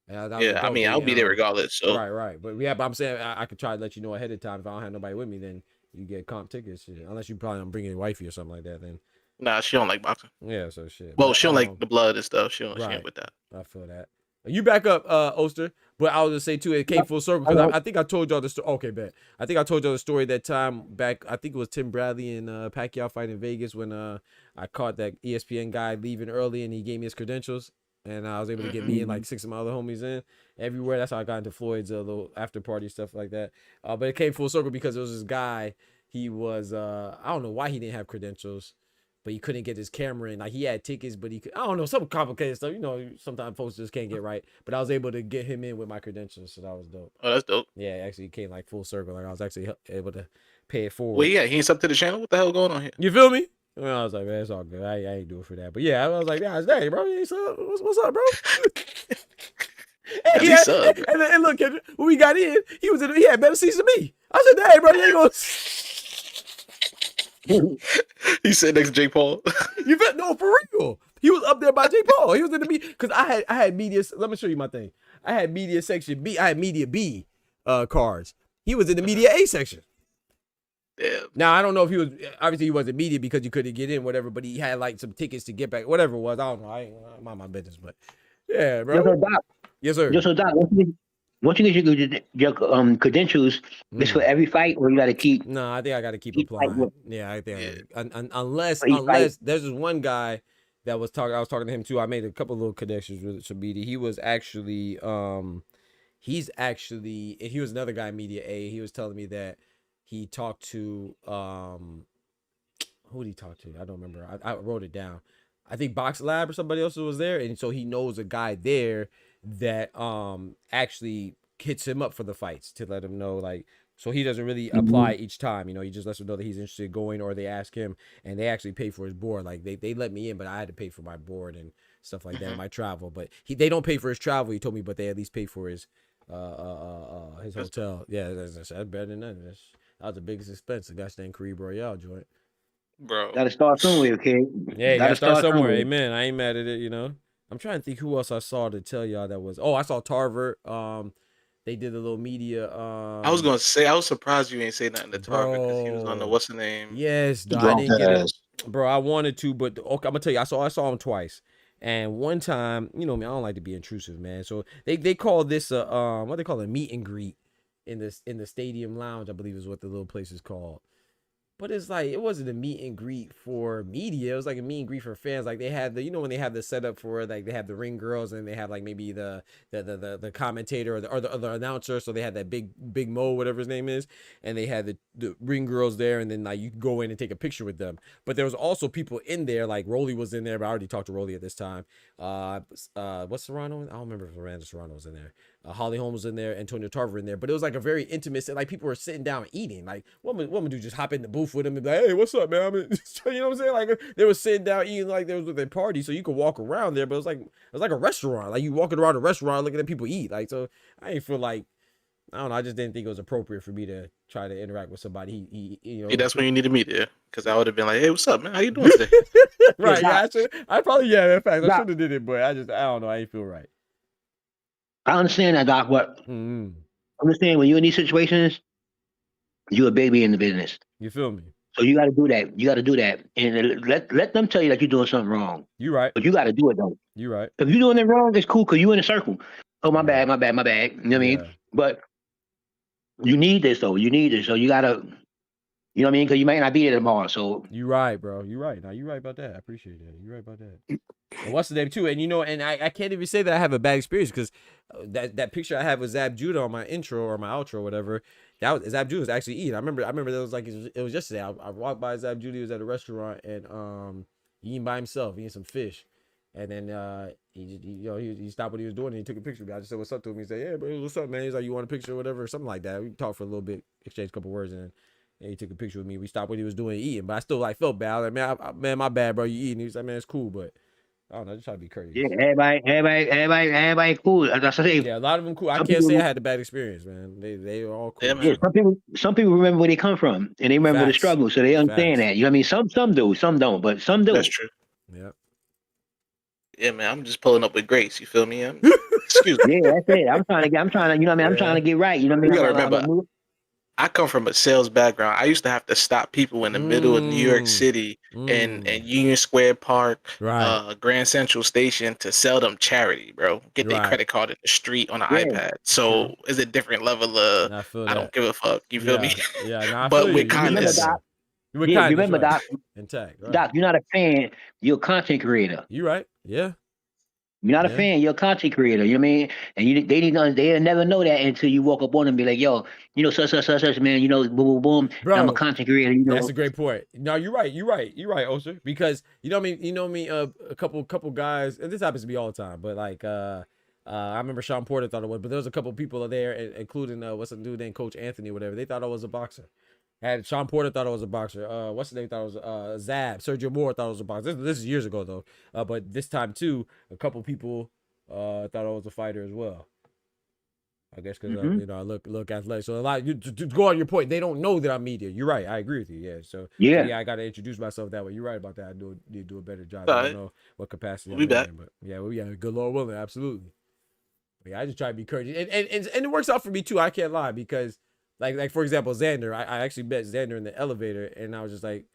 I mean, I'll be there regardless. So right. But I'm saying I could try to let you know ahead of time. If I don't have nobody with me, then you get comp tickets. Unless you probably I'm bringing wifey or something like that. Then nah, she don't like boxing. Yeah, so shit. Well, she don't like the blood and stuff. She ain't with that. I feel that. You back up, Oster. But I was gonna say too, it came full circle because I think I told y'all the story. Okay, bet. I think I told y'all the story that time back. I think it was Tim Bradley and Pacquiao fight in Vegas when I caught that ESPN guy leaving early and he gave me his credentials. And I was able to get me and like 6 of my other homies in everywhere. That's how I got into Floyd's little after party stuff like that. But it came full circle because there was this guy. He was I don't know why he didn't have credentials, but he couldn't get his camera in. Like he had tickets, but I don't know, some complicated stuff. You know, sometimes folks just can't get right. But I was able to get him in with my credentials, so that was dope. Oh, that's dope. Yeah, it actually came like full circle. Like I was actually able to pay it forward. Well, yeah, he ain't up to the channel. What the hell going on here? You feel me? Well, I was like, man, it's all good. I ain't doing for that. But yeah, I was like, yeah, dang, bro, you ain't sub. What's up, bro? At least sub. And look, Kendrick, when we got in, he had better seats than me. I said, dang, bro, you ain't gonna. He sat next to Jake Paul. You feel no, for real. He was up there by Jake Paul. He was in the media because I had media. Let me show you my thing. I had media section B. I had media B cards. He was in the media A section. Yeah. Now I don't know if he was. Obviously, he wasn't media because you couldn't get in, whatever. But he had like some tickets to get back, whatever it was. I don't know. I ain't mind my business, but yeah, bro. So, Doc, yes, sir. So, Doc, once you get your credentials, it's for every fight, or you got to keep. No, I think I got to keep applying. Yeah, I think unless there's this one guy that was talking. I was talking to him too. I made a couple little connections with Shabiti. He was actually he was another guy in media A. He was telling me that he talked to who did he talk to? I don't remember. I wrote it down. I think Box Lab or somebody else was there, and so he knows a guy there that actually hits him up for the fights to let him know, like, so he doesn't really apply each time, he just lets him know that he's interested in going, or they ask him, and they actually pay for his board. Like they let me in, but I had to pay for my board and stuff like that and my travel. But they don't pay for his travel, he told me, but they at least pay for his hotel. Yeah, that's better than nothing. That was the biggest expense. The gosh dang Kareem Royale joint. Bro. Gotta start somewhere, okay? Yeah, you gotta start somewhere. Amen. I ain't mad at it, I'm trying to think who else I saw to tell y'all that was. Oh, I saw Tarver. They did a little media. I was gonna say, I was surprised you ain't say nothing to Tarver because he was on the what's the name? Yes, I didn't get it. Bro, I wanted to, but okay, I'm gonna tell you, I saw him twice. And one time, me, I don't like to be intrusive, man. So they call this what they call a meet and greet in the stadium lounge, I believe is what the little place is called. But it's like, it wasn't a meet and greet for media. It was like a meet and greet for fans. Like they had the, when they have the setup for, like, they have the ring girls and they have like maybe the commentator or the announcer. So they had that big Mo, whatever his name is, and they had the ring girls there, and then like you could go in and take a picture with them. But there was also people in there, like Rolly was in there, but I already talked to Rolly at this time. What's Serrano? I don't remember if Miranda Serrano was in there. Holly Holm was in there, Antonio Tarver in there, but it was like a very intimate, like people were sitting down eating. Like what would do, just hop in the booth with them and be like, hey, what's up, man? You know what I'm saying? Like they were sitting down eating like there was with their party, so you could walk around there, but it was like a restaurant. Like you walking around a restaurant looking at people eat. Like, so I didn't feel like, I don't know, I just didn't think it was appropriate for me to try to interact with somebody. Yeah, that's when you need to meet there, because I would have been like, hey, what's up, man? How you doing today? Right, yeah, I probably, in fact, I should have did it, but I don't know, I ain't feel right. I understand that, Doc, but understand when you're in these situations, you're a baby in the business. You feel me? So you got to do that. You got to do that, and let them tell you that you're doing something wrong. You right, but you got to do it though. You right. If you're doing it wrong, it's cool because you in a circle. Oh, my bad. You know what I mean? But you need this though. You need this, so you gotta. You know what I mean? Because you might not be there tomorrow. So you right, bro. You right. Now you right about that. I appreciate that. You right about that. And what's the name too? And and I can't even say that I have a bad experience because that picture I have with Zab Judah on my intro or my outro or whatever, that was Zab Judah was actually eating. I remember that was like it was yesterday. I walked by Zab Judah. He was at a restaurant and eating by himself, eating some fish. And then he stopped what he was doing and he took a picture of me. I just said what's up to him. He said, yeah, bro, what's up, man? He's like, you want a picture or whatever, or something like that. We talked for a little bit, exchanged a couple words, and he took a picture with me. We stopped what he was doing eating, but I still like felt bad. Like, man, my bad, bro. You eating? He was like, man, it's cool, but I don't know. Just try to be courteous. Yeah, everybody cool. That's what I say. Yeah, a lot of them cool. I can't say I had a bad experience, man. They were all cool. Yeah, some people remember where they come from and they remember the struggle, so they understand that. You know what I mean? Some do, some don't, but some do. That's true. Yeah. Yeah, man, I'm just pulling up with grace. You feel me? Excuse me. Yeah, that's it. I'm trying to, you know what I mean? I'm trying to get right. You know what I mean? You gotta remember, I come from a sales background. I used to have to stop people in the middle of New York City and Union Square Park, Grand Central Station to sell them charity, bro. Get their credit card in the street on an iPad. So it's a different level of I don't give a fuck. You feel me? Yeah, nah, but with kindness. Remember, Doc. Intact. Right. Doc, you're not a fan. You're a content creator. You right. Yeah. You're not a fan. You're a content creator. You know what I mean? And they'll never know that until you walk up on them and be like, yo, such, man, boom, boom, boom. Bro, I'm a content creator. That's a great point. No, you're right, Osher. Because you know me, a couple guys, and this happens to me all the time, but like I remember Sean Porter thought it was, but there was a couple people there, including what's the dude named Coach Anthony or whatever. They thought I was a boxer. Had Sean Porter thought it was a boxer. What's the name? Thought it was Zab. Sergio Moore thought it was a boxer. This is years ago though. But this time too, a couple people thought I was a fighter as well. I guess because you know I look athletic. So a lot to go on your point, they don't know that I'm media. You're right. I agree with you. Yeah. So yeah, I got to introduce myself that way. You're right about that. I need to do a better job. I don't know what capacity we'll be back. but yeah, good Lord willing, absolutely. But yeah, I just try to be courteous, and it works out for me too. I can't lie because like for example, Xander. I actually met Xander in the elevator, and I was just like,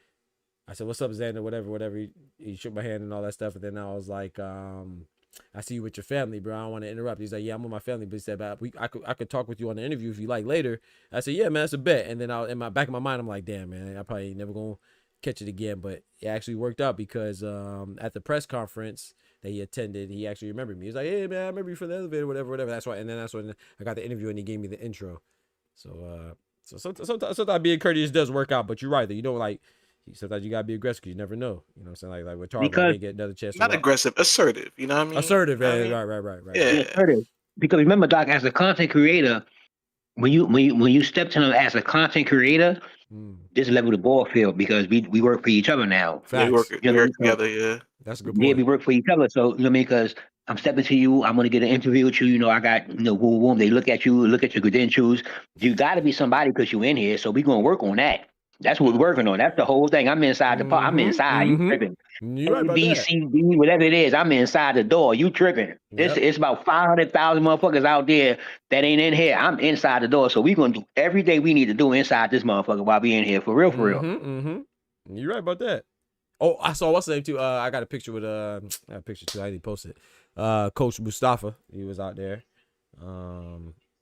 I said, "What's up, Xander?" Whatever. He shook my hand and all that stuff, and then I was like, I see you with your family, bro. I don't want to interrupt. He's like, yeah, I'm with my family. But he said, I could talk with you on the interview if you like later. I said, yeah, man, that's a bet. And then in my back of my mind, I'm like, damn, man, I probably never gonna catch it again. But it actually worked out because at the press conference that he attended, he actually remembered me. He's like, hey, man, I remember you from the elevator, whatever. That's why. And then that's when I got the interview and he gave me the intro. So sometimes being courteous does work out. But you're right that you don't like. Sometimes you gotta be aggressive because you never know. You know what I'm saying? Like with Charles, they get another chance. Not aggressive, assertive. You know what I mean? Assertive, right. Yeah. Assertive. Because remember, Doc, as a content creator, when you step to them as a content creator, this level the ball field because we work for each other now. Yeah, we work together. Yeah, that's a good point. Yeah, we work for each other. So you know what I mean? Because I'm stepping to you, I'm gonna get an interview with you. You know, I got boom. They look at you, look at your credentials. You got to be somebody because you in here. So we gonna work on that. That's what we're working on. That's the whole thing. I'm inside the park. I'm inside. You tripping? B, C, D, whatever it is. I'm inside the door. You tripping? Yep. It's about 500,000 motherfuckers out there that ain't in here. I'm inside the door. So we gonna do every day we need to do inside this motherfucker while we in here for real. You're right about that. Oh, I saw what's the name too. I got a picture with I got a picture too. I didn't post it. Coach Mustafa. He was out there.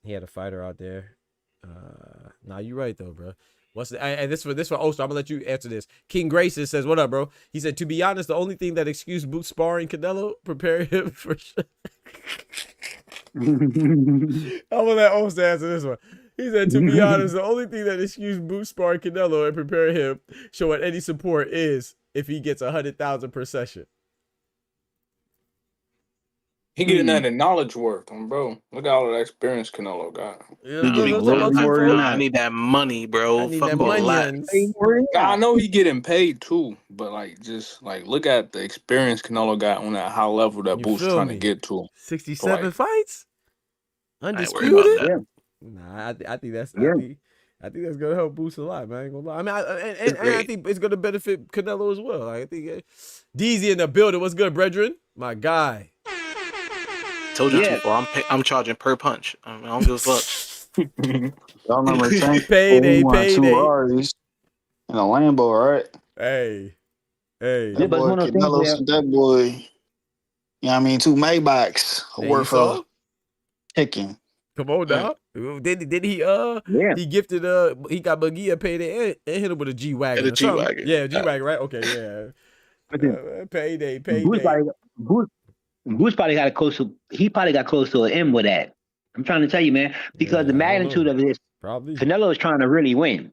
He had a fighter out there. Nah, you're right though, bro. What's the, and this for Oster, I'm gonna let you answer this. King Graces says, "What up, bro?" He said, "To be honest, the only thing that excused Boot sparring Canelo, prepare him for." I'm gonna let Oster answer this one. He said, "To be honest, the only thing that excused Boot sparring Canelo and prepare him, showing any support is if he gets 100,000 per session." He getting that in knowledge work, bro. Look at all of that experience Canelo got. I need that money, bro. I need that money. I know he getting paid too, but just look at the experience Canelo got on that high level that Boots trying to get to. 67 fights, undisputed. Nah, I think that's. I think that's gonna help Boost a lot, man. I ain't gonna lie. I mean, I think it's gonna benefit Canelo as well. I think DZ in the building. What's good, brethren? My guy. Told you before. I'm charging per punch. I don't give a fuck. Y'all remember Tank? Payday. 2 R's in a Lambo, right? Hey. That boy Canelo sent that boy. You know what I mean? 2 Maybachs worth of chicken. Come on now. Did he he gifted he got Magia payday and hit him with a G-Wagon. A G-Wagon. Yeah, G-Wagon, right? Okay, yeah. Payday. Bruce probably got close to an M with that. I'm trying to tell you, man, because the magnitude of this, Canelo is trying to really win.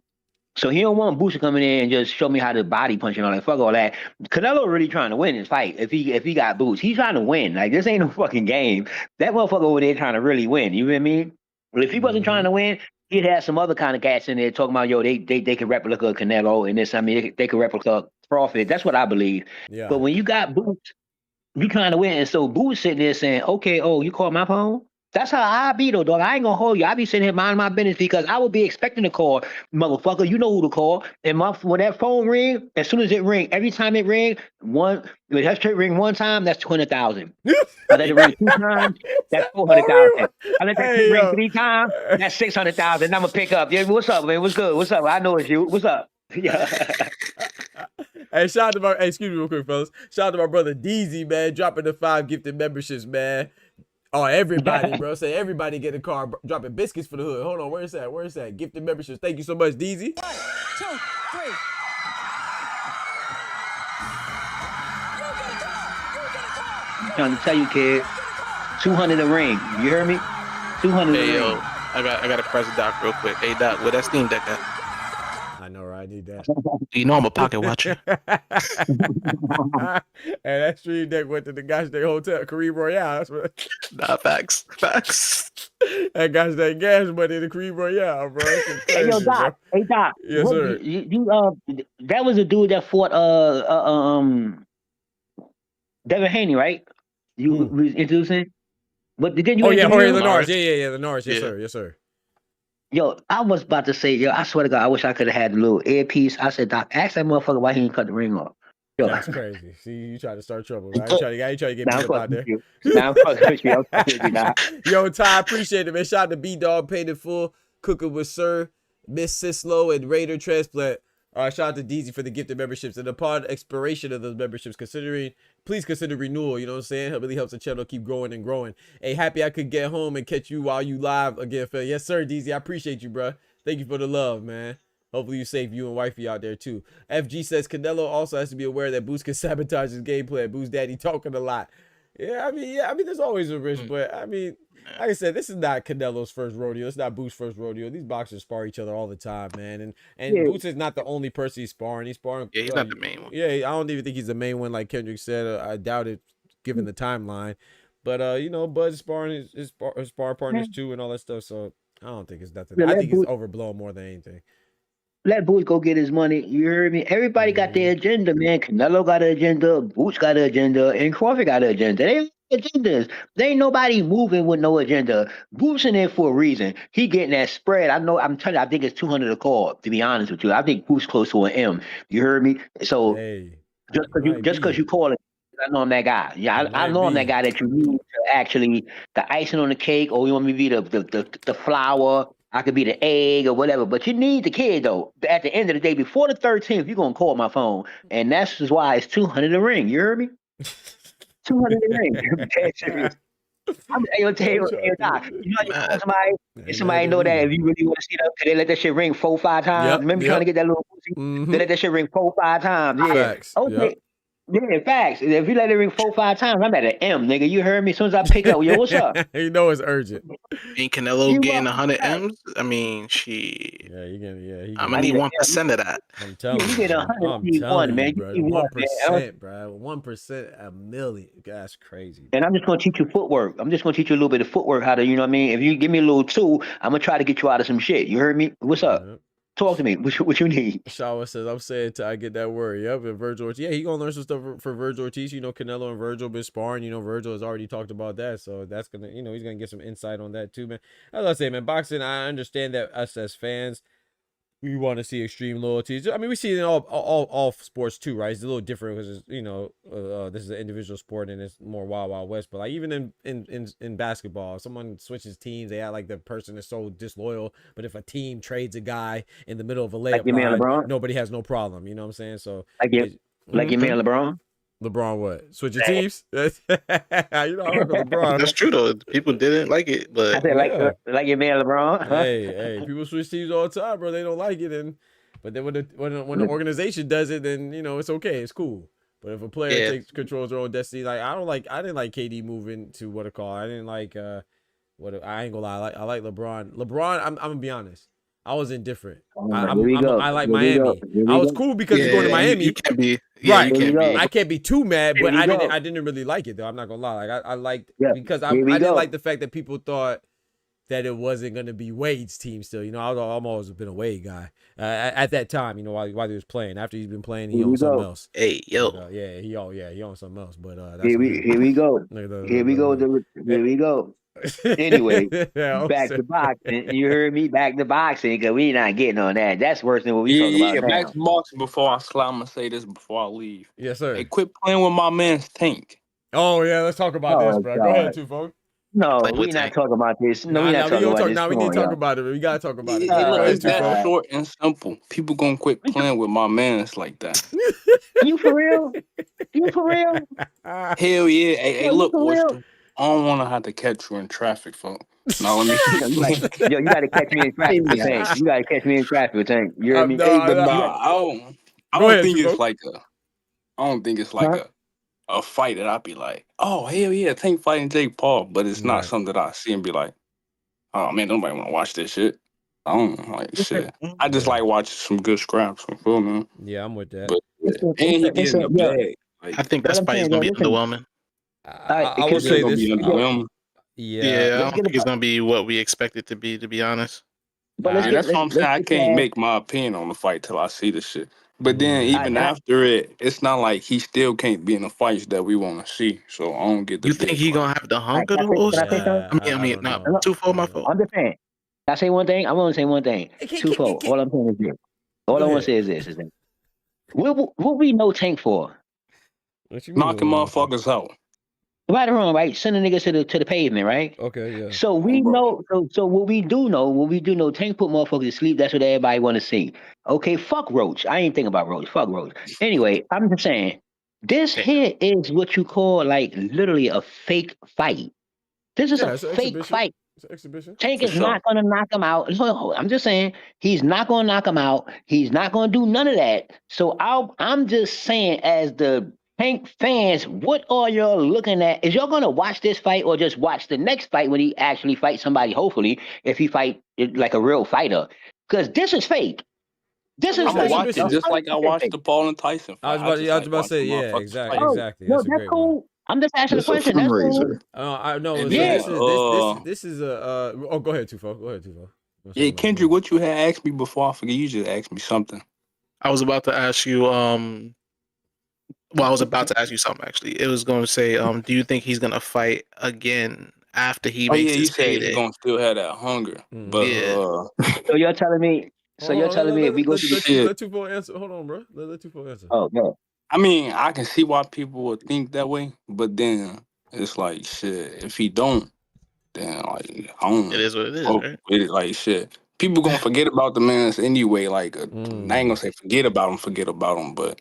So he don't want Booster coming in and just show me how to body punch and all that. Fuck all that. Canelo really trying to win this fight. If he got Boots, he's trying to win. Like, this ain't no fucking game. That motherfucker over there trying to really win. You know what I mean? But if he wasn't trying to win, he'd have some other kind of cats in there talking about, yo, they can replica Canelo and this. I mean, they can replica Crawford. That's what I believe. Yeah. But when you got Boots, you trying to win. And so Boots sitting there saying, okay, you called my phone? That's how I be though, dog. I ain't gonna hold you. I be sitting here minding my business because I would be expecting a call, motherfucker. You know who to call. And when that phone ring, as soon as it ring, every time it ring, that straight ring one time, that's 200,000. I let it ring 2 times, that's 400,000. I let that shit ring 3 times, that's 600,000. I'm gonna pick up. Yeah, what's up, man? What's good? What's up? I know it's you. What's up? Yeah. Hey, shout out to excuse me real quick, fellas. Shout out to my brother DZ, man, dropping the 5 gifted memberships, man. Oh, everybody, bro. Say everybody get a car, dropping biscuits for the hood. Hold on, where's that? Gifted memberships. Thank you so much, DZ. 1, 2, 3. I'm trying to tell you, kid. 200 a ring. You hear me? 200 a ring. Yo, I got to press Doc real quick. Hey, Doc, where that Steam Deck at? I know, right? I need that. You know I'm a pocket watcher. And that Stream Deck went to the gosh dang hotel, Kareem Royale. That's what. Nah, facts. That guy's that gas money in the Cream Royale, bro. That's some Hey, yo, crazy, bro. Doc. Hey, Doc. Yes, What sir. that was a dude that fought Devin Haney, right? You was introducing, but then you Oh yeah, Jorge interview him? Linares. Yeah, Linares. Yes, Yeah. sir. Yes, sir. Yo, I was about to say, yo, I swear to God, I wish I could have had a little earpiece. I said, Doc, ask that motherfucker why he didn't cut the ring off. Yo, That's crazy. See, you try to start trouble, right? You try to get now beat I'm up out fucking there. with you. Now I'm fucking with you. I'm fucking with you, Doc. Yo, Ty, appreciate it, man. Shout out to B-Dog, Paid in Full, Cooking with Sir, Miss Sislo, and Raider Transplant. Shout out to DZ for the gifted memberships. And upon expiration of those memberships, please consider renewal. You know what I'm saying? It really helps the channel keep growing and growing. Hey, happy I could get home and catch you while you live again, Phil. Yes, sir, DZ. I appreciate you, bro. Thank you for the love, man. Hopefully you safe, you and wifey out there too. FG says Canelo also has to be aware that Boost can sabotage his gameplay. Boost daddy talking a lot. Yeah, I mean, there's always a risk, but I mean, like I said, this is not Canelo's first rodeo. It's not Boost's first rodeo. These boxers spar each other all the time, man. And Yeah. Boost is not the only person he's sparring. He's sparring. Yeah, he's not the main one. Yeah, I don't even think he's the main one, like Kendrick said. I doubt it, given the timeline. But you know, Bud's sparring his sparring partners too, and all that stuff. So I don't think it's nothing. Yeah, I think it's overblown more than anything. Let Boots go get his money. You heard me? Everybody got their agenda, man. Canelo got an agenda, Boots got an agenda, and Crawford got an agenda. They have agendas. There ain't nobody moving with no agenda. Boots in there for a reason. He getting that spread. I know. I'm telling you, I think it's 200 a call. To be honest with you, I think Boots close to an M. You heard me? So Hey, just because you call it, I know I'm that guy. Yeah, I know I'm that guy that you need to actually the icing on the cake, or you want me to be the flour. I could be the egg or whatever, but you need the kid though. At the end of the day, before the 13th, you're gonna call my phone, and that's just why it's 200 a ring. You heard me? 200 a ring. Dead serious. Yo, Doc, you know you call somebody, and somebody know that if you really want to see that, they let that shit ring 4-5 times. Remember trying to get that little pussy? They let that shit ring 4-5 times. Yeah. Facts. Okay. Yeah, facts. If you let it ring 4-5 times, I'm at an M, nigga. You heard me? As soon as I pick up, yo, what's up? You know it's urgent. Ain't Canelo getting 100 M's? I mean, shit. Yeah, you getting I'm gonna need 1% of that. I'm telling you, you get 101, man. bro. You 1%, bro. 1% a million. That's crazy. And I'm just gonna teach you footwork. I'm just gonna teach you a little bit of footwork, how to, you know what I mean? If you give me a little tool, I'm gonna try to get you out of some shit. You heard me? What's up? Talk to me. What you need? Shawa says, I'm saying till I get that word. Yep, and Virgil Ortiz. Yeah, he gonna learn some stuff for Virgil Ortiz. You know, Canelo and Virgil been sparring. You know, Virgil has already talked about that. So that's gonna, you know, he's gonna get some insight on that too, man. As I say, man, boxing, I understand that us as fans, we want to see extreme loyalties. I mean, we see it in all sports too, right? It's a little different because, you know, this is an individual sport and it's more wild west. But like even in basketball, if someone switches teams, they act like the person is so disloyal. But if a team trades a guy in the middle of a layup line, nobody has no problem. You know what I'm saying? So like your man LeBron. LeBron what? Switching teams? You know, I rock with LeBron. That's true though. People didn't like it, but I said like your man LeBron. Hey, people switch teams all the time, bro. They don't like it, but then when the organization does it, then you know it's okay, it's cool. But if a player controls their own destiny, like I didn't like KD moving to what it called. I didn't like I ain't gonna lie. I like LeBron. I'm gonna be honest. I was indifferent. I like Miami. I was cool because he's going to Miami. You can't be. Yeah, right. I can't be too mad, but I didn't really like it though. I'm not gonna lie. Like I liked because I didn't like the fact that people thought that it wasn't gonna be Wade's team still. You know, I'm always been a Wade guy at that time. You know, while he was playing. After he's been playing, he owns something else. Hey, yo. But, he owns something else. But that's here we go. Here we go. Anyway, back to boxing. You heard me? Back to boxing because we not getting on that. That's worse than what we talking about now. Back to boxing. Before I slide, I'm gonna say this before I leave. Yes, sir. Hey, quit playing with my man's Tank. Oh yeah, let's talk about this, bro. God. Go ahead, too, folks. No, we're not talking about this. No, we're not talking about this. No, we need to talk about it. We gotta talk about it. It's that short and simple. People gonna quit playing with my man's like that. You for real? You for real? Hell yeah. Hey, look, Oyster. I don't want to have to catch you in traffic, folks. No, let me. You got to catch me in traffic, Tank. You got to catch me in traffic, Tank. You hear me? I don't think it's like a fight that I'd be like, oh hell yeah, Tank fighting Jake Paul, but it's not something that I see and be like, oh man, nobody want to watch this shit. I don't like shit. I just like watching some good scraps. Feel me? Yeah, I'm with that. But, and he getting the bag. I think that's fight is gonna be underwhelming. I will say this. Yeah. I Let's don't get think it's about. gonna be what we expect it to be. To be honest. But let's Yeah, get that's what I'm saying. let's I get can't past. make my opinion on the fight till I see the shit. But then Mm. even after it, it's not like he still can't be in the fights that we want to see. So I don't get the You think big he claim. gonna have the All right, hunger though? can I say something? Yeah, I I mean, don't not know. too far. My fault. I'm just saying. Can I say one thing? I want to say one thing. Twofold. All I'm saying is this. All Go I want to ahead. say is this: is that what we know Tank for? What you mean? What Knocking we know for? motherfuckers out. Right or wrong, right? Sending niggas to the pavement, right? Okay, yeah. So we Bro. know. So what we do know, Tank put motherfuckers to sleep. That's what everybody want to see. Okay, fuck Roach. I ain't thinking about Roach. Fuck Roach. Anyway, I'm just saying, this Damn. here is what you call like literally a fake fight. This is Yeah, a it's an fake exhibition. fight. It's an exhibition. Tank For is sure. not going to knock him out. No, I'm just saying he's not going to knock him out. He's not going to do none of that. So I'm just saying, as the Tank fans, what are y'all looking at? Is y'all going to watch this fight or just watch the next fight when he actually fights somebody? Hopefully, if he fight like a real fighter, because this is fake. This I mean, is it's I'm an gonna fake. watch it exhibition. just like I 100% watched fake. the Paul and Tyson I fight. was about just I was like about to say, watching yeah, motherfuckers exactly, fight. Oh exactly. no, That's a that's great one. cool. I'm just asking a This a question. That's cool. fundraiser. I know. And So Yeah. then this is a. Oh, go ahead, Tufo. Go ahead, Tufo. yeah, Kendrick, what you had asked me before, I forget, you just asked me something. I was about to ask you. Well, I was about to ask you something actually. It was going to say, do you think he's gonna fight again after he Oh yeah, makes you his said he payday? gonna still have that hunger. But Yeah. So you're telling me. So Hold you're on, telling me if we go to the. shit. let Tufo answer. Hold on, bro. Let Tufo answer. Oh no. I mean, I can see why people would think that way, but then it's like shit. If he don't, then like I It don't is what it is, fuck right? with it. Like shit, people gonna forget about the man's anyway. Like I ain't gonna say forget about him, but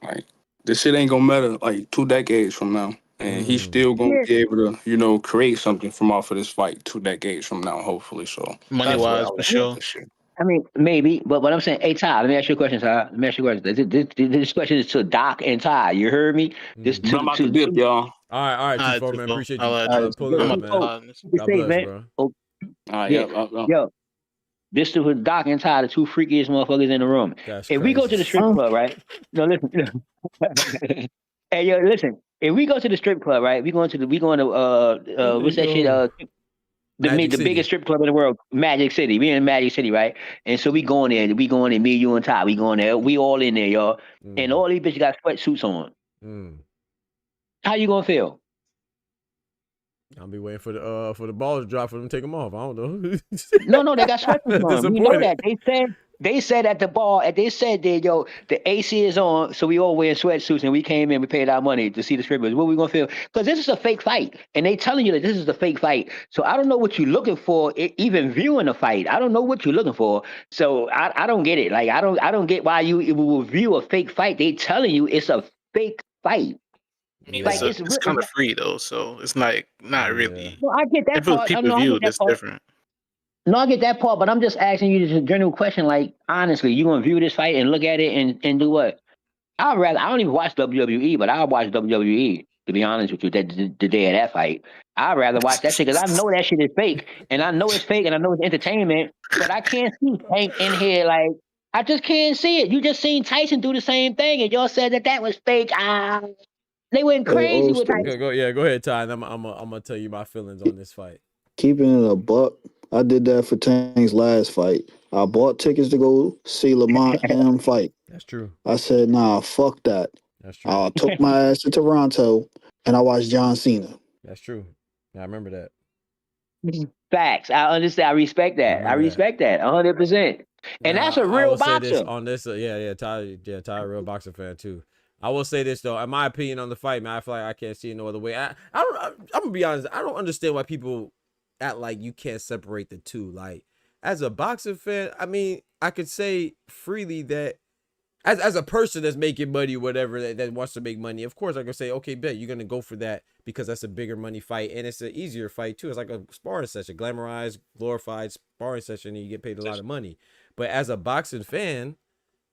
like this shit ain't gonna matter like 2 decades from now, and he's still gonna Yeah. be able to create something from off of this fight 2 decades from now, hopefully. So Money that's what I wise, for look at sure. this shit. I mean, maybe, but what I'm saying, hey Ty, let me ask you a question, Ty. Let me ask you a question. This question is to Doc and Ty. You heard me? This But I'm about to dip, y'all. All right, All right, Tufo, man. Tufo. Appreciate I'll you let you. pulling I'm up, about to man. slide in this. keep it God safe, bless, man. bro. Oh, All right, yeah. yeah. Yo, this is with Doc and Ty, the two freakiest motherfuckers in the room. That's If we go crazy. to the strip club, right? No, listen. Hey, yo, listen. If we go to the strip club, right? We going to what's that shit? Yo. The Magic biggest City. strip club in the world, Magic City. We in Magic City, right? And so we going there. Me, you, and Ty. We going there. We all in there, y'all. And all these bitches got sweatsuits on. Mm. How you gonna feel? I'll be waiting for the balls to drop for them to take them off. I don't know. No, they got sweatsuits on. We know Disappointed. that. They said at the bar, they said that yo, the AC is on, so we all wearing sweatsuits and we came in, we paid our money to see the strippers. What we gonna feel? Because this is a fake fight, and they telling you that this is a fake fight. So I don't know what you're looking for, even viewing a fight. I don't know what you're looking for. So I don't get it. Like I don't get why you will view a fake fight. They telling you it's a fake fight. I mean, Like Yeah. it's kind of free though, so it's like not Yeah. really. no, I get that If it was part. pay I per know I view, get that it's part. different. No, I get that part, but I'm just asking you a general question. Like, honestly, you gonna view this fight and look at it and do what? I don't even watch WWE, but I'll watch WWE, to be honest with you, the day of that fight. I'd rather watch that shit because I know that shit is fake. And I know it's fake and I know it's entertainment, but I can't see Tank in here. Like, I just can't see it. You just seen Tyson do the same thing and y'all said that was fake. They went Hey, crazy old with school. Tyson. Go ahead, Ty. And I'm gonna tell you my feelings on this fight. Keeping it a buck. I did that for Tank's last fight. I bought tickets to go see Lamont and him fight. That's true. I said, nah, fuck that. That's true. I took my ass to Toronto and I watched John Cena. That's true. I remember that. Facts. I understand. I respect that. I remember that. respect that 100%. And that's a I real will say this boxer. on this. Ty, a real boxer fan too. I will say this though, in my opinion on the fight, man, I feel like I can't see it no other way. I'm gonna be honest. I don't understand why people act like you can't separate the two. Like, as a boxing fan, I mean, I could say freely that as a person that's making money, whatever, that wants to make money, of course I can say, okay, bet you're gonna go for that because that's a bigger money fight and it's an easier fight too. It's like a sparring session, glamorized, glorified sparring session, and you get paid a lot of money. But as a boxing fan,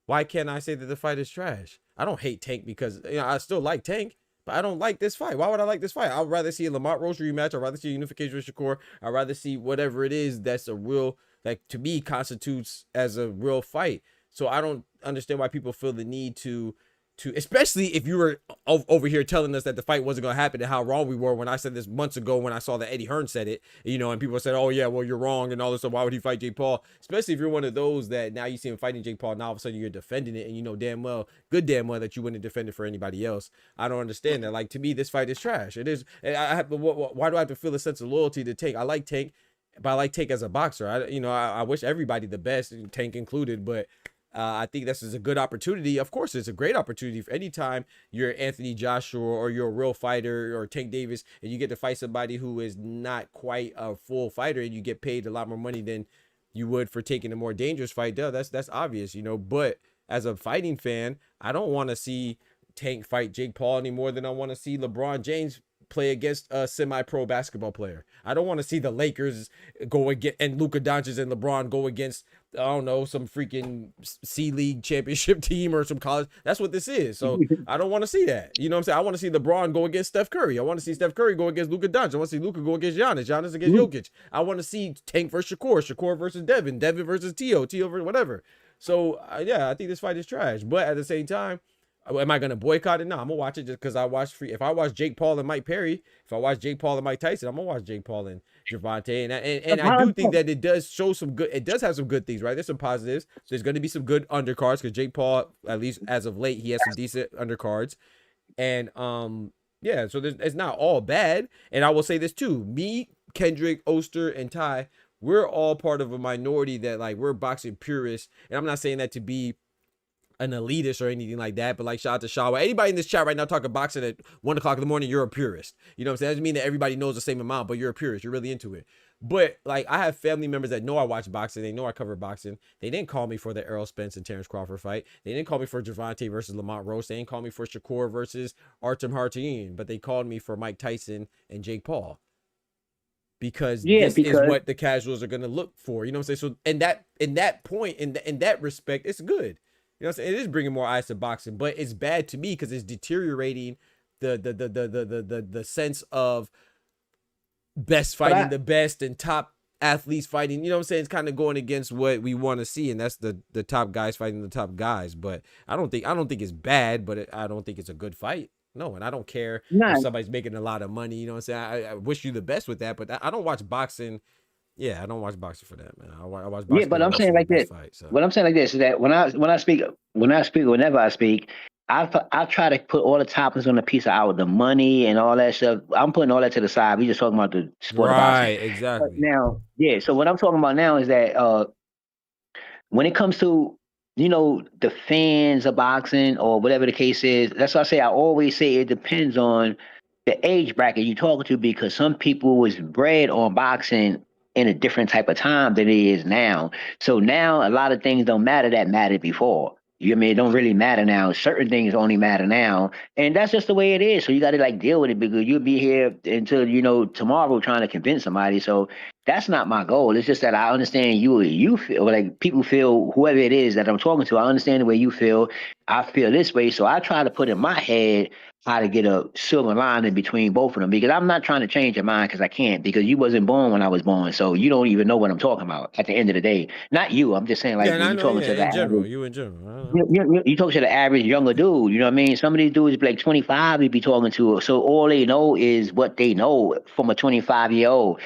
why can't I say that the fight is trash? I don't hate Tank because I still like Tank, but I don't like this fight. Why would I like this fight? I'd rather see a Lamont Roach rematch. I'd rather see a unification with Shakur. I'd rather see whatever it is that's a real, like, to me, constitutes as a real fight. So I don't understand why people feel the need to to, especially if you were over here telling us that the fight wasn't going to happen and how wrong we were when I said this months ago when I saw that Eddie Hearn said it, you know, and people said, oh yeah, well, you're wrong and all this, so why would he fight Jake Paul? Especially if you're one of those that now you see him fighting Jake Paul, now all of a sudden you're defending it and you know damn well that you wouldn't defend it for anybody else. I don't understand that. Like, to me, this fight is trash. It is. Why do I have to feel a sense of loyalty to Tank? I like Tank, but I like Tank as a boxer. I wish everybody the best, Tank included, but I think this is a good opportunity. Of course, it's a great opportunity for any time you're Anthony Joshua or you're a real fighter or Tank Davis and you get to fight somebody who is not quite a full fighter and you get paid a lot more money than you would for taking a more dangerous fight. Duh, that's obvious, you know. But as a fighting fan, I don't want to see Tank fight Jake Paul any more than I want to see LeBron James play against a semi-pro basketball player. I don't want to see the Lakers go against and Luka Doncic and LeBron go against, I don't know, some freaking C-League championship team or some college. That's what this is. So I don't want to see that. You know what I'm saying? I want to see LeBron go against Steph Curry. I want to see Steph Curry go against Luka Doncic. I want to see Luka go against Giannis against Jokic. I want to see Tank versus Shakur versus Devin versus Tio versus whatever. So yeah, I think this fight is trash. But at the same time, am I going to boycott it? No, I'm going to watch it just because I watch if I watch Jake Paul and Mike Perry, if I watch Jake Paul and Mike Tyson, I'm going to watch Jake Paul and Gervonta. And I do think that it does show some good, it does have some good things, right? There's some positives. There's going to be some good undercards because Jake Paul, at least as of late, he has some decent undercards. And yeah, so it's not all bad. And I will say this too. Me, Kendrick, Oster, and Ty, we're all part of a minority that like we're boxing purists. And I'm not saying that to be an elitist or anything like that, but like shout out to Shawa. Anybody in this chat right now talking boxing at 1 o'clock in the morning, you're a purist. You know what I'm saying? That doesn't mean that everybody knows the same amount, but you're a purist. You're really into it. But like I have family members that know I watch boxing. They know I cover boxing. They didn't call me for the Errol Spence and Terence Crawford fight. They didn't call me for Gervonta versus Lamont Rose. They didn't call me for Shakur versus Artem Hartian, but they called me for Mike Tyson and Jake Paul. Because this is what the casuals are going to look for. You know what I'm saying? So in that point, in that respect, it's good. You know what I'm saying? It is bringing more eyes to boxing, but it's bad to me because it's deteriorating the sense of best fighting the best and top athletes fighting. You know what I'm saying? It's kind of going against what we want to see, and that's the top guys fighting the top guys. But I don't think it's bad, but I don't think it's a good fight. No, and I don't care if somebody's making a lot of money. You know what I'm saying? I wish you the best with that, but I don't watch boxing. Yeah, I don't watch boxing for that, man. I watch boxing. Yeah, but I'm saying like this. What I'm saying like this is that whenever I speak, I try to put all the toppings on the pizza out, the money and all that stuff. I'm putting all that to the side. We just talking about the sport of boxing. Right, exactly. But now, yeah. So what I'm talking about now is that when it comes to the fans of boxing or whatever the case is, that's why I always say it depends on the age bracket you're talking to, because some people was bred on boxing in a different type of time than it is now. So now a lot of things don't matter that mattered before. You know what I mean? It don't really matter now. Certain things only matter now. And that's just the way it is. So you got to like deal with it, because you'll be here until, tomorrow trying to convince somebody. So that's not my goal. It's just that I understand you feel, like people feel, whoever it is that I'm talking to, I understand the way you feel. I feel this way. So I try to put in my head how to get a silver lining between both of them, because I'm not trying to change your mind, because I can't, because you wasn't born when I was born. So you don't even know what I'm talking about at the end of the day. Not you. I'm just saying, like, when you're talking to in general, you in general. You talk to the average younger dude, you know what I mean? Some of these dudes be like 25 you be talking to. So all they know is what they know from a 25-year-old.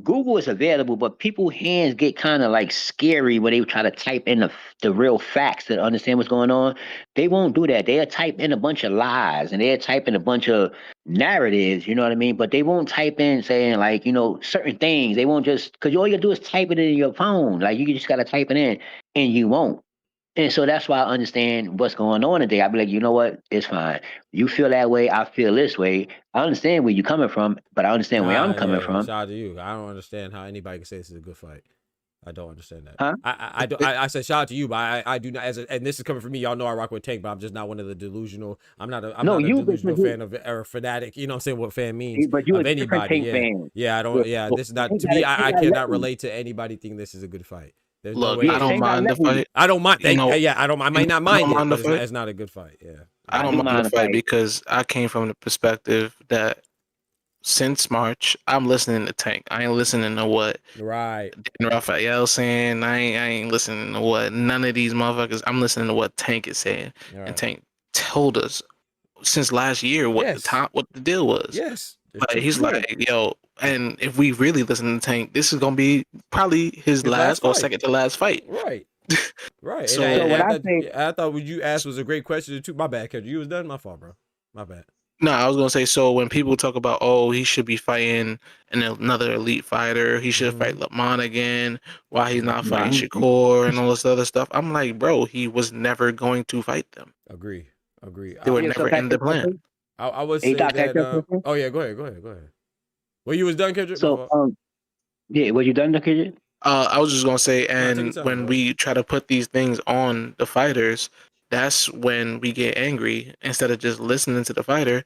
Google is available, but people's hands get kind of like scary when they try to type in the real facts to understand what's going on. They won't do that. They'll type in a bunch of lies and they'll type in a bunch of narratives, you know what I mean? But they won't type in saying like, certain things. They won't just, because all you do is type it in your phone. Like you just got to type it in and you won't. And so that's why I understand what's going on today. I'll be like, you know what? It's fine. You feel that way. I feel this way. I understand where you're coming from, but I understand where I'm coming from. Shout out to you. I don't understand how anybody can say this is a good fight. I don't understand that. Huh? I said shout out to you, but I do not. And this is coming from me. Y'all know I rock with Tank, but I'm just not one of the delusional. I'm not a delusional fan of or a fanatic. You know what I'm saying? What fan means but you of anybody? Tank fan. Yeah, I don't. Yeah, this is not to me. I cannot relate to anybody thinking this is a good fight. There's Look, no way. I don't mind the fight. I don't mind. I don't. I might not mind it, but it's not a good fight. Yeah, I don't mind the fight because I came from the perspective that since March, I'm listening to Tank. I ain't listening to what Raphael saying. I ain't listening to what none of these motherfuckers. I'm listening to what Tank is saying. And Tank told us since last year what the deal was. Yes. But he's like, yo, and if we really listen to Tank, this is gonna be probably his last or second to last fight. Right. Right. So, I thought what you asked was a great question too. My bad, Kendrick. You was done. My fault, bro. My bad. No, I was gonna say, so when people talk about, oh, he should be fighting another elite fighter, he should fight Lamont again, why he's not fighting Shakur and all this other stuff, I'm like, bro, he was never going to fight them. Agree. They were never in the plan. I would say that. Oh yeah, go ahead. Well, you was done, Kendrick. So yeah, were you done, Kendrick? I was just gonna say, and when we try to put these things on the fighters, that's when we get angry instead of just listening to the fighter.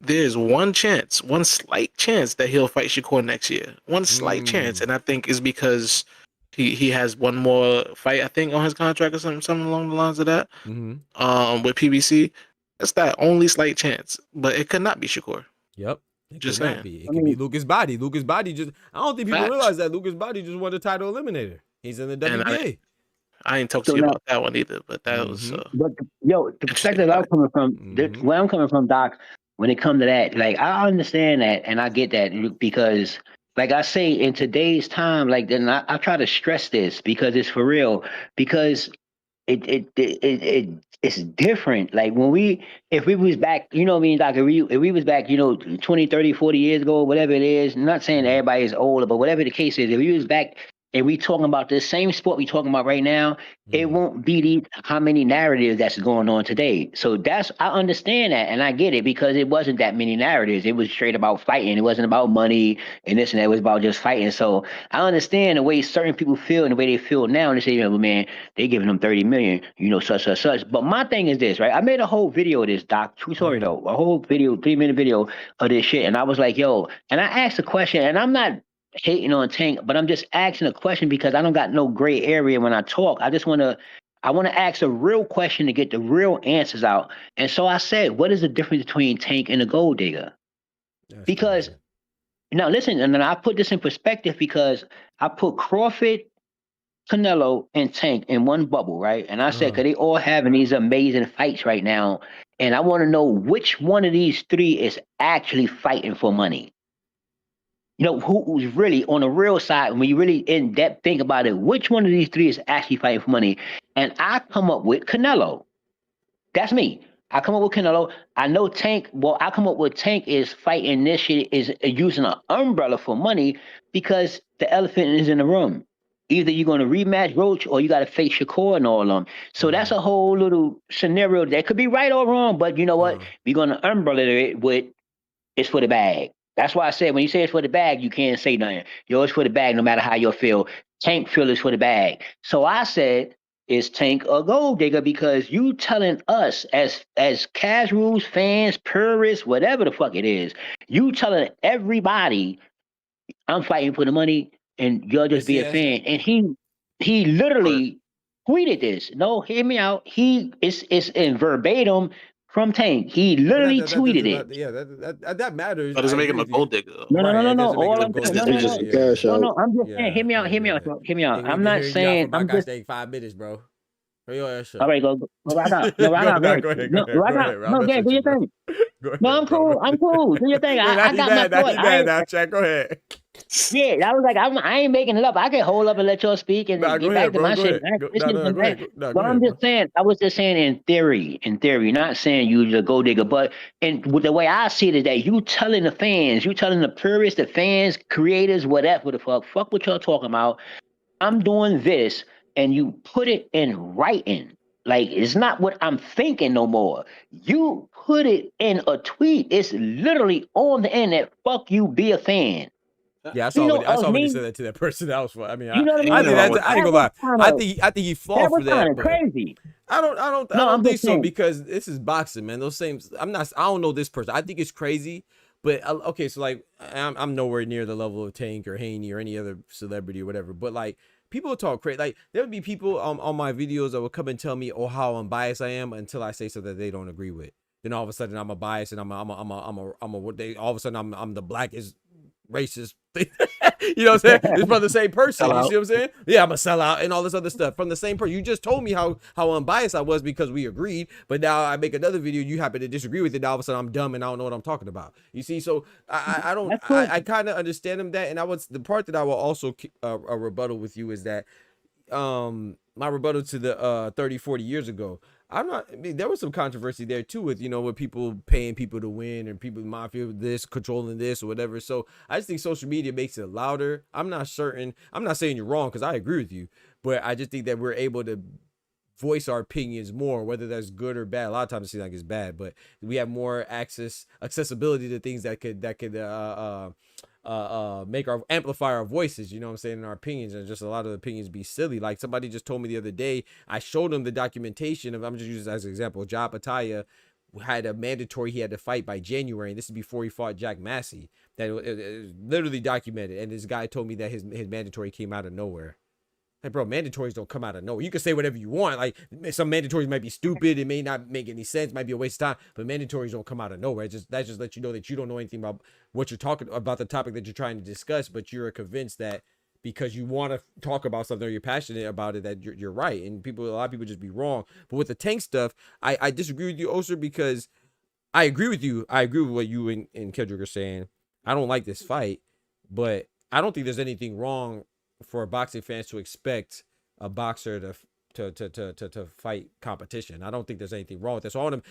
There's one slight chance that he'll fight Shakur next year. One slight chance, and I think is because he has one more fight, I think, on his contract or something along the lines of that. With PBC, that's that only slight chance, but it could not be Shakur. Yep. It just could saying. not be. It could be Lucas Body. Lucas Body just. I don't think people realize that Lucas Body just won the title eliminator. He's in the WBA. I ain't talked to you about that one either, but that was. But the perspective I'm coming from, where I'm coming from, Doc, when it comes to that, like I understand that and I get that because, like I say, in today's time, like then I try to stress this because it's for real. Because it's different. Like if we was back, you know what I mean, Doc, if we was back, 20, 30, 40 years ago, whatever it is, I'm not saying everybody is older, but whatever the case is, if we was back and we talking about this same sport we talking about right now, it won't be how many narratives that's going on today. So I understand that and I get it because it wasn't that many narratives. It was straight about fighting. It wasn't about money and this and that. It was about just fighting. So I understand the way certain people feel and the way they feel now. And they say, man, they giving them 30 million, such. But my thing is this, right? I made a whole video of this, Doc. True story though. A whole video, 3-minute video of this shit. And I was like, yo, and I asked a question and I'm not hating on Tank, but I'm just asking a question because I don't got no gray area when I talk. I want to ask a real question to get the real answers out. And so I said, what is the difference between Tank and a gold digger? Because now listen, and then I put this in perspective because I put Crawford, Canelo, and Tank in one bubble, right? And I said, because they all having these amazing fights right now. And I want to know which one of these three is actually fighting for money. Who's really on the real side, when you really in depth think about it, which one of these three is actually fighting for money? And I come up with Canelo. That's me. I come up with Canelo. I know Tank. Well, I come up with Tank is fighting this shit, is using an umbrella for money because the elephant is in the room. Either you're going to rematch Roach or you got to face Shakur and all of them. So that's a whole little scenario that could be right or wrong. But you know what? We're going to umbrella it with it's for the bag. That's why I said when you say it's for the bag, you can't say nothing. It's for the bag, no matter how you feel. Tank feel it's for the bag. So I said, is Tank a gold digger? Because you telling us as casuals, fans, purists, whatever the fuck it is, you telling everybody I'm fighting for the money and you'll just be a fan. And he literally tweeted this. No, hear me out. It's in verbatim. From Tank, he literally tweeted it. Yeah, that matters. That doesn't make him a gold digger. No. All I'm saying, no. I'm just saying. Hear me out. I'm not saying. I'm just 5 minutes, bro. All right, go right out. Go ahead. No, Dad, do your thing. No, I'm cool. Do your thing. I got my thought. Go ahead. Yeah, I was like, I ain't making it up. I can hold up and let y'all speak and get back to my shit. But I'm just saying, I was just saying in theory, not saying you the gold digger, but with the way I see it is that you telling the fans, you telling the purists, the fans, creators, whatever the fuck what y'all talking about. I'm doing this, and you put it in writing. Like, it's not what I'm thinking no more. You put it in a tweet. It's literally on the internet. Fuck you, be a fan. Yeah, I saw when you said that to that person. That was fun. I mean, you know what I mean? I ain't gonna lie. I think he fought for that. That was crazy. I don't think so because this is boxing, man. Those same. I don't know this person. I think it's crazy, but okay. So like, I'm nowhere near the level of Tank or Haney or any other celebrity or whatever. But like, people talk crazy. Like, there would be people on my videos that would come and tell me, oh, how unbiased I am until I say something that they don't agree with. Then all of a sudden I'm a bias and I'm a all of a sudden I'm the blackest racist. You know what I'm saying? It's from the same person. You Sellout. see what I'm saying? Yeah, I'm a sellout and all this other stuff from the same person. You just told me how unbiased I was because we agreed, but now I make another video, you happen to disagree with it. Now all of a sudden I'm dumb and I don't know what I'm talking about. You see? So I don't. That's cool. I kind of understand him that, and I was the part that I will also a rebuttal with you is that my rebuttal to the 30, 40 years ago. I mean, there was some controversy there too with, with people paying people to win and people mafia this controlling this or whatever. So I just think social media makes it louder. I'm not certain. I'm not saying you're wrong because I agree with you, but I just think that we're able to voice our opinions more, whether that's good or bad. A lot of times it seems like it's bad, but we have more accessibility to things that could make our amplify our voices, you know what I'm saying, and our opinions, and just a lot of opinions be silly. Like somebody just told me the other day, I showed them the documentation of, I'm just using this as an example, Ja Pataya had a mandatory he had to fight by January, and this is before he fought Jack Massey. That it literally documented, and this guy told me that his mandatory came out of nowhere. Hey, bro, mandatories don't come out of nowhere. You can say whatever you want. Like, some mandatories might be stupid. It may not make any sense. Might be a waste of time. But mandatories don't come out of nowhere. That just lets you know that you don't know anything about what you're talking about, the topic that you're trying to discuss. But you're convinced that because you want to talk about something or you're passionate about it, that you're right. And a lot of people just be wrong. But with the Tank stuff, I disagree with you, Oster, because I agree with you. I agree with what you and Kendrick are saying. I don't like this fight, but I don't think there's anything wrong for boxing fans to expect a boxer to fight competition. I don't think there's anything wrong with that. So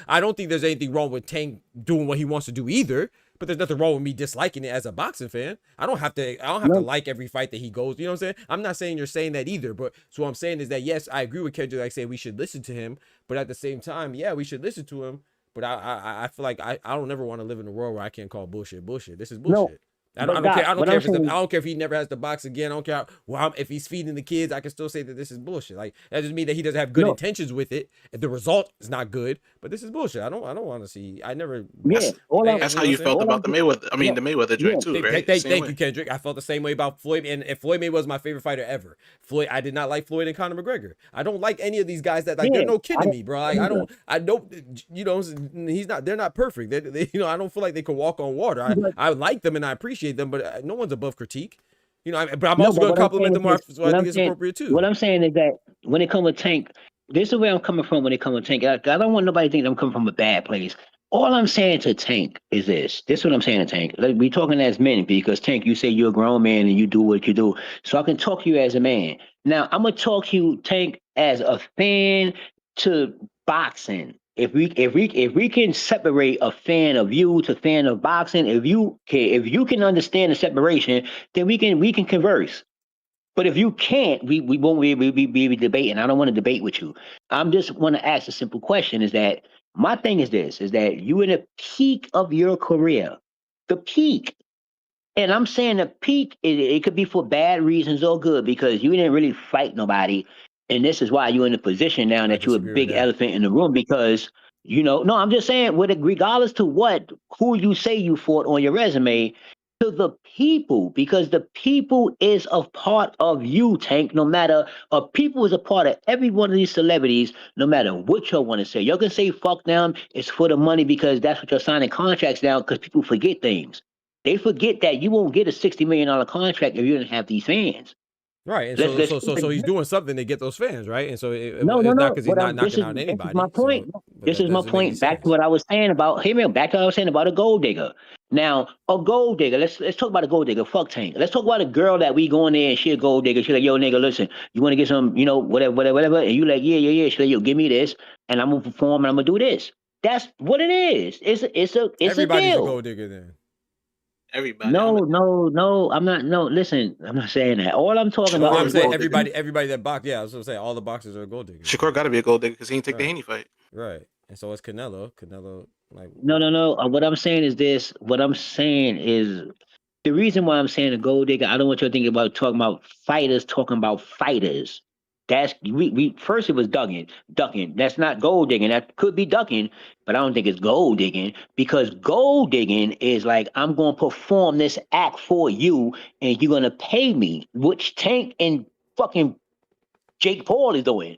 I don't think there's anything wrong with Tank doing what he wants to do either. But there's nothing wrong with me disliking it as a boxing fan. I don't have to like every fight that he goes. You know what I'm saying? I'm not saying you're saying that either. But so what I'm saying is that yes, I agree with Kendrick. Like saying we should listen to him, but at the same time, yeah, we should listen to him. But I feel like I don't ever want to live in a world where I can't call bullshit bullshit. This is bullshit. I don't care if he never has to box again. I don't care if he's feeding the kids. I can still say that this is bullshit. Like that doesn't mean that he doesn't have good intentions with it. If the result is not good, but this is bullshit. I don't want to see. I never. Yeah, that's how you felt about the Mayweather. I mean, the Mayweather joint too, right? Thank you, Kendrick. I felt the same way about Floyd, and Floyd Mayweather was my favorite fighter ever. Floyd, I did not like Floyd and Conor McGregor. I don't like any of these guys that like. They're no kid to me, bro. Like, I don't. They're not perfect. They I don't feel like they can walk on water. I like them and I appreciate them, but no one's above critique, but I'm also going to compliment them more, so I think it's appropriate too. What I'm saying is that when it comes to Tank, this is where I'm coming from when it comes to Tank. I don't want nobody to think I'm coming from a bad place. All I'm saying to Tank is this. This is what I'm saying to Tank. Like, we talking as men because Tank, you say you're a grown man and you do what you do. So I can talk to you as a man. Now I'm going to talk to you, Tank, as a fan to boxing. If we can separate a fan of you to fan of boxing, if you can understand the separation, then we can converse. But if you can't, we won't be debating. I don't want to debate with you. I'm just want to ask a simple question: is that my thing is this? Is that you in the peak of your career, the peak? And I'm saying the peak, it could be for bad reasons or good because you didn't really fight nobody. And this is why you're in the position now that you're a big elephant in the room because, no, I'm just saying, regardless to who you say you fought on your resume, to the people, because the people is a part of you, Tank, people is a part of every one of these celebrities, no matter what y'all want to say. Y'all can say fuck them, it's for the money because that's what you're signing contracts now because people forget things. They forget that you won't get a $60 million contract if you didn't have these fans. Right, and so he's doing something to get those fans, right? And so it's not because he's not knocking out anybody. This is my point. This is my point. Back to what I was saying about a gold digger. Now, a gold digger. Let's talk about a gold digger. Fuck Tank. Let's talk about a girl that we go in there and she a gold digger. She like, yo, nigga, listen, you want to get some, whatever, and you like, yeah. She like, yo, give me this, and I'm gonna perform, and I'm gonna do this. That's what it is. It's everybody's a deal. A gold digger then. Everybody. No, I'm not. No, listen, I'm not saying that. All I'm talking about. I'm saying everybody that box. Yeah, I was gonna say all the boxers are gold diggers. Shakur got to be a gold digger because he didn't take the Haney fight. Right, and so it's Canelo. Like no. What I'm saying is this. What I'm saying is the reason why I'm saying a gold digger. I don't want you to think about talking about fighters. That's we first it was ducking. That's not gold digging. That could be ducking, but I don't think it's gold digging because gold digging is like I'm going to perform this act for you and you're going to pay me, which Tank and fucking Jake Paul is doing.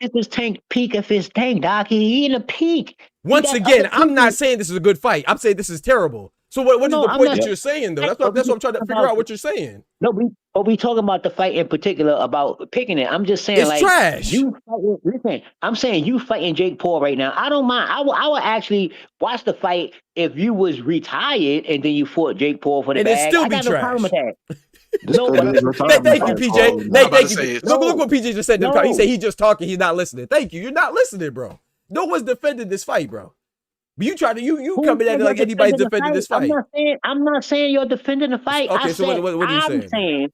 This is Tank peak of his Tank, Doc. He in a peak. Once again, I'm not saying this is a good fight. I'm saying this is terrible. So what is the point that you're saying, though? That's what I'm trying to figure out what you're saying. No, we talking about the fight in particular about picking it. I'm just saying, it's like, trash. Listen, I'm saying you fighting Jake Paul right now. I don't mind. I will actually watch the fight if you was retired and then you fought Jake Paul for the bag. It'd still I be got no problem with trash. that. This could be his retirement Thank you, fight PJ. call, Thank about to you. say, Look what PJ just said. No. He said he just talking. He's not listening. Thank you. You're not listening, bro. No one's defending this fight, bro. But you try to you coming at it like anybody's defending this fight. I'm not saying you're defending the fight. Okay, I so said, what are you I'm saying,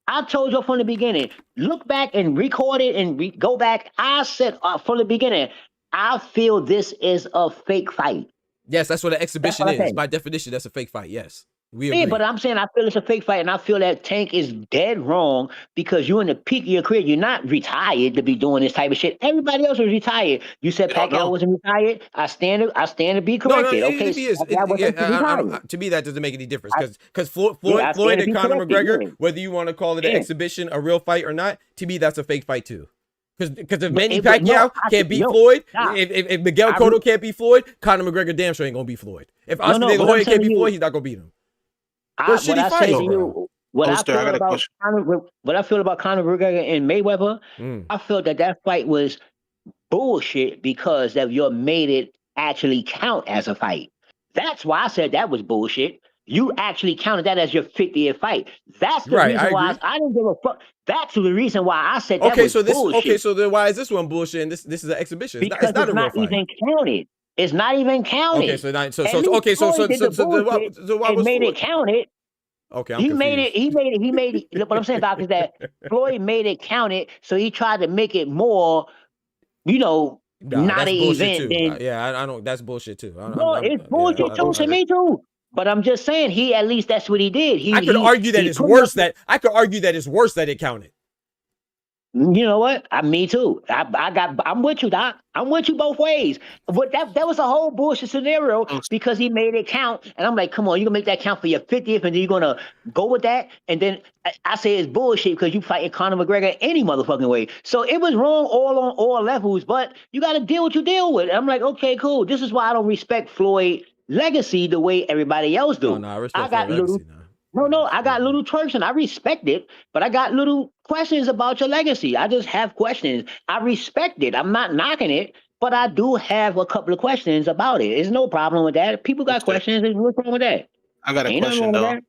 I told you from the beginning, look back and record it and go back. I said from the beginning, I feel this is a fake fight. Yes, that's what an exhibition That's what I is. said. By definition, that's a fake fight. Yes. We agree. Yeah, but I'm saying I feel it's a fake fight, and I feel that Tank is dead wrong because you're in the peak of your career. You're not retired to be doing this type of shit. Everybody else was retired. You said Pacquiao wasn't retired. I stand to be corrected. No, okay, he is. To me, that doesn't make any difference because Floyd and Conor McGregor, whether you want to call it an exhibition, a real fight or not, to me that's a fake fight too. Because if Manny Pacquiao can't beat Floyd, if Miguel Cotto can't beat Floyd, Conor McGregor damn sure ain't gonna beat Floyd. If Oscar De La Hoya can't beat Floyd, he's not gonna beat him. What I feel about Conor McGregor and Mayweather, I feel that fight was bullshit because that you made it actually count as a fight. That's why I said that was bullshit. You actually counted that as your 50th fight. That's the reason why I didn't give a fuck. That's the reason why I said that was bullshit. Okay, so then why is this one bullshit and this is an exhibition? Because it's not even counted. It's not even counted. Okay, so why was made it counted? Okay, He made it. Look, what I'm saying, Doc, is that Floyd made it counted, so he tried to make it more, not an event. I don't. That's bullshit too. It's bullshit too. To me too. But I'm just saying, at least that's what he did. I could argue that it's worse that it counted. You know what? Me too. I'm with you, Doc. I'm with you both ways. But that was a whole bullshit scenario because he made it count. And I'm like, come on, you're gonna make that count for your 50th, and then you're gonna go with that. And then I say it's bullshit because you fighting Conor McGregor any motherfucking way. So it was wrong on all levels, but you gotta deal what you deal with. I'm like, okay, cool. This is why I don't respect Floyd legacy the way everybody else do. I respect Floyd legacy now. No, I got little twerks and I respect it, but I got little questions about your legacy. I just have questions. I respect it. I'm not knocking it, but I do have a couple of questions about it. There's no problem with that. People got questions. There's what's wrong with that? I got a question though.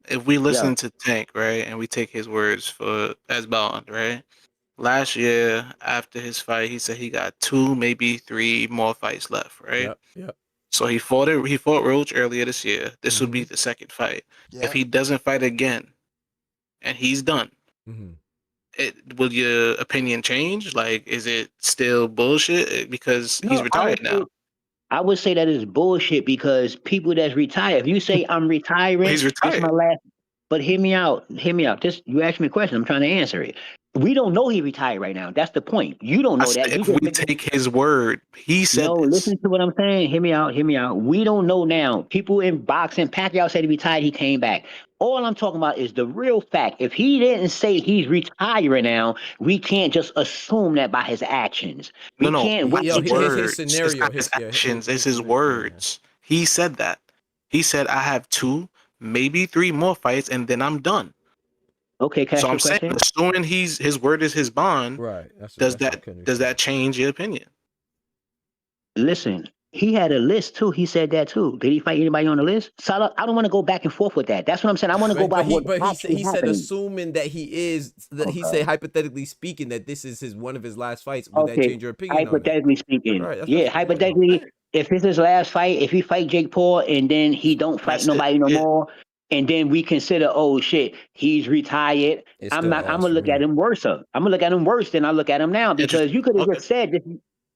If we listen to Tank, right, and we take his words as bond, right? Last year after his fight, he said he got 2, maybe 3 more fights left, right? Yep. So he fought Roach earlier this year. This would be the second fight. Yeah. If he doesn't fight again, and he's done, will your opinion change? Like, is it still bullshit because he's retired now? I would say that is bullshit because people that's retired. If you say I'm retiring, he's retired. This my last. But hear me out. You asked me a question. I'm trying to answer it. We don't know he retired right now. That's the point. You don't know that. If we take his word, he said this. Listen to what I'm saying. Hear me out. We don't know now. People in boxing, Pacquiao said he retired, he came back. All I'm talking about is the real fact. If he didn't say he's retiring now, we can't just assume that by his actions. We can't wait his words. It's not his actions, it's his words. He said that. He said, I have 2, maybe 3 more fights, and then I'm done. Okay, so I'm saying, assuming his word is his bond, right? Does that change your opinion? Listen, he had a list too. He said that too. Did he fight anybody on the list? So I don't want to go back and forth with that. That's what I'm saying. I want to go by what. But he said, assuming that he is, he said hypothetically speaking that this is one of his last fights. Would that change your opinion? Hypothetically speaking, hypothetically, if it's his last fight, if he fight Jake Paul and then he don't fight nobody no more. And then we consider, oh shit, he's retired. I'm gonna look at him worse. I'm gonna look at him worse than I look at him now because you could have just said that.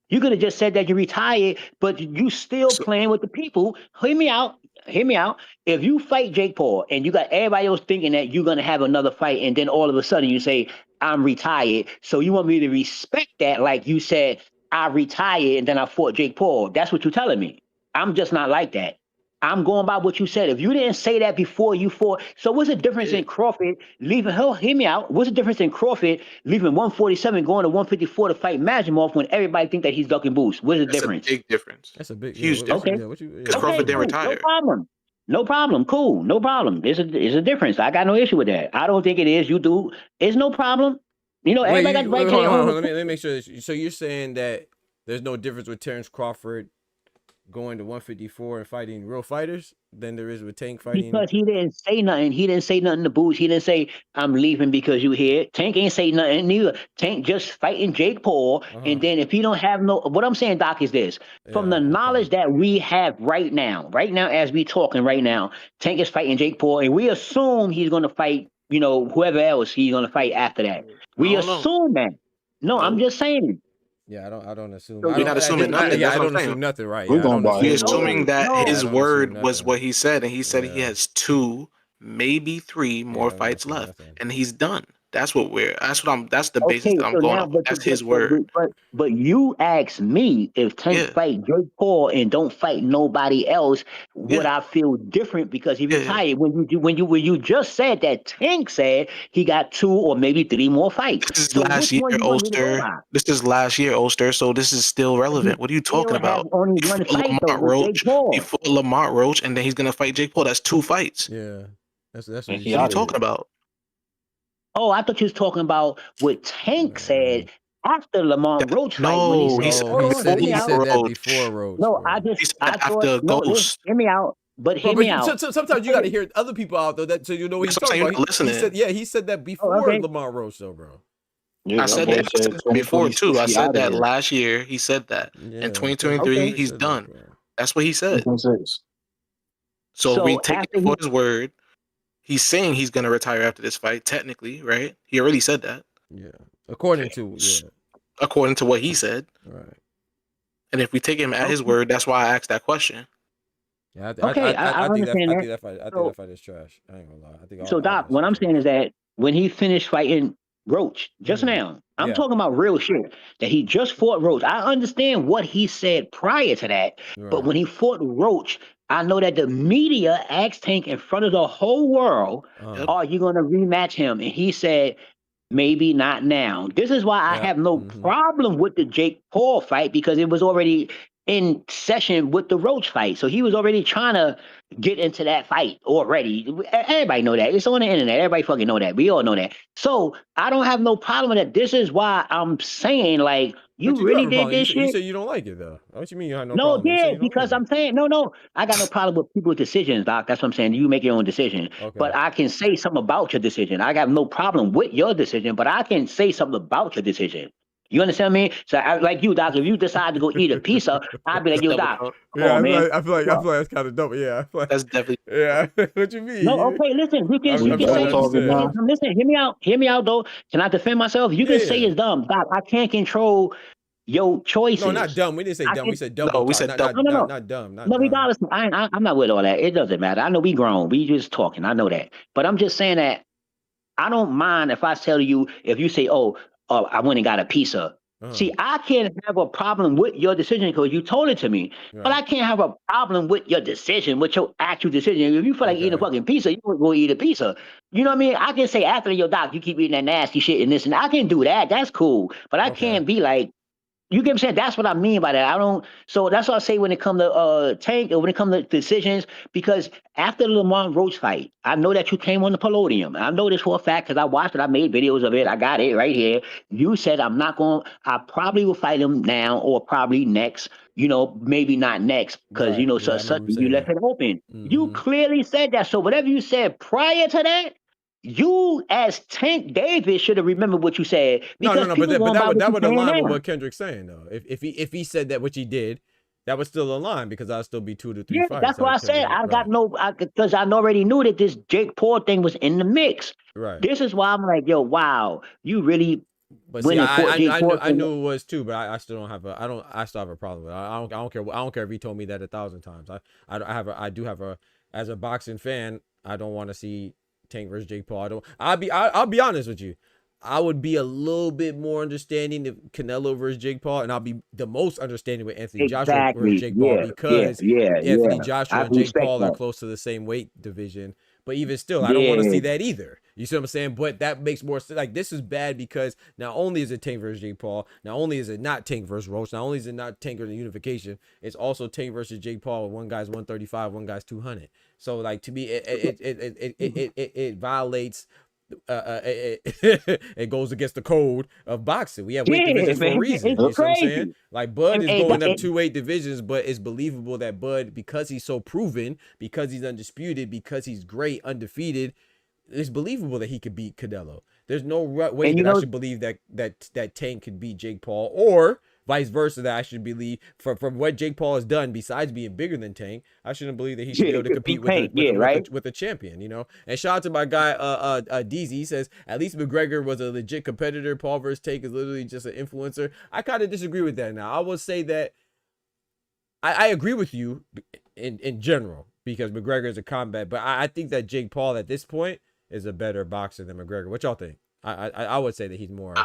You could have just said that you're retired, but you still playing with the people. Hear me out. If you fight Jake Paul and you got everybody else thinking that you're gonna have another fight, and then all of a sudden you say I'm retired, so you want me to respect that? Like you said, I retired and then I fought Jake Paul. That's what you're telling me. I'm just not like that. I'm going by what you said. If you didn't say that before you fought, so what's the difference in Crawford leaving? Hear me out. What's the difference in Crawford leaving 147 going to 154 to fight Majimov when everybody think that he's ducking boots? What's the difference? That's a big difference. That's a big huge difference. Okay. Because Crawford didn't retire. No problem. Cool. No problem. There's a difference. I got no issue with that. I don't think it is. You do. It's no problem. Everybody got the right to their own. Let me make sure. So you're saying that there's no difference with Terence Crawford going to 154 and fighting real fighters than there is with Tank fighting. Because he didn't say nothing. He didn't say nothing to Boots. He didn't say, I'm leaving because you here. Tank ain't say nothing neither. Tank just fighting Jake Paul. And then if he don't have no, what I'm saying, Doc, is this. From the knowledge that we have right now as we talking right now, Tank is fighting Jake Paul. And we assume he's going to fight, you know, whoever else he's going to fight after that. We assume that. No, I'm just saying. Yeah, I don't assume. So I We're don't, not assuming nothing. Yeah, That's I what don't I'm saying. assume nothing, right? We're Yeah, I going don't by We're his assume. assuming that No. his I don't word assume was nothing. what he said, and he said he Yeah. has 2, maybe 3 more I don't fights assume left, nothing. and he's done. That's what that's the basis Okay, that I'm so going now, off of. That's his but, word. but you asked me if Tank Yeah, fight Jake Paul and don't fight nobody else, would yeah, I feel different because he yeah. retired? When you just said that Tank said he got 2 or maybe 3 more fights. This is So which last year, one you want me to go Ulster. by? This is last year, Ulster. So this is still He relevant. What are you still talking have about? only He one fought fight though Lamont with Jake Roach. He Paul. fought Lamont Roach, and then he's gonna fight Jake Paul. That's 2 fights. Yeah, that's what And he he What are you out of said. here. talking about? Oh, I thought you was talking about what Tank said after Lamont Roach fight when he No, he said, said "Hold He on, hear said me he out." said before that before Roach. Roach, No, bro. He said I thought, after no, Ghost. hear me out. But Bro, hear but me out. sometimes you got to hear other people out though, that so you know what he's That's what I'm talking saying. You're about. not He said, listening. yeah, he said that Oh, before okay. Lamont Roach, though, bro. Yeah, I that said boy that, I said said that before too. 2026, I he said out of that here. last year. He said that. In Yeah, 2023, Okay. he he's said that, done. bro. That's what he said. 2026. So if we So take after it for he, his word, he's saying he's gonna retire after this fight. Technically, right? He already said that. Yeah, according to According to what he said. right. And if we take him at his okay, word, that's why I asked that question. Yeah, okay, I understand that. I think So, that fight is trash. I ain't gonna lie. I think so all Doc, that what shit I'm saying trash. is that when he finished fighting Roach just now, I'm Yeah, talking about real shit. That he just fought Roach. I understand what he said prior to that, but right. when he fought Roach, I know that the media asked Tank in front of the whole world, Yep. "Are you going to rematch him?" And he said, maybe not now. This is why I Yeah. have no problem with the Jake Paul fight because it was already in session with the Roach fight. So he was already trying to get into that fight already. Everybody know that. It's on the internet. Everybody fucking know that. We all know that. So I don't have no problem with that. This is why I'm saying, like, But you you do really have a did problem. this You shit? say you don't like it though. What you mean you have no No, problem? You say yeah, you don't like because it. I'm saying, no, I got no problem with people's decisions, Doc. That's what I'm saying. You make your own decision. Okay. But I can say something about your decision. I got no problem with your decision, but I can say something about your decision. You understand me? So, like you, Doc, if you decide to go eat a pizza, I'd be like, That's yo, double Doc, talk. come Yeah, on, man. I feel like that's kind of dope. Yeah, I feel like, That's definitely yeah. What you mean? No, okay, listen, We you can double say, talking now. listen, hear me out, though. Can I defend myself? You can say Yeah. it's dumb, Doc. I can't control your No, not choices. dumb. We didn't say I dumb. We can, said double no. We talk. said double. no. Not dumb. Not No, dumb. regardless, I'm not with all that. It doesn't matter. I know we grown. We just talking. I know that. But I'm just saying that I don't mind if I tell you, if you say, oh, I went and got a pizza. See, I can't have a problem with your decision because you told it to me. But Right. I can't have a problem with your decision, with your actual decision. If you feel like eating a Okay. fucking pizza, you would go eat a pizza. You know what I mean? I can say after your doc, you keep eating that nasty shit and this and that. I can do that. That's cool. But I Okay. can't be like, you get what I'm saying? That's what I mean by that. I don't. So that's what I say when it comes to Tank or when it comes to decisions. Because after the Lamont Roach fight, I know that you came on the podium. I know this for a fact because I watched it. I made videos of it. I got it right here. You said I'm not going. I probably will fight him now or probably next. You know, maybe not next because you Right. know Yeah, I such remember you you saying left that. it open. You clearly said that. So whatever you said prior to that. You, as Tank Davis, should have remembered what you said because No. But people going by what that you're would saying align with now. what Kendrick's saying though. If he said that, which he did, that would still align because I'll still be 2 to 3 Yeah, fights. that's why I Like said Kendrick, I got right. no, because I already knew that this Jake Paul thing was in the mix. Right. This is why I'm like, yo, wow, you really But see, went and fought Jake Paul. I knew it was too, but I still don't have a I still have a problem with it. I don't care if he told me that 1,000 times. I do have a as a boxing fan, I don't want to see Tank versus Jake Paul. I'll be honest with you. I would be a little bit more understanding if Canelo versus Jake Paul, and I'll be the most understanding with Anthony Joshua versus Exactly. Jake Paul Yeah, yeah, because yeah, Anthony yeah. Joshua I and Jake respect Paul are that. close to the same weight division. But even still, I don't want to Yeah, see that either. You see what I'm saying? But that makes more sense. Like, this is bad because not only is it Tank versus Jake Paul, not only is it not Tank versus Roach, not only is it not Tank versus Unification, it's also Tank versus Jake Paul. One guy's 135, one guy's 200. So, like, to me, it violates it goes against the code of boxing. We have weight Yeah, divisions for a man, reason. it's You see what I'm saying? crazy. Like Bud is And going that, up 2 weight divisions, but it's believable that Bud, because he's so proven, because he's undisputed, because he's great, undefeated, it's believable that he could beat Canelo. There's no way and you that I know, should believe that Tank could beat Jake Paul, or vice versa, that I should believe from what Jake Paul has done, besides being bigger than Tank, I shouldn't believe that he should be able to compete with a champion, you know. And shout out to my guy DZ. He says at least McGregor was a legit competitor. Paul versus Tank is literally just an influencer. I kind of disagree with that. Now I will say that I agree with you in general, because McGregor is a combat, but I think that Jake Paul at this point is a better boxer than McGregor. What y'all think? I would say that he's more.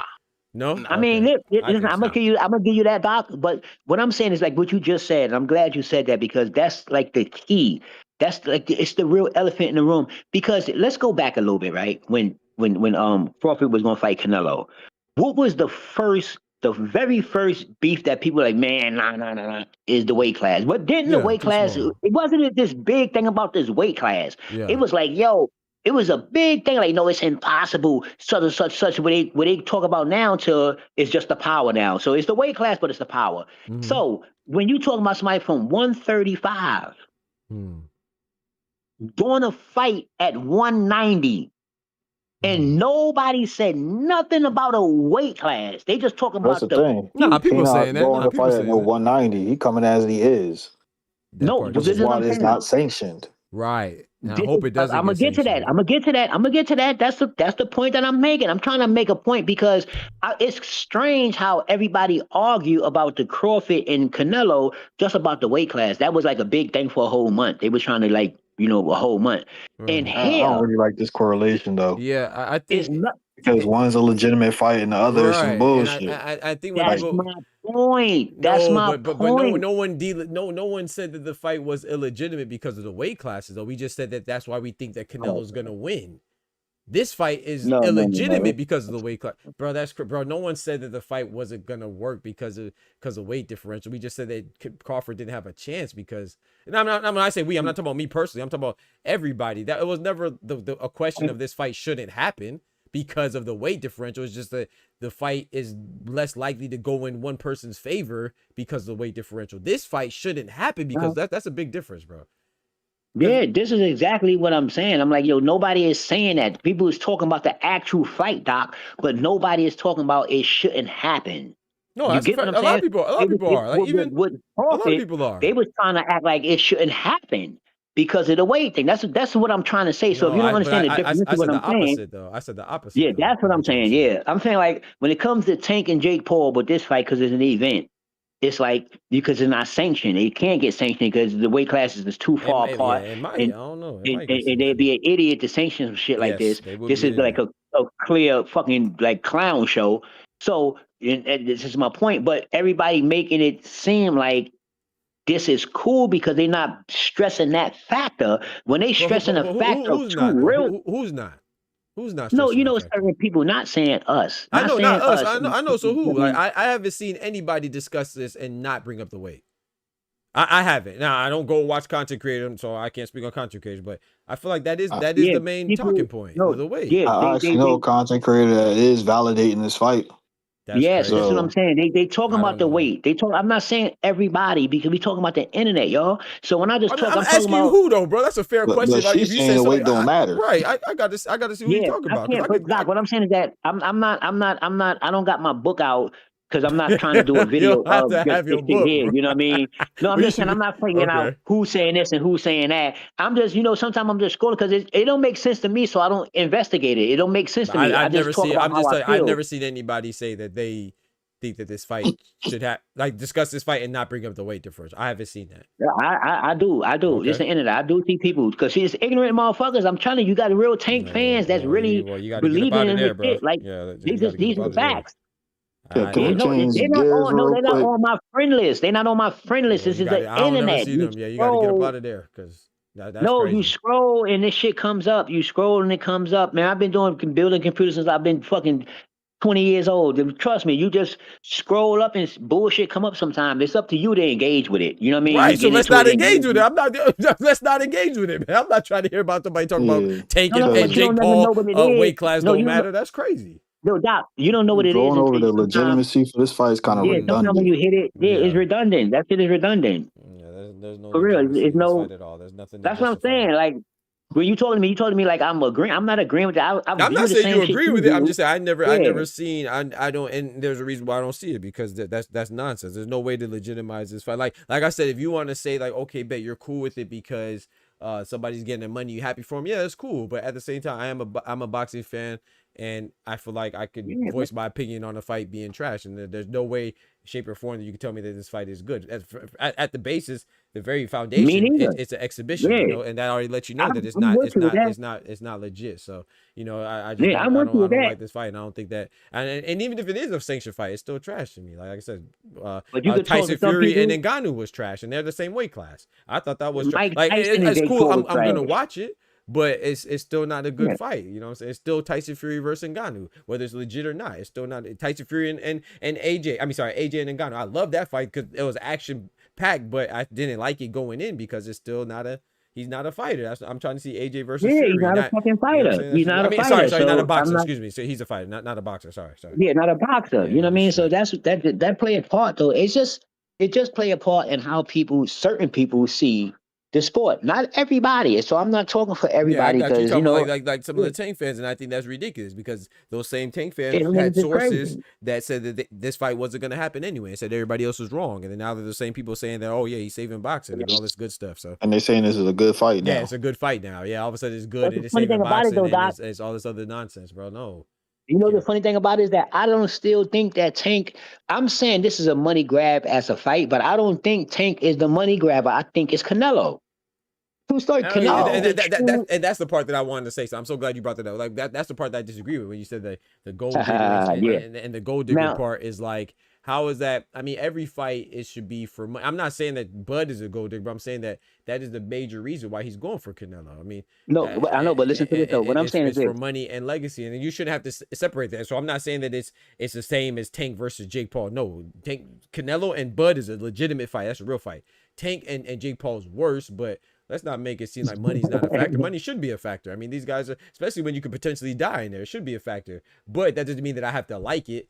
No, I mean, listen, I'm so. gonna give you that, Doc. But what I'm saying is like what you just said. And I'm glad you said that, because that's like the key. That's like it's the real elephant in the room. Because let's go back a little bit, right? When Crawford was gonna fight Canelo, what was the very first beef that people were like, man, nah, is the weight class. But didn't the weight class? small. It wasn't this big thing about this weight class. Yeah. It was like, yo. It was a big thing, like, no, it's impossible, such and such. What they talk about now to is just the power now. So it's the weight class, but it's the power. Mhm. So when you talk about somebody from 135 doing a fight at 190, and nobody said nothing about a weight class. They just talking That's about the thing. Nah, people He not saying that. going Nah, to people fight at saying no that. 190. He coming as he is. No, part Which this is is what why I'm it's saying. not sanctioned. Right. And I hope it doesn't. I'm gonna get to that. I'm gonna get to that. That's the point that I'm making. I'm trying to make a point, because it's strange how everybody argue about the Crawford and Canelo just about the weight class. That was like a big thing for a whole month. They were trying to, like, a whole month. And I here, don't really like this correlation though. Yeah, I think it's not. Because one's a legitimate fight and the other is some right. And bullshit. I think when That's people. my point. That's No, my but point. no one said that the fight was illegitimate because of the weight classes, though. We just said that that's why we think that Canelo's gonna win. This fight is illegitimate because of the weight class, bro. No one said that the fight wasn't gonna work because of weight differential. We just said that Crawford didn't have a chance because. And I'm not. When I say we, I'm not talking about me personally. I'm talking about everybody. That it was never a question of this fight shouldn't happen because of the weight differential. It's just that the fight is less likely to go in one person's favor because of the weight differential. This fight shouldn't happen because that's a big difference, bro. Yeah, this is exactly what I'm saying. I'm like, yo, nobody is saying that. People is talking about the actual fight, Doc, but nobody is talking about it shouldn't happen. No, You that's get what I'm a lot saying? of people. A lot of people are. Like even with a lot of Crawford, people are. they was trying to act like it shouldn't happen because of the weight thing. That's what I'm trying to say. So if you don't understand the difference I of what said I'm the saying, opposite though. I said the opposite. yeah, though, that's what I'm saying. Yeah, I'm saying, like, when it comes to Tank and Jake Paul, but this fight, because it's an event, it's like, because it's not sanctioned. It can't get sanctioned because the weight classes is too far apart. It might. And I don't know. and they'd be an idiot to sanction some shit like Yes, this. they would This be is an like a clear fucking like clown show. So and this is my point. But everybody making it seem like this is cool because they're not stressing that factor. When they stressing the factor of two real. Who's not? Who's not? No, stressing that factor? certain people, not saying us. I know, saying not us. us. I know. So who? Like I haven't seen anybody discuss this and not bring up the weight. I haven't. Now I don't go watch content creators, so I can't speak on content creators. But I feel like that is the main talking point. The weight. Yeah, I actually know a content creator that is validating this fight. Yes, crazy. that's what I'm saying. They talking about the know. weight. I'm not saying everybody because we talking about the internet, y'all. So when I just talk, I'm asking you who though, bro. That's a fair question. But like, she's saying the weight don't matter, right? I got to. I got to see who you talking about. But Doc, what I'm saying is that I'm not. I don't got my book out because I'm not trying to do a video you have of to just have your this shit book, here. bro. You know what I mean? No, I'm just saying I'm not figuring out who's saying this and who's saying that. I'm just, sometimes I'm just scrolling because it don't make sense to me, so I don't investigate it. It don't make sense to me. I've never seen. I'm just saying. I've never seen anybody say that they think that this fight should have discuss this fight and not bring up the weight difference. I haven't seen that. Yeah, I do. Okay. It's the internet. I do see people because she's ignorant motherfuckers. I'm telling you, got real Tank fans that's really believing in this shit. Like these are facts. Can we change They're not gears real they're not quick? on my friend list. They're not on my friend list. This is the I don't internet. never see them. Yeah, you got to get up out of there because that's crazy. You scroll and this shit comes up. You scroll and it comes up. Man, I've been building computers since I've been fucking 20 years old. Trust me, you just scroll up and bullshit come up sometimes. It's up to you to engage with it. You know what I mean? Right. You So get let's into not it, engage engage with with it. it. I'm not. Let's not engage with it, man. I'm not trying to hear about somebody talking about Yeah, Tank No, and but you Jake don't never know Paul. what it is. Weight class No, don't you don't know. matter. That's crazy. No, Doc, you don't know what it is Going over until the sometimes. legitimacy for this fight is kind of Yeah, sometimes when redundant. you hit it, yeah, it's Yeah. redundant. That shit is redundant. Yeah. There's no For real, legitimacy it's in this no. fight at all. There's nothing to That's what I'm justify. saying. Like when you told me like I'm agreeing. I'm not agreeing with that. I I'm view not the saying same you shit agree you with it. I'm do. just saying I Yeah. never seen. I don't, and there's a reason why I don't see it because that's nonsense. There's no way to legitimize this fight. Like I said, if you want to say like, okay, bet you're cool with it because somebody's getting their money, you happy for them, yeah, that's cool. But at the same time, I'm a boxing fan, and I feel like I could Yeah, voice my opinion on a fight being trash, and there's no way, shape, or form that you can tell me that this fight is good. At the basis, the very me foundation, neither. it's an exhibition, Yeah, and that already lets you know that I'm with you with that. it's not legit. So I just Yeah, I'm with you I with don't that. like this fight, and I don't think that, and even if it is a sanctioned fight, it's still trash to me. Like I said, But you could talk Tyson to some Fury and people. Ngannou was trash, and they're the same weight class. I thought that was Mike like Tyson and it's Jake cool. Paul was I'm gonna trash. watch it, but it's still not a good Yeah. fight. You know what I'm saying? It's still Tyson Fury versus Ngannou, whether it's legit or not. It's still not Tyson Fury and AJ. I mean, sorry, AJ and Ngannou. I love that fight because it was action packed, but I didn't like it going in because it's still not a. He's not a fighter. I'm trying to see AJ versus Yeah, he's Fury. not a Not, fucking you know what I'm fighter. saying? He's not I a mean, sorry, fighter. not a So I'm boxer. not. Excuse me. So he's a fighter, not a boxer. Sorry. Yeah, not a boxer. Yeah, You know what I not mean? just So that play a part though. It just play a part in how certain people see the sport. Not everybody. So I'm not talking for Yeah, I everybody got you because talking about like some of the Tank fans, and I think that's ridiculous because those same Tank fans them had niggas is sources crazy. that said that this fight wasn't going to happen anyway, and said everybody else was wrong, and then now they're the same people saying that, oh yeah, he's saving boxing and all this good stuff. So And they're saying this is a good fight yeah, now. it's a good fight now. Yeah, all of a sudden it's good But and the it's funny saving thing about it boxing though, and Doc, it's all this other nonsense, bro. No, you know the can't. funny thing about it is that I don't still think that Tank. I'm saying this is a money grab as a fight, but I don't think Tank is the money grabber. I think it's Canelo. True story. I mean, Canelo is and the true. that's the part that I wanted to say. So I'm so glad you brought that up. Like that's the part that I disagree with when you said the gold digger Yeah. and the gold digger Now, part is like, how is that? I mean, every fight it should be for money. I'm not saying that Bud is a gold digger, but I'm saying that is the major reason why he's going for Canelo. I mean, no, I know, but listen to this though. What I'm saying is it's for this. money and legacy, and you shouldn't have to separate that. So I'm not saying that it's the same as Tank versus Jake Paul. No, Canelo and Bud is a legitimate fight. That's a real fight. Tank and Jake Paul's worse, but let's not make it seem like money's not a factor. Money should be a factor. I mean, these guys are, especially when you could potentially die in there, it should be a factor. But that doesn't mean that I have to like it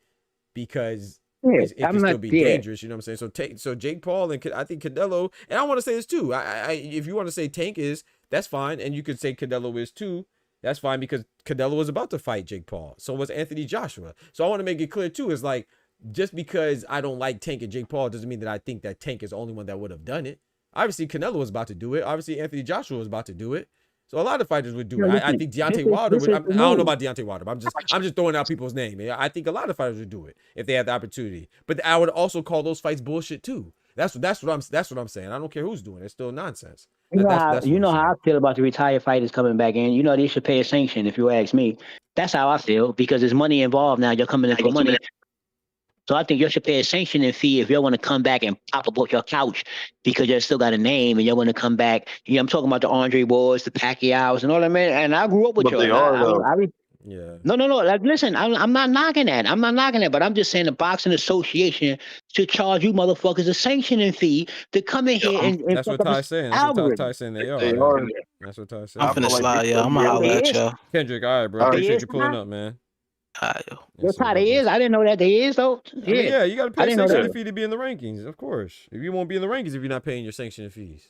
because Yeah, it I'm can not. still be Yeah, dangerous. You know what I'm saying? So Jake Paul and I think Canelo, and I want to say this too. If you want to say Tank is, that's fine, and you could say Canelo is too. That's fine because Canelo was about to fight Jake Paul. So was Anthony Joshua. So I want to make it clear too. Is like just because I don't like Tank and Jake Paul doesn't mean that I think that Tank is the only one that would have done it. Obviously, Canelo was about to do it. Obviously, Anthony Joshua was about to do it. So a lot of fighters would do no, it. I listen. think This Deontay is Wilder this would. is I the don't know move. about Deontay Wilder. But I'm just throwing out people's name. I think a lot of fighters would do it if they had the opportunity. But I would also call those fights bullshit too. That's what I'm saying. I don't care who's doing it. It's still nonsense. That's You what I'm know how I saying. feel about the retired fighters coming back in. You know they should pay a sanction if you ask me. That's how I feel because there's money involved now. You're coming in for money. So I think you should pay a sanctioning fee if you want to come back and pop up off your couch because you still got a name and you want to come back. You know, I'm talking about the Andre Wards, the Pacquiao's, and all that, man. And I grew up with But you. they And are though. Yeah. no. Like, listen, I'm not knocking that. I'm not knocking that. But I'm just saying the Boxing Association should charge you motherfuckers a sanctioning fee to come in here and That's fuck what up Ty's this saying. That's what algorithm. Ty's saying they They are. Yeah. are. That's what Ty's I'm saying. I finna feel like slide, they y'all. should I'ma be able holler to. at They is. y'all. Kendrick, all right, bro. All right. Appreciate They you is. pulling up, man. Alright, yo. Yes, That's sir. how God they bless is. I didn't know that they is though. I mean, yeah, you got to I pay didn't know sanctioning that. fee to be in the rankings, of course. If you won't be in the rankings if you're not paying your sanctioning fees.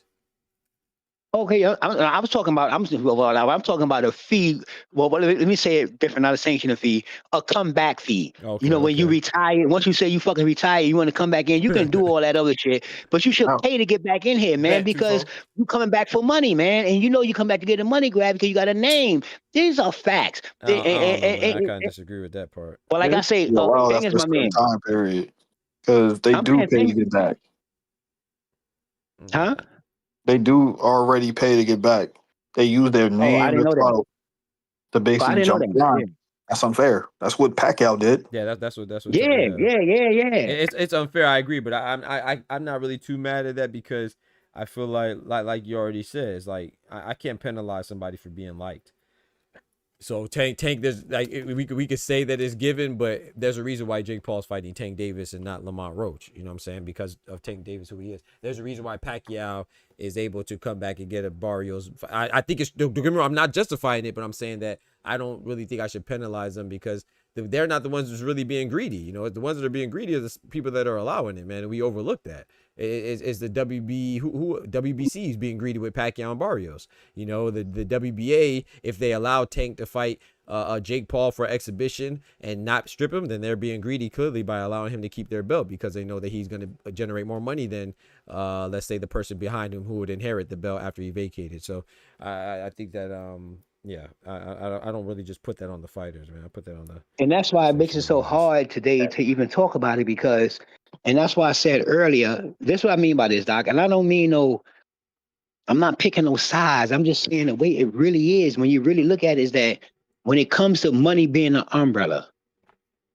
Okay, I was talking about. I'm talking about a fee. Well, let me say it different. Not a sanctioning fee, a comeback fee. You know, when you retire, once you say you fucking retire, you want to come back in. You can do all that other shit, but you should Oh, pay to get back in here, man, Bet because Tufo. you coming back for money, man, and you know you come back to get a money grab because you got a name. These are facts. I don't know, man. I kind of disagree with that part. Well, like I say, yeah, wow, Fang that's is a my certain man. time period because they I'm do saying pay to Fang, get back. huh? They do already pay to get back. They use their Oh, I name, didn't their know that. title to Oh, I basically didn't know jump that. around. That's unfair. That's what Pacquiao did. Yeah, that's what. Yeah, yeah. It's unfair. I agree, but I'm not really too mad at that because I feel like you already said, it's like I can't penalize somebody for being liked. So Tank, there's like we could say that it's given, but there's a reason why Jake Paul's fighting Tank Davis and not Lamont Roach. You know what I'm saying? Because of Tank Davis, who he is. There's a reason why Pacquiao is able to come back and get a Barrios. I think it's. Don't get me wrong, I'm not justifying it, but I'm saying that I don't really think I should penalize them because they're not the ones who's really being greedy. You know, the ones that are being greedy are the people that are allowing it, man. And we overlook that. It's the WB who WBC is being greedy with Pacquiao and Barrios. You know, the WBA, if they allow Tank to fight Jake Paul for exhibition and not strip him, then they're being greedy clearly by allowing him to keep their belt because they know that he's going to generate more money than let's say the person behind him who would inherit the belt after he vacated. So I think that yeah, I don't really just put that on the fighters, man. I put that on the. And that's why it makes it so hard today to even talk about it because, and that's why I said earlier, this is what I mean by this, Doc. And I don't mean I'm not picking no sides. I'm just saying the way it really is when you really look at it is that when it comes to money being an umbrella,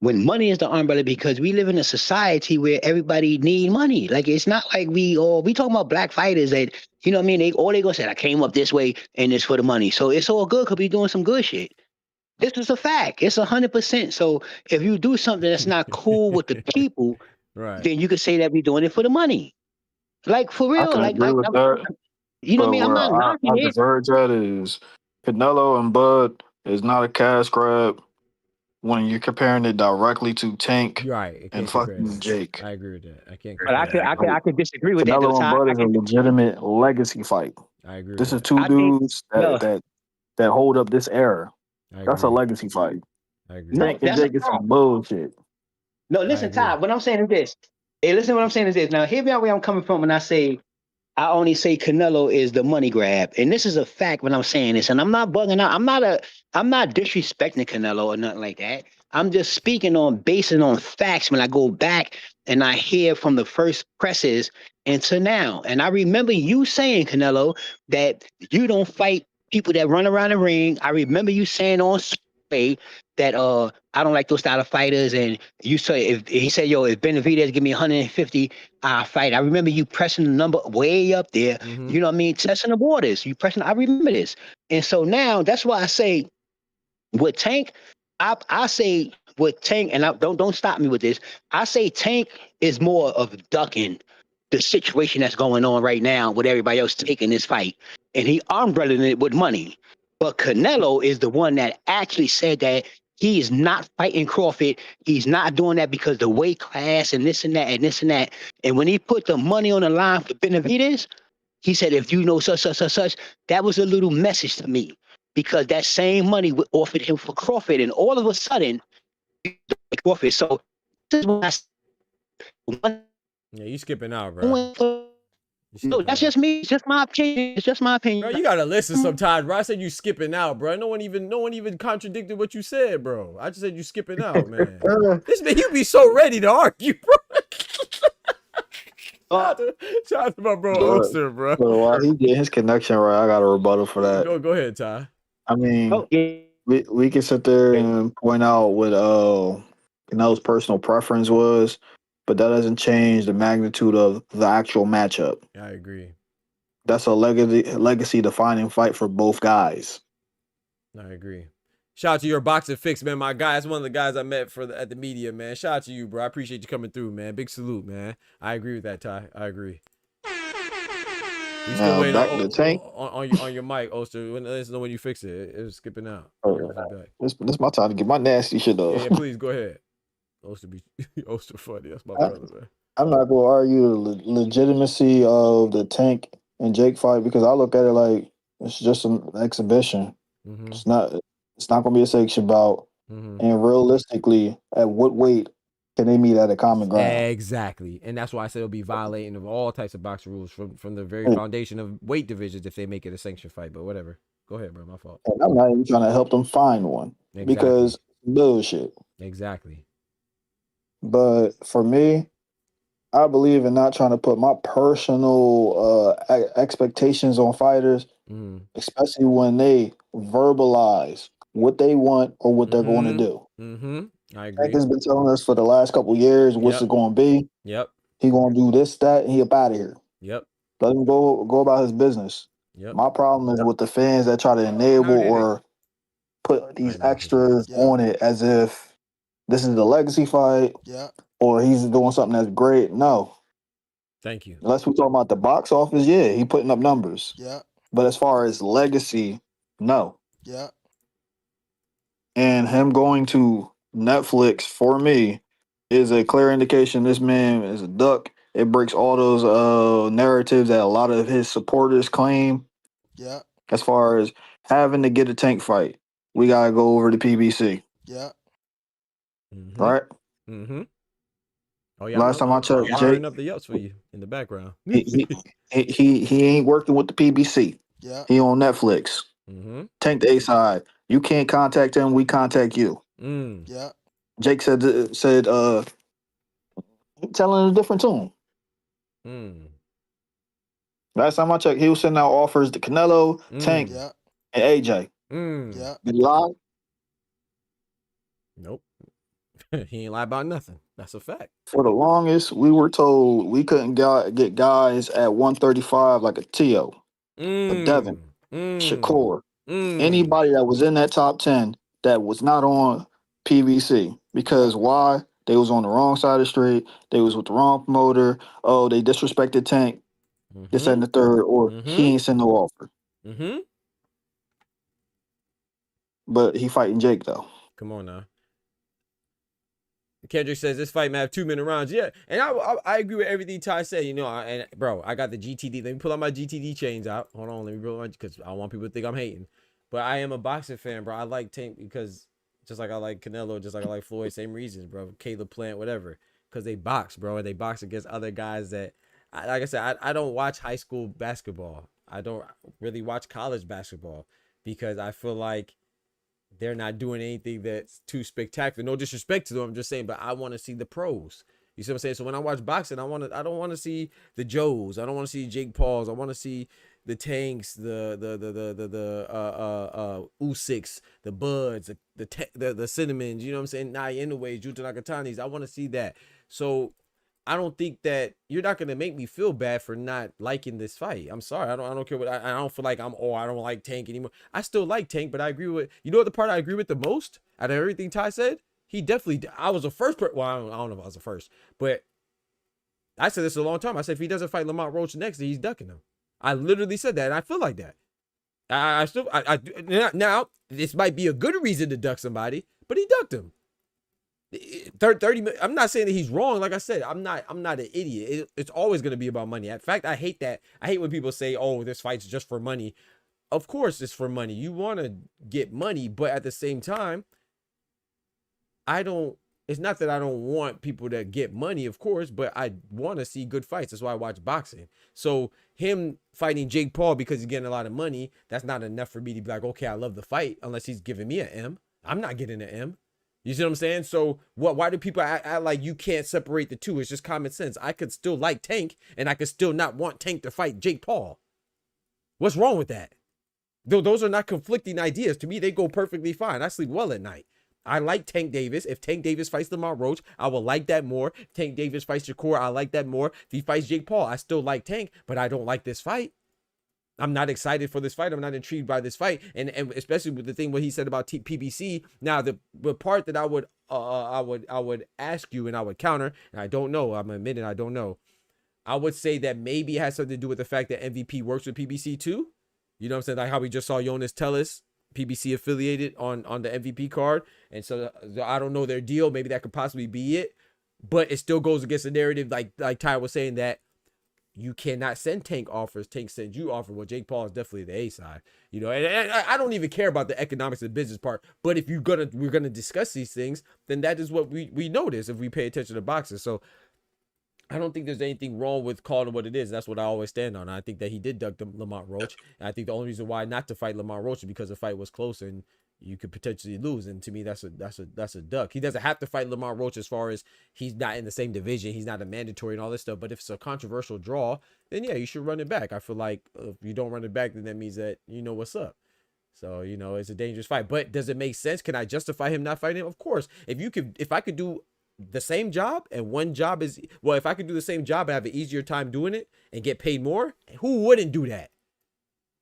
when money is the umbrella, because we live in a society where everybody need money. Like it's not like we talking about black fighters that, you know what I mean? They gonna say, I came up this way and it's for the money. So it's all good because we doing some good shit. This is a fact. It's 100%. So if you do something that's not cool with the people, right, then you could say that we doing it for the money. Like for real. I can Like agree with that. you know what I mean? I'm But not where knocking I it. diverge at is Canelo and Bud is not a cash grab when you're comparing it directly to Tank right. and fucking Jake. I agree with that. I can't. But I could disagree with that though, Canelo and Ty. Bud is a legitimate legacy fight. I agree. This with is two I think dudes that hold up this era. I That's a agree. legacy fight. I agree. no, Tank and that's a Jake is some bullshit. no. Listen, Ty. What I'm saying is this. Hey, listen. What I'm saying is this. Now, hear me out where I'm coming from when I say I only say Canelo is the money grab, and this is a fact when I'm saying this, and I'm not bugging out. I'm not disrespecting Canelo or nothing like that. I'm just speaking on basing on facts when I go back and I hear from the first presses into now. And I remember you saying, Canelo, that you don't fight people that run around the ring. I remember you saying on Sway that I don't like those style of fighters. And you say if he said, yo, if Benavidez give me 150, I'll fight. I remember you pressing the number way up there. Mm-hmm. You know what I mean? Testing the waters. You pressing. I remember this. And so now that's why I say with Tank, I say with Tank, and don't stop me with this. I say Tank is more of ducking the situation that's going on right now with everybody else taking this fight, and he umbrellaing it with money. But Canelo is the one that actually said that he is not fighting Crawford. He's not doing that because the weight class and this and that and this and that. And when he put the money on the line for Benavidez, he said, if you know such, that was a little message to me. Because that same money was offered him for Crawford, and all of a sudden, Crawford. So this is what Yeah, you skipping out, bro. No, that's just me. It's just my opinion. It's just my opinion. Bro, you gotta listen sometimes, bro. I said you skipping out, bro. No one even contradicted what you said, bro. I just said you skipping out, man. This man, you be so ready to argue, bro. Shout out to my bro Oster, bro. So while he get his connection right, I got a rebuttal for that. Go ahead, Ty. I mean, we can sit there and point out what Canelo's personal preference was, but that doesn't change the magnitude of the actual matchup. I agree. That's a legacy defining fight for both guys. I agree. Shout out to your boxing fix, man. My guy, that's one of the guys I met at the media, man. Shout out to you, bro. I appreciate you coming through, man. Big salute, man. I agree with that, Ty. I agree. We still waiting on your mic, Oster. Let us know when you fix it. It was skipping out. This my time to get my nasty shit off. Yeah, please go ahead. Oster funny. That's my brother, man. I'm not gonna argue the legitimacy of the Tank and Jake fight because I look at it like it's just an exhibition. Mm-hmm. It's not gonna be a section bout. Mm-hmm. And realistically, at what weight can they meet at a common ground? Exactly. And that's why I said it'll be violating of all types of boxing rules from the very foundation of weight divisions if they make it a sanctioned fight. But whatever. Go ahead, bro. My fault. And I'm not even trying to help them find one because bullshit. Exactly. But for me, I believe in not trying to put my personal expectations on fighters, especially when they verbalize what they want or what they're going to do. Mm-hmm. I agree. Tank has been telling us for the last couple of years what's it going to be. Yep. He going to do this, that, and he up out of here. Yep. Let him go about his business. Yep. My problem is with the fans that try to enable or put these extras Yeah. on it as if this is the legacy fight Yeah. or he's doing something that's great. No. Thank you. Unless we talk about the box office, yeah, he putting up numbers. Yeah. But as far as legacy, no. Yeah. And him going to Netflix for me is a clear indication this man is a duck. It breaks all those narratives that a lot of his supporters claim. Yeah. As far as having to get a Tank fight, we gotta go over to PBC. Yeah. Right? Mm-hmm. Oh yeah. Last time I checked, I'm Jake, firing up the yelps for you in the background. he ain't working with the PBC. Yeah. He on Netflix. Mm-hmm. Tank the A side. You can't contact him. We contact you. Yeah. Jake said telling a different tune. Last time I checked, he was sending out offers to Canelo, Tank, Yeah. and AJ. Yeah. Did he lie? Nope. He ain't lie about nothing. That's a fact. For the longest, we were told we couldn't get guys at 135 like a Tio, a Devin, Shakur, anybody that was in that top 10 that was not on PVC. Because why? They was on the wrong side of the street. They was with the wrong promoter. Oh, they disrespected Tank. This and the third, or he ain't send no offer. But he fighting Jake though. Come on now. Kendrick says this fight may have 2-minute rounds. Yeah, and I agree with everything Ty said. You know, and bro, I got the GTD. Let me pull out my GTD chains out. Hold on, let me pull out because I don't want people to think I'm hating. But I am a boxing fan, bro. I like Tank because just like I like Canelo, just like I like Floyd, same reasons, bro. Caleb Plant, whatever, because they box, bro, and they box against other guys that, like I said, I don't watch high school basketball. I don't really watch college basketball because I feel like they're not doing anything that's too spectacular. No disrespect to them, I'm just saying, but I want to see the pros. You see what I'm saying? So when I watch boxing, I don't want to see the Joes. I don't want to see Jake Pauls. I want to see the Tanks, the Usyks, the Buds, the Cinnamons. You know what I'm saying? Anyways, Yuta Nakatanis. I want to see that. So I don't think that you're not gonna make me feel bad for not liking this fight. I'm sorry. I don't care what I don't feel like I don't like Tank anymore. I still like Tank, but I agree with what the part I agree with the most out of everything Ty said. He definitely. I was the first. Well, I don't know if I was the first, but I said this a long time. I said if he doesn't fight Lamont Roach next, he's ducking him. I literally said that, and I feel like that. Now this might be a good reason to duck somebody, but he ducked him. 30 minutes. I'm not saying that he's wrong. Like I said, I'm not an idiot. It's always going to be about money. In fact, I hate that. I hate when people say, oh, this fight's just for money. Of course it's for money. You want to get money, but at the same time, it's not that I don't want people to get money, of course, but I want to see good fights. That's why I watch boxing. So him fighting Jake Paul because he's getting a lot of money, that's not enough for me to be like, okay, I love the fight, unless he's giving me an M. I'm not getting an M. You see what I'm saying? So why do people act like you can't separate the two? It's just common sense. I could still like Tank, and I could still not want Tank to fight Jake Paul. What's wrong with that? Those are not conflicting ideas. To me, they go perfectly fine. I sleep well at night. I like Tank Davis. If Tank Davis fights Lamont Roach, I will like that more. If Tank Davis fights Shakur, I like that more. If he fights Jake Paul, I still like Tank, but I don't like this fight. I'm not excited for this fight. I'm not intrigued by this fight, and especially with the thing what he said about PBC. Now, the part that I would ask you and I would counter, and I don't know. I'm admitting I don't know. I would say that maybe it has something to do with the fact that MVP works with PBC too. You know what I'm saying? Like how we just saw Jonas Tellis, PBC affiliated on the MVP card, and so I don't know their deal. Maybe that could possibly be it, but it still goes against the narrative, like Ty was saying, that you cannot send Tank offers. Tank sends you offer. Well, Jake Paul is definitely the A side, you know. And I don't even care about the economics of the business part. But if we're gonna discuss these things, then that is what we notice if we pay attention to boxing. So I don't think there's anything wrong with calling it what it is. That's what I always stand on. I think that he did duck Lamont Roach. And I think the only reason why not to fight Lamont Roach is because the fight was close and you could potentially lose. And to me, that's a duck. He doesn't have to fight Lamont Roach as far as he's not in the same division. He's not a mandatory and all this stuff. But if it's a controversial draw, then yeah, you should run it back. I feel like if you don't run it back, then that means that you know what's up. So, you know, it's a dangerous fight. But does it make sense? Can I justify him not fighting him? Of course. If I could do the same job and one job is, well, if I could do the same job and have an easier time doing it and get paid more, who wouldn't do that?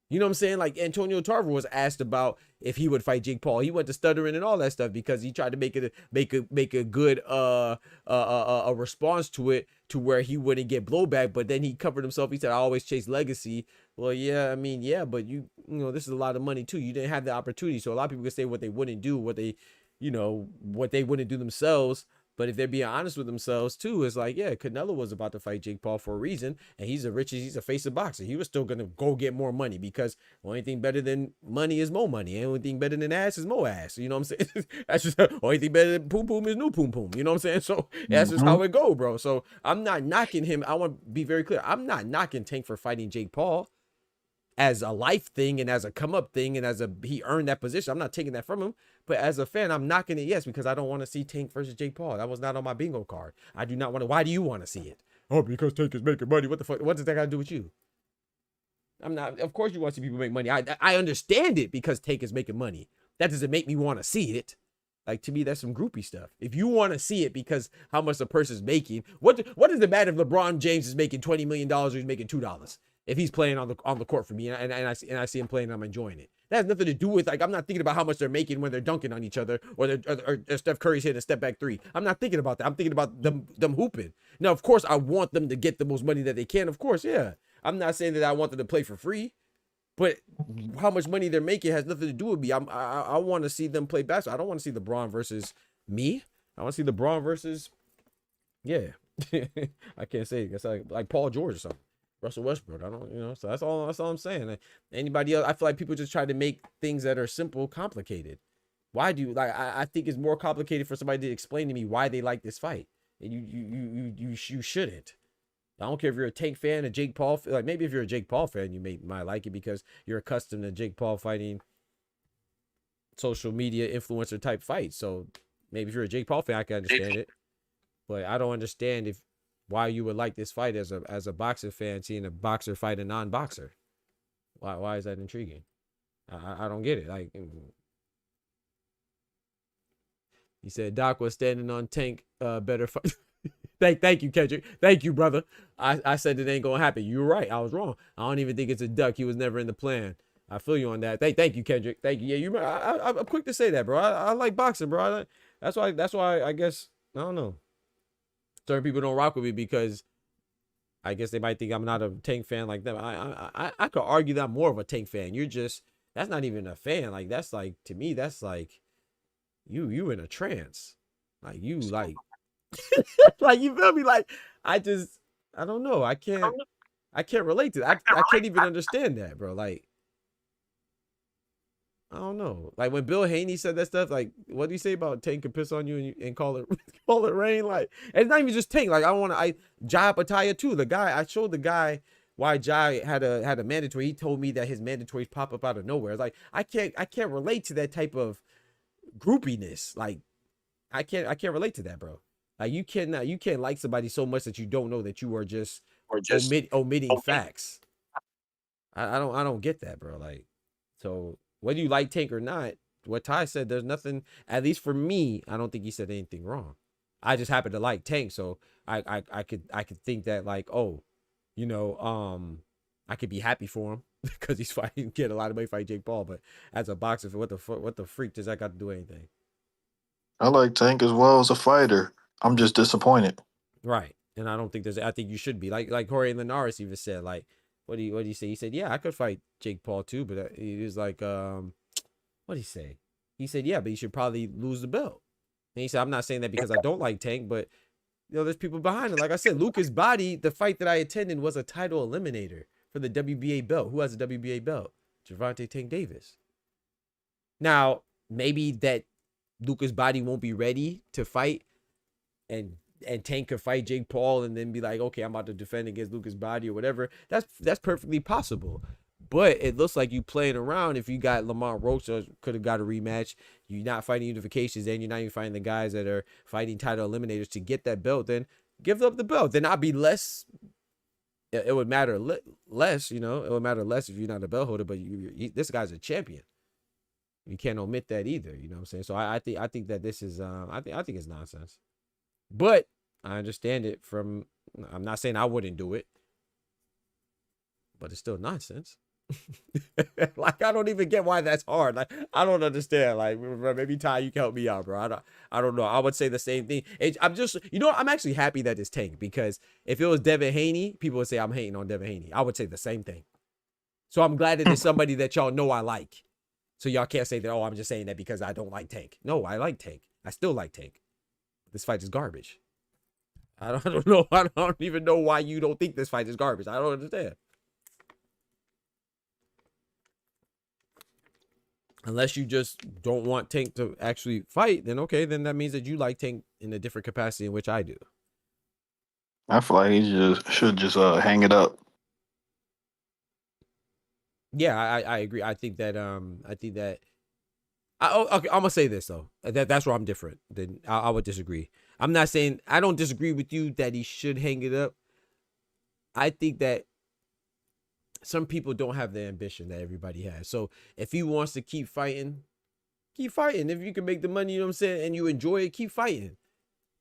You know what I'm saying? Like Antonio Tarver was asked about if he would fight Jake Paul. He went to stuttering and all that stuff because he tried to make a good a response to it to where he wouldn't get blowback. But then he covered himself. He said, "I always chase legacy." Well, yeah, I mean, yeah, but you know, this is a lot of money too. You didn't have the opportunity, so a lot of people can say what they wouldn't do, what they wouldn't do themselves. But if they're being honest with themselves too, it's like, yeah, Canelo was about to fight Jake Paul for a reason, and he's a face of boxing. He was still gonna go get more money because the only thing better than money is more money. And the only thing better than ass is more ass. You know what I'm saying? That's just the only thing better than poom poom is new poom poom. You know what I'm saying? So that's just how it go, bro. So I'm not knocking him. I want to be very clear. I'm not knocking Tank for fighting Jake Paul as a life thing and as a come up thing and as he earned that position. I'm not taking that from him. But as a fan, I'm knocking it, yes, because I don't want to see Tank versus Jake Paul. That was not on my bingo card. I do not want to. Why do you want to see it? Oh, because Tank is making money. What the fuck? What does that got to do with you? I'm not. Of course, you want to see people make money. I understand it because Tank is making money. That doesn't make me want to see it. Like, to me, that's some groupie stuff. If you want to see it because how much the person's making, what does it matter if LeBron James is making $20 million or he's making $2? If he's playing on the court for me and I see him playing, I'm enjoying it. That has nothing to do with, like, I'm not thinking about how much they're making when they're dunking on each other or Steph Curry's hitting a step back three. I'm not thinking about that. I'm thinking about them hooping. Now, of course, I want them to get the most money that they can. Of course, yeah. I'm not saying that I want them to play for free, but how much money they're making has nothing to do with me. I want to see them play basketball. I don't want to see LeBron versus me. I want to see LeBron versus, yeah. I can't say it. It's like Paul George or something. Russell Westbrook. I don't, so that's all I'm saying. Like, anybody else, I feel like people just try to make things that are simple complicated. Why do you like, I think it's more complicated for somebody to explain to me why they like this fight. And you shouldn't. I don't care if you're a Tank fan, a Jake Paul, like maybe if you're a Jake Paul fan, you might like it because you're accustomed to Jake Paul fighting social media influencer type fights. So maybe if you're a Jake Paul fan, I can understand it. But I don't understand why you would like this fight as a boxer fan, seeing a boxer fight a non-boxer. Why is that intriguing? I don't get it. Like, he said Doc was standing on Tank, better fight. Thank you, Kendrick. Thank you, brother. I said it ain't gonna happen. You're right. I was wrong. I don't even think it's a duck. He was never in the plan. I feel you on that. Thank you, Kendrick. Thank you. Yeah, I'm quick to say that, bro. I like boxing, bro. That's why I guess, I don't know. Certain people don't rock with me because I guess they might think I'm not a Tank fan like them. I could argue that I'm more of a Tank fan. That's not even a fan. Like, that's like, to me, that's like you in a trance. Like, you like like, you feel me? Like, I don't know. I can't relate to that. I can't even understand that, bro. Like, I don't know. Like, when Bill Haney said that stuff, like, what do you say about Tank can piss on you and call it rain? Like, and it's not even just Tank. Like, Jai Pataya too. The guy, I showed the guy why Jai had a mandatory. He told me that his mandatories pop up out of nowhere. It's like, I can't relate to that type of groupiness. Like, I can't relate to that, bro. Like, you can't like somebody so much that you don't know that you are just omitting facts. I don't get that, bro. Like, so whether you like Tank or not, what Ty said, there's nothing, at least for me, I don't think he said anything wrong. I just happen to like Tank, so I could think that, like, oh, I could be happy for him because he's fighting, get a lot of money fight Jake Paul. But as a boxer, what the freak does that got to do anything? I like Tank as well as a fighter. I'm just disappointed. Right. And I don't think I think you should be. Like Jorge Linares even said, like, what do you say? He said, yeah, I could fight Jake Paul too, but he was like, what did he say? He said, yeah, but you should probably lose the belt. And he said, I'm not saying that because I don't like Tank, but there's people behind it. Like I said, Lucas Body, the fight that I attended was a title eliminator for the WBA belt. Who has a WBA belt? Gervonta Tank Davis. Now, maybe that Lucas Body won't be ready to fight and Tank could fight Jake Paul and then be like, okay, I'm about to defend against Lucas Body or whatever. That's perfectly possible. But it looks like you playing around. If you got Lamont Rocha, could have got a rematch. You're not fighting unifications, and you're not even fighting the guys that are fighting title eliminators to get that belt. Then give up the belt. Then I'll be less. It would matter less, It would matter less if you're not a belt holder. But this guy's a champion. You can't omit that either. You know what I'm saying? So I think that this is I think it's nonsense. But I understand it from. I'm not saying I wouldn't do it, but it's still nonsense. Like, I don't even get why that's hard. Like, I don't understand. Like, maybe Ty, you can help me out, bro. I don't know. I would say the same thing. I'm just, I'm actually happy that it's Tank, because if it was Devin Haney, people would say I'm hating on Devin Haney. I would say the same thing. So I'm glad that it's somebody that y'all know I like. So y'all can't say that, oh, I'm just saying that because I don't like Tank. No, I like Tank. I still like Tank. This fight is garbage. I don't know. I don't even know why you don't think this fight is garbage. I don't understand. Unless you just don't want Tank to actually fight, then okay, then that means that you like Tank in a different capacity in which I do. I feel like he should just hang it up. Yeah, I agree. I think that okay, I'm gonna say this though. That's where I'm different. Then I would disagree. I'm not saying, I don't disagree with you that he should hang it up. I think that some people don't have the ambition that everybody has. So if he wants to keep fighting, keep fighting. If you can make the money, you know what I'm saying, and you enjoy it, keep fighting.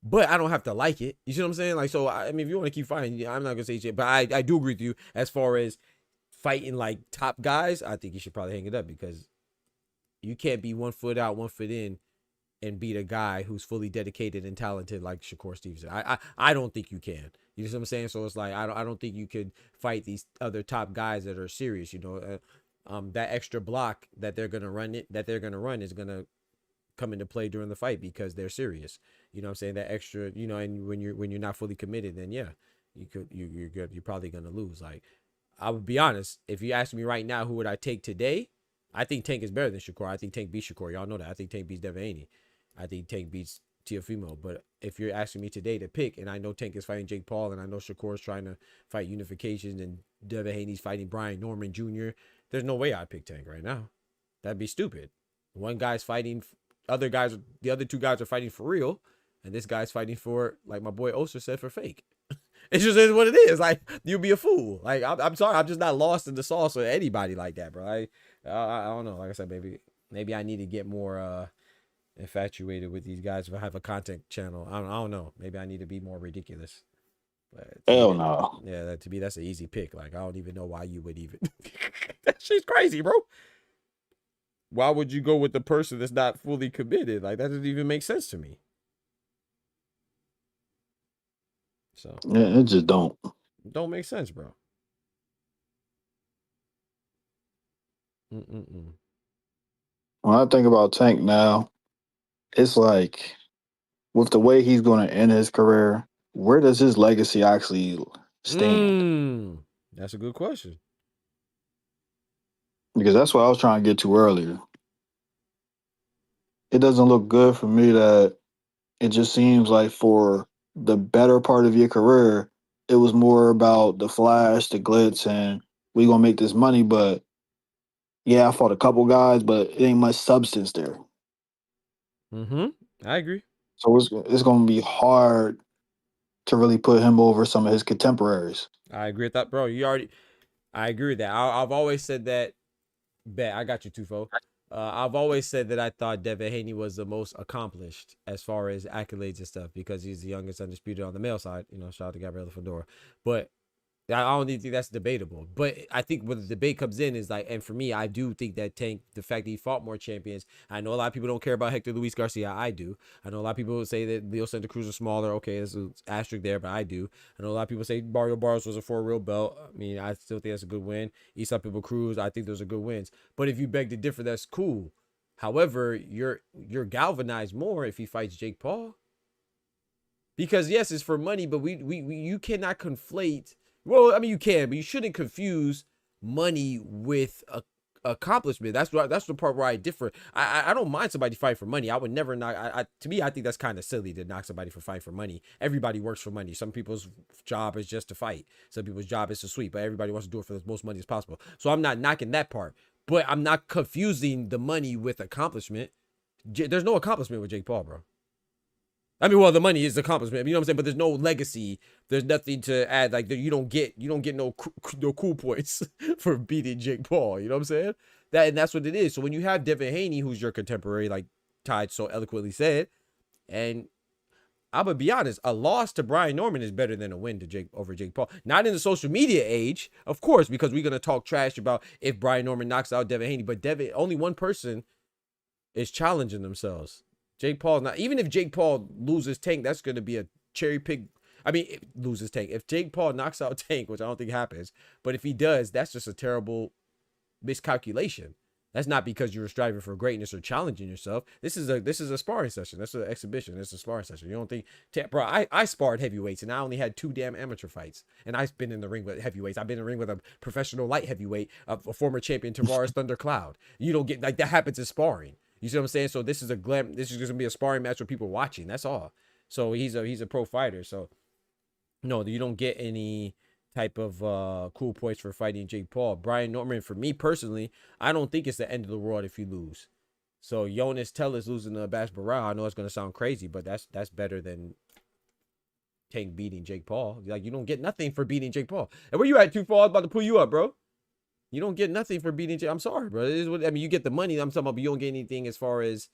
But I don't have to like it. You see what I'm saying? Like, so I mean, if you want to keep fighting, I'm not gonna say shit. But I do agree with you as far as fighting like top guys. I think you should probably hang it up, because you can't be 1 foot out, 1 foot in, and beat a guy who's fully dedicated and talented like Shakur Stevenson. I don't think you can. You know what I'm saying? So it's like, I don't think you could fight these other top guys that are serious. You know, that extra block that they're gonna run is gonna come into play during the fight because they're serious. You know what I'm saying? That extra, you know, and when you're not fully committed, then yeah, you're probably gonna lose. Like, I would be honest, if you ask me right now, who would I take today? I think Tank is better than Shakur. I think Tank beats Shakur. Y'all know that. I think Tank beats Devin Haney. I think Tank beats Teofimo. But if you're asking me today to pick, and I know Tank is fighting Jake Paul, and I know Shakur is trying to fight unification, and Devin Haney's fighting Brian Norman Jr., there's no way I'd pick Tank right now. That'd be stupid. One guy's fighting, the other two guys are fighting for real, and this guy's fighting for, like my boy Oster said, for fake. It just is what it is. Like, you'll be a fool. Like, I'm sorry, I'm just not lost in the sauce with anybody like that, bro. I don't know. Like I said, maybe I need to get more infatuated with these guys if I have a content channel. I don't know. Maybe I need to be more ridiculous. But Hell no. Yeah, to me, that's an easy pick. Like, I don't even know why you would even. That shit's crazy, bro. Why would you go with the person that's not fully committed? Like, that doesn't even make sense to me. So it just don't make sense, bro. When I think about Tank now, it's like, with the way he's going to end his career, where does his legacy actually stand? That's a good question. Because that's what I was trying to get to earlier. It doesn't look good for me that it just seems like for the better part of your career, it was more about the flash, the glitz, and we gonna make this money. But yeah, I fought a couple guys, but it ain't much substance there. I agree. So it's gonna be hard to really put him over some of his contemporaries. I agree with that, bro. I agree with that. I've always said that. Bet I got you, Tufo. I've always said that I thought Devin Haney was the most accomplished as far as accolades and stuff, because he's the youngest undisputed on the male side. You know, shout out to Gabriela Fedora. But I don't even think that's debatable. But I think where the debate comes in is like, and for me, I do think that Tank, the fact that he fought more champions, I know a lot of people don't care about Hector Luis Garcia. I do. I know a lot of people would say that Leo Santa Cruz is smaller. Okay, there's an asterisk there, but I do. I know a lot of people say Mario Barros was a 4-real belt. I mean, I still think that's a good win. Eastside People Cruz, I think those are good wins. But if you beg to differ, that's cool. However, you're galvanized more if he fights Jake Paul. Because yes, it's for money, but you cannot conflate. Well, I mean, you can, but you shouldn't confuse money with accomplishment. That's the part where I differ. I don't mind somebody fight for money. I would never knock. To me, I think that's kind of silly to knock somebody for fighting for money. Everybody works for money. Some people's job is just to fight. Some people's job is to sweep, but everybody wants to do it for the most money as possible. So I'm not knocking that part, but I'm not confusing the money with accomplishment. There's no accomplishment with Jake Paul, bro. I mean, well, the money is accomplishment, you know what I'm saying? But there's no legacy. There's nothing to add. Like, you don't get no cool points for beating Jake Paul. You know what I'm saying? That's what it is. So when you have Devin Haney, who's your contemporary, like Ty so eloquently said, and I'm gonna be honest. A loss to Brian Norman is better than a win to over Jake Paul. Not in the social media age, of course, because we're gonna talk trash about if Brian Norman knocks out Devin Haney. But only one person is challenging themselves. Jake Paul's not. Even if Jake Paul loses Tank, that's gonna be a cherry pick. I mean, loses Tank. If Jake Paul knocks out Tank, which I don't think happens, but if he does, that's just a terrible miscalculation. That's not because you were striving for greatness or challenging yourself. This is a sparring session. That's an exhibition. It's a sparring session. You don't think, bro? I sparred heavyweights and I only had 2 damn amateur fights. And I've been in the ring with heavyweights. I've been in the ring with a professional light heavyweight, a former champion, Tavares Thundercloud. You don't get like that happens in sparring. You see what I'm saying? So this is This is gonna be a sparring match with people watching. That's all. So he's a pro fighter. So no, you don't get any type of cool points for fighting Jake Paul. Brian Norman, for me personally, I don't think it's the end of the world if you lose. So Jonas Tellez losing to Bash Barao, I know it's gonna sound crazy, but that's better than Tank beating Jake Paul. Like, you don't get nothing for beating Jake Paul. And where you at, 2 Fall? I was about to pull you up, bro. You don't get nothing for beating Jake. I'm sorry, bro. It is what, I mean, you get the money. I'm talking about, but you don't get anything as far as.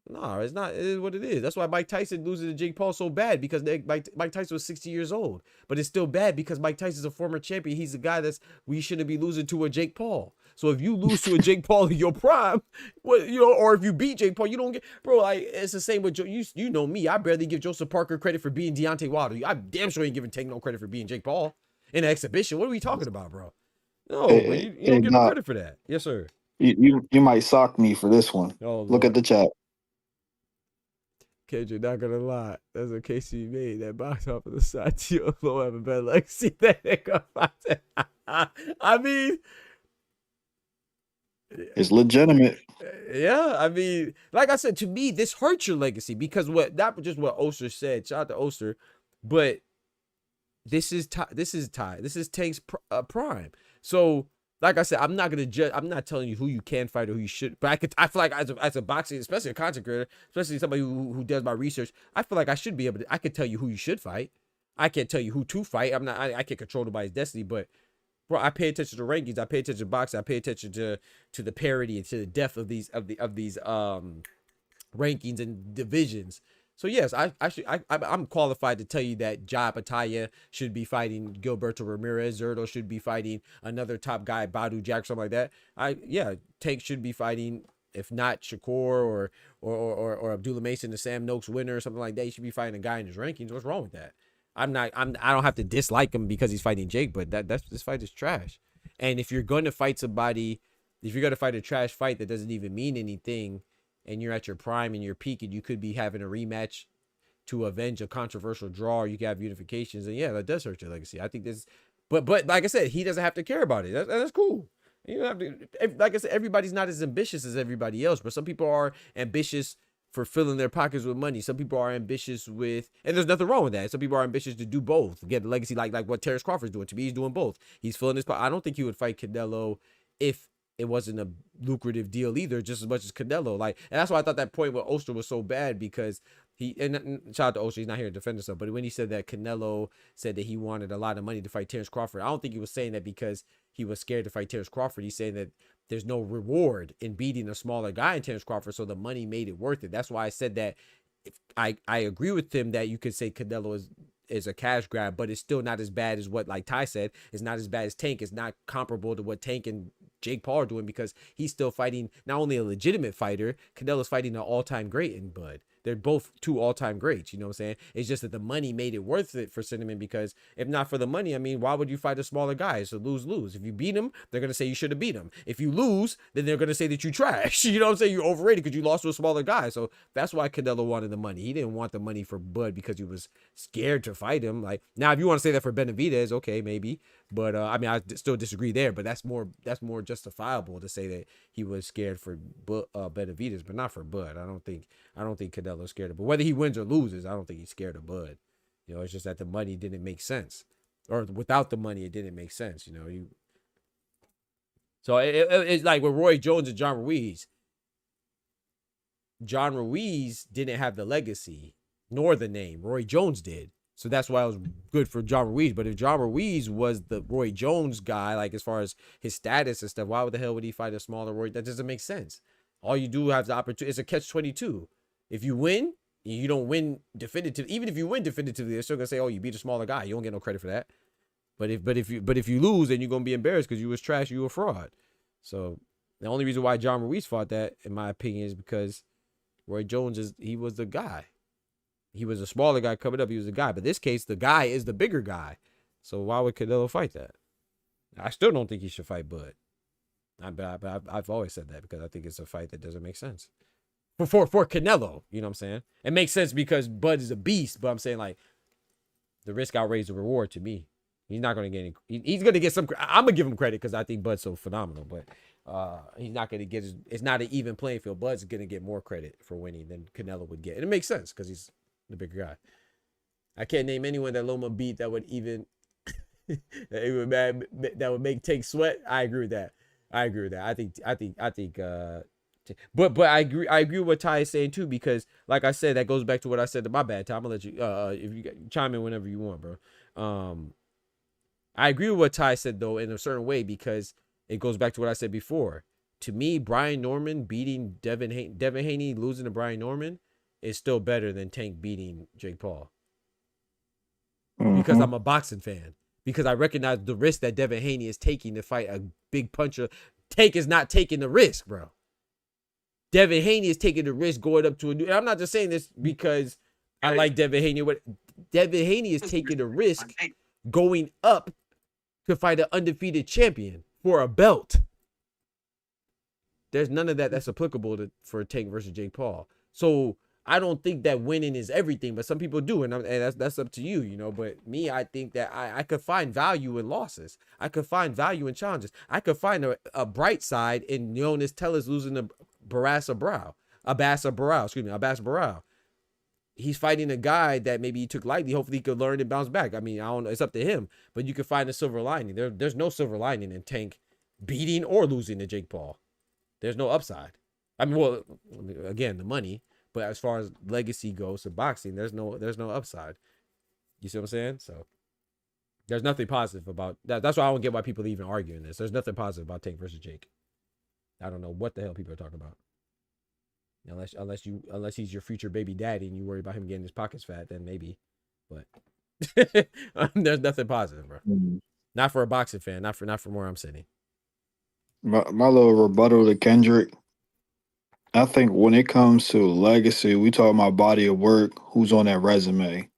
No, it's not. It is what it is. That's why Mike Tyson loses to Jake Paul so bad, because Mike Tyson was 60 years old. But it's still bad because Mike Tyson's a former champion. He's the guy we shouldn't be losing to a Jake Paul. So if you lose to a Jake Paul in your prime, or if you beat Jake Paul, you don't get, bro. Like, it's the same with you know me. I barely give Joseph Parker credit for being Deontay Wilder. I'm damn sure ain't giving Tank no credit for being Jake Paul in an exhibition. What are we talking about, bro? No, you don't get no credit for that. Yes, sir. You might sock me for this one. Oh, look at the chat. Kendrick, not gonna lie, that's a case you made. That box off of the side to your low have a better legacy than I mean, it's legitimate. Yeah, I mean, like I said, to me, this hurts your legacy because not just what Oster said. Shout out to Oster, but this is Tank's prime. So, like I said, I'm not gonna judge. I'm not telling you who you can fight or who you should. But I feel like as a boxing, especially a content creator, especially somebody who does my research, I feel like I should be able to. I could tell you who you should fight. I can't tell you who to fight. I can't control nobody's destiny. But bro, I pay attention to rankings. I pay attention to boxing. I pay attention to the parity and to the depth of these rankings and divisions. So yes, I'm qualified to tell you that Jai Pataya should be fighting Gilberto Ramirez. Zerto should be fighting another top guy, Badu Jack, something like that. Tank should be fighting, if not Shakur or Abdullah Mason, the Sam Noakes winner or something like that. He should be fighting a guy in his rankings. What's wrong with that? I don't have to dislike him because he's fighting Jake, but this fight is trash. And if you're going to fight somebody, if you're going to fight a trash fight that doesn't even mean anything, and you're at your prime and you're peaking, you could be having a rematch to avenge a controversial draw, or you could have unifications, and yeah, that does hurt your legacy. I think this, but like I said, he doesn't have to care about it. That's cool. You don't have to. Like I said, everybody's not as ambitious as everybody else, but some people are ambitious for filling their pockets with money. Some people are ambitious with, and there's nothing wrong with that. Some people are ambitious to do both, get a legacy like what Terence Crawford's doing. To me, he's doing both. He's filling his pocket. I don't think he would fight Canelo if it wasn't a lucrative deal either, just as much as Canelo. Like, and that's why I thought that point with Oster was so bad, because and shout out to Oster, he's not here to defend himself, but when he said that Canelo said that he wanted a lot of money to fight Terence Crawford, I don't think he was saying that because he was scared to fight Terence Crawford. He's saying that there's no reward in beating a smaller guy in Terence Crawford, so the money made it worth it. That's why I said that I agree with him that you could say Canelo is a cash grab, but it's still not as bad as what, like Ty said, it's not as bad as Tank. It's not comparable to what Tank and Jake Paul are doing, because he's still fighting not only a legitimate fighter, Canelo's fighting an all-time great in Bud. They're both 2 all-time greats, you know what I'm saying? It's just that the money made it worth it for Cinnamon, because if not for the money, I mean, why would you fight a smaller guy? It's a lose-lose. If you beat him, they're going to say you should have beat him. If you lose, then they're going to say that you trash. You know what I'm saying? You're overrated because you lost to a smaller guy. So that's why Canelo wanted the money. He didn't want the money for Bud because he was scared to fight him. Like, now, if you want to say that for Benavidez, okay, maybe. But I mean, I still disagree there. But that's more justifiable to say that he was scared for Benavidez, but not for Bud. I don't think Canelo's scared of. But whether he wins or loses, I don't think he's scared of Bud. You know, it's just that the money didn't make sense, or without the money, it didn't make sense. You know, So it's like with Roy Jones and John Ruiz. John Ruiz didn't have the legacy nor the name. Roy Jones did. So that's why it was good for John Ruiz. But if John Ruiz was the Roy Jones guy, like as far as his status and stuff, why the hell would he fight a smaller Roy? That doesn't make sense. All you do have the opportunity. It's a catch-22. If you win, You don't win definitively. Even if you win definitively, they're still gonna say, "Oh, you beat a smaller guy." You don't get no credit for that. But if you lose, then you're gonna be embarrassed because you was trash. You were a fraud. So the only reason why John Ruiz fought that, in my opinion, is because Roy Jones he was the guy. He was a smaller guy coming up. He was the guy. But this case, the guy is the bigger guy. So why would Canelo fight that? I still don't think he should fight Bud. I've always said that because I think it's a fight that doesn't make sense. For Canelo, you know what I'm saying? It makes sense because Bud is a beast, but I'm saying like the risk outweighs the reward to me. He's not going to get any. He's going to get some. I'm going to give him credit because I think Bud's so phenomenal, but he's not going to get. It's not an even playing field. Bud's going to get more credit for winning than Canelo would get, and it makes sense because he's the bigger guy. I can't name anyone that Loma beat that would even that would make Tank sweat. I agree with that. I think. But I agree with what Ty is saying too, because like I said, that goes back to what I said to my bad Ty. I'm gonna let you if you chime in whenever you want, bro. I agree with what Ty said though in a certain way, because it goes back to what I said before. To me, Brian Norman beating Devin Haney losing to Brian Norman is still better than Tank beating Jake Paul. Because I'm a boxing fan. Because I recognize the risk that Devin Haney is taking to fight a big puncher. Tank is not taking the risk, bro. Devin Haney is taking the risk going up to a new. And I'm not just saying this because I like Devin Haney. What Devin Haney is taking the risk going up to fight an undefeated champion for a belt. There's none of that that's applicable for Tank versus Jake Paul. So I don't think that winning is everything, but some people do, and that's up to you, you know. But me, I think that I could find value in losses. I could find value in challenges. I could find a bright side in Jonas Tellez losing to Abbas Barao. He's fighting a guy that maybe he took lightly. Hopefully he could learn and bounce back. I mean, I don't know. It's up to him. But you can find a silver lining. There's no silver lining in Tank beating or losing to Jake Paul. There's no upside. I mean, well, again, the money. But as far as legacy goes to boxing, there's no upside. You see what I'm saying? So there's nothing positive about that. That's why I don't get why people are even arguing this. There's nothing positive about Tank versus Jake. I don't know what the hell people are talking about. Unless he's your future baby daddy and you worry about him getting his pockets fat, then maybe. But there's nothing positive, bro. Not for a boxing fan. Not from where I'm sitting. My little rebuttal to Kendrick. I think when it comes to legacy, we talk about body of work, who's on that resume.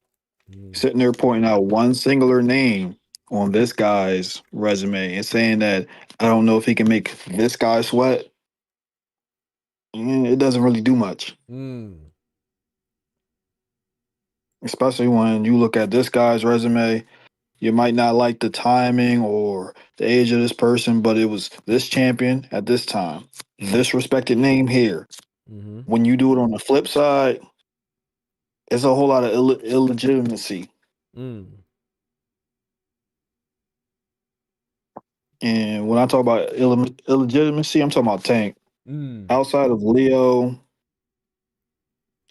Sitting there pointing out one singular name on this guy's resume and saying that I don't know if he can make this guy sweat, it doesn't really do much. Especially when you look at this guy's resume, you might not like the timing or the age of this person, but it was this champion at this time, this respected name here. When you do it on the flip side, it's a whole lot of illegitimacy. And when I talk about illegitimacy, I'm talking about Tank. Outside of Leo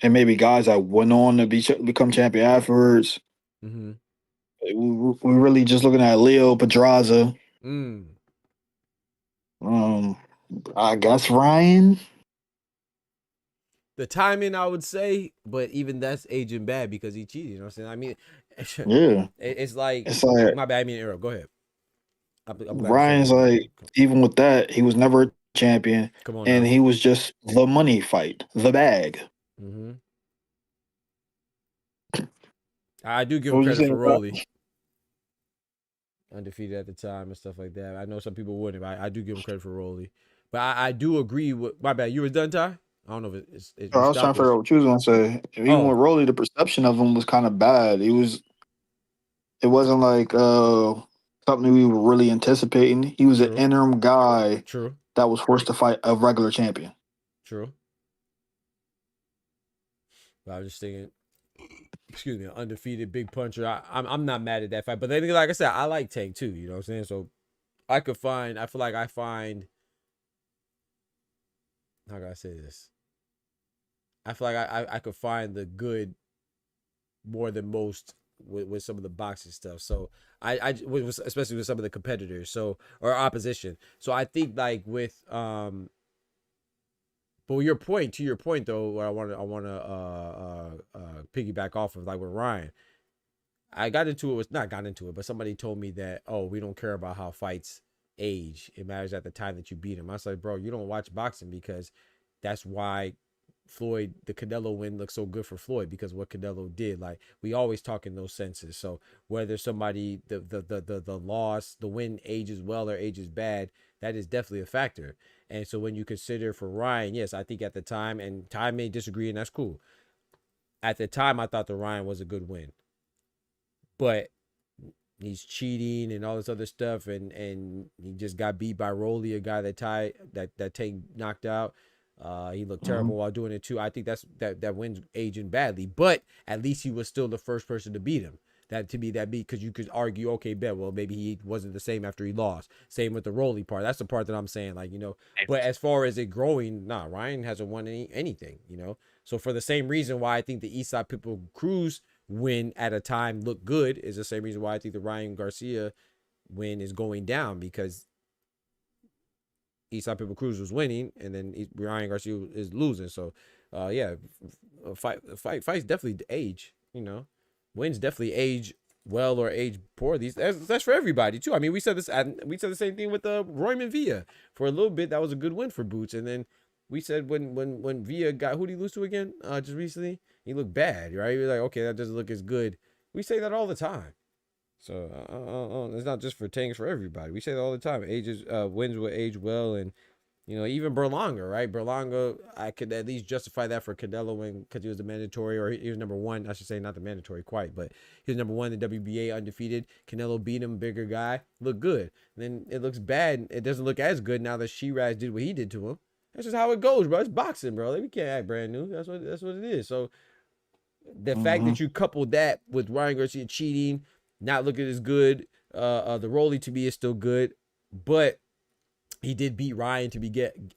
and maybe guys that went on to become champion afterwards, we're really just looking at Leo, Pedraza. I guess Ryan. The timing, I would say, but even that's aging bad because he cheated. You know what I'm saying? I mean, yeah, it's like my bad. I mean, Arrow, go ahead. Ryan's like, even with that, he was never a champion, and he was just the money fight, the bag. I do give him credit for Rolly. Undefeated at the time and stuff like that. I know some people wouldn't, but I do give him credit for Rolly. But I do agree with my bad. You were done, Ty? I don't know if it's I was trying to figure out what you was gonna say. Even with Rolly, the perception of him was kind of bad. It wasn't like something we were really anticipating. He was an interim guy that was forced to fight a regular champion. True. But I was just thinking, excuse me, undefeated big puncher. I'm not mad at that fight. But then, like I said, I like Tank too. You know what I'm saying? So I feel like I find, how can I say this? I feel like I could find the good more than most with some of the boxing stuff. So especially with some of the competitors, or opposition. So I think like with both But to your point though, what I want to piggyback off of, like with Ryan, I got into it, but somebody told me that, oh, we don't care about how fights age. It matters at the time that you beat him. I was like, bro, you don't watch boxing because that's why the Canelo win looks so good for Floyd, because what Canelo did. Like, we always talk in those senses. So whether somebody, the loss, the win ages well or ages bad, that is definitely a factor. And so when you consider for Ryan, yes, I think at the time, and time may disagree, and that's cool. At the time, I thought the Ryan was a good win. But he's cheating and all this other stuff, and he just got beat by Rolly, a guy that Tank knocked out. He looked terrible while doing it too. I think that wins aging badly, but at least he was still the first person to beat him. That to be that beat, because you could argue, okay, bet, well, maybe he wasn't the same after he lost. Same with the Rolly part. That's the part that I'm saying, like, But as far as it growing, Ryan hasn't won anything, So for the same reason why I think the Eastside Pitbull Cruz win at a time look good is the same reason why I think the Ryan Garcia win is going down, because Eastside Pitbull Cruz was winning and then Ryan Garcia is losing. So fights definitely age, wins definitely age well or age poor. That's for everybody too. I mean, we said the same thing with Royman Villa. For a little bit, that was a good win for Boots, and then we said when Villa got, who did he lose to again? Just recently, he looked bad, right? You're like, okay, that doesn't look as good. We say that all the time. So it's not just for Tanks, for everybody. We say that all the time. Wins will age well, and even Berlanga, right? Berlanga, I could at least justify that for Canelo win, because he was the mandatory, or he was number one. I should say not the mandatory quite, but he was number one in the WBA undefeated. Canelo beat him, bigger guy, looked good. And then it looks bad. It doesn't look as good now that Shiraz did what he did to him. That's just how it goes, bro. It's boxing, bro. Like, we can't act brand new. That's what it is. So the fact that you couple that with Ryan Garcia cheating, not looking as good, the Rolly to me is still good, but he did beat Ryan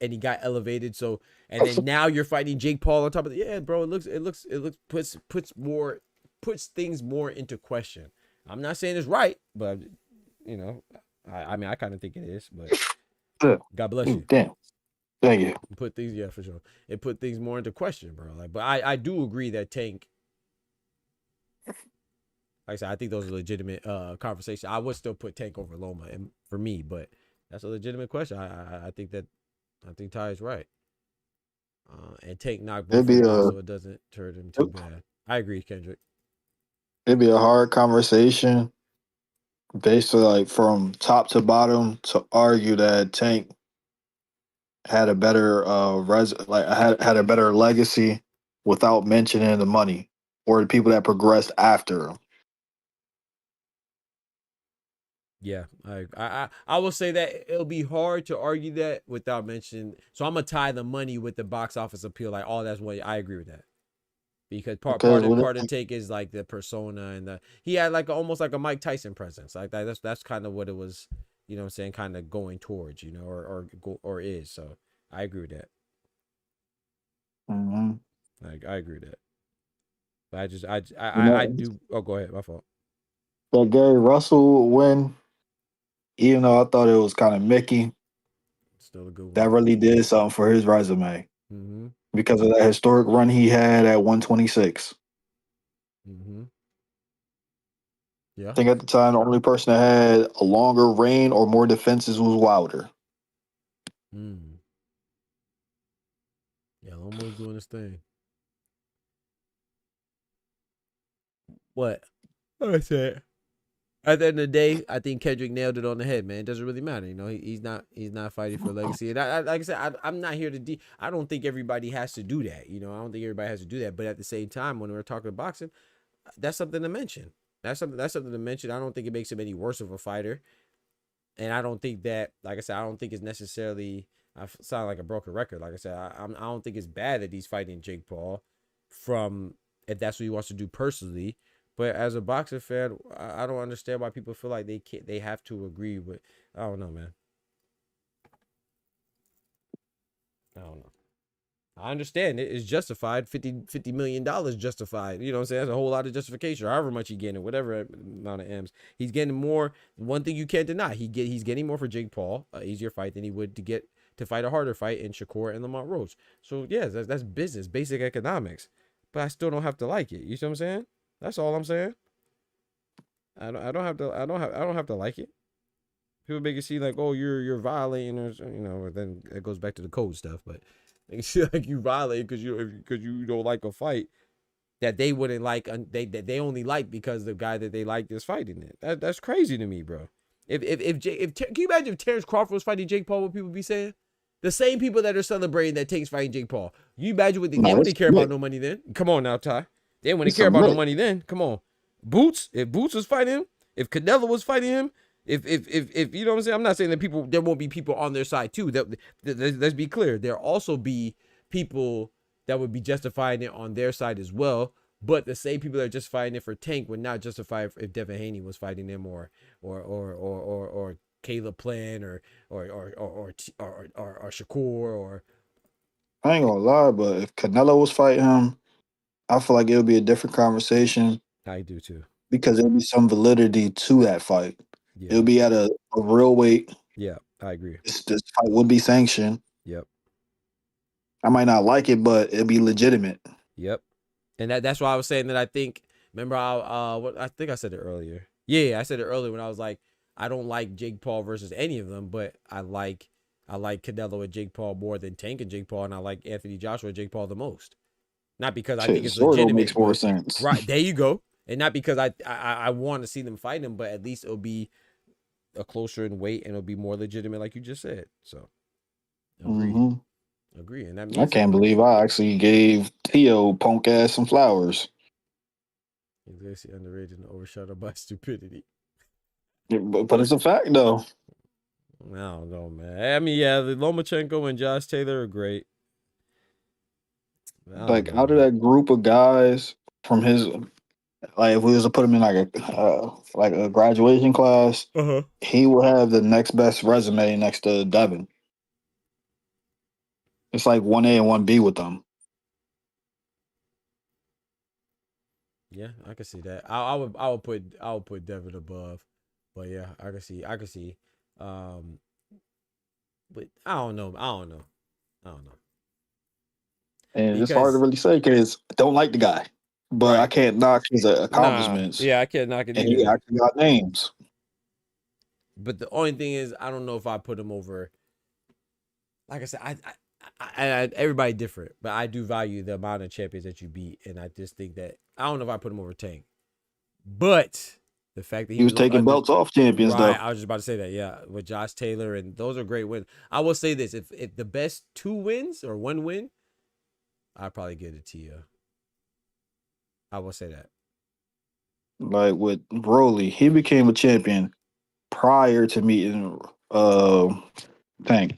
and he got elevated. So, and then now you're fighting Jake Paul on top of it. Yeah, bro, it puts things more into question. I'm not saying it's right, but I mean, I kind of think it is, but God bless you. Damn. Thank you. Put things, yeah, for sure. It put things more into question, bro. Like, but I do agree that Tank, like I said, I think those are legitimate conversations. I would still put Tank over Loma, and for me, but that's a legitimate question. I think Ty is right. And Tank knocked both of them out, so it doesn't hurt him too bad. I agree, Kendrick. It'd be a hard conversation, basically, like from top to bottom, to argue that Tank had a better had a better legacy without mentioning the money or the people that progressed after him. Yeah, I will say that it'll be hard to argue that without mentioning. So I'm gonna tie the money with the box office appeal. Like, oh, that's what I agree with that, because part of Take is like the persona, and he had like almost like a Mike Tyson presence, like that. That's kind of what it was. You know what I'm saying? Kind of going towards, or is. So I agree with that. I agree with that. But I do. Oh, go ahead. My fault. That Gary Russell win, even though I thought it was kind of Mickey, still a good one. That really did something for his resume because of that historic run he had at 126. Yeah, I think at the time the only person that had a longer reign or more defenses was Wilder. Yeah, almost doing his thing. What? I said, at the end of the day, I think Kendrick nailed it on the head, man. It doesn't really matter, he's not fighting for legacy. And like I said, I'm not here to I don't think everybody has to do that. I don't think everybody has to do that. But at the same time, when we're talking boxing, that's something to mention. That's something to mention. I don't think it makes him any worse of a fighter. And I don't think that, like I said, I don't think it's necessarily, I sound like a broken record. Like I said, I don't think it's bad that he's fighting Jake Paul if that's what he wants to do personally. But as a boxing fan, I don't understand why people feel like they have to agree with. I don't know, man. I don't know. I understand it is justified. $50 million justified. You know what I'm saying? That's a whole lot of justification. However much he getting, whatever amount of M's. He's getting more. One thing you can't deny, he's getting more for Jake Paul, easier fight than he would to get to fight a harder fight in Shakur and Lamont Roach. So yeah, that's business, basic economics. But I still don't have to like it. You see what I'm saying? That's all I'm saying. I don't have to like it. People make it seem like, oh, you're violating, or then it goes back to the code stuff. But they feel like you violate because you don't like a fight that they wouldn't like. They only like because the guy that they like is fighting it. That's crazy to me, bro. Can you imagine if Terence Crawford was fighting Jake Paul? What people be saying? The same people that are celebrating that Tank's fighting Jake Paul. You imagine what they wouldn't care about no money then? Come on now, Ty. They wouldn't care about no money then. Come on. If Boots was fighting him, if Canelo was fighting him, if you know what I'm saying, I'm not saying that there won't be people on their side too. Let's be clear. There'll also be people that would be justifying it on their side as well. But the same people that are justifying it for Tank would not justify if Devin Haney was fighting him or Caleb Plant or Shakur or. I ain't gonna lie, but if Canelo was fighting him, I feel like it would be a different conversation. I do too. Because there'll be some validity to that fight. Yeah. It'll be at a real weight. Yeah, I agree. This fight would be sanctioned. Yep. I might not like it, but it'll be legitimate. Yep. And that's why I was saying that I think, remember I think I said it earlier. Yeah, I said it earlier when I was like, I don't like Jake Paul versus any of them, but I like Canelo and Jake Paul more than Tank and Jake Paul, and I like Anthony Joshua and Jake Paul the most. Not because I think it's legitimate. Makes more sense. Right, there you go. And not because I want to see them fight him, but at least it'll be a closer in weight and it'll be more legitimate, like you just said. So, agree. And that means I can't believe I actually gave Tio punk ass some flowers. He's underrated and overshadowed by stupidity. Yeah, but it's a fact, though. I don't know, man. I mean, yeah, the Lomachenko and Josh Taylor are great. Like, out of that group of guys from his. Like if we was to put him in like a graduation class, he will have the next best resume next to Devin. It's like 1A and 1B with them. Yeah, I can see that. I would put Devin above, but yeah, I can see. But I don't know. And it's hard to really say because I don't like the guy. But I can't knock his accomplishments. Yeah, I can't knock it and either. He actually got names. But the only thing is, I don't know if I put him over. Like I said, I everybody different, but I do value the amount of champions that you beat, and I just think that I don't know if I put him over Tank. But the fact that he was taking belts off champions, though. I was just about to say that, yeah, with Josh Taylor, and those are great wins. I will say this: if the best 2 wins or 1 win, I'd probably give it to Tia. I will say that. Like with Broly, he became a champion prior to meeting Tank.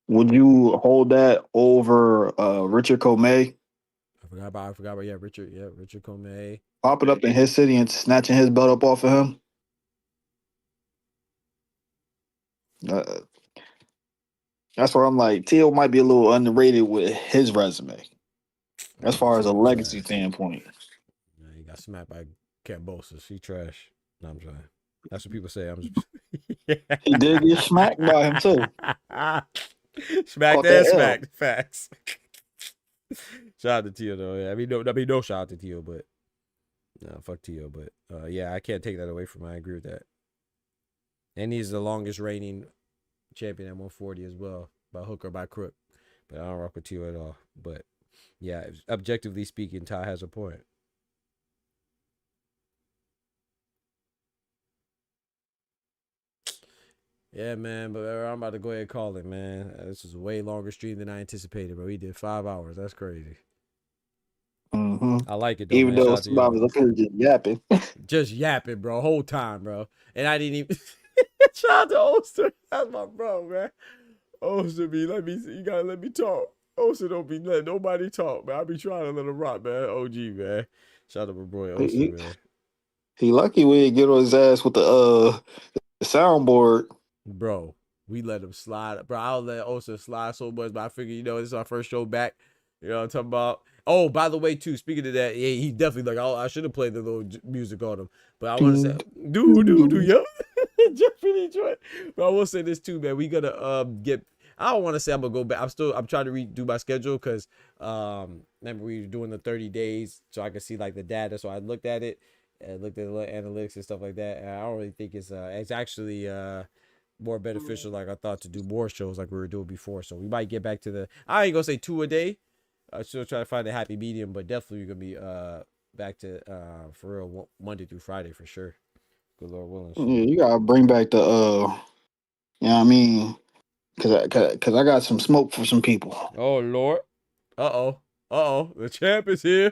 Would you hold that over Richard Comey? I forgot about Richard Comey. Popping up in his city and snatching his belt up off of him. That's where I'm like, Tio might be a little underrated with his resume. As far as a legacy standpoint. Yeah, he got smacked by Cambosis. He trash. No, I'm sorry. That's what people say. I'm just... He did get smacked by him too. Smacked and smacked. Facts. Shout out to Tio though. Yeah, I mean no shout out to Tio, but no, fuck Tio. But yeah, I can't take that away from him. I agree with that. And he's the longest reigning champion at 140 as well, by hook or by crook. But I don't rock with Tio at all. But yeah, objectively speaking, Ty has a point. Yeah, man, but I'm about to go ahead and call it, man. This is a way longer stream than I anticipated, but we did 5 hours. That's crazy. I like it, though, even man. though somebody was up here just yapping. Just yapping, bro, whole time, bro. And I didn't even... Shout out to Oster. That's my bro, man. Oster be, you gotta let me talk. Oster don't be letting nobody talk, man. I be trying to let him rock, man. OG, man. Shout out to my boy Oster, man. He lucky we didn't get on his ass with the soundboard. Bro, we let him slide. Bro, I'll let Oster slide so much, but I figured, this is our first show back. You know what I'm talking about? Oh, by the way, too, speaking of that, yeah, he definitely, I should have played the little music on him. But I want to say, do, yo. Jeffrey Detroit. But I will say this, too, man. We got to I don't want to say I'm gonna go back. I'm trying to redo my schedule because remember we were doing the 30 days so I could see like the data. So I looked at it and looked at the analytics and stuff like that. And I don't really think it's actually more beneficial like I thought to do more shows like we were doing before. So we might get back to the I ain't gonna say 2 a day. I still try to find a happy medium, but definitely gonna be back to for real Monday through Friday for sure. Good Lord willing. So. Yeah, you gotta bring back the you know what I mean? Cause I got some smoke for some people. Oh Lord. Uh-oh. The champ is here.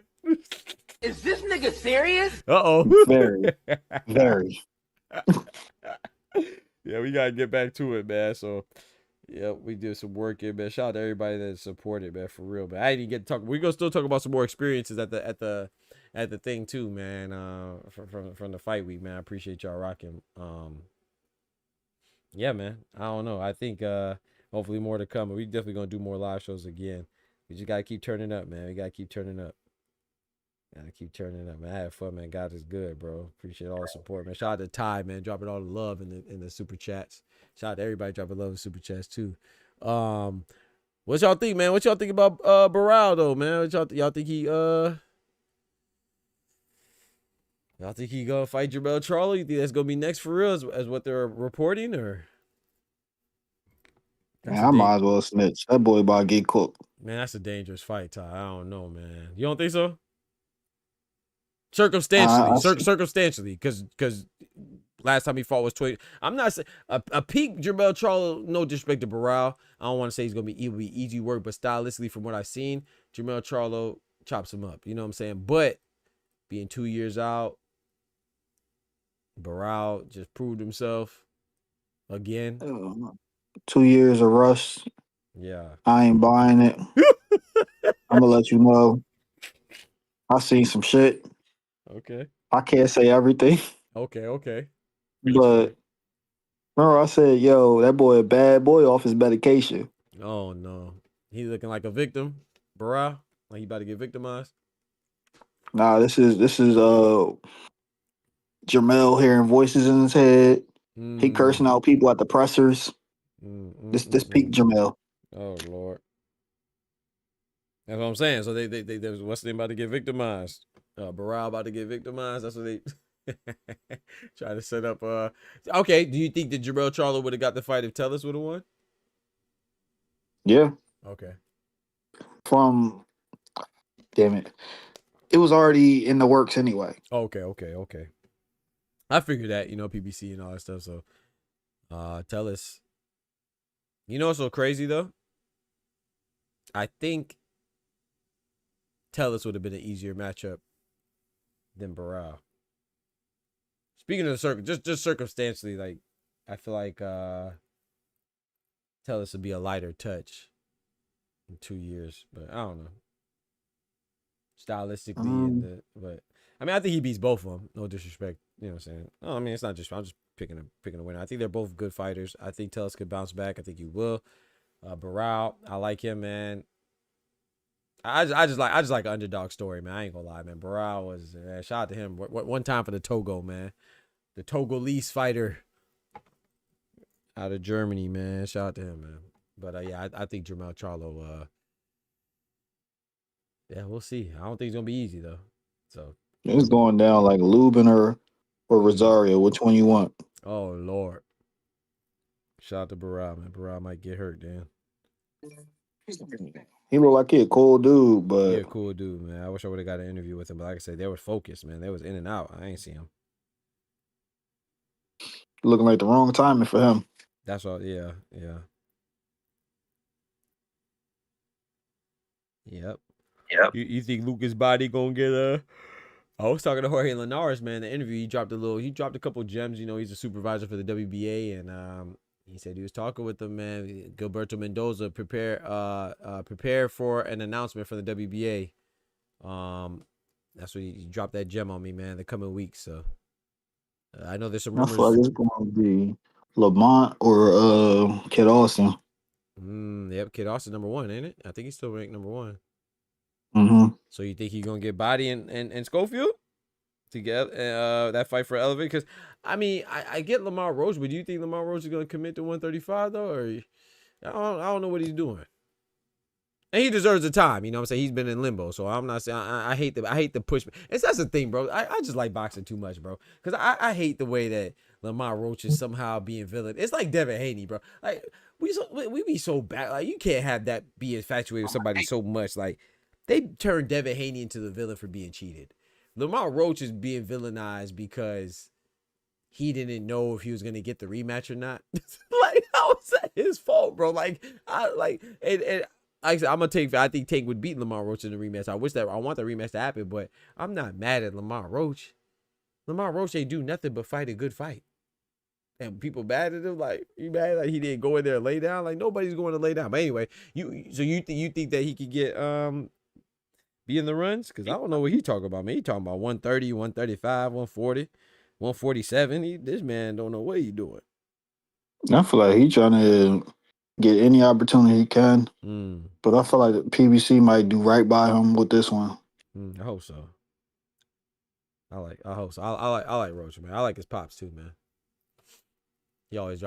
Is this nigga serious? Uh-oh. Very. Yeah, we gotta get back to it, man. So yeah, we did some work here, man. Shout out to everybody that supported, man, for real. But I didn't get to talk. We're gonna still talk about some more experiences at the thing too, man. From the fight week, man. I appreciate y'all rocking. Yeah, man. I don't know. I think hopefully more to come. But we definitely gonna do more live shows again. We just gotta keep turning up, man. We gotta keep turning up. Man. I had fun, man. God is good, bro. Appreciate all the support, man. Shout out to Ty, man, dropping all the love in the super chats. Shout out to everybody dropping love in super chats too. What y'all think, man? What y'all think about Betrayal though, man? What y'all think he Y'all think he gonna fight Jermell Charlo? You think that's gonna be next for real, as what they're reporting, or? Man, I might as well snitch. That boy about to get cooked. Man, that's a dangerous fight, Ty. I don't know, man. You don't think so? Circumstantially, because last time he fought was 20. I'm not saying a peak Jermell Charlo. No disrespect to Betrayal. I don't want to say it'll be easy work, but stylistically, from what I've seen, Jermell Charlo chops him up. You know what I'm saying? But being 2 years out, Betrayal just proved himself again. 2 years of rust. Yeah. I ain't buying it. I'm gonna let you know. I seen some shit. Okay. I can't say everything. Okay. But remember I said, yo, that boy a bad boy off his medication. Oh no. He looking like a victim, Betrayal? Like he about to get victimized? Nah, this is Jermell hearing voices in his head. He cursing out people at the pressers. This peak Jermell. Oh Lord. That's what I'm saying. So they what's the name about to get victimized? Betrayal about to get victimized. That's what they try to set up. Okay. Do you think that Jermell Charlo would have got the fight if Tellus would have won? Yeah. Okay. Damn it. It was already in the works anyway. Okay. I figured that, PBC and all that stuff. So Tellus. You know what's so crazy though? I think Tellus would have been an easier matchup than Betrayal. Speaking of the just circumstantially, like I feel like Tellus would be a lighter touch in 2 years, but I don't know. Stylistically, but I mean, I think he beats both of them. No disrespect, you know what I'm saying? No, I mean, it's not just I'm just picking a winner. I think they're both good fighters. I think Tellus could bounce back. I think he will. Betrayal, I like him, man. I just like an underdog story, man. I ain't gonna lie, man. Betrayal was shout out to him. One time for the Togo, man. The Togolese fighter out of Germany, man. Shout out to him, man. But yeah, I think Jermell Charlo. Yeah, we'll see. I don't think it's gonna be easy though. So it's going down like Lubin or Rosario. Which one you want? Oh Lord. Shout out to Betrayal, man. Betrayal might get hurt, Dan. He look like he a cool dude, but yeah, cool dude, man. I wish I would have got an interview with him, but like I said, they were focused, man. They was in and out. I ain't see him. Looking like the wrong timing for him. That's all. Yeah. Yep. You think Lucas' body gonna get I was talking to Jorge Linares, man. The interview, he dropped a couple gems. He's a supervisor for the WBA, and he said he was talking with them, man. Gilberto Mendoza prepare for an announcement from the WBA. That's what he dropped that gem on me, man. The coming weeks, so I know there's some rumors. I feel like it's going to be Lamont or Kid Austin. Yep, Kid Austin #1, ain't it? I think he's still ranked #1. Mm-hmm. So you think he's gonna get body and Schofield to get that fight for Elevate? Because I mean, I get Lamar Roach, but do you think Lamar Roach is gonna commit to 135 though, or I don't know what he's doing. And he deserves the time, you know what I'm saying? He's been in limbo, so I'm not saying I hate the push. That's the thing, bro. I just like boxing too much, bro. Because I hate the way that Lamar Roach is somehow being villain. It's like Devin Haney, bro. Like we be so bad. Like you can't have that be infatuated with somebody so much. Like they turned Devin Haney into the villain for being cheated. Lamar Roach is being villainized because he didn't know if he was gonna get the rematch or not. Like how is that his fault, bro? Like and like I said, I'm gonna take. I think Tank would beat Lamar Roach in the rematch. I want the rematch to happen, but I'm not mad at Lamar Roach. Lamar Roach ain't do nothing but fight a good fight, and people mad at him. Like you mad like he didn't go in there and lay down. Like nobody's going to lay down. But anyway, you think that he could get be in the runs? Because I don't know what he talking about. Man, he talking about 130, 135, 140, 147. This man don't know what he doing. I feel like he trying to get any opportunity he can. But I feel like PBC might do right by him with this one. I hope so. I hope so. I like Roach, man. I like his pops too, man. He always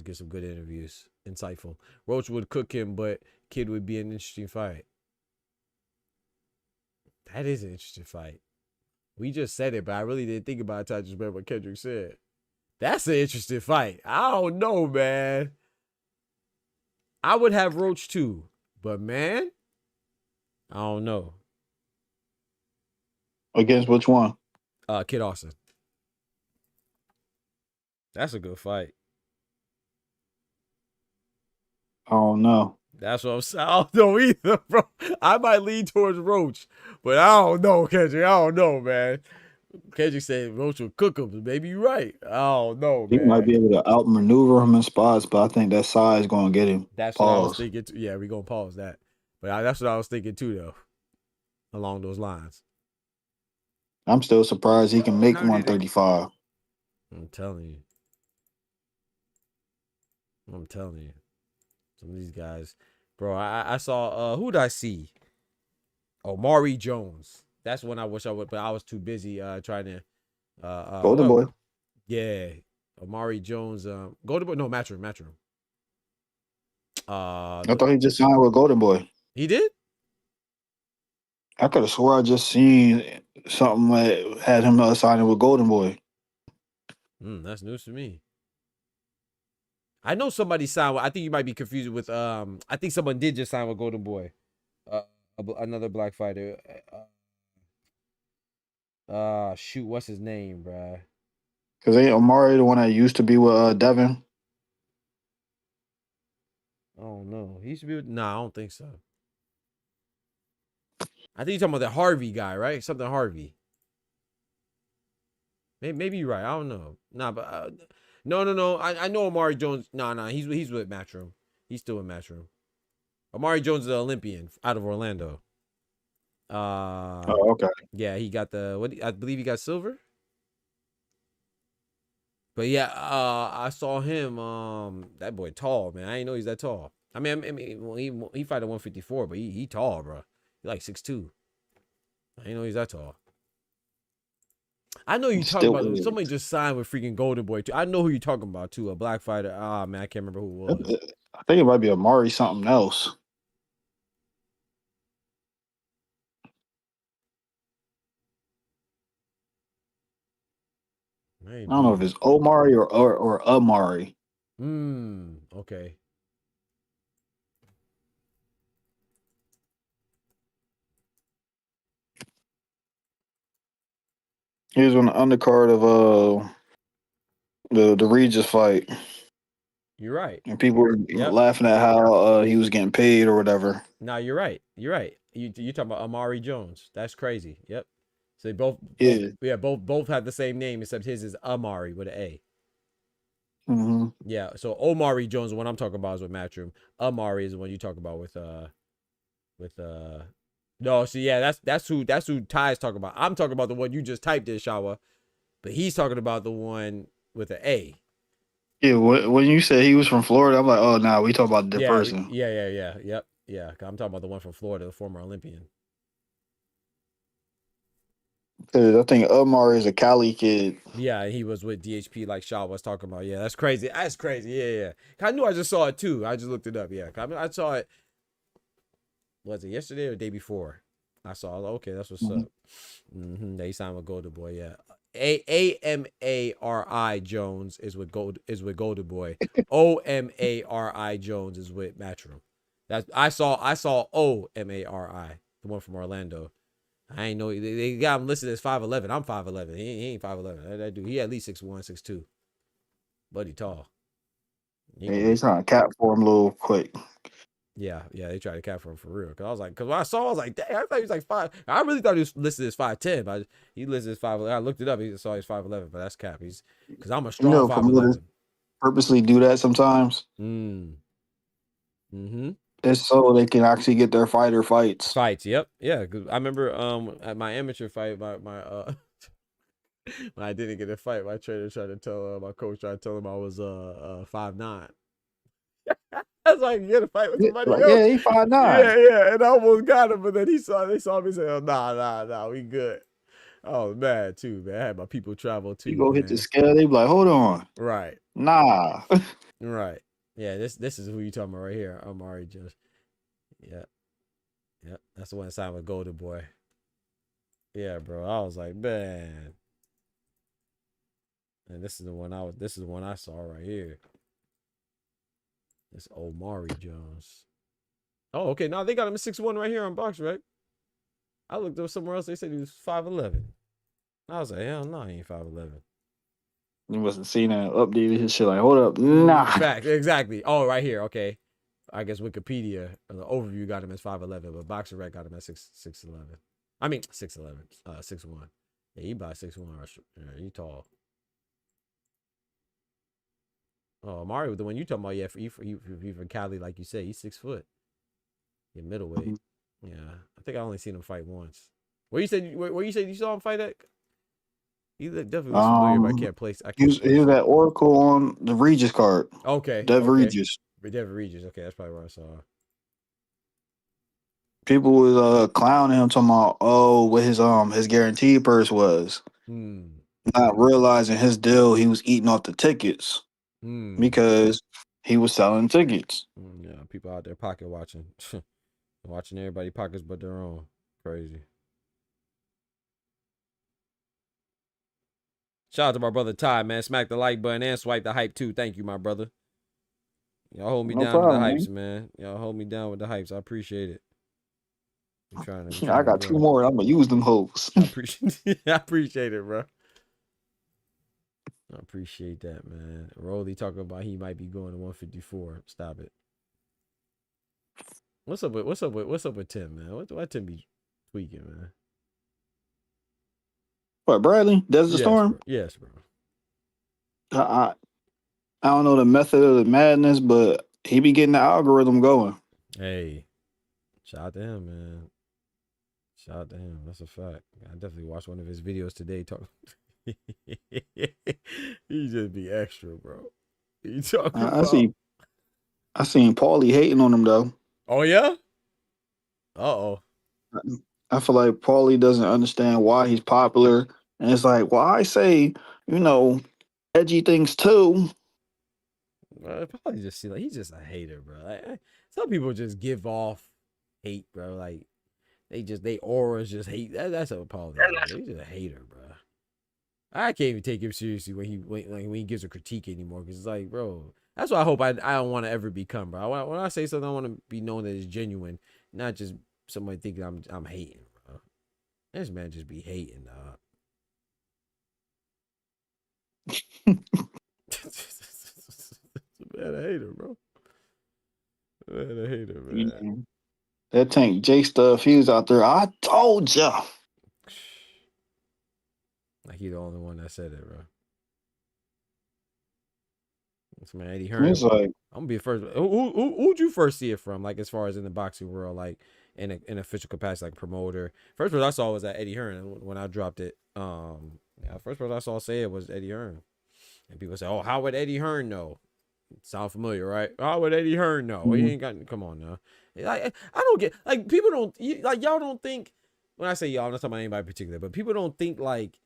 gets some good interviews. Insightful. Roach would cook him, but Kid would be an interesting fight. That is an interesting fight. We just said it, but I really didn't think about it until I just remember what Kendrick said. That's an interesting fight. I don't know, man. I would have Roach too, but man, I don't know. Against which one? Kid Austin. That's a good fight. I don't know. That's what I'm saying. I don't know either, bro. I might lean towards Roach, but I don't know, Kendrick. I don't know, man. Kendrick said Roach will cook him. Maybe you're right. I don't know, He man. might be able to outmaneuver him in spots, but I think that size going to get him. That's what I was thinking. Yeah, we're going to pause that. But that's what I was thinking too, though, along those lines. I'm still surprised he can make 135. I'm telling you. Some of these guys. Bro, I saw, who did I see? Omari Jones. That's one I wish I would, but I was too busy trying to. Golden Boy. Yeah. Omari Jones. Golden Boy. No, Matchroom. I thought he just signed with Golden Boy. He did? I could have swore I just seen something that had him signing with Golden Boy. That's news to me. I know somebody signed with, I think you might be confused with I think someone did just sign with Golden Boy. Another black fighter. Shoot, what's his name, bruh? Because ain't Omari the one that used to be with Devin? Oh no, he used to be with. Nah, I don't think so. I think you're talking about the Harvey guy, right? Something Harvey. Maybe you're right. I don't know. Nah, but no. I know Omari Jones. Nah. He's with Matchroom. He's still in Matchroom. Omari Jones is an Olympian out of Orlando. Oh, okay. Yeah, he got I believe he got silver. But yeah, I saw him. That boy tall, man. I didn't know he's that tall. I mean, he fight at 154, but he tall, bro. He like 6'2". I didn't know he's that tall. I know you talking about somebody just signed with freaking Golden Boy too. I know who you talking about too. A black fighter. Man, I can't remember who it was. I think it might be Omari something else. Maybe. I don't know if it's Omari or Amari. Okay. He was on the undercard of the Regis fight. You're right. And people were laughing at how he was getting paid or whatever. No, you're right. You talking about Omari Jones. That's crazy. Yep. So they both have the same name except his is Amari with an A. Mm-hmm. Yeah. So Omari Jones, the one I'm talking about is with Matchroom. Amari is the one you talk about with No, so yeah, that's who Ty's talking about. I'm talking about the one you just typed in, Shawa, but he's talking about the one with an A. Yeah, when you said he was from Florida, I'm like, oh, no, we talking about the person. Yeah. Yep. Yeah, I'm talking about the one from Florida, the former Olympian. Cause I think Umar is a Cali kid. Yeah, he was with DHP like Shaw was talking about. Yeah, that's crazy. That's crazy. Yeah. I knew I just saw it too. I just looked it up. Yeah, I saw it. Was it yesterday or the day before? I saw it. Okay, that's what's up. Yeah, he signed with Golden Boy. Yeah. Amari Jones is with Golden Boy. Omari Jones is with Matchroom. That I saw Omari, the one from Orlando. I ain't know they got him listed as 5'11". I'm 5'11". He ain't 5'11". That dude, he at least 6'1", 6'2". But he tall. They trying to cap for him a little quick. Yeah, they tried to cap for him for real. Cause when I saw, I was like, dang, I thought he was like 5. I really thought he was listed as 5'10", but he listed as 5'11". I looked it up. He saw he's 5'11", but that's cap. He's because I'm a strong 5'11". Purposely do that sometimes. It's so they can actually get their fights. Yep. Yeah. Cause I remember at my amateur fight, my when I didn't get a fight, my trainer tried to tell my coach tried to tell him I was 5'9". I was like, you get a fight with somebody else? Yeah, he 5'9". Yeah, and I almost got him, but then they saw me and said, oh, nah, we good. Oh man, too, man. I had my people travel too. You go hit the scale, they be like, hold on. Right. Nah. Right. Yeah, this is who you talking about right here. Amari just. Yeah. That's the one that signed with Golden Boy. Yeah, bro. I was like, man. And this is the one I saw right here. It's Omari Jones. Oh, okay. Now they got him at 6'1" right here on BoxRec. I looked up somewhere else. They said he was 5'11". I was like, hell no, he ain't 5'11". You must have seen that updated his shit. Like, hold up, nah. Fact, exactly. Oh, right here. Okay. I guess Wikipedia, the overview got him as 5'11", but BoxRec got him at 6'11". I mean 6'11", 6'1". Yeah, he about 6'1". Yeah, he tall. Oh, Mario, the one you talking about, yeah, he from Cali, like you said, he's 6 foot. Yeah, middleweight. Yeah, I think I only seen him fight once. Where you said you saw him fight at? He definitely was familiar, but I can't place. He was at Oracle on the Regis card. Okay, Regis. Dev Regis. Okay, that's probably where I saw. People was clowning him, talking about what his guaranteed purse was. Not realizing his deal, he was eating off the tickets because he was selling tickets. Yeah, people out there pocket watching, watching everybody pockets but their own. Crazy. Shout out to my brother Ty, man. Smack the like button and swipe the hype too. Thank you, my brother. Y'all hold me down with the hypes, man. Y'all hold me down with the hypes. I appreciate it. I'm trying I got 2 more. I'm gonna use them hoes. I appreciate it, bro. I appreciate that, man. Rolly talking about he might be going to 154. Stop it. What's up with Tim, man? Why Tim be tweaking, man? What, Bradley? Desert Storm? Bro. Yes, bro. I don't know the method of the madness, but he be getting the algorithm going. Hey, shout out to him, man. Shout out to him. That's a fact. I definitely watched one of his videos today. He just be extra, bro. He talking about. I seen Paulie hating on him though. Oh yeah. I feel like Paulie doesn't understand why he's popular, and it's like, well, I say, edgy things too. Probably just see he's just a hater, bro. Like, some people just give off hate, bro. Like they auras just hate. That's a Paulie. He's just a hater, bro. I can't even take him seriously when he gives a critique anymore, because it's like, bro. That's what I hope I don't want to ever become, bro. When I say something, I want to be known that it's genuine, not just somebody thinking I'm hating, bro. This man just be hating, dog. Man, a hater, bro. Man, a hater, man. That Tank J stuff, he was out there. I told ya. Like he the only one that said it, bro. This man Eddie Hearn. It's like, I'm gonna be the first. Who'd you first see it from? Like as far as in the boxing world, like in official capacity, like promoter. First person I saw was at Eddie Hearn when I dropped it. First person I saw say it was Eddie Hearn, and people say, "Oh, how would Eddie Hearn know?" Sound familiar, right? How would Eddie Hearn know? He ain't got. Come on now. I don't get like people don't like y'all don't think when I say y'all, I'm not talking about anybody in particular, but people don't think like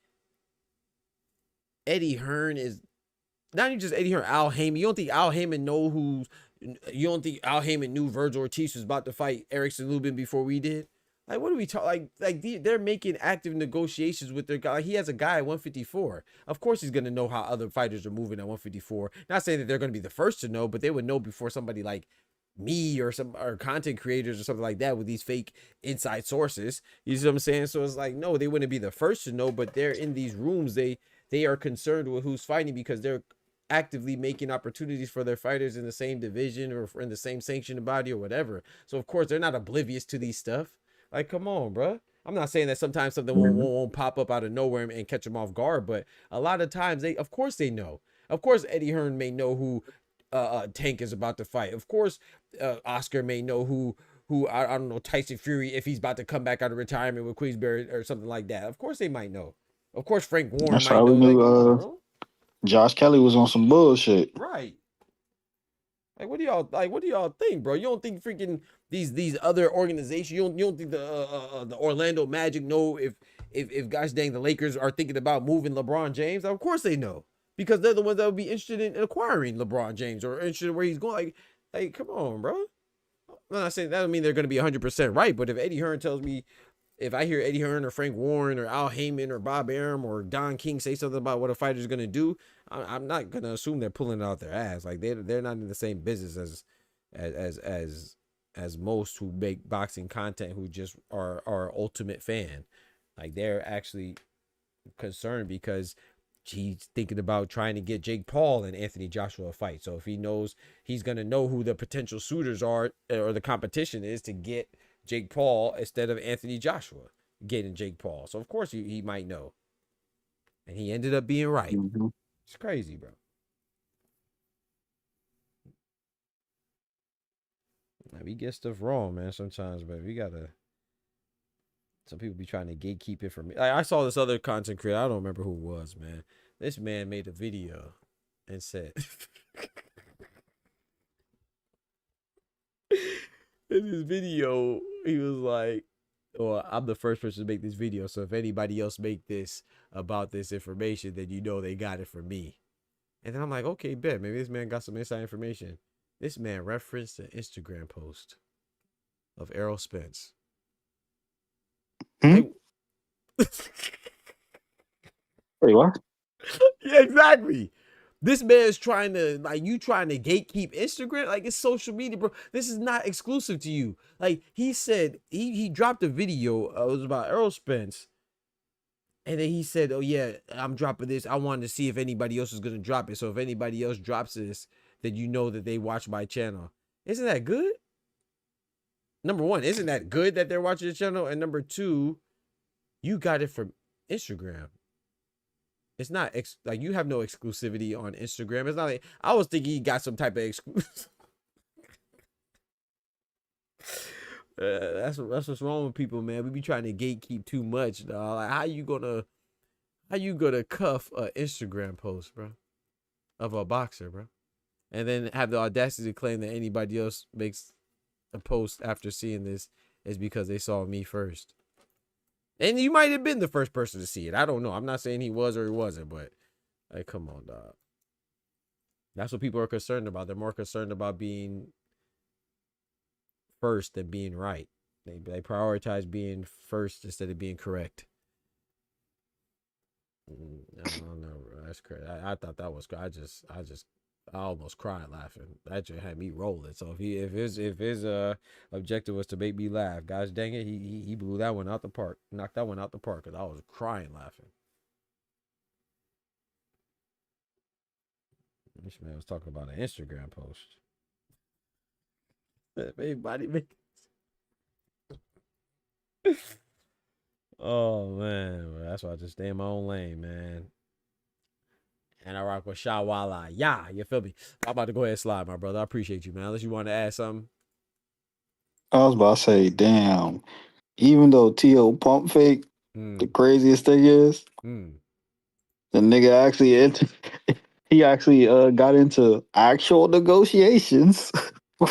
Eddie Hearn is not even just Eddie Hearn, Al Heyman. You don't think Al Heyman knew Virgil Ortiz was about to fight Erickson Lubin before we did? Like, what are we talking? They're making active negotiations with their guy. Like, he has a guy at 154. Of course, he's gonna know how other fighters are moving at 154. Not saying that they're gonna be the first to know, but they would know before somebody like me or content creators or something like that with these fake inside sources. You see what I'm saying? So it's like, no, they wouldn't be the first to know, but they're in these rooms. They are concerned with who's fighting because they're actively making opportunities for their fighters in the same division or in the same sanctioned body or whatever. So of course they're not oblivious to these stuff. Like, come on, bro. I'm not saying that sometimes something won't pop up out of nowhere and catch them off guard, but a lot of times of course they know. Of course Eddie Hearn may know who Tank is about to fight. Of course Oscar may know who I don't know, Tyson Fury, if he's about to come back out of retirement with Queensberry or something like that. Of course they might know. Of course Frank Warren That's might how know. we knew Like, Josh Kelly was on some bullshit. right. Like, what do y'all think, bro? You don't think freaking these other organizations, you don't think the Orlando Magic know if gosh dang the Lakers are thinking about moving LeBron James? Of course they know, because they're the ones that would be interested in acquiring LeBron James or interested in where he's going. Like come on, bro. I'm not saying that doesn't mean they're going to be 100% right, but if Eddie Hearn tells me, if I hear Eddie Hearn or Frank Warren or Al Heyman or Bob Arum or Don King say something about what a fighter's going to do, I'm not going to assume they're pulling it out their ass. Like they're not in the same business as most who make boxing content, who just are ultimate fan. Like they're actually concerned because he's thinking about trying to get Jake Paul and Anthony Joshua a fight. So if he knows, he's going to know who the potential suitors are or the competition is to get Jake Paul instead of Anthony Joshua getting Jake Paul. So of course he might know. And he ended up being right. Mm-hmm. It's crazy, bro. Now, we get stuff wrong, man, sometimes, but we gotta. Some people be trying to gatekeep it from me. I saw this other content creator. I don't remember who it was, man. This man made a video and said in his video, he was like, "Well, I'm the first person to make this video, so if anybody else make this about this information, then you know they got it from me." And then I'm like, okay, bet. Maybe this man got some inside information. This man referenced an Instagram post of Errol Spence. Wait, what? Yeah, exactly. This man's trying to, like, you trying to gatekeep Instagram? Like, it's social media, bro. This is not exclusive to you. Like, he said, he dropped a video. It was about Errol Spence. And then he said, oh, yeah, I'm dropping this. I wanted to see if anybody else is going to drop it. So if anybody else drops this, then you know that they watch my channel. Isn't that good? Number one, isn't that good that they're watching the channel? And number two, you got it from Instagram. It's not like you have no exclusivity on Instagram. It's not like I was thinking he got some type of exclusive. That's what's wrong with people, man. We be trying to gatekeep too much, dog. Like how you gonna cuff a Instagram post, bro, of a boxer, bro, and then have the audacity to claim that anybody else makes a post after seeing this is because they saw me first. And you might have been the first person to see it. I don't know. I'm not saying he was or he wasn't, but like, come on, dog. That's what people are concerned about. They're more concerned about being first than being right. They prioritize being first instead of being correct. I don't know, bro. That's crazy. I thought that was. I almost cried laughing. That just had me rolling. So if his objective was to make me laugh, gosh dang it, he blew that one out the park. Knocked that one out the park because I was crying laughing. This man was talking about an Instagram post. Everybody make. Oh man, well, that's why I just stay in my own lane, man. And I rock with Shawala. Yeah, you feel me? I'm about to go ahead and slide, my brother. I appreciate you, man. Unless you want to add something. I was about to say, damn. Even though T.O. pump fake, the craziest thing is, the nigga actually he actually got into actual negotiations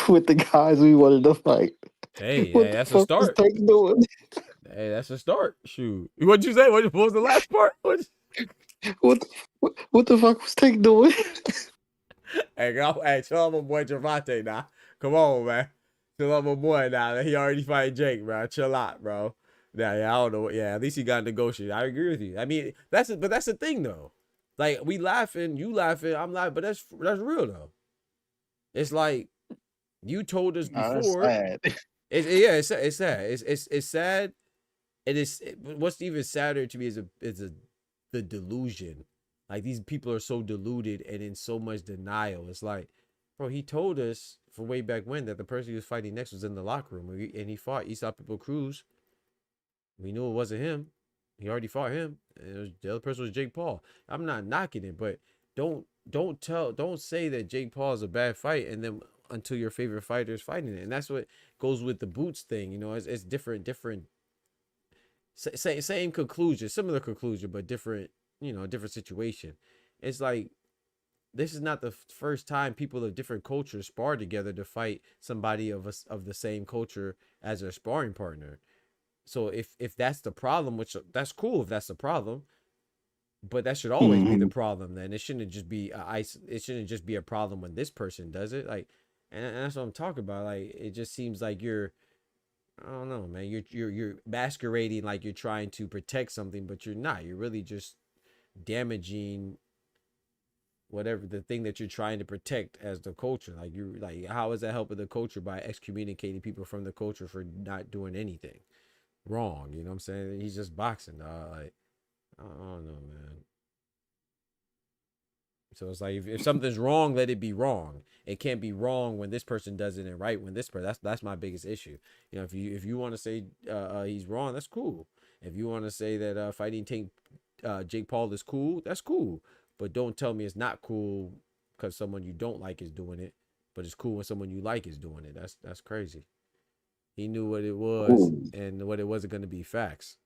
with the guys we wanted to fight. Hey, What the that's a fuck start. was Tank doing? Hey, that's a start. Shoot. What'd you say? What was the last part? What the fuck was Tank doing? Hey, chill out my boy Javante now. Come on, man. Chill out my boy now. He already fight Jake, bro. Chill out, bro. Yeah, I don't know. Yeah, at least he got negotiated. I agree with you. I mean, that's the thing though. Like we laughing, you laughing, I'm laughing, but that's real though. It's like you told us That's before. sad. It's sad. It's sad. What's even sadder to me is the delusion. Like these people are so deluded and in so much denial. It's like, bro, he told us from way back when that the person he was fighting next was in the locker room, and he fought East People Cruz. We knew it wasn't him. He already fought him. And the other person was Jake Paul. I'm not knocking it, but don't say that Jake Paul is a bad fight and then until your favorite fighter is fighting it. And that's what goes with the boots thing. You know, it's different, same conclusion, similar conclusion, but different, different situation. It's like, this is not the first time people of different cultures spar together to fight somebody of the same culture as their sparring partner. So if that's the problem, which that's cool if that's the problem, but that should always be the problem. Then it shouldn't just be it shouldn't just be a problem when this person does it. Like, and that's what I'm talking about. Like, it just seems like I don't know, man. You're masquerading like you're trying to protect something, but you're not. You're really just damaging whatever the thing that you're trying to protect as the culture. Like how is that helping the culture by excommunicating people from the culture for not doing anything wrong? You know what I'm saying? He's just boxing. Like, I don't know, man. So it's like if something's wrong, let it be wrong. It can't be wrong when this person does it and right when this person. That's my biggest issue. You know, if you want to say he's wrong, that's cool. If you want to say that fighting Jake Paul is cool, that's cool. But don't tell me it's not cool because someone you don't like is doing it. But it's cool when someone you like is doing it. That's crazy. He knew what it was and what it wasn't going to be facts.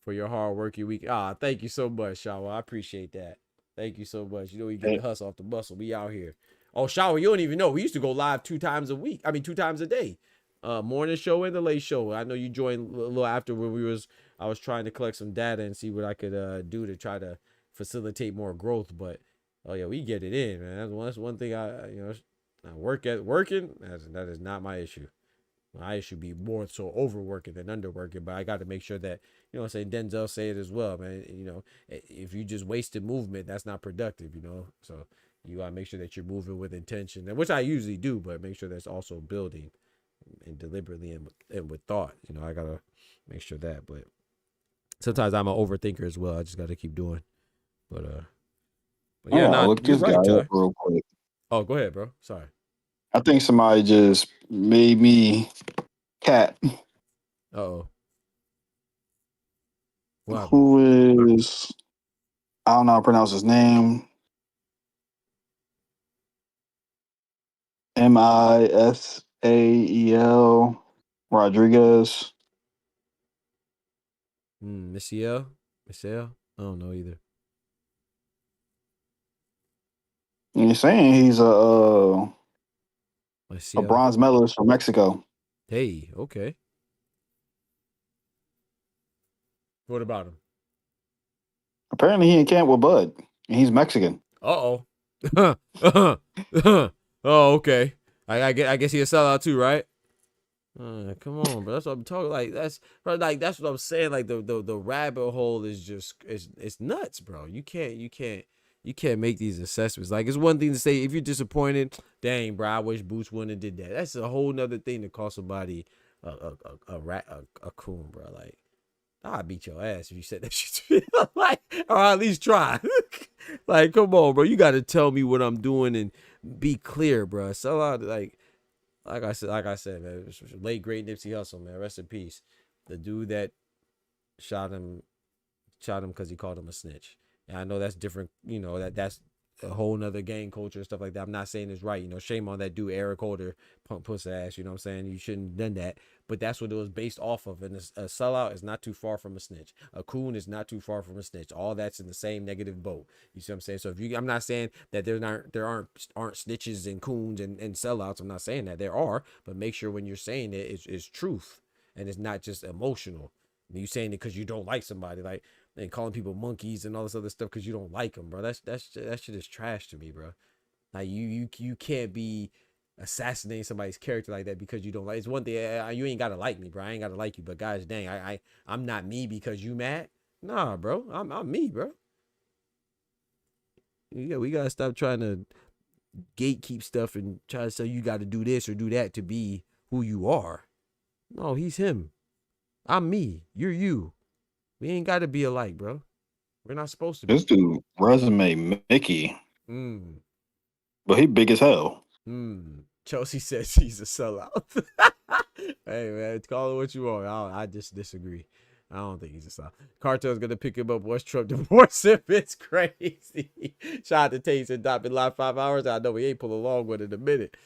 For your hard work, your week. Thank you so much, Shawa. I appreciate that. Thank you so much. You know, you get the hustle off the muscle. We out here. Oh, Shawa, you don't even know. We used to go live 2 times a week. I mean, 2 times a day. Morning show and the late show. I know you joined a little after when I was trying to collect some data and see what I could do to try to facilitate more growth. But oh yeah, we get it in, man. That's one thing I working. That is not my issue. I should be more so overworking than underworking, but I got to make sure that, you know what I'm saying, Denzel say it as well, man. You know, if you just wasted movement, that's not productive, you know. So you got to make sure that you're moving with intention, which I usually do, but make sure that's also building and deliberately and with thought. You know, I got to make sure that, but sometimes I'm an overthinker as well. I just got to keep doing. But yeah, look this guy up real quick. Oh, go ahead, bro. Sorry. I think somebody just made me cat. Uh-oh. Who is, I don't know how to pronounce his name. Misael Rodriguez. Misael? I don't know either. You're saying he's a bronze medalist from Mexico. Hey, okay. What about him? Apparently he in camp with Bud, and he's Mexican. Oh, okay. I guess he a sellout too, right? Come on, bro. That's what I'm talking. Like that's what I'm saying. Like the rabbit hole is just it's nuts, bro. You can't make these assessments. Like, it's one thing to say if you're disappointed, dang, bro, I wish Boots wouldn't have did that. That's a whole nother thing to call somebody a coon, bro. Like, I'll beat your ass if you said that shit to me. Like, or at least try. Like, come on, bro. You got to tell me what I'm doing and be clear, bro. Sell out, like I said, man. Late great Nipsey Hussle, man. Rest in peace. The dude that shot him because he called him a snitch. And I know that's different, you know, that's a whole nother gang culture and stuff like that. I'm not saying it's right, you know, shame on that dude, Eric Holder, punk pussy ass, you know what I'm saying? You shouldn't have done that. But that's what it was based off of. And a sellout is not too far from a snitch. A coon is not too far from a snitch. All that's in the same negative boat. You see what I'm saying? So I'm not saying that there aren't snitches and coons and sellouts. I'm not saying that there are, but make sure when you're saying it, it's truth and it's not just emotional. You saying it because you don't like somebody, like, and calling people monkeys and all this other stuff because you don't like them, bro. That shit is trash to me, bro. Like you can't be assassinating somebody's character like that because you don't like. It's one thing, you ain't gotta like me, bro. I ain't gotta like you, but guys, dang, I'm not me because you mad. Nah, bro, I'm me, bro. Yeah, we gotta stop trying to gatekeep stuff and try to say you got to do this or do that to be who you are. No, he's him. I'm me. You're you. We ain't got to be alike, bro. We're not supposed to be. This dude resume Mickey, Mm. but he big as hell. Chelsea says he's a sellout. Hey, man, call it what you want. I just disagree. I don't think he's a sellout. Cartel's going to pick him up. What's Trump divorce him? It's crazy. Shout out to Tate and Dot been live 5 hours. I know we ain't pull along with it in a minute.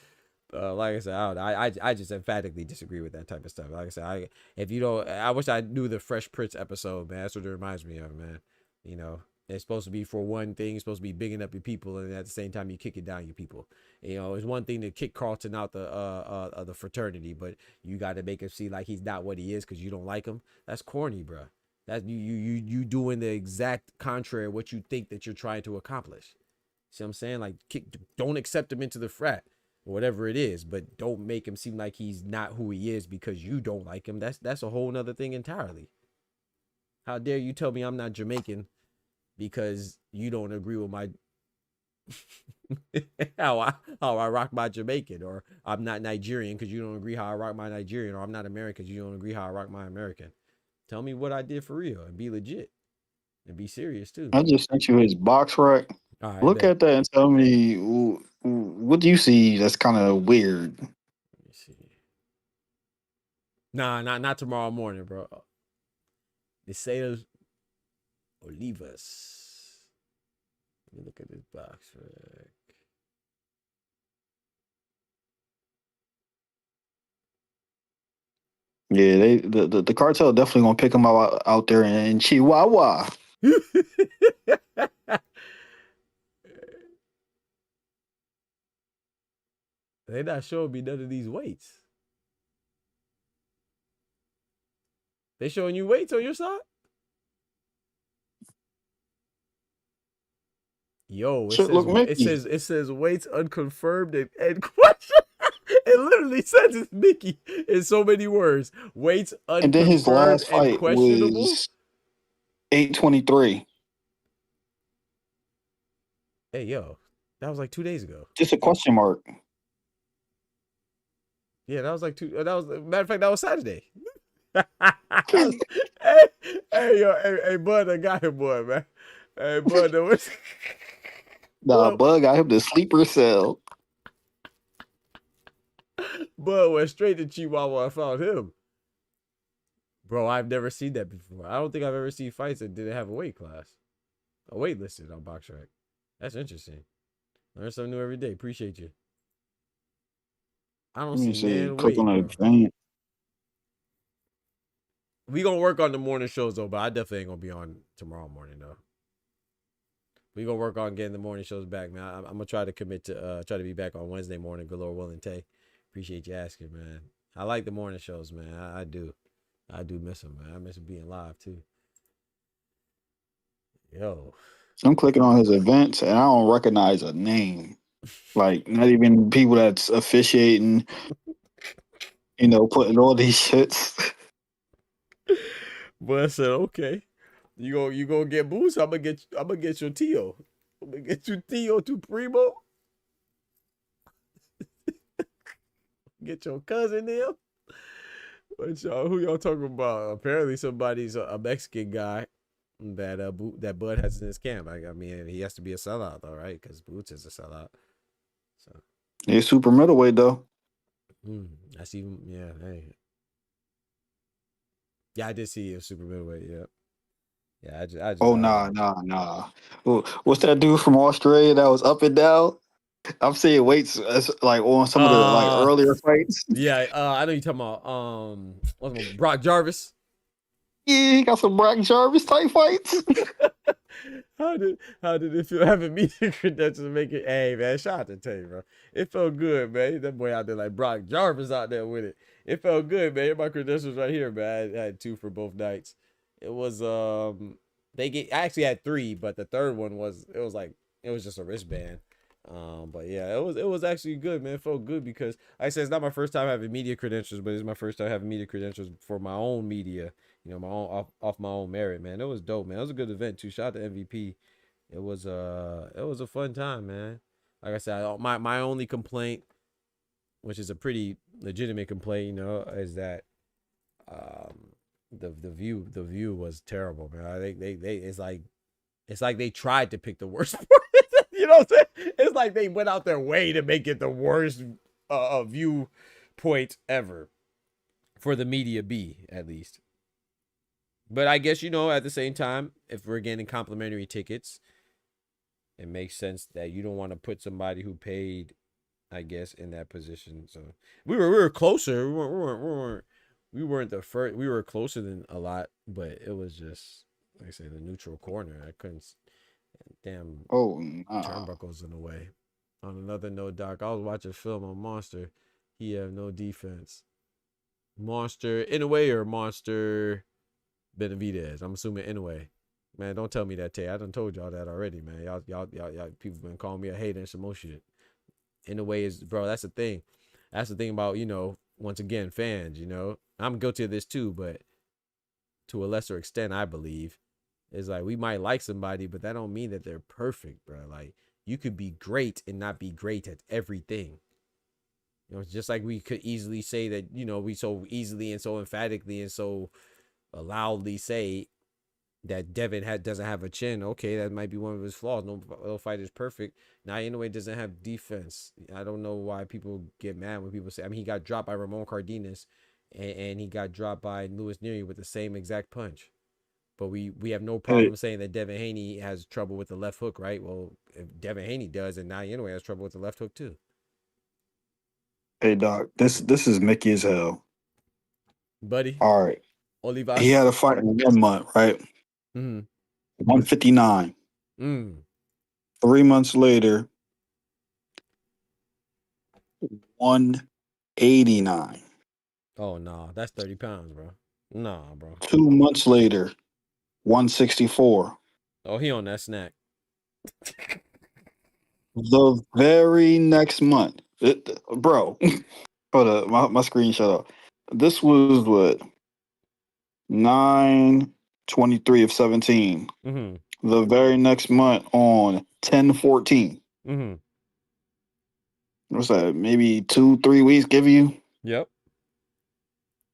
Like I said, I just emphatically disagree with that type of stuff. Like I said, if you don't, I wish I knew the Fresh Prince episode, man. That's what it reminds me of, man. You know, it's supposed to be for one thing, it's supposed to be bigging up your people, and at the same time you kick it down your people. You know, it's one thing to kick Carlton out the fraternity, but you got to make him see like he's not what he is because you don't like him. That's corny, bro. That's you doing the exact contrary of what you think that you're trying to accomplish. See what I'm saying? Like, don't accept him into the frat. Whatever it is, but don't make him seem like he's not who he is because you don't like him. That's a whole nother thing entirely. How dare you tell me I'm not Jamaican because you don't agree with my how I rock my Jamaican, or I'm not Nigerian because you don't agree how I rock my Nigerian, or I'm not American because you don't agree how I rock my American. Tell me what I did for real and be legit and be serious too. I just sent you his box rack. Right, Look at that and tell me what do you see that's kind of weird. Let me see. Nah, not tomorrow morning, bro. Deseos Olivas. Let me look at this box rack. Yeah, the cartel definitely gonna pick him out there in Chihuahua. They not showing me none of these weights. They showing you weights on your side? Yo, it says weights unconfirmed and question. It literally says it's Mickey in so many words. Weights unconfirmed and then his last fight questionable. was 823. Hey, yo, that was like 2 days ago. Just a question mark. Yeah, that was like matter of fact, that was Saturday. hey, Bud, I got him, boy, man. Hey, Bud, Bud got him the sleeper cell. Bud went straight to Chihuahua. I found him. Bro, I've never seen that before. I don't think I've ever seen fights that didn't have a weight class. A weight listed on BoxRec. That's interesting. Learn something new every day. Appreciate you. I don't see man click weight, on bro. event. We gonna work on the morning shows though, but I definitely ain't gonna be on tomorrow morning though. We gonna work on getting the morning shows back, man. I'm gonna try to commit to try to be back on Wednesday morning. Good Lord willing, Tay. Appreciate you asking, man. I like the morning shows, man. I do miss them, man. I miss being live too. Yo, So I'm clicking on his events and I don't recognize a name. Like, not even people that's officiating, putting all these shits. but I said, okay, you gonna get boost. I'm gonna get your Tio. I'm gonna get you Tio to Primo. Get your cousin there. Who y'all talking about? Apparently somebody's a Mexican guy that Bud has in his camp. I mean, he has to be a sellout, though, right? Because Boots is a sellout. So He's super middleweight though. I see. Yeah, hey. Yeah, I did see a super middleweight. Yeah. Yeah, I just. Oh nah. What's that dude from Australia that was up and down? I'm seeing weights as, like on some of the like earlier fights. Yeah, I know you're talking about what's Brock Jarvis. Yeah, he got some Brock Jarvis type fights. How did it feel having media credentials to make it? Hey man, shout out to Tay, bro. It felt good, man. That boy out there like Brock Jarvis out there with it. It felt good, man. My credentials right here, man. I had 2 for both nights. It was I actually had 3, but the third one was just a wristband. But yeah, it was actually good, man. It felt good because like I said, it's not my first time having media credentials, but it's my first time having media credentials for my own media, my own off my own merit, man. It was dope, man. It was a good event too. Shout out to MVP. It was a fun time, man. Like I said, my only complaint, which is a pretty legitimate complaint, is that the view was terrible, man. I think they it's like they tried to pick the worst part. You know what I'm saying? It's like they went out their way to make it the worst viewpoint ever for the media B, at least. But I guess, at the same time, if we're getting complimentary tickets, it makes sense that you don't want to put somebody who paid, I guess, in that position. So we were closer. We weren't the first. We were closer than a lot, but it was just, like I say, the neutral corner. I couldn't. Damn. Turnbuckles in the way. On another note, Doc, I was watching a film on Monster. He have no defense. Monster Inoue or Monster Benavidez? I'm assuming Inoue. Man, don't tell me that, Tay. I done told y'all that already, man. Y'all people been calling me a hater and some more shit. Inoue is, bro, that's the thing. That's the thing about, once again, fans, I'm guilty of this too, but to a lesser extent, I believe. It's like we might like somebody, but that don't mean that they're perfect, bro. Like you could be great and not be great at everything. It's just like we could easily say that, we so easily and so emphatically and so loudly say that Devin doesn't have a chin. Okay, that might be one of his flaws. No fighter is perfect. Now, anyway, doesn't have defense. I don't know why people get mad when people say. I mean, he got dropped by Ramon Cardenas, and he got dropped by Luis Nery with the same exact punch. But we have no problem saying that Devin Haney has trouble with the left hook, right? Well, if Devin Haney does, and now anyway has trouble with the left hook too. Hey Doc, this is Mickey as hell, buddy. All right, Olivas. he had a fight in 1 month, right? 159. 3 months later, 189. Oh no, that's 30 pounds, bro. Nah, bro. 2 months later, 164. Oh, he on that snack. The very next month, bro. Hold up, my screen shut off. This was what 9/23 of 17. The very next month on 10/14. What's that? Maybe 2-3 weeks. Give you. Yep.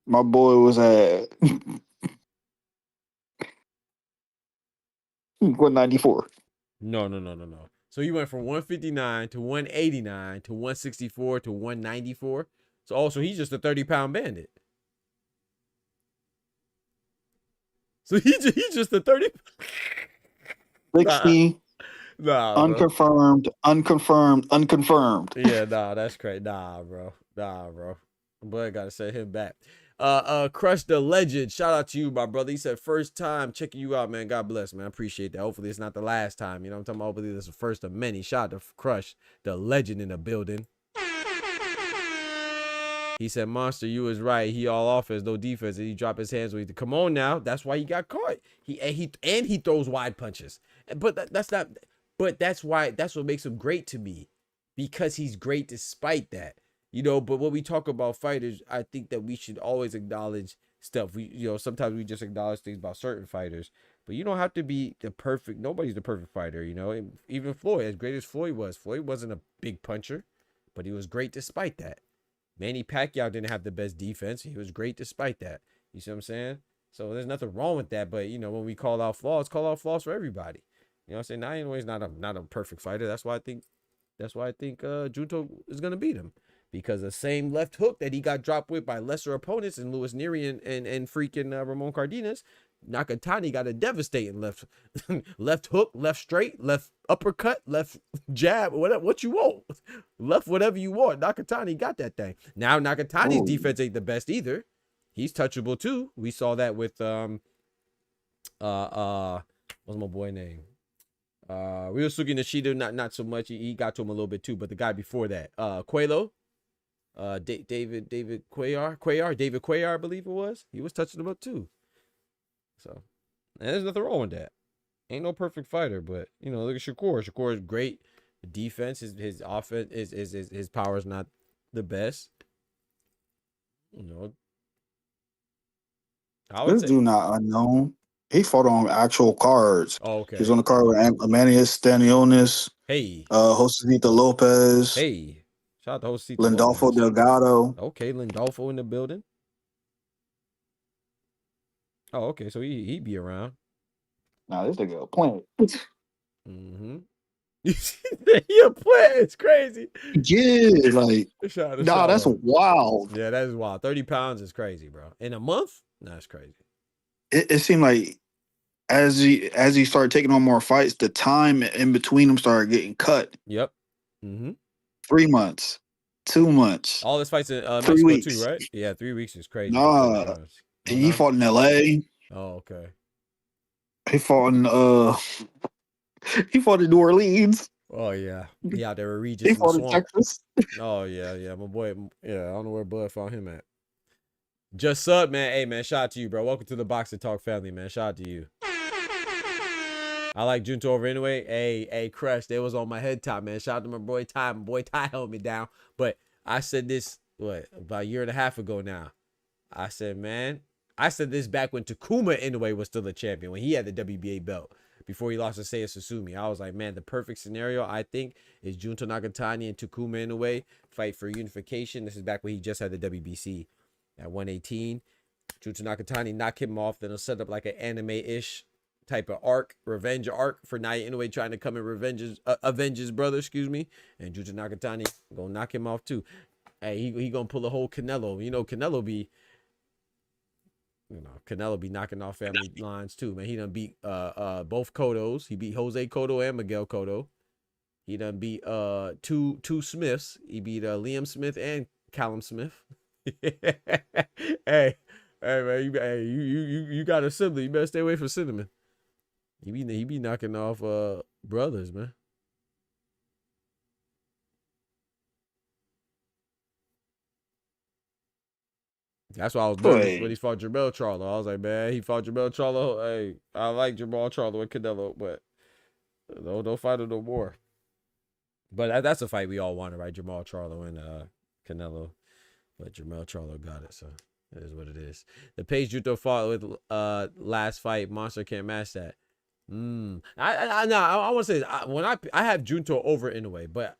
My boy was at 194. No. So you went from 159 to 189 to 164 to 194. So also he's just a 30-pound bandit. So he's just a 30. 60. Nah, unconfirmed. Yeah, that's crazy. Nah, bro. But I gotta set him back. Crush the Legend. Shout out to you, my brother. He said first time checking you out, man. God bless, man. I appreciate that. Hopefully it's not the last time. You know what I'm talking about? Hopefully this is the first of many. Shout out to Crush the Legend in the building. He said, Monster, you was right. He all offense, no defense. And he dropped his hands. Come on now. That's why he got caught. He throws wide punches. But that's what makes him great to me. Because he's great despite that. But when we talk about fighters, I think that we should always acknowledge stuff. Sometimes we just acknowledge things about certain fighters. But you don't have to be nobody's the perfect fighter, Even Floyd, as great as Floyd wasn't a big puncher, but he was great despite that. Manny Pacquiao didn't have the best defense. He was great despite that. You see what I'm saying? So there's nothing wrong with that. But, when we call out flaws for everybody. You know what I'm saying? Now, anyways, not a perfect fighter. That's why I think Junto is going to beat him. Because the same left hook that he got dropped with by lesser opponents in Luis Nery and freaking Ramon Cardenas, Nakatani got a devastating left hook, left straight, left uppercut, left jab, whatever, what you want. Left whatever you want. Nakatani got that thing. Now Nakatani's defense ain't the best either. He's touchable too. We saw that with what's my boy name? Ryosuke Nishida, not so much. He got to him a little bit too, but the guy before that, Quelo, David Cuellar, I believe it was. He was touching him up too. So, and there's nothing wrong with that. Ain't no perfect fighter, but you know, look at Shakur. Shakur is great. Defense, his offense his power is not the best. You know, I would This say. dude not unknown. He fought on actual cards. Oh, He was okay. on the card with Emanius Stanionis, Hey, Josefita Lopez, hey. Shout out to Josita Lindolfo Lopez. Delgado. Okay, Lindolfo in the building. Oh, okay. So he be around. Nah, this nigga playing. Mm-hmm. He a player. It's crazy. Yeah, like, Shout out to nah, that's Charlo. wild. Yeah, that is wild. 30 pounds is crazy, bro. In a month? Nah, that's crazy. It seemed like as he started taking on more fights, the time in between them started getting cut. Yep. Mm-hmm. 3 months, 2 months, All his fights in 3 Mexico too, weeks. right? Yeah, 3 weeks is crazy for 30 Nah, pounds. Oh he no? fought in L.A. Oh, okay. He fought in he fought in New Orleans. Oh yeah. He out there with He Regis in the fought in swamp. Texas. Oh yeah. My boy. Yeah, I don't know where Bud found him at. Just sub, man. Hey man, shout out to you, bro. Welcome to the Boxing Talk family, man. Shout out to you. I like Junto over anyway. Hey, Crush, they was on my head top, man. Shout out to my boy Ty. My boy Ty held me down. But I said this, about a year and a half ago now. I said this back when Takuma Inoue was still a champion, when he had the WBA belt, before he lost to Seiya Susumi. I was like, man, the perfect scenario, I think, is Junto Nakatani and Takuma Inoue fight for unification. This is back when he just had the WBC at 118. Junto Nakatani knock him off, then he'll set up like an anime-ish type of revenge arc for Naoya Inoue trying to come and avenge his brother, and Junto Nakatani gonna knock him off too. Hey, he gonna pull a whole Canelo. You know, Canelo be knocking off family lines too, man. He done beat both Cottos. He beat Jose Cotto and Miguel Cotto. He done beat two Smiths. He beat Liam Smith and Callum Smith. hey man, you got a sibling. You better stay away from Cinnamon. He be knocking off brothers, man. That's why I was nervous when he fought Jermell Charlo. I was like, man, he fought Jermell Charlo. Hey, I like Jermell Charlo and Canelo, but don't fight him no more. But that's a fight we all wanted, right? Jermell Charlo and Canelo. But Jermell Charlo got it, so it is what it is. The Paige Juto fought with last fight. Monster can't match that. I want to say when I have Junto over Inoue, but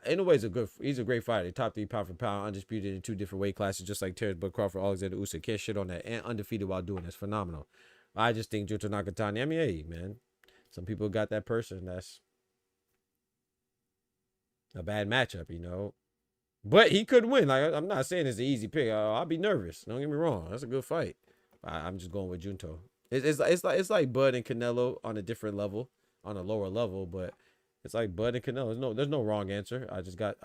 Inoue he's a great fighter. Top 3 pound for pound, undisputed in 2 different weight classes, just like Terence, but Crawford, Alexander Usyk. Can't shit on that, and undefeated while doing this. Phenomenal. I just think Junto Nakatani. I mean, hey man, some people got that person that's a bad matchup, you know. But he could win. Like, I'm not saying it's an easy pick. I'll be nervous. Don't get me wrong. That's a good fight. I'm just going with Junto. It's like Bud and Canelo on a different level, on a lower level, but it's like Bud and Canelo. There's no wrong answer. I just got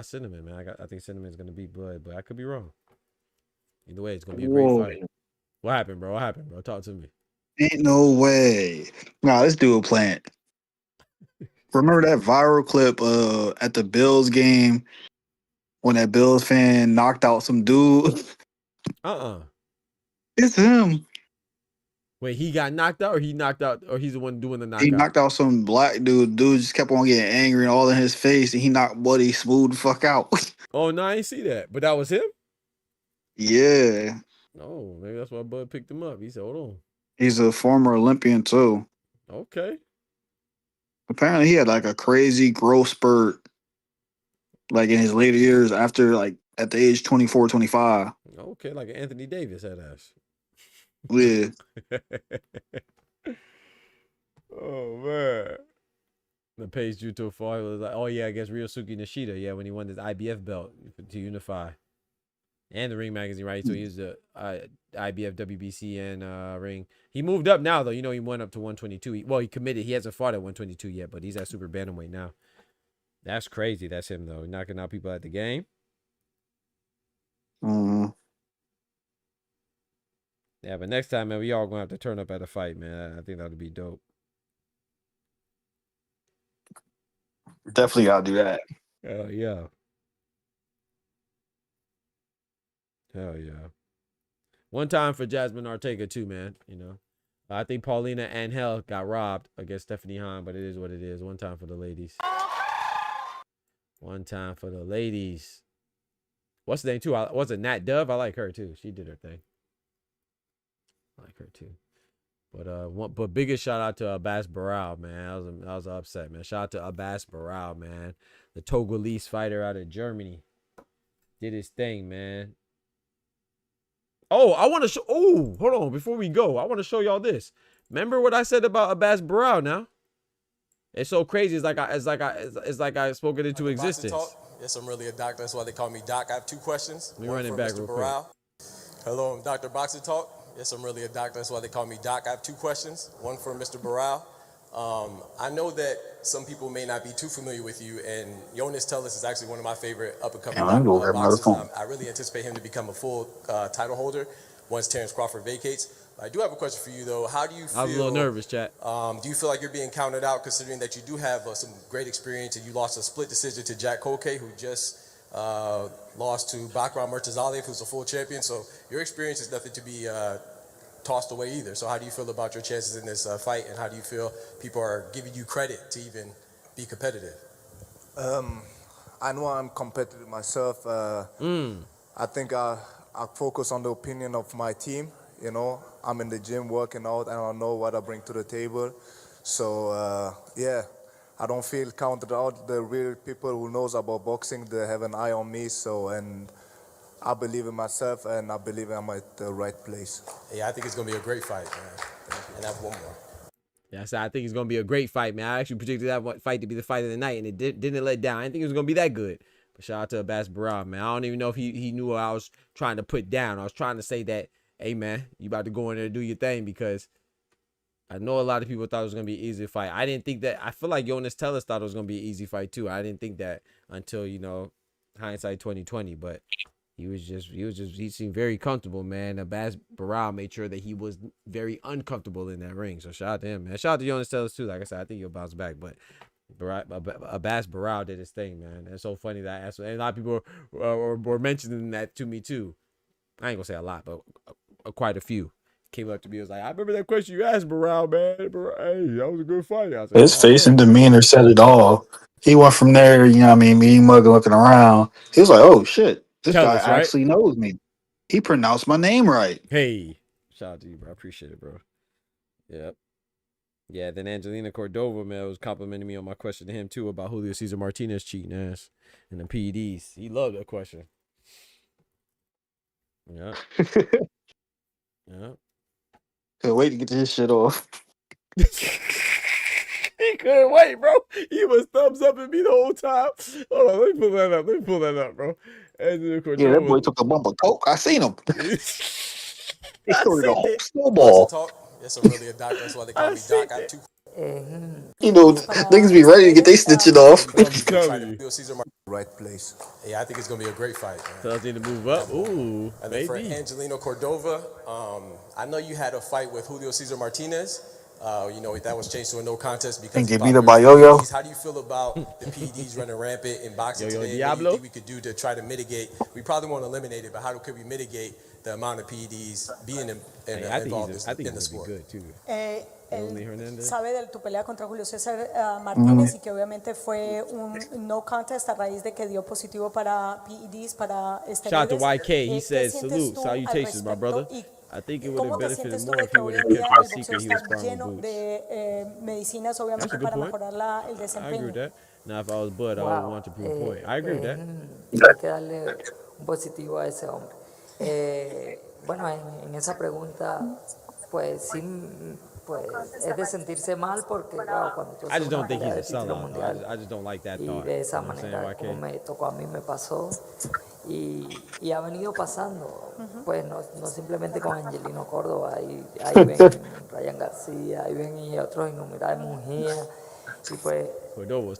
Cinnamon, man. I think Cinnamon's gonna beat Bud, but I could be wrong. Either way, it's gonna be a great fight. What happened, bro? Talk to me. Ain't no way. Nah, this dude playing. Remember that viral clip at the Bills game when that Bills fan knocked out some dude? It's him. Wait, he got knocked out, or he's the one doing the knockout? He knocked out some black dude. Dude just kept on getting angry and all in his face, and he knocked Buddy smooth the fuck out. Oh no, I ain't see that. But that was him? Yeah. Oh, maybe that's why Bud picked him up. He said, hold on. He's a former Olympian too. Okay. Apparently he had like a crazy growth spurt like in his later years after like at the age 24, 25. Okay, like Anthony Davis had ass. Yeah. Oh man. The Paige Juto fight was like, oh yeah, I guess Ryosuke Nishida, yeah, when he won his IBF belt to unify. And the Ring magazine, right? So he was the IBF, WBC, and Ring. He moved up now, though. You know, he went up to 122. He committed. He hasn't fought at 122 yet, but he's at super bantamweight now. That's crazy. That's him, though. Knocking out people at the game. Yeah, but next time, man, we all going to have to turn up at a fight, man. I think that would be dope. Definitely gotta do that. Hell yeah. Hell yeah. One time for Jasmine Ortega too, man. You know, I think Paulina Angel got robbed against Stephanie Hahn, but it is what it is. One time for the ladies. One time for the ladies. What's the name too? Was it Nat Dove? I like her too. She did her thing. I like her too. But biggest shout out to Abbas Barral, man. I was upset, man. Shout out to Abbas Barral, man. The Togolese fighter out of Germany. Did his thing, man. Oh, I want to show. Oh, hold on. Before we go, I want to show y'all this. Remember what I said about Abbas Barral now? It's so crazy. It's like I spoke it into existence. Yes, I'm really a doctor. That's why they call me Doc. I have two questions. Let me run it back real quick. Hello, I'm Dr. Boxer Talk. Yes, I'm really a doctor. That's why they call me Doc. I have two questions. One for Mr. Barral. I know that some people may not be too familiar with you, and Jonas Tellis is actually one of my favorite up-and-coming boxers. I really anticipate him to become a full title holder once Terence Crawford vacates. I do have a question for you, though. How do you feel? I was a little nervous, chat. Do you feel like you're being counted out, considering that you do have some great experience and you lost a split decision to Jack Koke, who just lost to Bakram Murtazalev, who's a full champion? So your experience is nothing to be tossed away either. So how do you feel about your chances in this fight, and how do you feel people are giving you credit to even be competitive? I know I'm competitive myself. I think I focus on the opinion of my team. You know, I'm in the gym working out, and I know what I bring to the table. So, yeah, I don't feel counted out. The real people who knows about boxing, they have an eye on me. So, and I believe in myself, and I believe I'm at the right place. Yeah, I think it's going to be a great fight, man. And I have one more. Yeah, so I think it's going to be a great fight, man. I actually predicted that fight to be the fight of the night, and it didn't let down. I didn't think it was going to be that good. But shout out to Abbas Barral, man. I don't even know if he knew what I was trying to put down. I was trying to say that, hey, man, you about to go in there and do your thing, because I know a lot of people thought it was going to be an easy fight. I didn't think that. I feel like Jonas Tellis thought it was going to be an easy fight, too. I didn't think that until, you know, hindsight 2020. But he seemed very comfortable, man. Abbas Barral made sure that he was very uncomfortable in that ring. So shout out to him, man. Shout out to Jonas Tellis, too. Like I said, I think he'll bounce back. But Abbas Barral did his thing, man. It's so funny that I asked, and a lot of people were mentioning that to me, too. I ain't going to say a lot, but quite a few came up to me. It was like, I remember that question you asked, Barral, man. Hey, that was a good fight. I was like, His face and demeanor said it all. He went from there, you know what I mean, mean mugging, looking around. He was like, oh, shit, this guy actually knows me. He pronounced my name right. Hey, shout out to you, bro. I appreciate it, bro. Yep. Yeah, then Angelina Cordova, man, was complimenting me on my question to him, too, about Julio Cesar Martinez cheating ass and the PEDs. He loved that question. Yeah. Yeah. Couldn't wait to get this shit off. He couldn't wait, bro. He was thumbs up at me the whole time. Hold on, let me pull that up, bro. Yeah, that boy took a bump of coke. I seen him. He started a whole snowball. Yes, I'm really a doctor. That's why they call me Doc. I have two. You know, niggas be ready to get they snitching off. Right place. Yeah, I think it's gonna be a great fight. Tells you to move up. Ooh, and then for Angelina Cordova, I know you had a fight with Julio Cesar Martinez. You know, that was changed to a no contest because get beat up by Yo-Yo. How do you feel about the PEDs running rampant in boxing Yo-Yo today? Diablo? What do you think we could do to try to mitigate? We probably won't eliminate it, but how could we mitigate the amount of PEDs being involved in the sport? Good too. Sabe de tu pelea contra Julio César Martínez y que obviamente fue un no contest a raíz de que dio positivo para PEDs, para esteroides. Shout out to YK. He says, salute, salutations, my brother. I think it would have benefited more if he would have kept it a secret he was sparring with medicinas, obviamente, para mejorar el desempeño. I agree with that. Now, if I was Bud, I would want to prove a point. I agree with that. Hay que darle un positivo a ese hombre. Bueno, en esa pregunta, pues sí, pues es de sentirse mal porque, claro, cuando tú I just don't una think he's pelea a de título sellout. mundial I just don't like that y thought. de esa You know what I'm manera saying, como YK? me tocó a mí me pasó y ha venido pasando, pues no simplemente con Angelino Córdoba, ahí ven Ryan García, ahí ven y otros innumerables Mujía y pues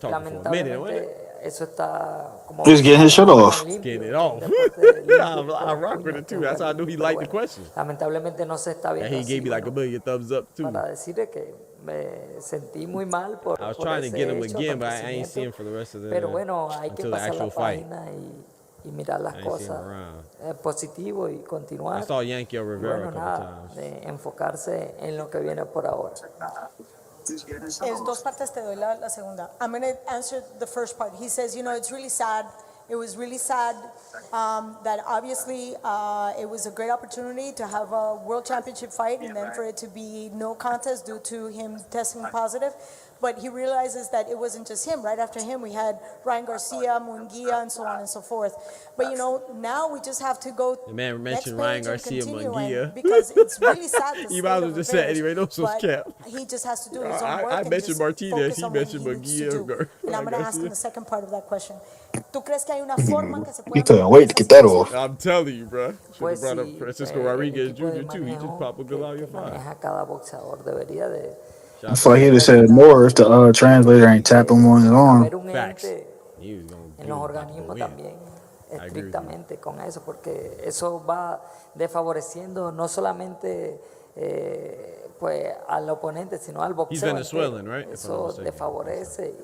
lamentablemente eso está como He was getting his shit off. Getting it off. I rock with it too. That's how I knew he liked the question. Lamentablemente no se está viendo And he gave me like a million thumbs up too. Para decirle que me sentí muy mal por, I was por trying to ese get him hecho, again, but I ain't see acontecimiento, him for the rest of pero the bueno, hay que until the pasar la actual fight. página y mirar las I ain't seen him cosas around. positivo y I continuar. saw Yankee Y Rivera bueno, a couple nada, times. de enfocarse en lo que viene por ahora. Es dos partes, te doy la segunda. I'm going to answer the first part. He says, you know, it's really sad. It was really sad that obviously it was a great opportunity to have a world championship fight and then for it to be no contest due to him testing positive. But he realizes that it wasn't just him. Right after him, we had Ryan Garcia, Munguia, and so on and so forth. But, you know, now we just have to go The man next mentioned Ryan page and Garcia, continue, Munguia. and because it's really sad the You state might as well of just say affairs, anyway, no but cap. he just has to do his own work I and mentioned just Martinez. focus He on what mentioned he needs to do. Munguia. And I'm going to ask him the second part of that question. ¿Tú crees que hay una forma que se You pueda couldn't manejar wait to esa get that situación? off. I'm telling you, bro. Should have Pues brought up sí, Francisco el Rodriguez equipo de Jr. too. He just manejo popped a que Goliath 5. maneja cada boxeador debería de Shout I out to feel like he'd have Terence. said more if the translator ain't tapping him on his arm. haber un Facts. ente He was gonna, en he los was about to go organismos in. también I agree with you. estrictamente con eso, porque eso va desfavoreciendo no solamente pues al oponente, sino al He's boxeo Venezuelan, entero. right? If I'm not Eso mistaken. desfavorece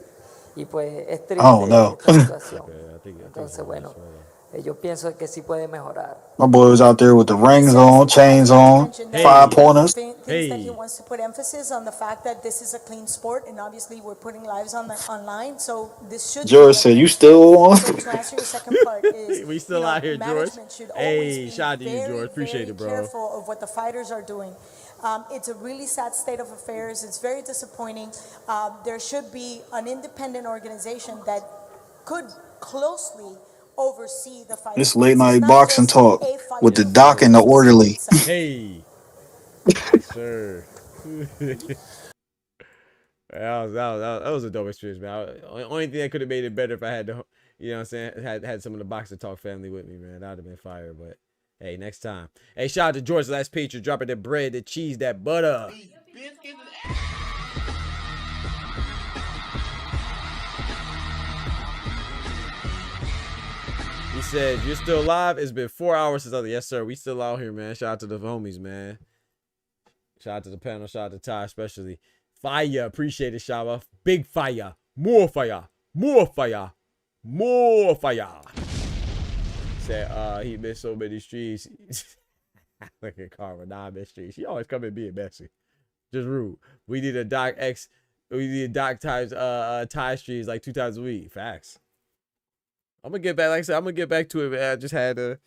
y pues es I don't triste know. esta situación. Okay, I think Entonces, he's bueno, Venezuelan. yo pienso que sí puede mejorar. My boy was out there with the He rings says on, he chains also on, mentioned that five Hey. pointers. thinks that he wants to put emphasis on the fact that this is a clean sport, and obviously we're putting lives on online, so this should George be a said, "You clean sport. still on?" So to answer your second part is, We still out here, George. management should Hey, always be shout out to you, very, George. Appreciate very it, bro. careful of what the fighters are doing. It's a really sad state of affairs. It's very disappointing. There should be an independent organization that could closely oversee the fight. This late night It's not boxing just talk a with fighter the Yes, who doc and the controls the sport orderly. itself. Hey. Yes, sir. that was a dope experience, man. Only thing that could have made it better if I had to, you know what I'm saying, had some of the Boxer Talk family with me, man. That would have been fire. But hey, next time. Hey, shout out to George, last Patriot, dropping that bread, that cheese, that butter. He said, "You're still alive? It's been 4 hours since I." Yes, sir. We still out here, man. Shout out to the homies, man. Shout out to the panel. Shout out to Ty, especially. Fire. Appreciate it, Shaba. Big fire. More fire. More fire. More fire. Said, he missed so many streets. Look at Karma. Nah, I missed streets. She always come in being messy. Just rude. We need a Doc X. We need a Doc times Ty streets like 2 times a week. Facts. I'm gonna get back. Like I said, I'm gonna get back to it, man. I just had to,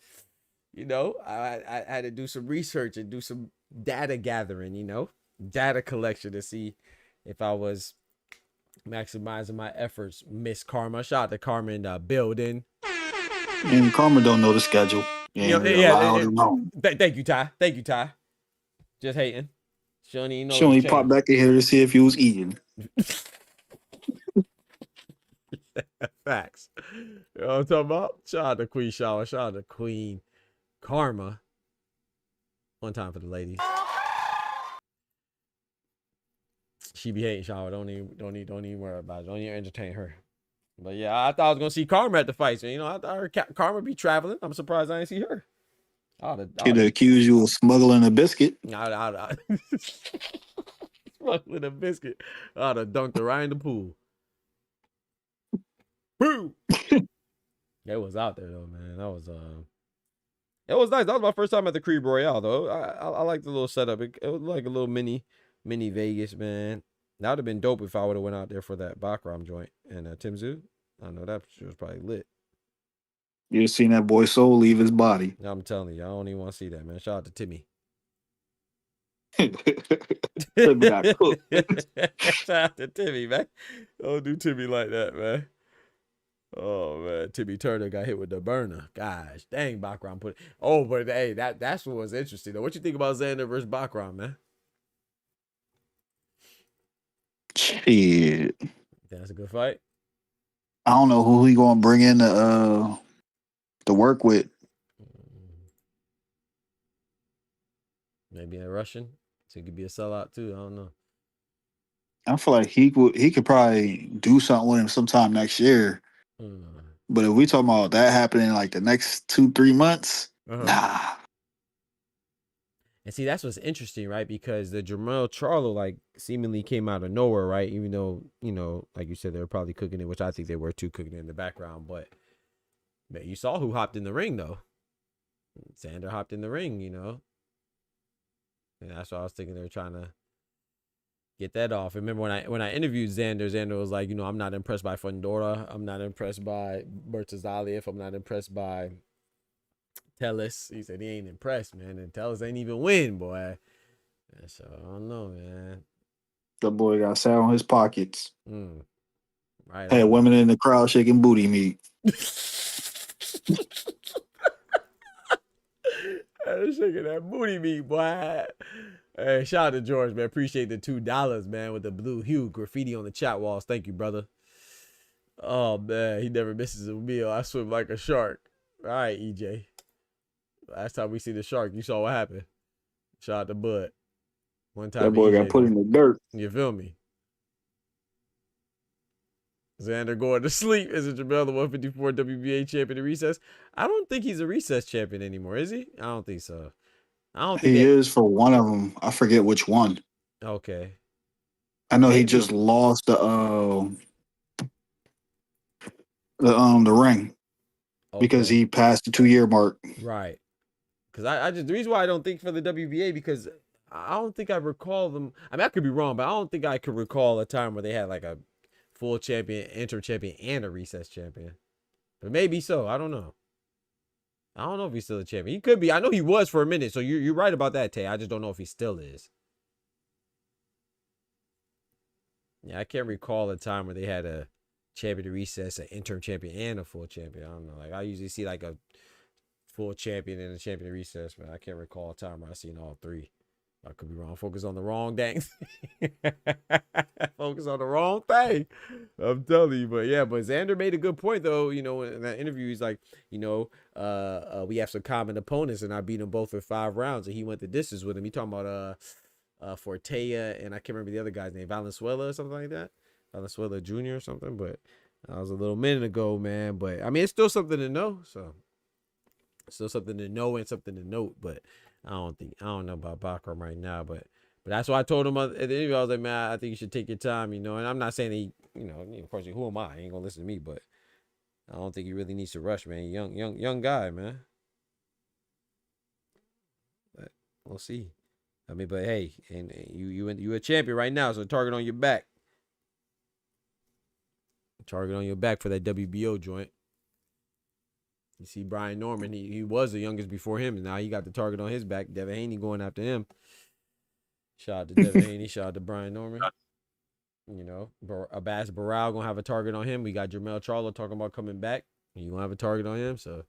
you know, I had to do some research and do some data gathering, you know, data collection to see if I was maximizing my efforts. Miss Karma, shout out to Karma in the building. And Karma don't know the schedule. Yeah, thank you, Ty. Thank you, Ty. Just hating. She don't even know. She only popped back in here to see if he was eating. Facts. You know what I'm talking about? Shout out to Queen Shower. Shout out to Queen Karma. One time for the ladies. She be hating Shower. Don't even worry about it. Don't even entertain her. But yeah, I thought I was gonna see Karma at the fights. You know, I thought her Karma be traveling. I'm surprised I didn't see her. He'd accuse you of smuggling a biscuit. Smuggling a biscuit. I'd have dunked her right in the pool. Boom. It was out there though, man. That was it was nice. That was my first time at the Creed Royale though. I like the little setup. It was like a little mini Vegas, man. That would have been dope if I would have went out there for that Bakram joint and Timzu. I know that was probably lit. You just seen that boy soul leave his body. I'm telling you, I don't even want to see that, man. Shout out to Timmy. Got cooked. Shout out to Timmy, man. Don't do Timmy like that, man. Oh man, Timmy Turner got hit with the burner. Gosh, dang, Bakram put it. Oh, but hey, that's what was interesting though. What you think about Xander versus Bakram, man? Shit. That's a good fight. I don't know who he gonna bring in to work with. Maybe a Russian, so he could be a sellout too. I don't know. I feel like he could probably do something with him sometime next year. But if we talking about that happening like the next 2-3 months, nah. And see, that's what's interesting, right? Because the Jermell Charlo, like, seemingly came out of nowhere, right? Even though, you know, like you said, they were probably cooking it, which I think they were too, cooking it in the background. But man, you saw who hopped in the ring, though. Xander hopped in the ring, you know. And that's what I was thinking they were trying to get that off. Remember when I interviewed Xander, Xander was like, you know, I'm not impressed by Fundora. I'm not impressed by Bertazaliev. I'm not impressed by Tellis. He said he ain't impressed, man. And Tellis ain't even win, boy. And so I don't know, man. The boy got sat on his pockets. Right. Had women in the crowd shaking booty meat. Shaking that booty meat, boy. Hey, shout out to George, man. Appreciate the $2, man, with the blue hue graffiti on the chat walls. Thank you, brother. Oh, man. He never misses a meal. I swim like a shark. All right, EJ. Last time we see the shark, you saw what happened. Shout out to Bud. One time That boy got put in the dirt. You feel me? Xander going to sleep. Is it Jamel the 154 WBA champion in recess? I don't think he's a recess champion anymore, is he? I don't think so. I don't think he is for one of them. I forget which one. Okay. I know he just lost the ring because he passed the 2-year mark. Right. Because I just, the reason why I don't think for the WBA, because I don't think I recall them. I mean, I could be wrong, but I don't think I could recall a time where they had like a full champion, interim champion, and a recess champion. But maybe so. I don't know. I don't know if he's still a champion. He could be. I know he was for a minute. So you're right about that, Tay. I just don't know if he still is. Yeah, I can't recall a time where they had a champion to recess, an interim champion, and a full champion. I don't know. Like I usually see like a full champion and a champion to recess, but I can't recall a time where I've seen all three. I could be wrong. Focus on the wrong thing. Focus on the wrong thing. I'm telling you. But yeah, but Xander made a good point though. You know, in that interview, he's like, you know, we have some common opponents, and I beat them both for 5 rounds, and he went the distance with him. He talking about Fortea, and I can't remember the other guy's name, Valenzuela or something like that. Valenzuela Jr. or something. But that was a little minute ago, man. But I mean, it's still something to know. So still something to know and something to note. But I don't know about Bakram right now, but that's why I told him at the interview. I was like, man, I think you should take your time, you know. And I'm not saying he, you know, of course, who am I? He ain't gonna listen to me, but I don't think he really needs to rush, man. Young guy, man. But we'll see. I mean, but hey, and you a champion right now, so target on your back. Target on your back for that WBO joint. You see Brian Norman, he was the youngest before him, and now he got the target on his back. Devin Haney going after him. Shout out to Devin Haney. Shout out to Brian Norman. You know, Abbas Barral going to have a target on him. We got Jermell Charlo talking about coming back. You going to have a target on him, so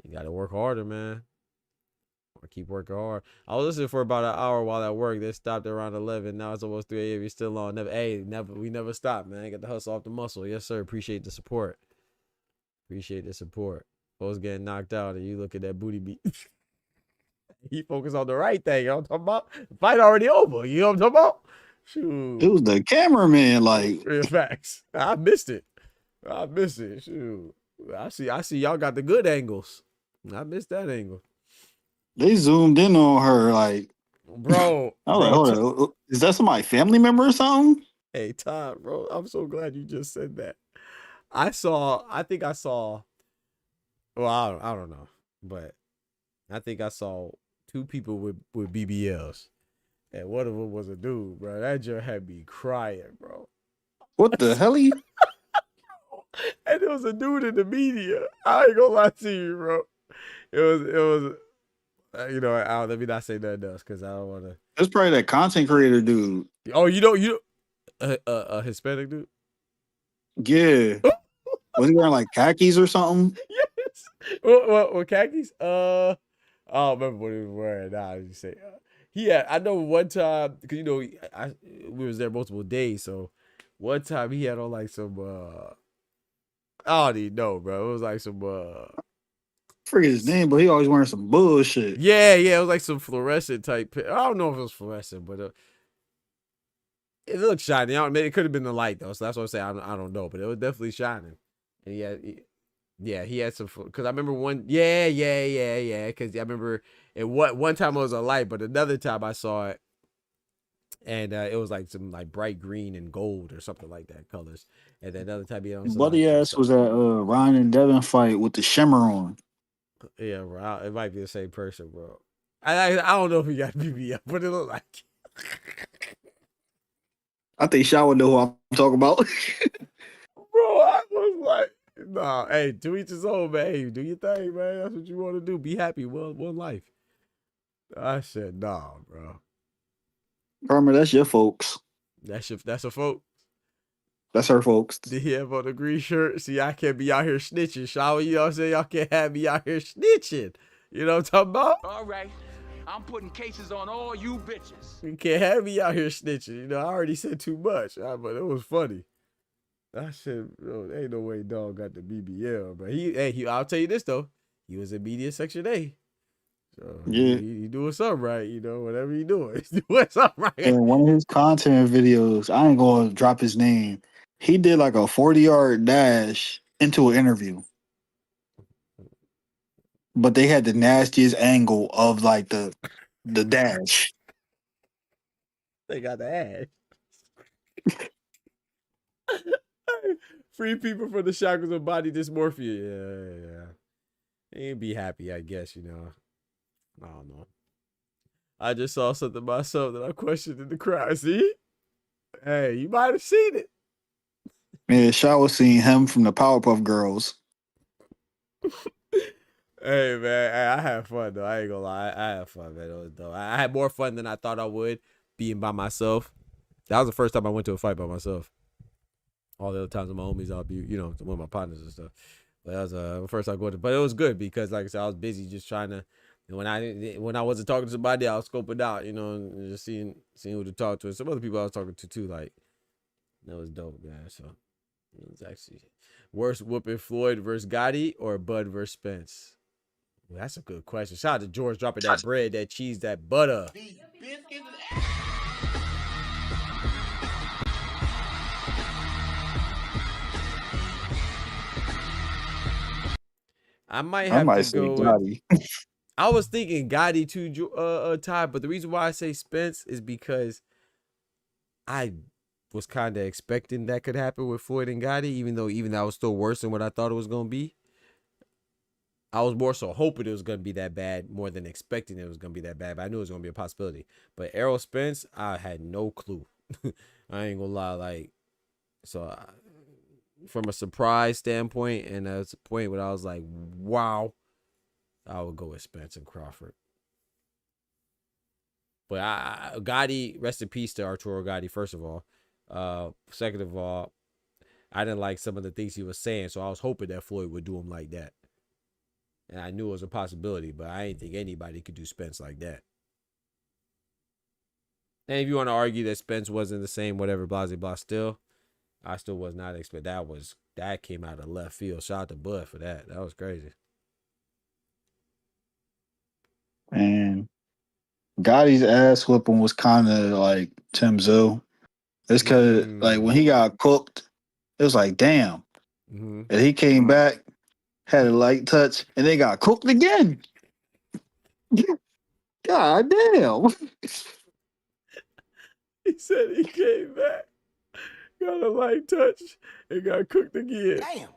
you got to work harder, man. Or keep working hard. I was listening for about an hour while at work. They stopped around 11. Now it's almost 3 a.m. You're still on. We never stop, man. Got the hustle off the muscle. Yes, sir. Appreciate the support. Appreciate the support. Folks getting knocked out, and you look at that booty beat. He focused on the right thing. You know what I'm talking about? The fight already over. You know what I'm talking about? Shoot. It was the cameraman, like. Facts. I missed it. Shoot. I see y'all got the good angles. I missed that angle. They zoomed in on her, like. Bro. I was like, hold on. Is that somebody family member or something? Hey, Todd, bro. I'm so glad you just said that. I think I saw. Well, I don't know, but I think I saw 2 people with BBLs, and one of them was a dude, bro. That just had me crying, bro. What the hell? And it was a dude in the media. I ain't gonna lie to you, bro. It was. You know, let me not say nothing else because I don't want to. That's probably that content creator dude. Oh, you a Hispanic dude? Yeah. Was he wearing like khakis or something? Yes. What khakis? I don't remember what he was wearing. Nah, you say I know one time because you know we was there multiple days, so one time he had on like some I don't even know, bro. It was like some I forget his name, but he always wearing some bullshit. Yeah, it was like some fluorescent type. I don't know if it was fluorescent, but it looked shiny. It could have been the light though, so that's what I'm saying. I don't know, but it was definitely shining. And Yeah, he had some because I remember one. Yeah. Because I remember it. What one time it was a light, but another time I saw it, and it was like some like bright green and gold or something like that colors. And then another time he had on some like Buddy ass was at Ryan and Devin fight with the shimmer on. yeah, bro. It might be the same person, bro. I don't know if he got BBL, but it looked like. I think Shaw would know who I'm talking about. Bro, I was like, nah, hey, to each his own, man. Hey, do your thing, man. That's what you want to do. Be happy. One life. I said, nah, bro. Karma, that's your folks. That's a folk. That's her folks. Did he have on the green shirt? See, I can't be out here snitching. Shower, you know what I'm saying? Y'all can't have me out here snitching. You know what I'm talking about? All right. I'm putting cases on all you bitches. You can't have me out here snitching. You know, I already said too much, but it was funny. I said, bro, ain't no way dog got the BBL, but I'll tell you this though, he was in media section A, so yeah, he doing something right, you know, whatever he doing, he's doing something right. And one of his content videos, I ain't gonna drop his name. He did like a 40-yard dash into an interview, but they had the nastiest angle of like the dash. They got the ass. Free people from the shackles of body dysmorphia. Yeah. Ain't be happy, I guess, you know. I don't know. I just saw something myself that I questioned in the crowd. See? Hey, you might have seen it. Man, Shaw was seeing him from the Powerpuff Girls. Hey, man, I had fun, though. I ain't gonna lie. I had fun, man. It was dope. I had more fun than I thought I would being by myself. That was the first time I went to a fight by myself. All the other times with my homies, I'll be, you know, with my partners and stuff. But that was the first time going to, but it was good because, like I said, I was busy just trying to. When I wasn't talking to somebody, I was scoping out, you know, and just seeing who to talk to. And some other people I was talking to too, like that was dope, man. So it was actually worst whooping Floyd versus Gotti or Bud versus Spence. Well, that's a good question. Shout out to George dropping that bread, that cheese, that butter. I might have to go with, I was thinking Gotti too, Ty, but the reason why I say Spence is because I was kind of expecting that could happen with Floyd and Gotti, even that was still worse than what I thought it was going to be. I was more so hoping it was going to be that bad more than expecting it was going to be that bad, but I knew it was going to be a possibility. But Errol Spence, I had no clue. I ain't going to lie. Like, so from a surprise standpoint and a point where I was like, wow, I would go with Spence and Crawford. But Gotti, rest in peace to Arturo Gotti, first of all. Second of all, I didn't like some of the things he was saying, so I was hoping that Floyd would do him like that. And I knew it was a possibility, but I didn't think anybody could do Spence like that. And if you want to argue that Spence wasn't the same, whatever, blah, blah, blah, still, I still was not expecting. That came out of left field. Shout out to Bud for that. That was crazy. And Gotti's ass whooping was kind of like Tim Zoo. It's because like when he got cooked, it was like damn. And he came back, had a light touch, and they got cooked again. God damn. He said he came back, got a light touch, and got cooked again. Damn.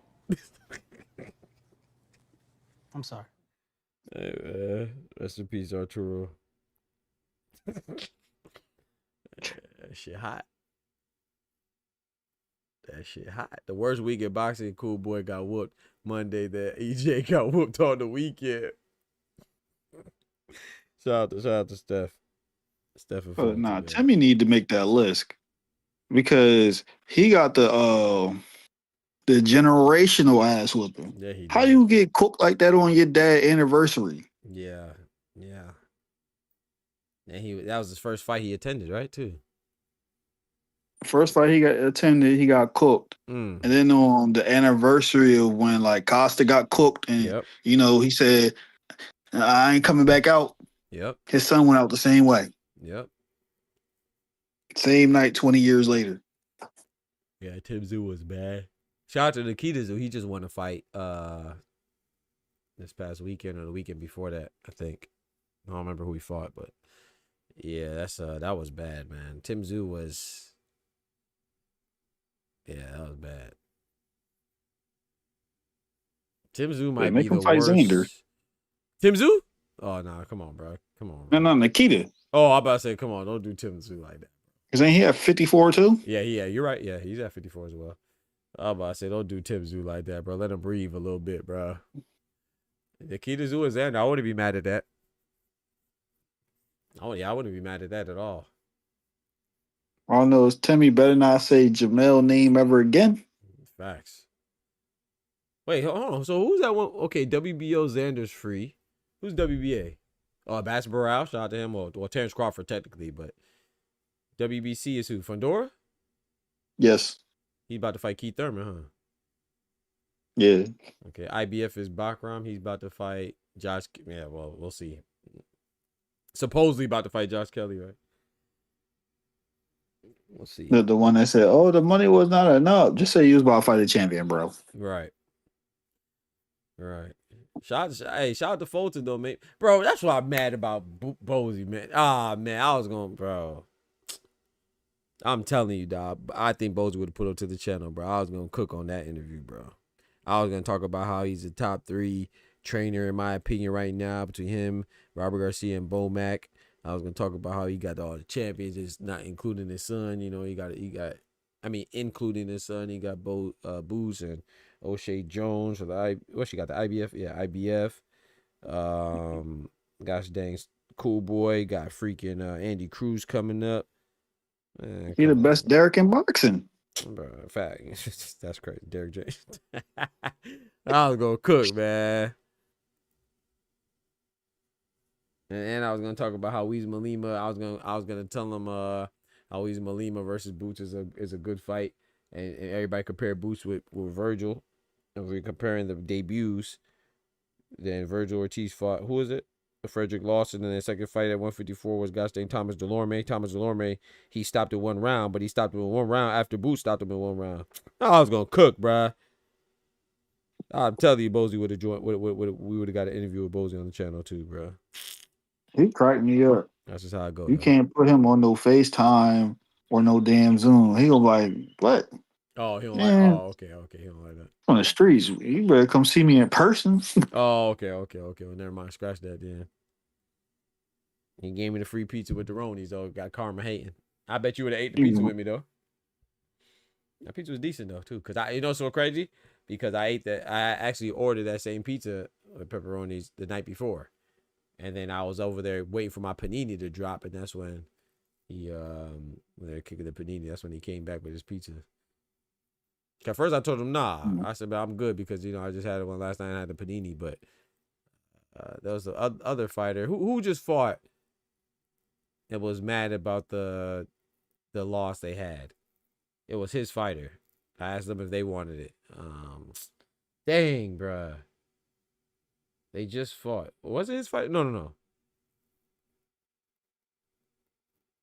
I'm sorry. Hey, man. Rest in peace, Arturo. That shit hot. That shit hot. The worst week in boxing, Cool Boy got whooped Monday. That EJ got whooped on the weekend. Shout out to Steph. Nah, Timmy need to make that list because he got the generational ass whooping. Yeah, he How you get cooked like that on your dad's anniversary? Yeah. And that was his first fight he attended, right? Too. First fight he got attended, he got cooked. And then on the anniversary of when like Costa got cooked and you know, he said, I ain't coming back out. Yep. His son went out the same way. Yep. Same night 20 years later. Yeah, Tim Zoo was bad. Shout out to Nikita Zoo. He just won a fight this past weekend or the weekend before that, I think. I don't remember who he fought, but yeah, that was bad, man. Tim Zoo was that was bad. Tim Zoo might make be him the fight worst. Xander. Tim Zoo? Oh no, come on, bro. Come on. Bro. No, Nikita. Oh, I'm about to say, come on, don't do Tim Zoo like that. Cause ain't he at 54 too? Yeah, you're right. Yeah, he's at 54 as well. I'm about to say, don't do Tim Zoo like that, bro. Let him breathe a little bit, bro. Nikita Zoo is Xander. I wouldn't be mad at that. Oh yeah, I wouldn't be mad at that at all. All I know is Timmy better not say Jamel name ever again. Facts. Wait, hold on. So who's that one? Okay, WBO Xander's free. Who's WBA? Oh, Bass Burrell. Shout out to him. Well, Terence Crawford technically, but WBC is who? Fundora? Yes. He's about to fight Keith Thurman, huh? Yeah. Okay. IBF is Bakram. He's about to fight Josh. Yeah, well, we'll see. Supposedly about to fight Josh Kelly, right? We'll see. The one that said, "Oh, the money was not enough." Just say you was about to fight the champion, bro. Right. Shout out to Fulton though, mate. Bro, that's what I'm mad about Bozy, man. Man, I was going, bro. I'm telling you, dog. I think Bozy would have put up to the channel, bro. I was gonna cook on that interview, bro. I was gonna talk about how he's a top 3 trainer in my opinion right now between him, Robert Garcia, and Bo Mack. I was gonna talk about how he got all the champions, just not including his son. You know, including his son. He got Booz and O'Shea Jones for she got the IBF, yeah, IBF. Gosh dang, Cool Boy got freaking Andy Cruz coming up. Man, he the best Derek in boxing. Bro, fact, that's crazy, Derek James. I was gonna cook, man. And I was gonna talk about how Weez Malima. I was gonna tell him how Weez Malima versus Boots is a good fight, and everybody compare Boots with Virgil. If we're comparing the debuts, then Virgil Ortiz fought, who is it? Frederick Lawson, and the second fight at 154 was gosh dang Thomas Delorme. Thomas Delorme, he stopped in 1 round, but he stopped him in 1 round after Boots stopped him in 1 round. I was gonna cook, bruh. I'm telling you, Bozy would have joined. We would have got an interview with Bozy on the channel too, bruh. He cracked me up. That's just how I go. You can't put him on no FaceTime or no damn Zoom. He gonna like, what? Oh, he don't Man. like. Oh, okay. He don't like that. On the streets, you better come see me in person. Oh, okay. Well, never mind. Scratch that then. He gave me the free pizza with the Ronies, though. Got karma hating. I bet you would have ate the pizza with me, though. That pizza was decent, though, too. Because you know, so crazy? Because I actually ordered that same pizza with pepperonis the night before. And then I was over there waiting for my panini to drop, and that's when when they were kicking the panini, that's when he came back with his pizza. At first I told him, nah. I said, but I'm good because, you know, I just had one last night and I had the panini. But there was the other fighter who just fought and was mad about the loss they had. It was his fighter. I asked them if they wanted it. Dang, bruh. They just fought. Was it his fight? No.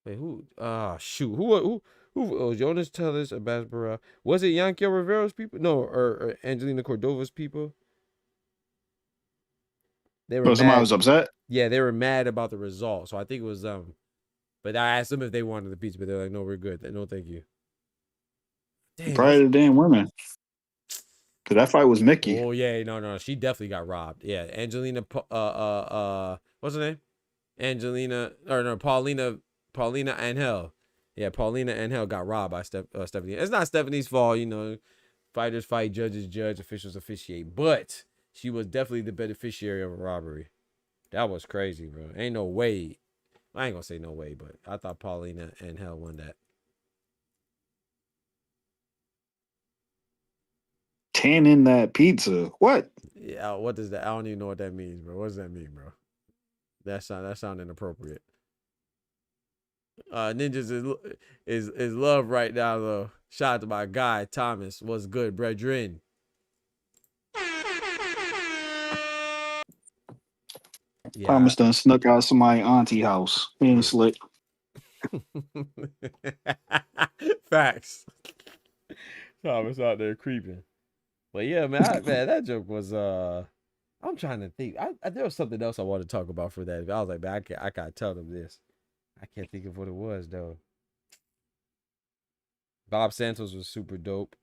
Wait, who? Shoot. Who? Oh, Jonas Tellers, Abbas Barra. Was it Yankel Rivera's people? No, or Angelina Cordova's people? They were somebody was upset? Yeah, they were mad about the result. So I think it was but I asked them if they wanted the pizza, but they're like, no, we're good. No, thank you. Damn, probably the damn women. Cause that fight was Mickey. Oh yeah, no, she definitely got robbed. Yeah, Angelina, what's her name? Paulina Angel. Yeah, Paulina Angel got robbed by Stephanie. It's not Stephanie's fault, you know. Fighters fight, judges judge, officials officiate. But she was definitely the beneficiary of a robbery. That was crazy, bro. Ain't no way. I ain't gonna say no way, but I thought Paulina Angel won that. 10 in that pizza. What? Yeah, what does that? I don't even know what that means, bro. What does that mean, bro? That sound inappropriate. Ninjas is love right now though. Shout out to my guy Thomas. What's good, brethren? Yeah. Thomas done snuck out somebody's auntie house. He ain't slick. Facts. Thomas out there creeping. But yeah, man, that joke was I'm trying to think. There was something else I wanted to talk about for that. I was like, man, I can't tell them this. I can't think of what it was though. Bob Santos was super dope.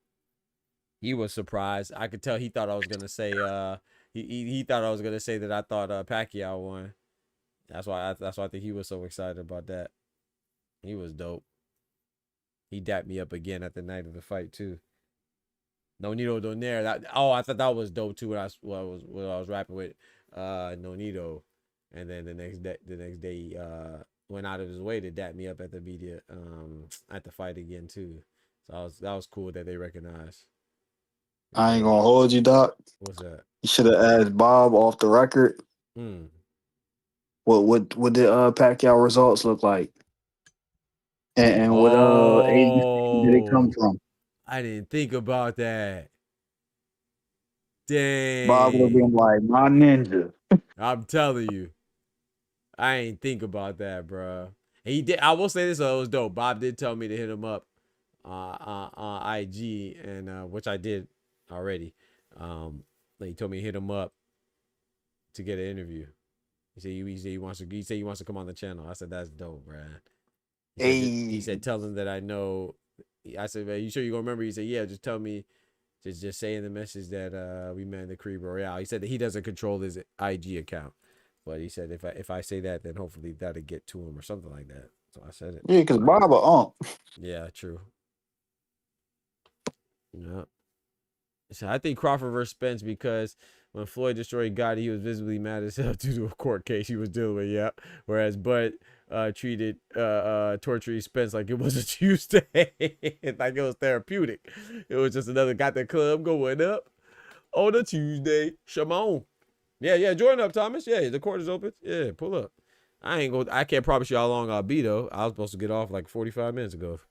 He was surprised. I could tell he thought I was gonna say he thought I was gonna say that I thought Pacquiao won. That's why I think he was so excited about that. He was dope. He dapped me up again at the night of the fight too. Nonito Donaire. I thought that was dope too when I was rapping with Nonito, and then the next day he went out of his way to dap me up at the media at the fight again too. So that was cool that they recognized. I ain't gonna hold you, Doc. What's that? You should have asked Bob off the record. What did Pacquiao results look like? And what agency did it come from? I didn't think about that. Dang. Bob would have been like, my ninja. I'm telling you. I ain't think about that, bro. And he did. I will say this, though, it was dope. Bob did tell me to hit him up on IG, and which I did already. He told me to hit him up to get an interview. He said he wants to come on the channel. I said that's dope, bro. He said tell him that I know. I said, man, you sure you gonna remember? He said, yeah, just tell me. Just say in the message that we met in the Cree Royale. He said that he doesn't control his IG account, but he said if I say that, then hopefully that'll get to him or something like that. So I said it. Yeah, because Bob a Yeah, true. Yeah. So I think Crawford versus Spence because when Floyd destroyed Gotti, he was visibly mad as hell due to a court case he was dealing with. Yeah. Whereas Bud treated torturing Spence like it was a Tuesday, like it was therapeutic. It was just another got the club going up on a Tuesday. Shimon. Yeah, join up, Thomas. Yeah, the court is open. Yeah, pull up. I can't promise you how long I'll be though. I was supposed to get off like 45 minutes ago.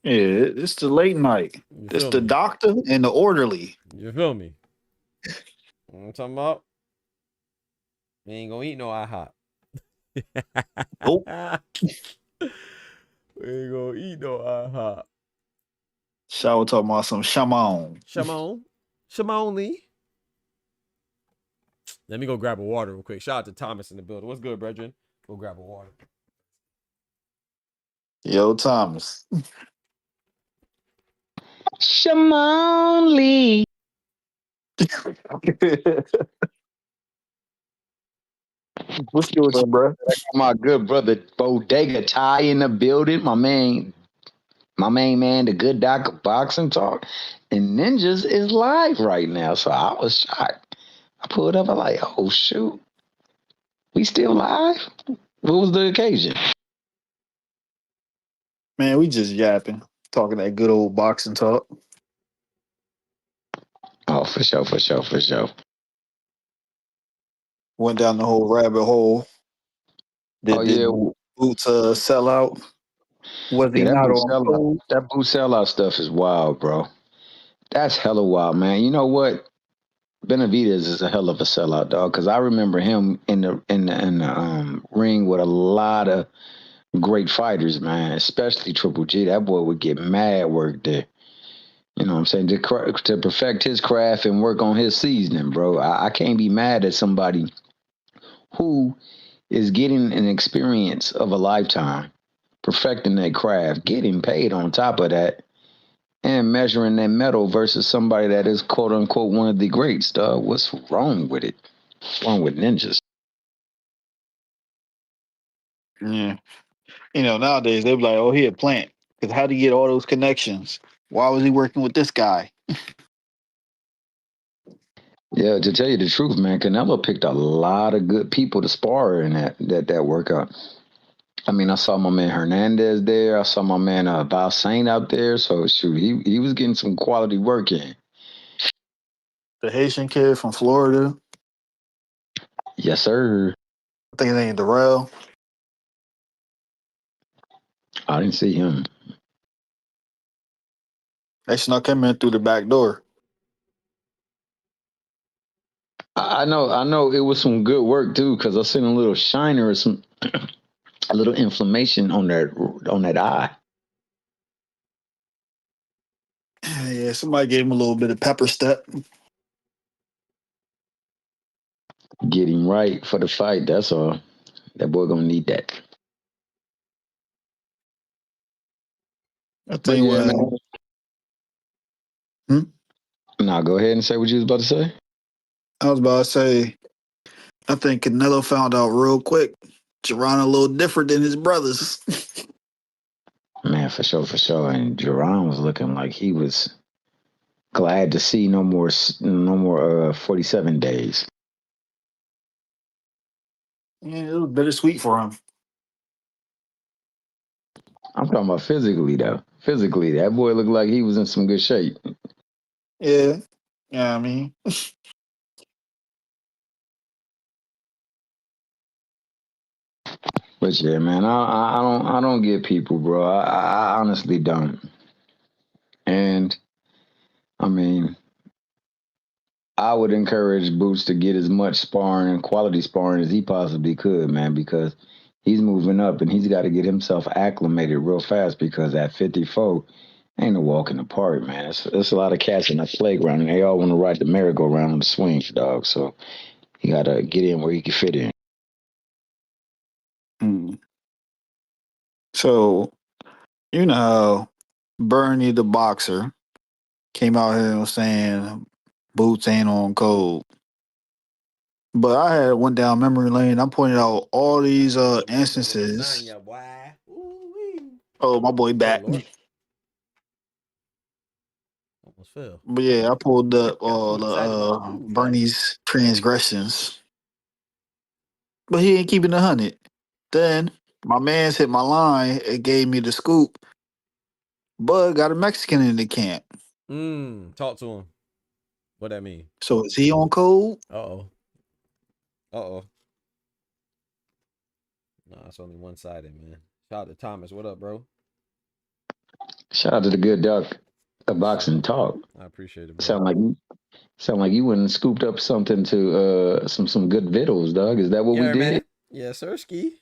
Yeah, it's the late night. It's the doctor and the orderly. You feel me? What I'm talking about? We ain't gonna eat no IHOP. Nope. We ain't gonna eat no IHOP. Shower talking about some Shimon. Shimon Lee. Let me go grab a water real quick. Shout out to Thomas in the building. What's good, brethren? Go grab a water. Yo, Thomas. Shimon Lee. What's good with you, bro? My good brother Bodega Ty in the building. My main man, the good doc of boxing talk. And Ninjas is live right now. So I was shocked. I pulled up, I'm like, oh shoot. We still live? What was the occasion? Man, we just yapping. Talking that good old boxing talk. Oh, for sure. Went down the whole rabbit hole. Did Boots sell out? Was he not on? That boot sellout stuff is wild, bro. That's hella wild, man. You know what? Benavidez is a hell of a sellout, dog. Because I remember him in the ring with a lot of great fighters, man. Especially Triple G. That boy would get mad work there. You know what I'm saying? To perfect his craft and work on his seasoning, bro. I can't be mad at somebody who is getting an experience of a lifetime, perfecting their craft, getting paid on top of that, and measuring their metal versus somebody that is quote unquote one of the greats, dog. What's wrong with it? What's wrong with Ninjas? Yeah. You know, nowadays they be like, oh, he a plant. Because how did he get all those connections? Why was he working with this guy? Yeah, to tell you the truth, man, Canelo picked a lot of good people to spar in that workout. I mean, I saw my man Hernandez there. I saw my man Val Saint out there. So shoot, he was getting some quality work in. The Haitian kid from Florida. Yes, sir. I think his name Darrell. I didn't see him. They snuck him in through the back door. I know it was some good work too, because I seen a little shiner or some a little inflammation on that eye. Yeah, Yeah, somebody gave him a little bit of pepper step. Get him right for the fight. That's all. That boy gonna need that. I But think yeah, when Nah, go ahead and say what you was about to say. I was about to say, I think Canelo found out real quick. Jaron a little different than his brothers. Man, for sure, for sure. And Jaron was looking like he was glad to see no more 47 days. Yeah, it was bittersweet for him. I'm talking about physically though. Physically, that boy looked like he was in some good shape. Yeah. Yeah, I mean. But yeah, man, I don't get people, bro. I honestly don't. And I mean, I would encourage Boots to get as much sparring and quality sparring as he possibly could, man, because he's moving up and he's got to get himself acclimated real fast because at 54, ain't no walk in the park, man. It's a lot of cats in the playground and they all want to ride the merry-go-round on the swings, dog. So he got to get in where he can fit in. So, you know how Bernie the boxer came out here and was saying Boots ain't on code. But I had went down memory lane. I pointed out all these instances. Oh, my boy back. Almost fell. But yeah, I pulled up all the Excited about the food, man. Bernie's transgressions. But he ain't keeping 100. Then my man's hit my line. It gave me the scoop. Bud got a Mexican in the camp. Talk to him. What that mean? So is he on code? Uh-oh. No, it's only one-sided, man. Shout out to Thomas. What up, bro? Shout out to the good doc of boxing talk. I appreciate it, bro. Sound like you went and scooped up something to some good vittles, dog. Is that what we Yeah, did? man. Yeah, sir, ski.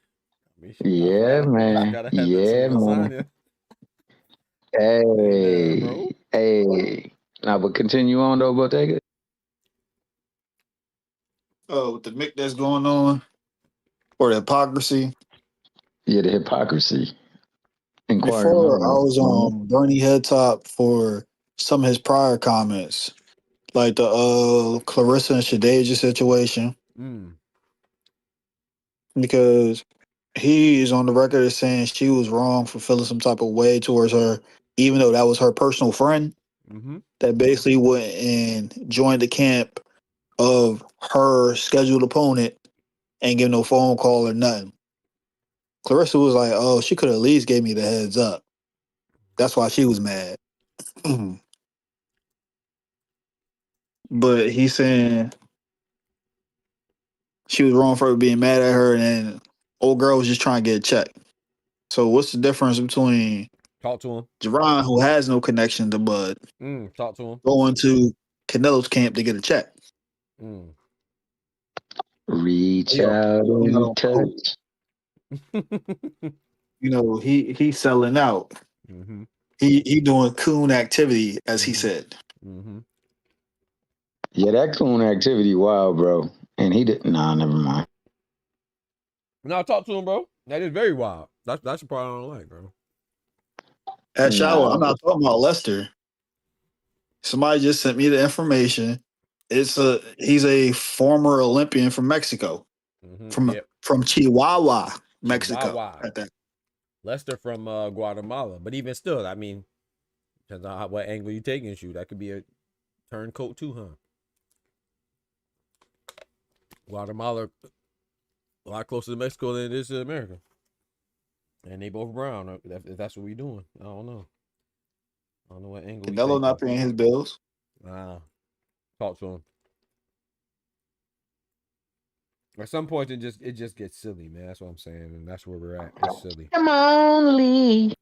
Yeah, man. Gotta have Yeah, some man. lasagna. Hey. Now, but continue on though, Bottega. Oh, with the mic that's going on, or the hypocrisy. Yeah, the hypocrisy. Inquiring Before I minds. was on Bernie Headtop for some of his prior comments, like the Clarissa and Shadeja situation, because he is on the record as saying she was wrong for feeling some type of way towards her, even though that was her personal friend that basically went and joined the camp of her scheduled opponent and give no phone call or nothing. Clarissa was like, "Oh, she could at least gave me the heads up." That's why she was mad. But he's saying she was wrong for being mad at her, and then old girl was just trying to get a check. So what's the difference between Talk to him. Jaron, who has no connection to Bud, talk to him, going to Canelo's camp to get a check? Reach out and touch. You know, he's selling out. He doing coon activity, as he said. Yeah, that coon activity wild, bro. And he did never mind. No, talk to him, bro. That is very wild. That's the part I don't like, bro. At Shower, I'm not talking about Lester. Somebody just sent me the information. He's a former Olympian from Mexico, from Chihuahua, Mexico. Chihuahua. At that. Lester from Guatemala, but even still, I mean, depends on what angle you take and shoot. That could be a turncoat too, huh? Guatemala a lot closer to Mexico than it is to America, and they both brown. If that's what we doing, I don't know. I don't know what angle. Canelo not paying his bills. Talk to him. At some point, it just gets silly, man. That's what I'm saying, and that's where we're at. It's silly. Come on, Lee.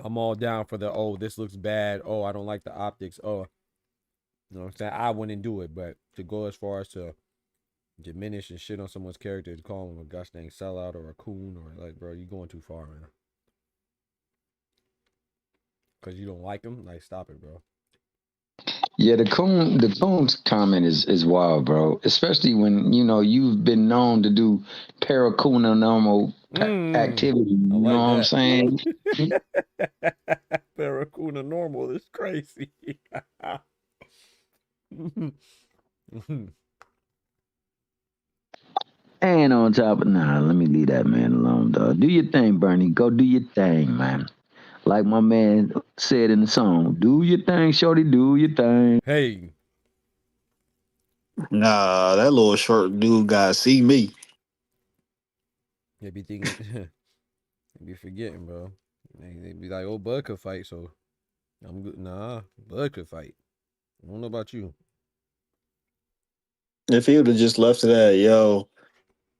I'm all down for the this looks bad. Oh, I don't like the optics. Oh, you know what I'm saying? I wouldn't do it, but to go as far as to diminish and shit on someone's character, to call him a gosh dang sellout or a coon or like, bro, you going too far, man. Because you don't like him? Like, stop it, bro. Yeah, the Coons comment is wild, bro. Especially when you've been known to do paranormal activity. I You know like what I'm that. saying? Barracuda normal is crazy. And on top of let me leave that man alone, dog. Do your thing, Bernie. Go do your thing, man. Like my man said in the song, do your thing, shorty, do your thing. Hey. Nah, that little short dude got see me. They be thinking, they be forgetting, bro. They be like, oh, Bud could fight, so I'm good. Nah, Bud could fight. I don't know about you. If he would have just left it at, yo,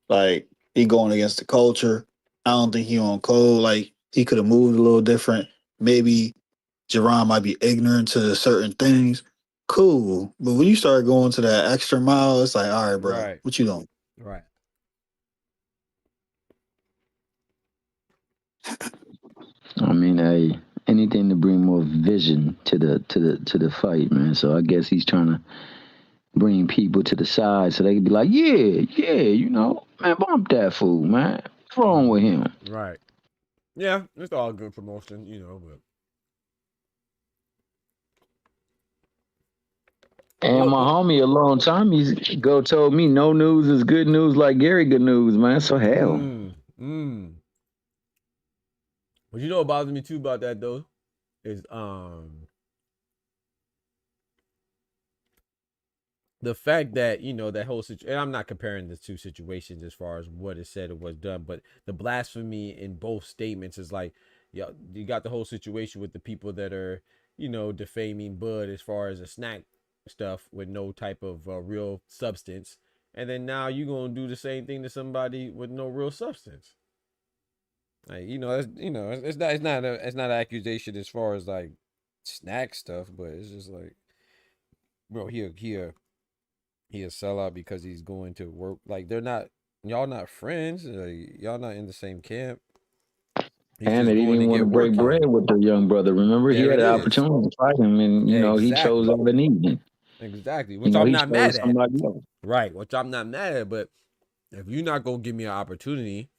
like he going against the culture. I don't think he on code. Like he could have moved a little different. Maybe Jaron might be ignorant to certain things. Cool, but when you start going to that extra mile, it's like, all right, bro, Right. what you doing? Right. I mean, hey, anything to bring more vision to the fight, man. So I guess he's trying to bring people to the side so they can be like, yeah, man, bump that fool, man. What's wrong with him? Right. Yeah, it's all good promotion, but. And my homie a long time he's told me no news is good news like Gary good news, man. So hell. What what bothers me too about that though is the fact that that whole situation, and I'm not comparing the two situations as far as what is said or what's done, but the blasphemy in both statements is like, you got the whole situation with the people that are defaming Bud as far as a snack stuff with no type of real substance, and then now you gonna do the same thing to somebody with no real substance. Like it's not an accusation as far as like snack stuff, but it's just like, bro, he a sellout because he's going to work. Like y'all not friends. Like, y'all not in the same camp. He's And just they didn't going to even want to get break work bread in. with their young brother. Remember, he There had it an is. opportunity to fight him, and he chose Exactly. other than evening. Exactly. Which I'm He not mad chose at. somebody else. Right. Which I'm not mad at. But if you're not gonna give me an opportunity,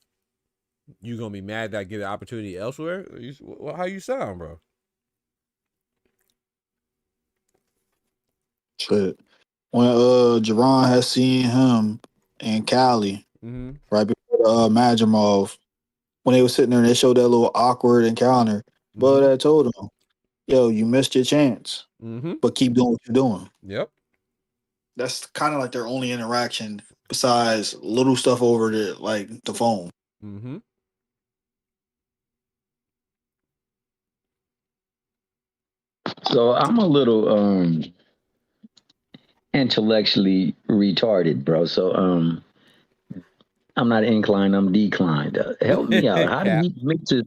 you gonna be mad that I get an opportunity elsewhere? How you sound, bro? Shit. When Jaron had seen him in Cali right before the Majimov, when they were sitting there and they showed that little awkward encounter, Bud had told him, yo, you missed your chance. But keep doing what you're doing. Yep. That's kind of like their only interaction besides little stuff over the phone. So I'm a little intellectually retarded, bro. So I'm not inclined, I'm declined. Help me out. How did Cap. he mix his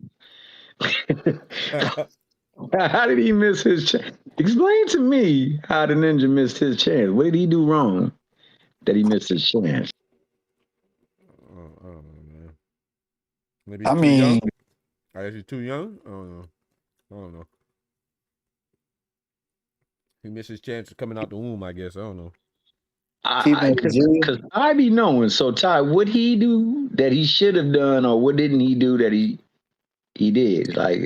how did he miss his chance? Explain to me how the ninja missed his chance. What did he do wrong that he missed his chance? I don't know, man. Maybe I he's too young. mean, I guess he's too young. I don't know. I don't know. He missed his chance of coming out the womb, I guess. I don't know. Because I be knowing. So Ty, what he do that he should have done, or what didn't he do that he did? Like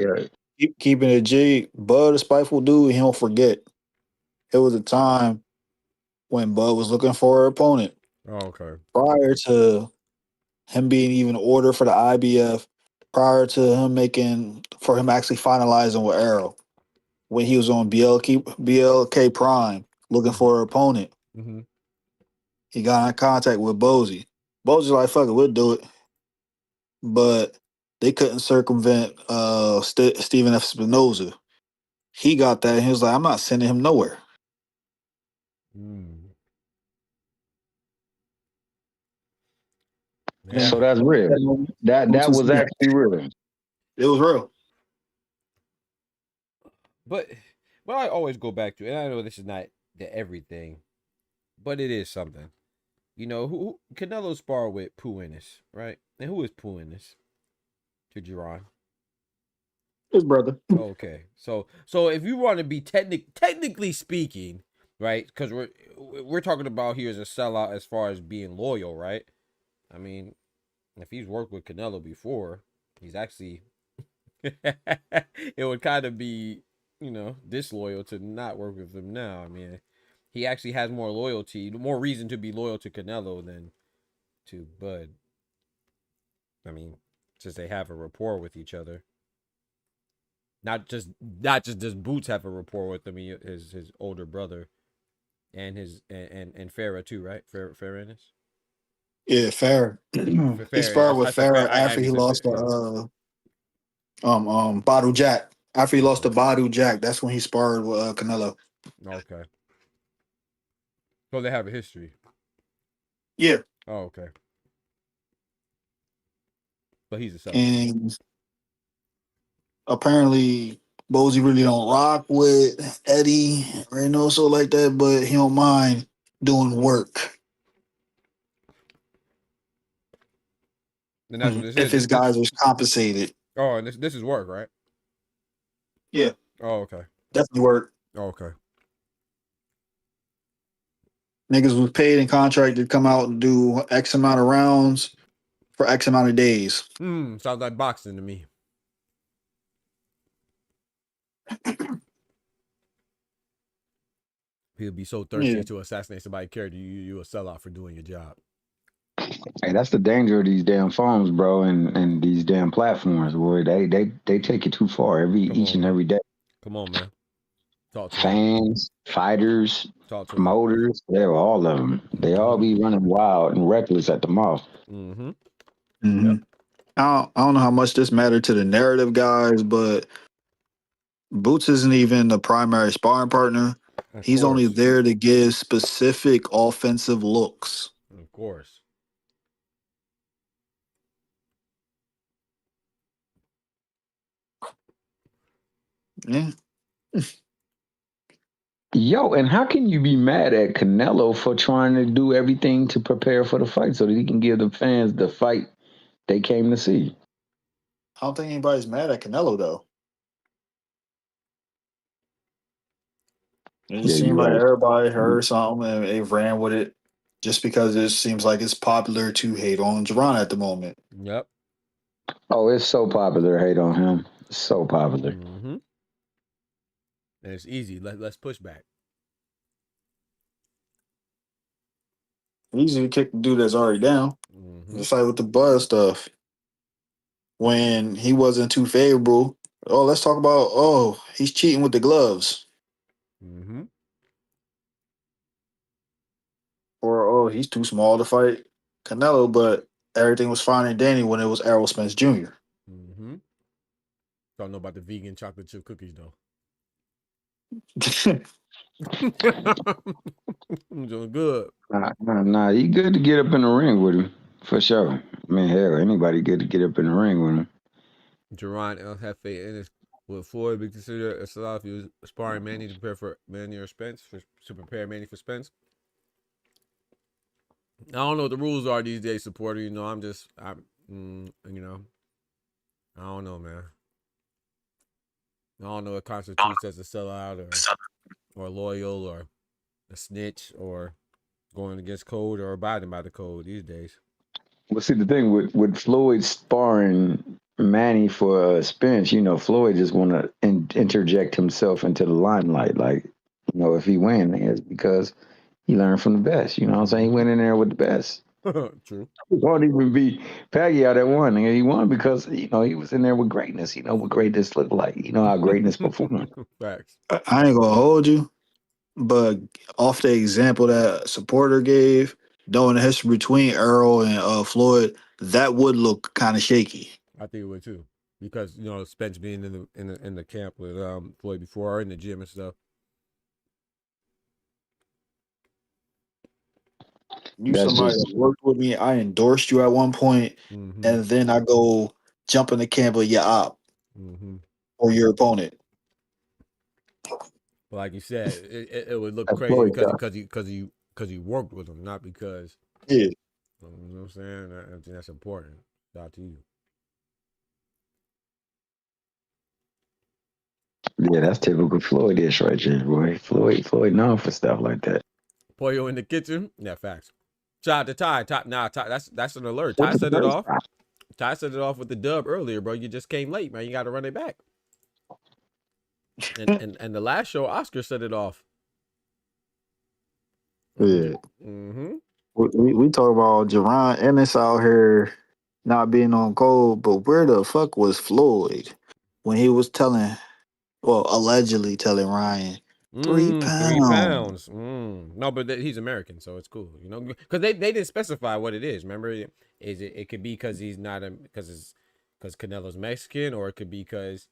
keeping it G, Bud, a spiteful dude, he don't forget. It was a time when Bud was looking for an opponent. Oh, okay. Prior to him being even ordered for the IBF, prior to him actually finalizing with Arrow, when he was on BLK Prime looking for an opponent, he got in contact with Bozy. Bozy's like, fuck it, we'll do it. But they couldn't circumvent Stephen F. Spinoza. He got that and he was like, I'm not sending him nowhere. so that's real. That was actually real. It was real. But I always go back to, and I know this is not the everything, but it is something. Who Canelo sparred with Ennis, right? And who is Ennis to Jaron? His brother. Okay, so if you want to be technically speaking, right? Because we're talking about here as a sellout as far as being loyal, right? I mean, if he's worked with Canelo before, he's actually it would kind of be, disloyal to not work with him now. I mean, he actually has more loyalty, more reason to be loyal to Canelo than to Bud. I mean, since they have a rapport with each other. Not just does Boots have a rapport with him, his older brother, and and Farah too, right? Farah Ennis. Yeah, Farrah. He Farah. sparred with I said Farah. Farrah I after he even said lost Farah. to Badu Jack. After he lost to Badu Jack, that's when he sparred with Canelo. Okay. So they have a history. Yeah. Oh, okay. But he's a sellout. And apparently Bozy really don't rock with Eddie Reynoso like that, but he don't mind doing work And that's what this if is. his guys are compensated. Oh, and this is work, right? Yeah, Oh, okay. definitely work. Oh, okay. Niggas was paid and contracted to come out and do X amount of rounds for X amount of days. Sounds like boxing to me. He'll be so thirsty Yeah. to assassinate somebody's character. You a sellout for doing your job. Hey, that's the danger of these damn phones, bro, and these damn platforms, boy. They take it too far each and every day. Come on, man. Talk to him. Fans, fighters, Talk to him. promoters, they're all of them. They all be running wild and reckless at the mouth. Mm-hmm. Mm-hmm. Yep. I don't know how much this mattered to the narrative guys, but Boots isn't even the primary sparring partner. Of He's only course. there to give specific offensive looks. Of course. Yeah. Yo, and how can you be mad at Canelo for trying to do everything to prepare for the fight so that he can give the fans the fight they came to see? I don't think anybody's mad at Canelo though. It Yeah, just seemed you're like right. everybody heard something and they ran with it just because it seems like it's popular to hate on Jaron at the moment. Yep. Oh, it's so popular. Hate on him. It's so popular. Mm-hmm. And it's easy. Let's push back. Easy to kick the dude that's already down. Mm-hmm. Just like with the Buzz stuff. When he wasn't too favorable, oh, let's talk about, oh, he's cheating with the gloves. Mm-hmm. Or, oh, he's too small to fight Canelo, but everything was fine and dandy when it was Errol Spence Jr. Mm-hmm. Don't know about the vegan chocolate chip cookies though. I'm doing good. Nah. He good to get up in the ring with him for sure. I mean, hell, anybody good to get up in the ring with him. Jaron El Jefe Ennis will Floyd be considered a sellout if he was sparring Manny to prepare for Manny or Spence to prepare Manny for Spence? I don't know what the rules are these days, supporter. I don't know, man. I don't know what constitutes as a sellout or loyal or a snitch or going against code or abiding by the code these days. Well, see, the thing with Floyd sparring Manny for Spence, Floyd just want to interject himself into the limelight. Like, if he win, it's because he learned from the best. You know what I'm saying? He went in there with the best. True. It won't even be Pacquiao that won. And he won because, he was in there with greatness. You know what greatness looked like. You know how greatness performed. Facts. I ain't gonna hold you, but off the example that supporter gave, knowing the history between Earl and Floyd, that would look kind of shaky. I think it would too, because Spence being in the camp with Floyd before or in the gym and stuff. You somebody that worked with me, I endorsed you at one point, and then I go jump in the camp of your op or your opponent. But like you said, it would look That's crazy Floyd, because you worked with him, not because yeah. You know what I'm saying? I think that's important. Shout out to you. Yeah, that's typical Floyd-ish right there, boy. Floyd known for stuff like that. Pollo in the kitchen. Yeah, facts. Shout out to Ty. Ty, that's an alert. What Ty the set it first off. Ty set it off with the dub earlier, bro. You just came late, man. You got to run it back. And the last show, Oscar set it off. Yeah. Mm-hmm. We talk about Jaron Ennis out here not being on code, but where the fuck was Floyd when he was allegedly telling Ryan 3 3 pounds? pounds. No, but he's American, so it's cool, you know. Because they didn't specify what it is. Remember, it could be because he's not because Canelo's Mexican, or it could be because.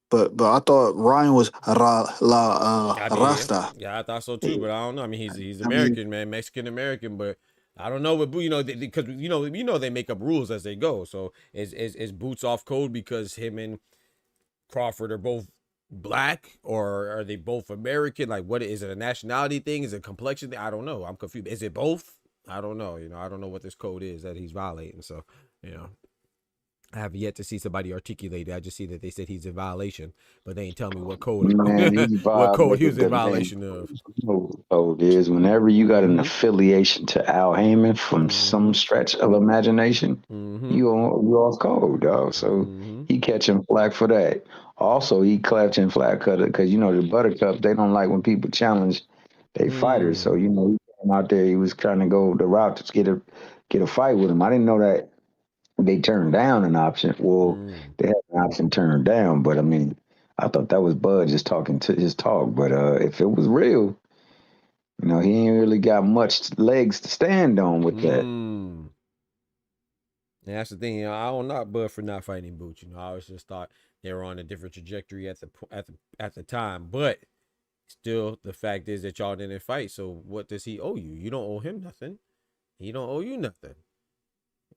But I thought Ryan was Rasta. Yeah, I thought so too, but I don't know. I mean, he's American, man, Mexican American, but I don't know what, because they make up rules as they go. So is Boots off code because him and Crawford are both black, or are they both American? Like, what is it? A nationality thing? Is it a complexion thing? I don't know. I'm confused. Is it both? I don't know. I don't know what this code is that he's violating. So, I have yet to see somebody articulate it. I just see that they said he's in violation, but they ain't tell me what code. Man, What code he was in violation of. Oh, it is. Whenever you got an affiliation to Al Heyman from some stretch of imagination, you off code, dog. So he catching flack for that. Also, he catching flack because the Buttercup, they don't like when people challenge their fighters. So he came out there. He was trying to go the route to get a fight with him. I didn't know that they turned down an option. Well, they had an option turned down, but I mean, I thought that was Bud just talking to his talk. But if it was real, he ain't really got much legs to stand on with that. Yeah, that's the thing. I don't knock Bud for not fighting Boots. I always just thought they were on a different trajectory at the time. But still, the fact is that y'all didn't fight. So what does he owe you? You don't owe him nothing. He don't owe you nothing.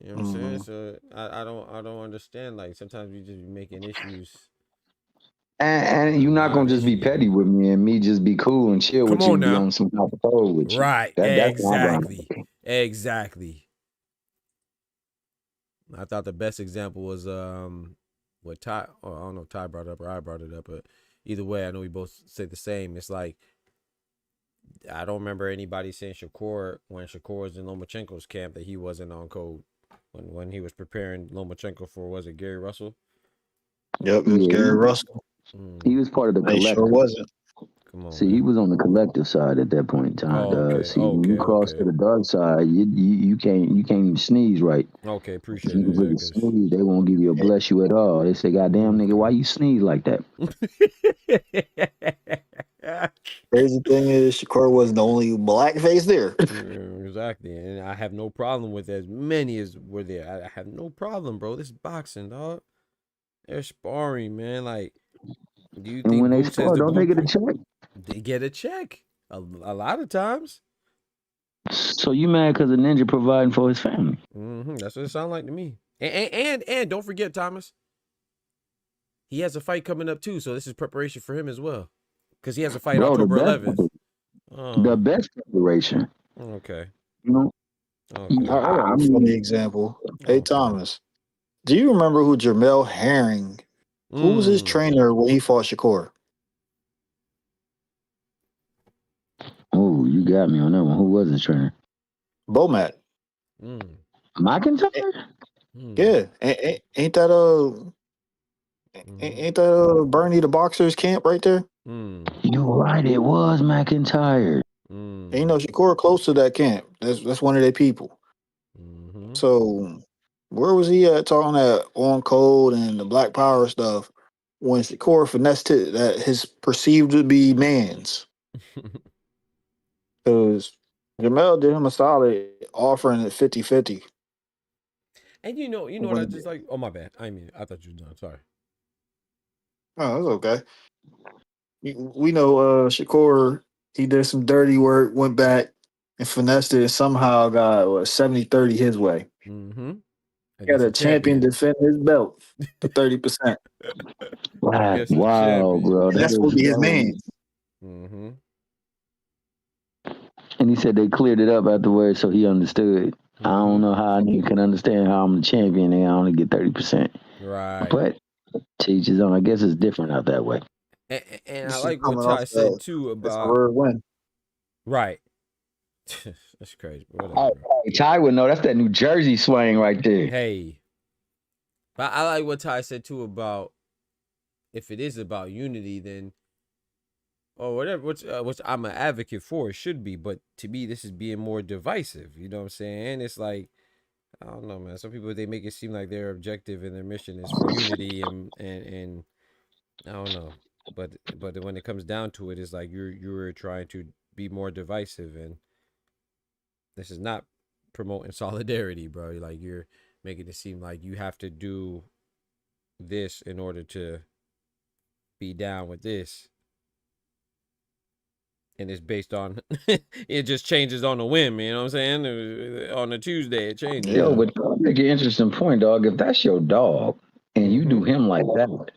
You know what I'm saying? So I don't understand. Like, sometimes we just be making issues. And you're not gonna just be petty with me and me just be cool and chill with you and be on some type of code with you. Right. That's Exactly. I thought the best example was what Ty, or I don't know if Ty brought it up or I brought it up, but either way, I know we both say the same. It's like, I don't remember anybody saying when Shakur was in Lomachenko's camp, that he wasn't on code when he was preparing Lomachenko for, was it Gary Russell? Yep, it was Gary Russell. He was part of the collective. Sure wasn't. Come on, See, he was on the collective side at that point in time. When you cross to the dark side, you can't even sneeze right. Okay, appreciate it. Sneeze, they won't give you a bless you at all. They say, "Goddamn nigga, why you sneeze like that?" Crazy thing is, Shakur wasn't the only black face there. Exactly, and I have no problem with as many as were there. I have no problem, bro. This is boxing, dog. They're sparring, man. Like, do you think when they Boots spar, don't they get a check? They get a check a lot of times. So you mad because the ninja providing for his family? That's what it sounds like to me. And don't forget, Thomas, he has a fight coming up too. So this is preparation for him as well, because he has a fight October 11th. The best preparation. Okay. I'm funny example. Hey, Thomas, do you remember who Jermell Herring? Who was his trainer when he fought Shakur? Oh, you got me on that one. Who was his trainer? Bomat. McIntyre? Yeah, ain't that Bernie the Boxer's camp right there? You're right, it was McIntyre. And Shakur close to that camp. That's one of their people. So where was he at talking that on code and the Black Power stuff when Shakur finessed it that his perceived to be man's? Because Jamel did him a solid offering at 50-50. And you know what I just like? Oh, my bad. I thought you were done. Sorry. Oh, that's okay. We know Shakur, he did some dirty work, went back and finessed it, and somehow got 70-30 his way. Got a champion defend his belt for 30%. Wow, bro. That's what be his man. And he said they cleared it up afterwards, so he understood. I don't know how you can understand how I'm the champion and I only get 30%. Right. But to each his own. I guess it's different out that way. And I This is like what coming off Ty said too that's a about rare win. right. That's crazy. But whatever, Hey, bro. hey, Ty would know that's that New Jersey swing right there. Hey, but I like what Ty said too about if it is about unity, then or whatever, which I'm an advocate for, it should be. But to me, this is being more divisive. You know what I'm saying? And it's like I don't know, man. Some people they make it seem like their objective and their mission is for unity and I don't know. But when it comes down to it, it's like you're trying to be more divisive, and this is not promoting solidarity, bro. Like you're making it seem like you have to do this in order to be down with this. And it's based on it just changes on a whim, you know what I'm saying? On a Tuesday it changes. Yo, but make an interesting point, dog. If that's your dog and you do him like that,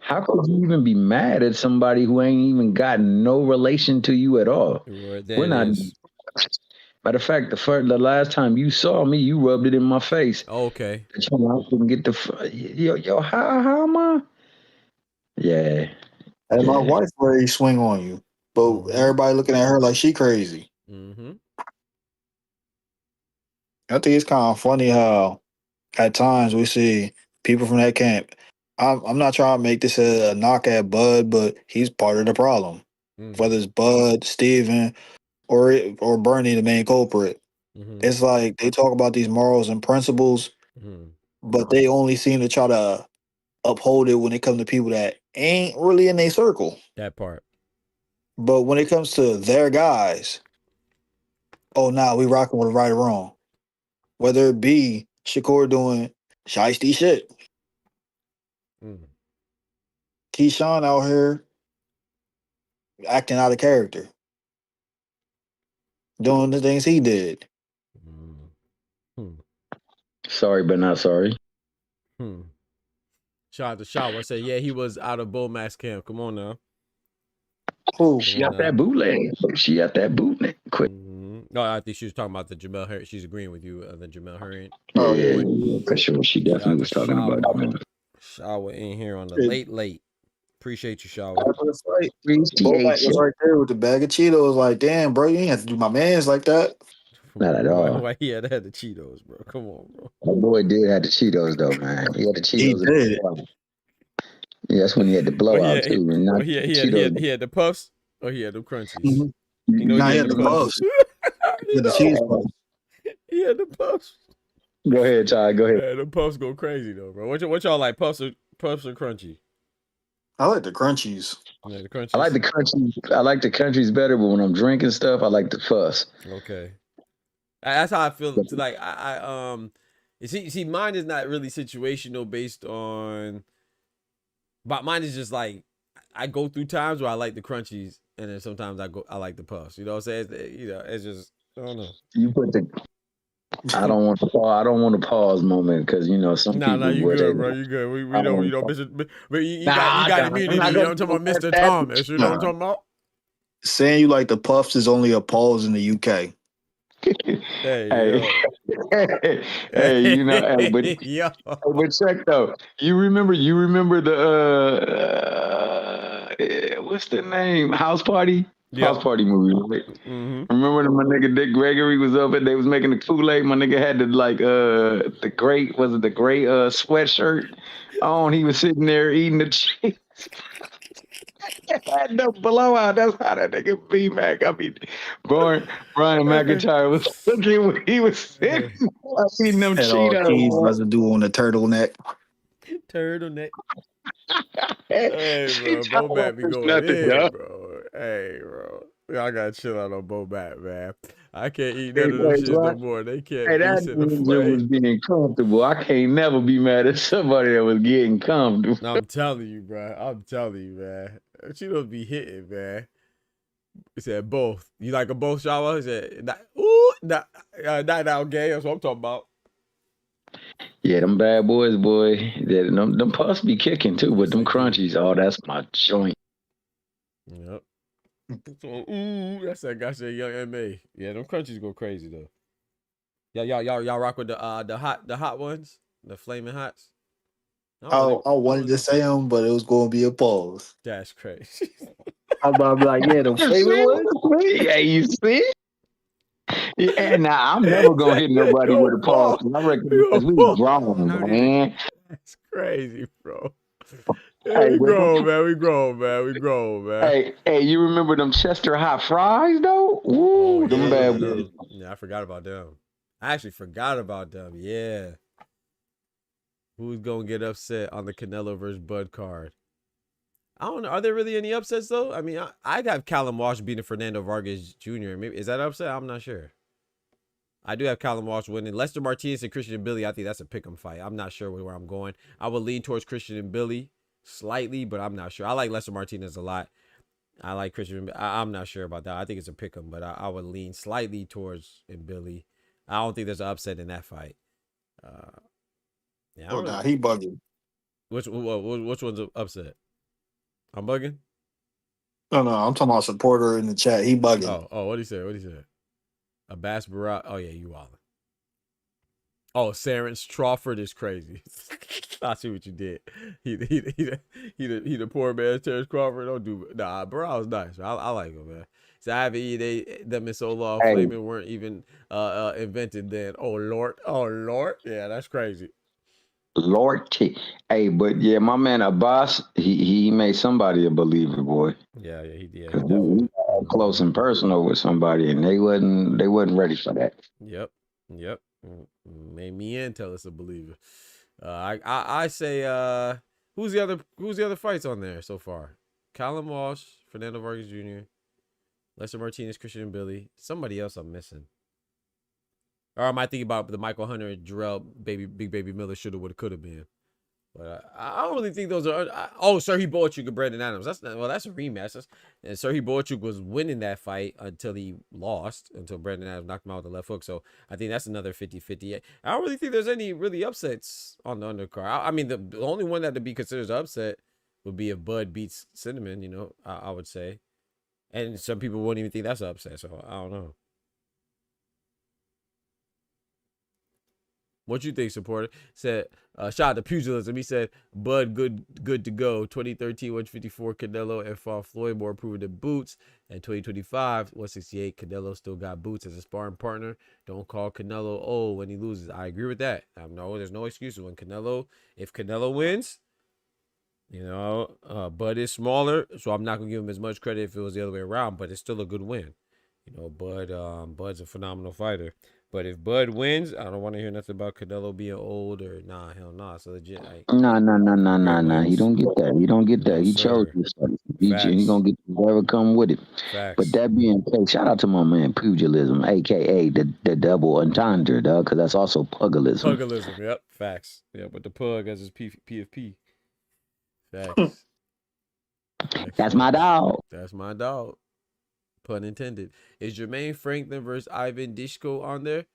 how could you even be mad at somebody who ain't even got no relation to you at all? We're not. Matter of fact, the last time you saw me, you rubbed it in my face. Okay. That you couldn't get the yo. How am I? Yeah. And my wife ready to swing on you, but everybody looking at her like she crazy. I think it's kind of funny how at times we see people from that camp. I'm not trying to make this a knock at Bud, but he's part of the problem. Whether it's Bud, Steven, or Bernie, the main culprit. It's like they talk about these morals and principles, but they only seem to try to uphold it when it comes to people that ain't really in their circle. That part. But when it comes to their guys, oh, nah, we rocking with right or wrong. Whether it be Shakur doing shiesty shit, Keyshawn out here acting out of character, doing the things he did. Sorry, but not sorry. Shout out to Shawa. Say, yeah, he was out of Bull Max camp. Come on now. She got that bootleg. She got that bootleg. Quick. No, I think she was talking about the Jamel Herring. She's agreeing with you, the Jamel Herring. Oh, yeah, for sure. She definitely was talking about that. Shawa in here on the late. Appreciate you, Shawa. After the fight, Bowmack was right there with the bag of Cheetos. Like, damn, bro, you ain't have to do my mans like that. Not at all. Why he had to have the Cheetos, bro? Come on, bro. My boy did have the Cheetos though, man. He had the Cheetos. He did. Yeah, that's when he had the blowout too. And not He had the puffs, or he had the crunchies. You know, he had the puffs. He had the cheese puffs. He had the puffs. Go ahead, Ty. Go ahead. Yeah, the puffs go crazy though, bro. What y'all like? Puffs or crunchy? I like the crunchies. Yeah, the crunchies. I like the crunchies. I like the crunchies better, but when I'm drinking stuff, I like the fuss. Okay. That's how I feel. Like you see, mine is not really situational based on. But mine is just like I go through times where I like the crunchies, and then sometimes I like the puffs. You know what I'm saying? You know, it's just I don't know. You put the. I don't want to pause moment because you know some people. Nah, you good, bro. You good. We don't but you got immunity. You know what I'm talking about, Mr. Thomas. You know what I'm talking about? Saying you like the puffs is only a pause in the UK. Hey, you know, but check though. You remember the what's the name? House Party? House Party movie, right? Remember when my nigga Dick Gregory was up and they was making the Kool-Aid? My nigga had the gray sweatshirt on. He was sitting there eating the cheese. Had no blowout. That's how that nigga B-Mac. I mean, Brian McIntyre was looking when he was sitting eating them Cheetos. Residue on the turtleneck. Hey, bro, Bo Bat be going in, bro. Hey, bro. Y'all gotta chill out on Bo Bat, man. I can't eat none of them shit no more. They can't. Hey, that ninja was getting comfortable. I can't never be mad at somebody that was getting comfortable. No, I'm telling you, bro. I'm telling you, man. Cheetos be hitting, man. He said both. You like a both shower? He said, not out gay. That's what I'm talking about. Yeah, them bad boys, boy. Them puffs be kicking too, but them crunchies, oh, that's my joint. Yep. So, that's that guy said young MA. Yeah, them crunchies go crazy though. Yeah, y'all rock with the hot ones, the flaming hots. I wanted to say them, but it was going to be a pause. That's crazy. I'm like, yeah, the favorite one. Yeah, you see? Yeah, nah, I'm never gonna hit nobody with a pause. I recognize we grown, man. That's crazy, bro. Yeah, Hey, we but grown, man. We grown, man. We grown, man. hey, you remember them Chester hot fries though? Ooh, them I bad remember boys. them. Yeah, I forgot about them. I actually forgot about them. Yeah. Who's gonna get upset on the Canelo versus Bud card? I don't know. Are there really any upsets though? I mean, I'd have Callum Walsh beating Fernando Vargas Jr. Maybe is that upset? I'm not sure. I do have Callum Walsh winning. Lester Martinez and Christian and Billy. I think that's a pick'em fight. I'm not sure where I'm going. I would lean towards Christian and Billy slightly, but I'm not sure. I like Lester Martinez a lot. I like Christian. I'm not sure about that. I think it's a pick'em, but I would lean slightly towards and Billy. I don't think there's an upset in that fight. Yeah. Oh, nah, he bugging. Which one's upset? I'm bugging. No, I'm talking about supporter in the chat. He bugging. Oh, what he said? A Bass Barat. Oh yeah, you wildin'. Oh, Terence Crawford is crazy. I see what you did. He the poor man, Terence Crawford. Don't do nah. Barat's nice. I like him, man. So I haven't them in so long. Hey. Flaming weren't even invented then. Oh Lord. Yeah, that's crazy. Lord T. Hey, but yeah, my man Abbas, he made somebody a believer, boy. Yeah, he did. He got close and personal with somebody, and they wasn't ready for that. Yep. Made me and tell us a believer. I say who's the other fights on there so far? Callum Walsh, Fernando Vargas Jr., Lester Martinez, Christian and Billy. Somebody else I'm missing. Or am I thinking about the Michael Hunter and Jarrell Big Baby Miller shoulda woulda coulda been? But I don't really think those are. Serhii Boachuk and Brandon Adams. That's a rematch. And Serhii Boachuk was winning that fight until he lost, until Brandon Adams knocked him out with the left hook. So I think that's another 50-50. I don't really think there's any really upsets on the undercard. I mean, the only one that to be considered an upset would be if Bud beats Cinnamon. You know, I would say, and some people wouldn't even think that's an upset. So I don't know. What you think, supporter? Said, shout out to Pugilism. He said, Bud, good to go. 2013, 154, Canelo and fought Floyd, more proven than Boots. And 2025, 168, Canelo still got Boots as a sparring partner. Don't call Canelo old when he loses. I agree with that. There's no excuses when if Canelo wins, Bud is smaller, so I'm not gonna give him as much credit if it was the other way around, but it's still a good win. Bud's a phenomenal fighter. But if Bud wins, I don't want to hear nothing about Canelo being old or hell nah. So legit, Nah. He don't get that. He chose this. He gonna get whatever come with it. Facts. But that being said, shout out to my man Pugilism, aka the double entendre, dog, because that's also pugilism. Pugilism, yep. Facts. Yeah, but the pug as his PFP. Facts. That's my dog. That's my dog. Pun intended. Is Jermaine Franklin versus Ivan Dishko on there?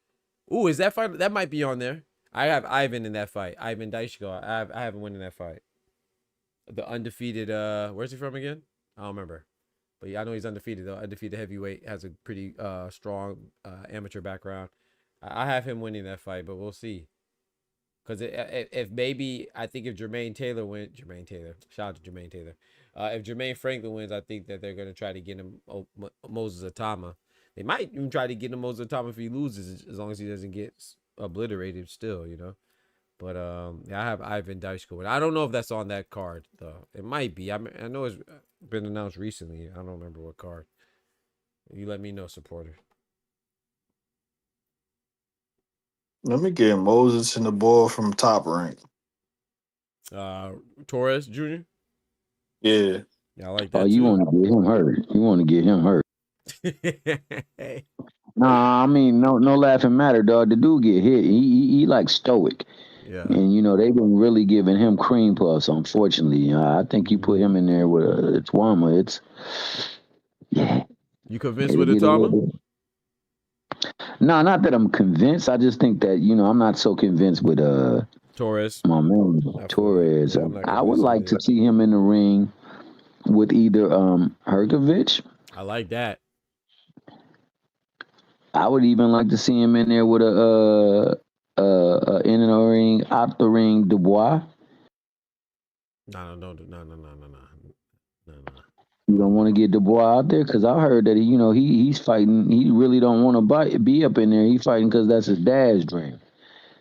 Ooh, is that fight? That might be on there. I have Ivan in that fight. Ivan Dishko. I haven't won in that fight. The undefeated. Where's he from again? I don't remember. But yeah, I know he's undefeated though. Undefeated heavyweight, has a pretty strong amateur background. I have him winning that fight, but we'll see. Because if maybe, I think if Jermaine Taylor, shout out to Jermaine Taylor. If Jermaine Franklin wins, I think that they're going to try to get him Moses Atama. They might even try to get him Moses Atama if he loses, as long as he doesn't get obliterated still, But I have Ivan Dishko. And I don't know if that's on that card, though. It might be. I know it's been announced recently. I don't remember what card. You let me know, supporter. Let me get Moses and the boy from Top Rank. Torres Jr.? Yeah. Yeah, I like that. Oh, you want to get him hurt. Nah, I mean, no laughing matter, dog. The dude get hit. He like stoic. Yeah. And they've been really giving him cream puffs, unfortunately. I think you put him in there with a Twama. It's You convinced with Atama? No, not that I'm convinced. I just think that, I'm not so convinced with Torres. My man, Torres. I would like to see him in the ring with either Hergovich. I like that. I would even like to see him in there with a in the ring, out the ring Dubois. No. You don't want to get the boy out there because I heard that he's fighting. He really don't want to be up in there. He fighting because that's his dad's dream.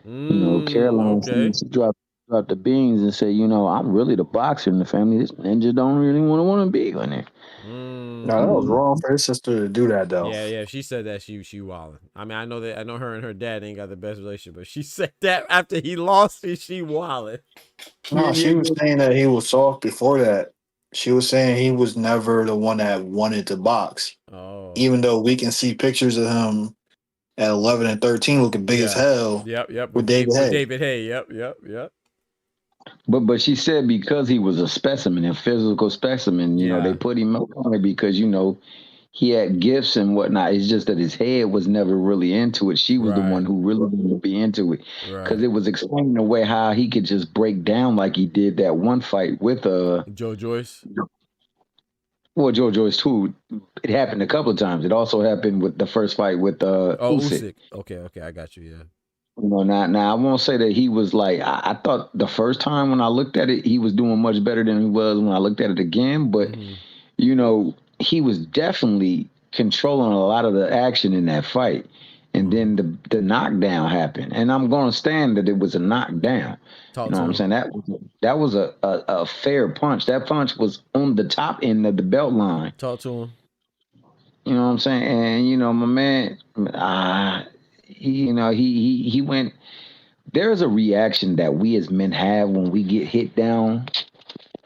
Caroline Okay. dropped the beans and said, I'm really the boxer in the family. This ninja don't really want to be in there. No, that was wrong for his sister to do that though. Yeah. She said that she wilding. I mean, I know her and her dad ain't got the best relationship, but she said that after he lost, she wilding. No, she was saying that he was soft before that. She was saying he was never the one that wanted to box. Oh. Even though we can see pictures of him at 11 and 13 looking big as hell. Yep. With David Hay. David Hay. Yep. But she said because he was a specimen, a physical specimen, they put him up on it because he had gifts and whatnot. It's just that his head was never really into it. She was the one who really wanted to be into it because it was explaining away how he could just break down like he did that one fight with Joe Joyce. Well, Joe Joyce too. It happened a couple of times. It also happened with the first fight with Usyk. Okay, I got you. Yeah. Now I won't say that he was like I thought the first time when I looked at it, he was doing much better than he was when I looked at it again. But he was definitely controlling a lot of the action in that fight. And then the knockdown happened. And I'm going to stand that it was a knockdown. Talk you know to what I'm him. saying? That was a fair punch. That punch was on the top end of the belt line. Talk to him. You know what I'm saying? And my man, he went. There's a reaction that we as men have when we get hit down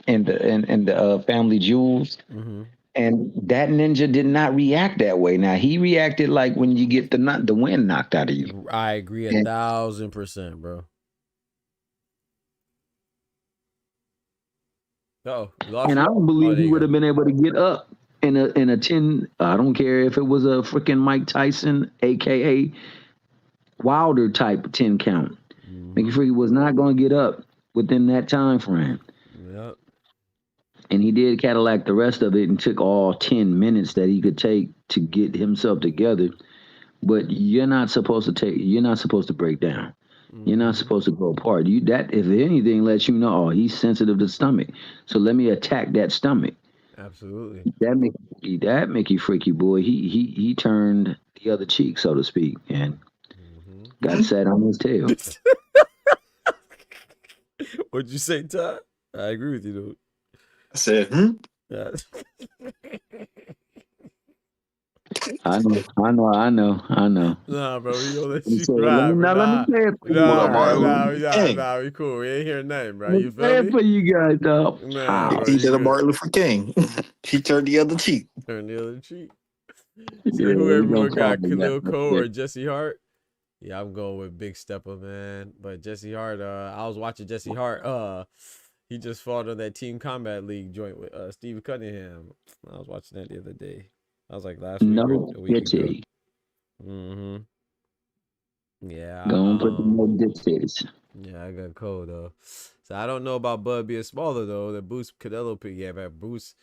in the family jewels. Mm-hmm. And that ninja did not react that way. Now he reacted like when you get the wind knocked out of you. I agree 1,000%, bro. And I don't believe he would have been able to get up in a 10. I don't care if it was a freaking Mike Tyson, aka Wilder type 10 count. Mickey Freaky was not going to get up within that time frame. Yep. And he did Cadillac the rest of it and took all 10 minutes that he could take to get himself together. But you're not supposed to break down. You're not supposed to go apart. That, if anything, lets you know, oh, he's sensitive to the stomach. So let me attack that stomach. Absolutely. That Mickey Freaky boy, he turned the other cheek, so to speak, and got sat on his tail. What'd you say, Todd? I agree with you, dude. I said, Yeah. I know. Nah, bro, we gonna let He you said, ride. let me play it for you guys. Nah, we cool. We ain't hearing nothing, bro. Let You me feel play me? it for you guys, dog. Nah, bro, he you did a good. Martin Luther King. He turned the other cheek. Turn the other cheek. Yeah, So whoever no we got, problem. Khalil That's Cole it. or Jesse Hart. Yeah, I'm going with Big Stepper, man. But Jesse Hart, I was watching Jesse Hart. He just fought on that Team Combat League joint with Steve Cunningham. I was watching that the other day. I was like last week No or a week ago. ditty. Yeah. Go and put the no ditties. Yeah, I got Cole though. So I don't know about Bud being smaller though. The Boost Canelo pick, yeah, man. Boost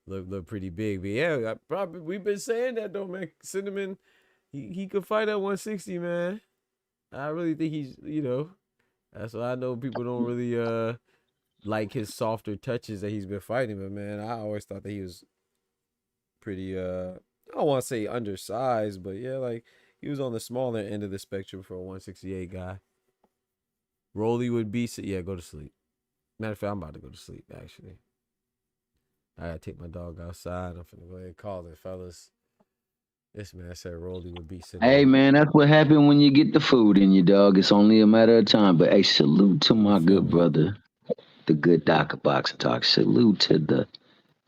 look pretty big. But yeah, we've been saying that though, man. Cinnamon, he could fight at 160, man. I really think he's, that's why I know people don't really like his softer touches that he's been fighting. But man, I always thought that he was pretty I don't want to say undersized, but yeah, like he was on the smaller end of the spectrum for a 168 guy. Rolly would be go to sleep. Matter of fact, I'm about to go to sleep actually. I gotta take my dog outside. I'm finna go ahead and call it, fellas. This man said Rolly would be sitting. Hey man, that's what happened when you get the food in your dog. It's only a matter of time. But hey, salute to my good brother, the good Doc of Boxing Talk. Salute to the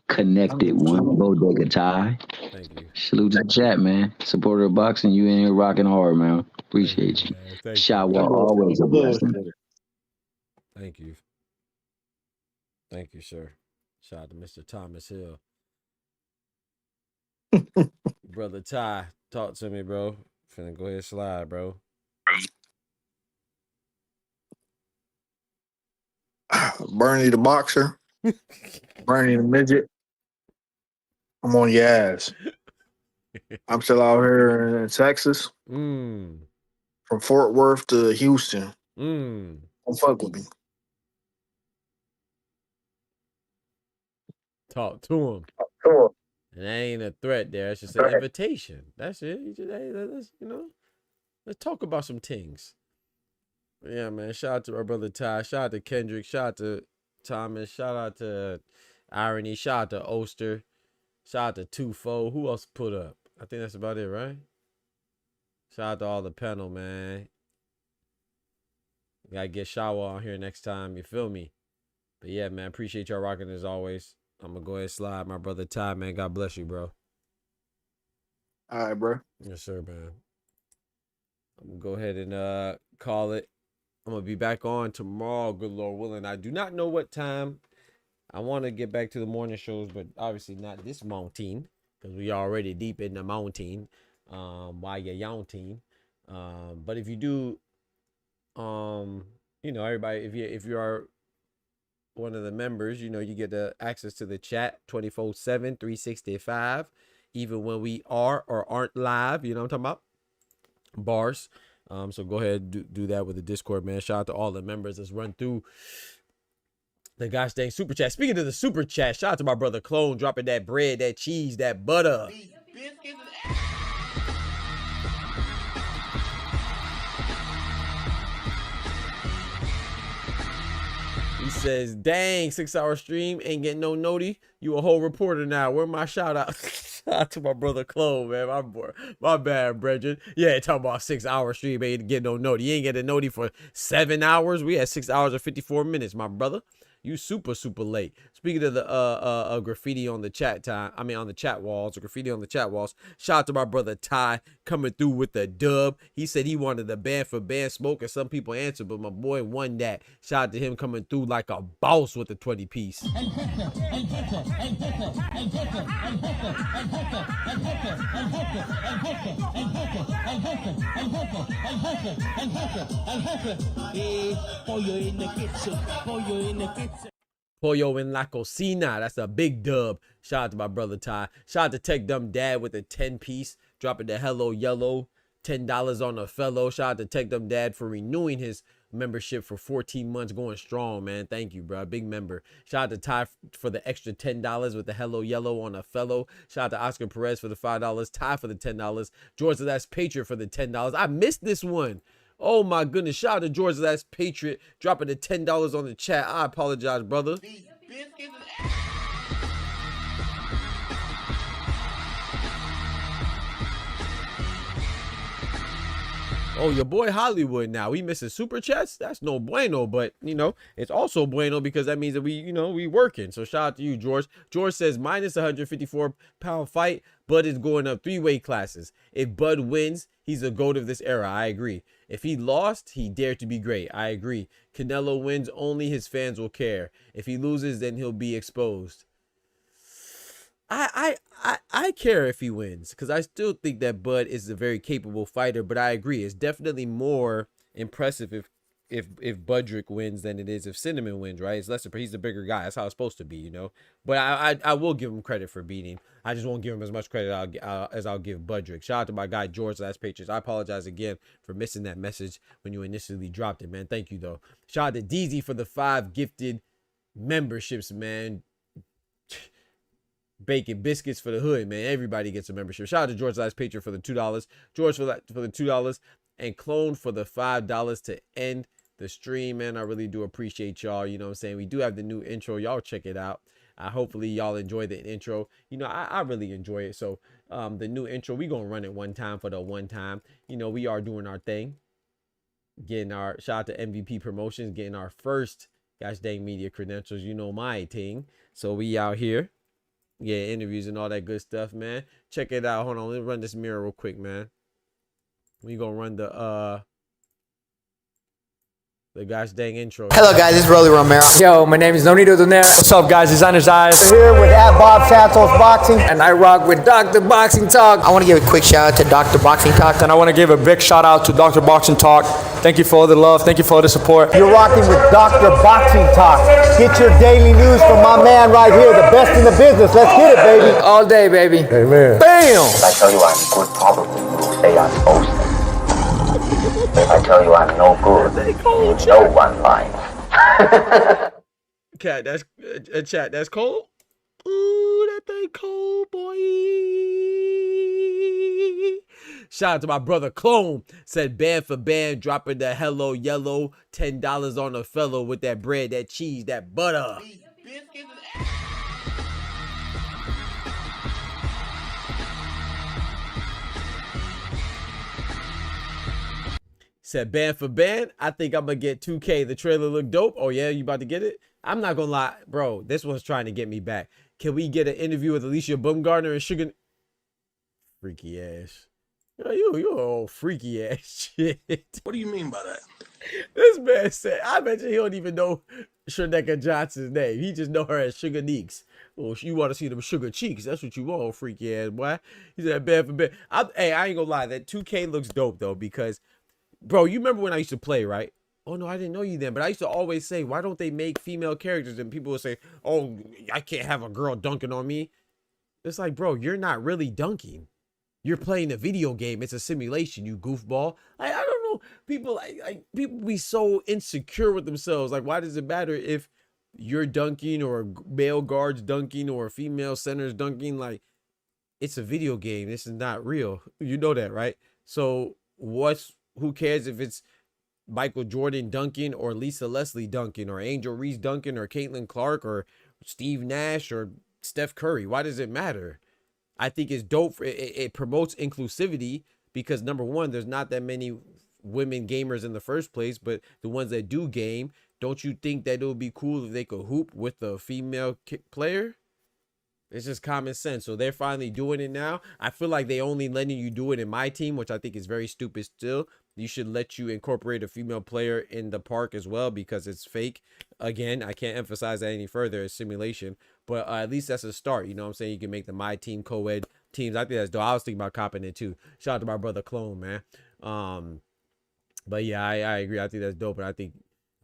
connected one, Bodega Ty. Thank you. Salute to the chat, man. Supporter of boxing, you in here rocking hard, man. Appreciate you. Shawa always a blessing. Thank you. Thank you, sir. Shout out to Mr. Thomas Hill. Brother Ty, talk to me, bro. Finna go ahead and slide, bro. Bernie the boxer. Bernie the midget. I'm on your ass. I'm still out here in Texas. From Fort Worth to Houston. Don't fuck with me. Talk to him. And that ain't a threat there. It's just an invitation. That's it. Hey, let's talk about some things. Yeah, man. Shout out to our brother Ty. Shout out to Kendrick. Shout out to Thomas. Shout out to Irony. Shout out to Oster. Shout out to Tufo. Who else put up? I think that's about it, right? Shout out to all the panel, man. Gotta get Shawa on here next time. You feel me? But yeah, man. Appreciate y'all rocking as always. I'm gonna go ahead and slide my brother Ty, man. God bless you, bro. All right, bro. Yes, sir, man. I'm gonna go ahead and call it. I'm gonna be back on tomorrow, good Lord willing. I do not know what time. I want to get back to the morning shows, but obviously not this mountain because we already deep in the mountain. While you're yawning. But if you do, everybody, if you are one of the members, you get the access to the chat 24/7, 365, even when we are or aren't live. You know what I'm talking about? Bars. So go ahead and do that with the Discord, man. Shout out to all the members. Let's run through the gosh dang super chat. Speaking of the super chat, shout out to my brother Clone dropping that bread, that cheese, that butter. He says, dang, 6-hour stream, ain't getting no noti. You a whole reporter now. Where my shout out? Shout out to my brother Clone, man. My bad, Bridget. Yeah, talking about 6-hour stream, ain't getting no noti. You ain't getting a noti for 7 hours. We had 6 hours and 54 minutes, my brother. You super late. Speaking of the graffiti on the chat on the chat walls, graffiti on the chat walls. Shout out to my brother Ty coming through with the dub. He said he wanted the band for band smoke, and some people answered, but my boy won that. Shout out to him coming through like a boss with the 20 piece. Pollo in la cocina. That's a big dub. Shout out to my brother Ty. Shout out to Tech Dumb Dad with a 10-piece. Dropping the Hello Yellow. $10 on a fellow. Shout out to Tech Dumb Dad for renewing his membership for 14 months, going strong, man. Thank you, bro. Big member. Shout out to Ty for the extra $10 with the Hello Yellow on a fellow. Shout out to Oscar Perez for the $5. Ty for the $10. George the Last Patriot for the $10. I missed this one. Oh my goodness. Shout out to George the Last Patriot dropping the $10 on the chat. I apologize, brother. Oh, your boy Hollywood now. We missing super chats? That's no bueno, but it's also bueno because that means that we working. So shout out to you, George. George says minus 154-pound fight. Bud is going up 3 weight classes. If Bud wins, he's the GOAT of this era. I agree. If he lost, he dared to be great. I agree. Canelo wins, only his fans will care. If he loses, then he'll be exposed. I care if he wins because I still think that Bud is a very capable fighter, but I agree. It's definitely more impressive if Budrick wins than it is if Cinnamon wins, right? It's less. He's the bigger guy. That's how it's supposed to be, But I will give him credit for beating. I just won't give him as much credit as I'll give Budrick. Shout out to my guy George Last Patriots. I apologize again for missing that message when you initially dropped it, man. Thank you though. Shout out to DZ for the 5 gifted memberships, man. Bacon biscuits for the hood, man. Everybody gets a membership. Shout out to George Last Patriot for the $2. George for the $2 and Clone for the $5 to end the stream, man. I really do appreciate y'all. You know what I'm saying? We do have the new intro. Y'all check it out. Hopefully y'all enjoy the intro. I really enjoy it. So the new intro, we gonna run it one time for the one time. We are doing our thing. Getting our shout out to MVP Promotions, getting our first gosh dang media credentials. My thing. So we out here. Yeah, interviews and all that good stuff, man. Check it out. Hold on, let's run this mirror real quick, man. We gonna run the gosh dang intro. Hello guys, this is Rolly Romero. Yo, my name is Nonito Donera. What's up guys, it's Anders Eyes. We're here with Bob Santos Boxing. And I rock with Dr. Boxing Talk. I want to give a quick shout out to Dr. Boxing Talk. And I want to give a big shout out to Dr. Boxing Talk. Thank you for all the love, thank you for all the support. You're rocking with Dr. Boxing Talk. Get your daily news from my man right here, the best in the business. Let's get it, baby. All day, baby. Amen. Bam! If I tell you I'm good, probably you will say I'm boasting. If I tell you I'm no good, you know I'm lying. Cat, that's chat. That's cold. Ooh, that thing cold, boy. Shout out to my brother Clone. Said band for band, dropping the hello yellow. $10 on a fellow with that bread, that cheese, that butter. Said band for band. I think I'm gonna get 2K. The trailer looked dope. Oh yeah, you about to get it? I'm not gonna lie, bro. This one's trying to get me back. Can we get an interview with Alicia Bumgarner and Sugar? Freaky ass. You old freaky ass shit. What do you mean by that? This man said, I bet he don't even know Shaneka Johnson's name. He just know her as Sugar Neeks. Well, you want to see them sugar cheeks. That's what you want, freaky ass boy. He said bad for bad. Hey, I ain't gonna lie. That 2K looks dope though, because bro, you remember when I used to play, right? Oh no, I didn't know you then, but I used to always say, why don't they make female characters? And people would say, oh, I can't have a girl dunking on me. It's like, bro, you're not really dunking. You're playing a video game. It's a simulation, you goofball. I don't know. People people be so insecure with themselves. Like, why does it matter if you're dunking or male guards dunking or female centers dunking? Like, it's a video game. This is not real. You know that, right? So who cares if it's Michael Jordan dunking or Lisa Leslie dunking or Angel Reese dunking or Caitlin Clark or Steve Nash or Steph Curry? Why does it matter? I think it's dope. It promotes inclusivity because number one, there's not that many women gamers in the first place, but the ones that do game, don't you think that it would be cool if they could hoop with a female player? It's just common sense. So they're finally doing it now. I feel like they only letting you do it in my team, which I think is very stupid still. You should let you incorporate a female player in the park as well because it's fake. Again, I can't emphasize that any further. It's simulation. But at least that's a start. You know what I'm saying? You can make the my team co-ed teams. I think that's dope. I was thinking about copping it too. Shout out to my brother Clone, man. But yeah, I agree. I think that's dope. And I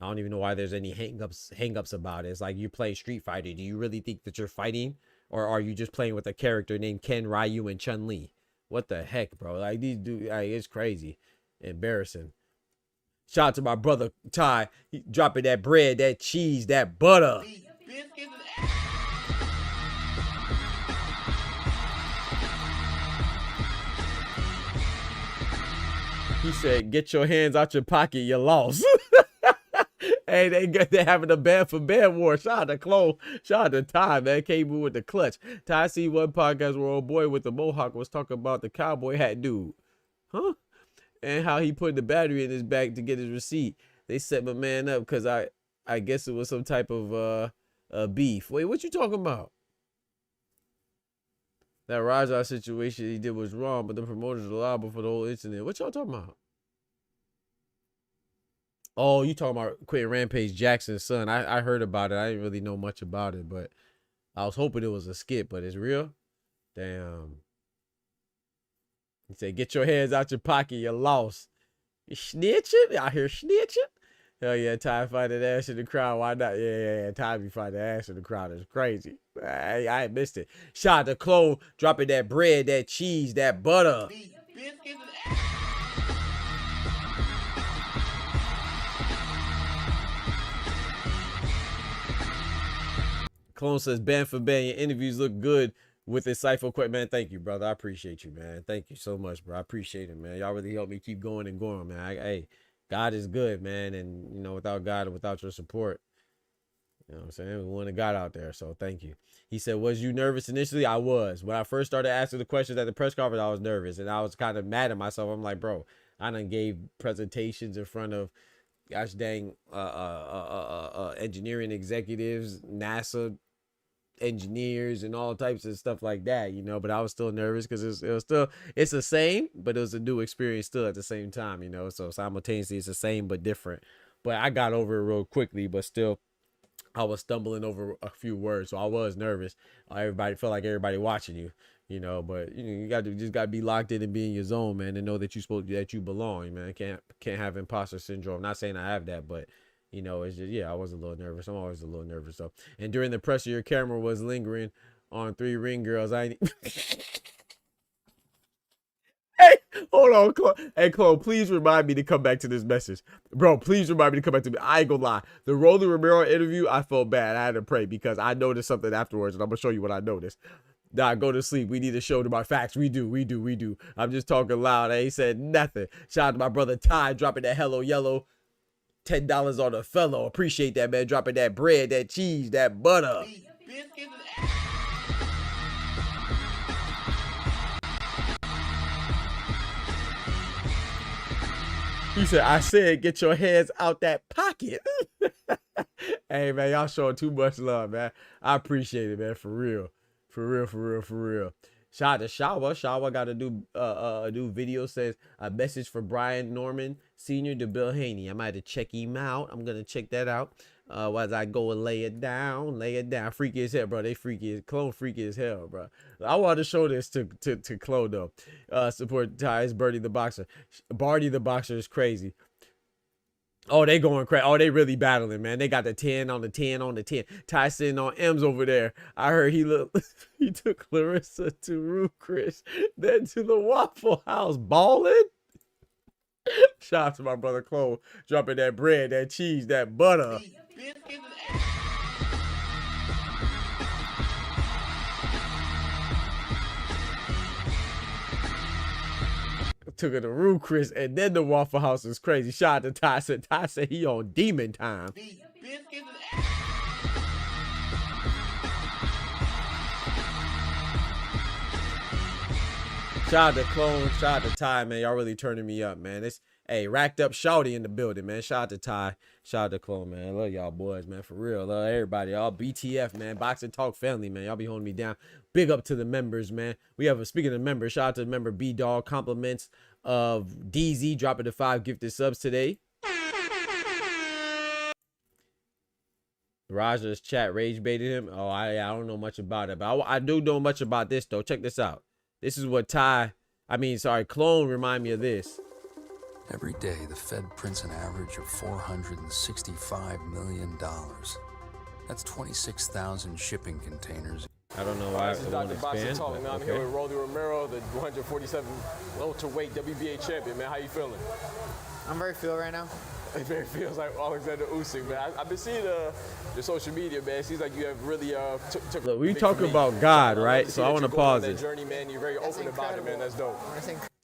don't even know why there's any hang-ups about it. It's like you play Street Fighter. Do you really think that you're fighting? Or are you just playing with a character named Ken, Ryu, and Chun-Li? What the heck, bro? Like, these dudes, it's crazy. Embarrassing. Shout out to my brother Ty. He dropping that bread, that cheese, that butter. He said, get your hands out your pocket, you lost. Hey, they're having a band for band war. Shout out to Clone. Shout out to Ty, man. Came in with the clutch. Ty see one podcast where old boy with the mohawk was talking about the cowboy hat dude. Huh? And how he put the battery in his back to get his receipt. They set my man up because I guess it was some type of beef. Wait, what you talking about? That Raja situation he did was wrong, but the promoters are liable for the whole incident. What y'all talking about? Oh, you talking about Quentin Rampage Jackson's son. I heard about it. I didn't really know much about it, but I was hoping it was a skit, but it's real? Damn. He said, get your hands out your pocket, you lost. You snitching? Out here snitching? Hell yeah, Ty finding ass in the crowd. Why not? Yeah. Ty be finding ass in the crowd. It's crazy. I missed it. Shout out to Chloe dropping that bread, that cheese, that butter. Clone says, band for band, your interviews look good with insightful questions. Man, thank you, brother. I appreciate you, man. Thank you so much, bro. I appreciate it, man. Y'all really helped me keep going and going, man. Hey, God is good, man. And, you know, without God and without your support, you know what I'm saying? We wouldn't have got out there. So thank you. He said, was you nervous initially? I was. When I first started asking the questions at the press conference, I was nervous. And I was kind of mad at myself. I'm like, bro, I done gave presentations in front of gosh dang engineering executives, NASA engineers and all types of stuff like that, you know, but I was still nervous because it's the same, but it was a new experience still at the same time, you know, so simultaneously it's the same but different. But I got over it real quickly, but still I was stumbling over a few words, so I was nervous. Everybody felt like everybody watching you, you know, but you know, you just gotta be locked in and be in your zone, man, and know that you belong, man. Can't have imposter syndrome. Not saying I have that, but you know, it's just, yeah, I was a little nervous. I'm always a little nervous. So, and during the presser, your camera was lingering on 3 ring girls. Hey, Hold on, Chloe. Hey, Chloe, please remind me to come back to this message. Bro, please remind me to come back to me. I ain't gonna lie. The Rolly Romero interview, I felt bad. I had to pray because I noticed something afterwards, and I'm gonna show you what I noticed. Nah, go to sleep. We need to show to my facts. We do. I'm just talking loud. I ain't said nothing. Shout out to my brother Ty dropping that Hello Yellow. $10 on the fellow. Appreciate that, man. Dropping that bread, that cheese, that butter. He said, I said, get your hands out that pocket. Hey, man, y'all showing too much love, man. I appreciate it, man. For real. Shout out to Shawa. Shawa got a new video, says a message for Brian Norman Sr. to Bill Haney. I might have to check him out. I'm going to check that out. As I go and lay it down. Freaky as hell, bro. They freaky as Clone freaky as hell, bro. I wanted to show this to Clone though. Support Ty's Birdie the Boxer. Barty the Boxer is crazy. Oh, they going crazy. Oh, they really battling, man. They got the 10 on the 10 on the 10. Ty sitting on M's over there. I heard he took Clarissa to Rue Chris, then to the Waffle House balling. Shout out to my brother Chloe dropping that bread, that cheese, that butter. Took it to Rue Chris and then the Waffle House is crazy. Shout out to Ty. Ty said he on demon time. Shout out to Clone. Shout out to Ty, man. Y'all really turning me up, man. It's racked up shouty in the building, man. Shout out to Ty. Shout out to Clone, man. I love y'all boys, man. For real. Love everybody. Y'all BTF, man. Boxing Talk family, man. Y'all be holding me down. Big up to the members, man. We have speaking of members, shout out to the member B-Dog. Compliments of DZ dropping the 5 gifted subs today. Raja's chat rage baited him. Oh, I don't know much about it, but I do know much about this though. Check this out. This is what Clone remind me of this. Every day, the Fed prints an average of $465 million. That's 26,000 shipping containers. I don't know why. This is Dr. Boxing Talk. I'm here with Rolly Romero, the 147 welterweight WBA champion. Man, how you feeling? I'm very feel right now. It very feels like Alexander Usyk, man. I've been seeing your social media, man. It seems like you have really took. Look, we talking about God, right? So I want to pause it. Journey, man. You're very open about it, man. That's dope.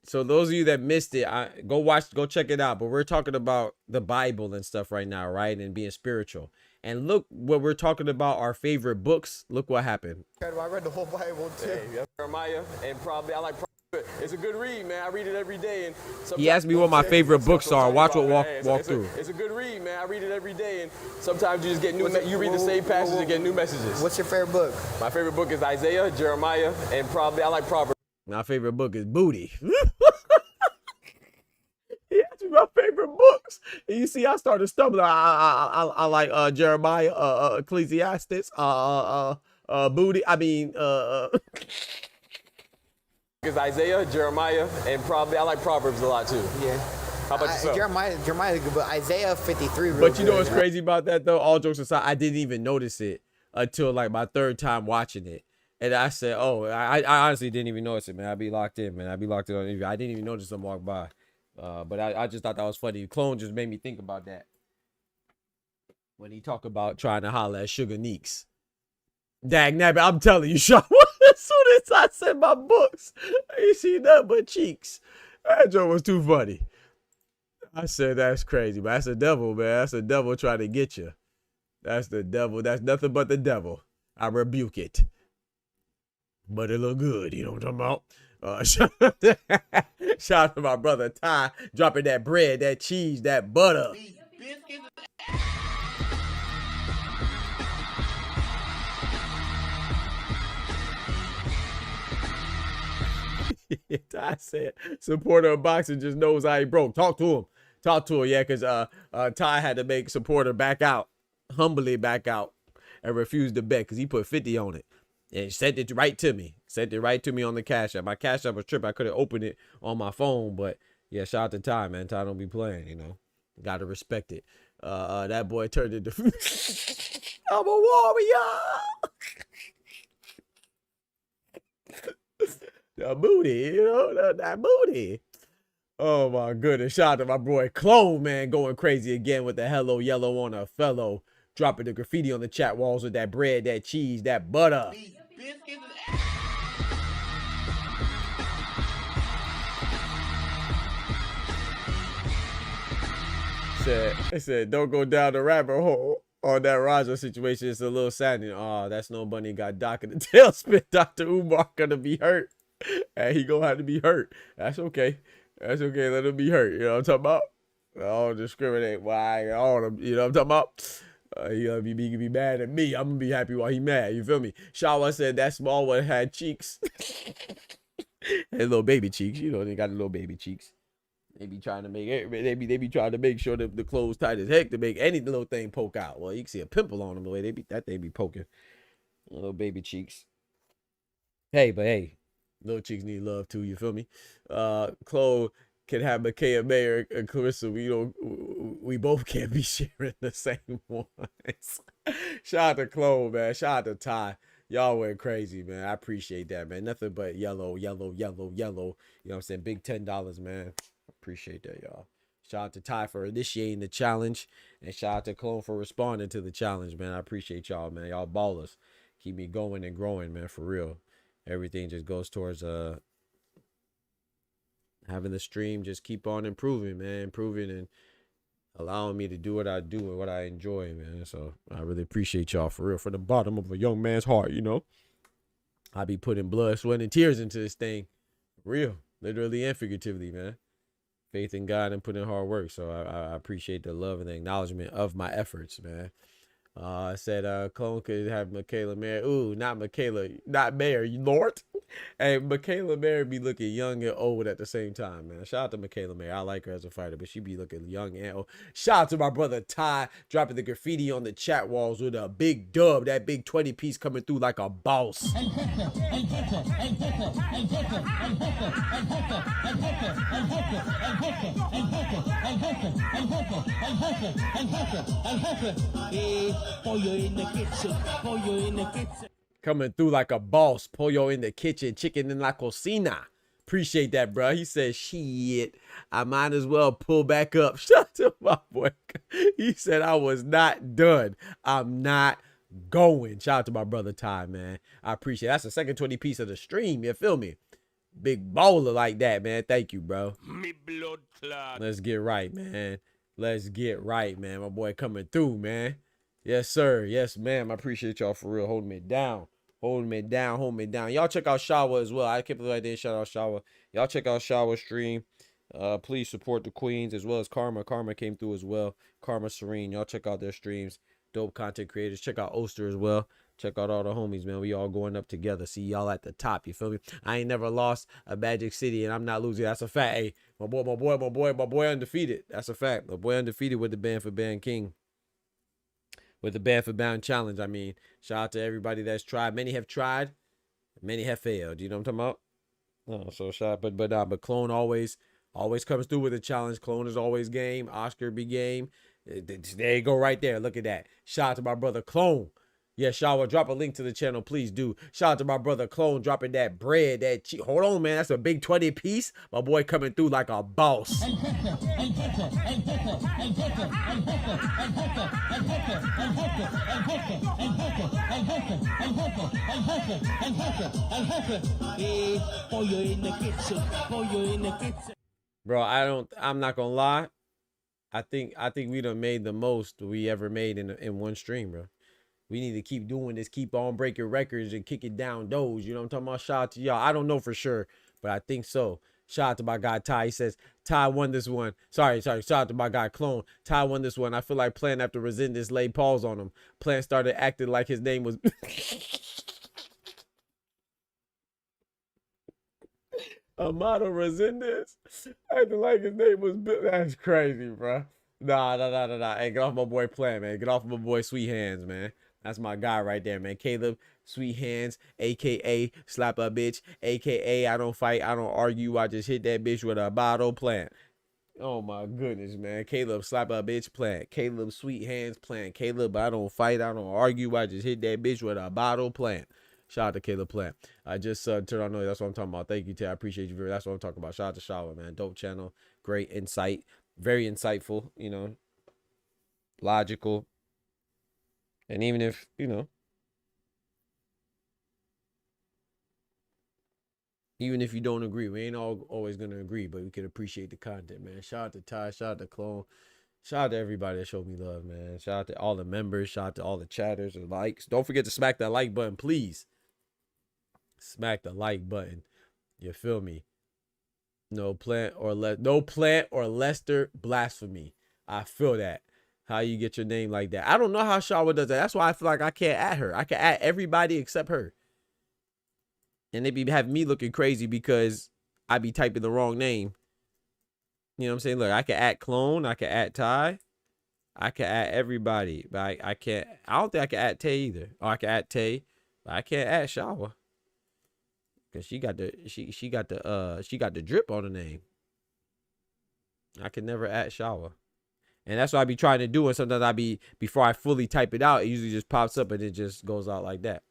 So those of you that missed it, go check it out. But we're talking about the Bible and stuff right now, right? And being spiritual. And look what we're talking about, our favorite books. Look what happened. I read the whole Bible too. Hey, Jeremiah, and probably I like. It's a good read, man. I read it every day. And he asked me what my favorite books are. Watch what walk through. It's a good read, man. I read it every day, and sometimes you just get new. You read the same passage and get new messages. What's your favorite book? My favorite book is Isaiah, Jeremiah, and probably I like Proverbs. My favorite book is Booty. He asked me my favorite books. And you see, I started stumbling. I like Jeremiah, Ecclesiastes, Booty. Is Isaiah, Jeremiah, and probably I like Proverbs a lot too. Yeah. How about yourself? Jeremiah, but Isaiah 53. But you know what's crazy about that though? All jokes aside, I didn't even notice it until like my third time watching it, and I said, "Oh, I honestly didn't even notice it, man. I'd be locked in, man. I'd be locked in on interview. I didn't even notice them walk by, but I just thought that was funny. Clone just made me think about that when he talked about trying to holler at Sugar Neeks. Dag nabbit, I'm telling you, Sean. As soon as I said my books, I ain't seen nothing but cheeks. That joke was too funny. I said, that's crazy, but that's the devil, man. That's the devil trying to get you. That's the devil. That's nothing but the devil. I rebuke it. But it look good, you know what I'm talking about? Shout out to my brother Ty, dropping that bread, that cheese, that butter. Ty said, supporter of boxing just knows how he broke. Talk to him. Yeah, because Ty had to make supporter back out, humbly back out, and refused to bet because he put 50 on it. And he sent it right to me. Sent it right to me on the Cash App. My Cash App was tripping. I could have opened it on my phone, but yeah, shout out to Ty, man. Ty don't be playing, you know. Got to respect it. That boy turned into I'm a warrior. The booty, you know, that booty. Oh my goodness. Shout out to my boy Clone, man, going crazy again with the hello yellow on a fellow. Dropping the graffiti on the chat walls with that bread, that cheese, that butter. It said, don't go down the rabbit hole on that Raja situation. It's a little saddening. Oh, that's no bunny got Doc in the tailspin. Dr. Umar gonna be hurt. And he gonna have to be hurt. That's okay. That's okay. Let him be hurt. You know what I'm talking about? I don't discriminate. Why? All them. You know what I'm talking about? He gonna be mad at me. I'm gonna be happy while he mad. You feel me? Shawa said that small one had cheeks. And little baby cheeks. You know, they got the little baby cheeks. They be trying to make it. They be trying to make sure that the clothes tight as heck to make any little thing poke out. Well, you can see a pimple on them the way they be poking. Little baby cheeks. Hey, but hey, little cheeks need love too. You feel me? Chloe can have Micaiah Mayer and Clarissa. We both can't be sharing the same ones. Shout out to Chloe, man. Shout out to Ty. Y'all went crazy, man. I appreciate that, man. Nothing but yellow. You know what I'm saying? Big $10, man. Appreciate that, y'all. Shout out to Ty for initiating the challenge, and shout out to Clone for responding to the challenge, man. I appreciate y'all, man. Y'all ballers. Keep me going and growing, man, for real. Everything just goes towards having the stream just keep on improving, man. Improving and allowing me to do what I do and what I enjoy, man. So I really appreciate y'all, for real. From the bottom of a young man's heart, you know. I be putting blood, sweat, and tears into this thing. Real. Literally and figuratively, man. Faith in God and put in hard work. So I appreciate the love and the acknowledgement of my efforts, man. I said Clone could have Michaela Mayer. Ooh, not Michaela, not Mayer, you Lord. Hey, Michaela Mayer be looking young and old at the same time, man. Shout out to Michaela Mayer. I like her as a fighter, but she be looking young and old. Shout out to my brother Ty, dropping the graffiti on the chat walls with a big dub, that big 20-piece coming through like a boss. Coming through like a boss. Pollo in the kitchen, chicken in la cocina. Appreciate that, bro. He said, shit, I might as well pull back up. Shout out to my boy. He said, I was not done. I'm not going. Shout out to my brother Ty, man. I appreciate it. That's the second 20 piece of the stream. You feel me? Big bowler like that, man. Thank you, bro. Me blood clot. Let's get right, man. Let's get right, man. My boy coming through, man. Yes, sir. Yes, ma'am. I appreciate y'all for real holding me down. Holding me down. Y'all check out Shawa as well. I can't believe I didn't shout out Shawa. Y'all check out Shawa's stream. Please support the queens as well as Karma. Karma came through as well. Karma Serene. Y'all check out their streams. Dope content creators. Check out Oster as well. Check out all the homies, man. We all going up together. See y'all at the top. You feel me? I ain't never lost a Magic City, and I'm not losing. That's a fact. Hey, my boy undefeated. That's a fact. My boy undefeated with the Band for Band King. With the Band for Bound challenge, I mean, shout out to everybody that's tried. Many have tried, many have failed. You know what I'm talking about? So shout out, but Clone always comes through with a challenge. Clone is always game. Oscar be game. There you go, right there. Look at that. Shout out to my brother Clone. Yeah, Shawa, drop a link to the channel, please do. Shout out to my brother Clone dropping that bread, that cheese. Hold on, man, that's a big 20 piece. My boy coming through like a boss. Bro, I'm not gonna lie. I think we done made the most we ever made in one stream, bro. We need to keep doing this, keep on breaking records and kicking down those. You know what I'm talking about? Shout out to y'all. I don't know for sure, but I think so. Shout out to my guy Ty. He says, Ty won this one. Sorry. Shout out to my guy Clone. Ty won this one. I feel like Plan after Resendez laid paws on him. Plan started acting like his name was... Amado Resendez. Acting like his name was... That's crazy, bro. Nah. Hey, get off my boy Plan, man. Get off my boy Sweet Hands, man. That's my guy right there, man. Caleb, Sweet Hands, a.k.a. Slap a Bitch, a.k.a. I don't fight, I don't argue, I just hit that bitch with a bottle plant. Oh, my goodness, man. Caleb, Slap a Bitch, plant. Caleb, Sweet Hands, plant. Caleb, I don't fight, I don't argue, I just hit that bitch with a bottle plant. Shout out to Caleb Plant. I just turned on noise. That's what I'm talking about. Thank you, Tay. I appreciate you very much. That's what I'm talking about. Shout out to Shawa, man. Dope channel. Great insight. Very insightful, you know, logical. And even if, you know, even if you don't agree, we ain't always going to agree, but we can appreciate the content, man. Shout out to Ty, shout out to Clone, shout out to everybody that showed me love, man. Shout out to all the members, shout out to all the chatters and likes. Don't forget to smack that like button, please. Smack the like button. You feel me? No plant or Lester blasphemy. I feel that. How you get your name like that? I don't know how Shawa does that. That's why I feel like I can't add her. I can add everybody except her. And they be having me looking crazy because I be typing the wrong name. You know what I'm saying? Look, I can add Clone. I can add Ty. I can add everybody. But I can't. I don't think I can add Tay either. Or I can add Tay. But I can't add Shawa. Cause she got the drip on the name. I can never add Shawa. And that's what I be trying to do. And sometimes before I fully type it out, it usually just pops up and it just goes out like that.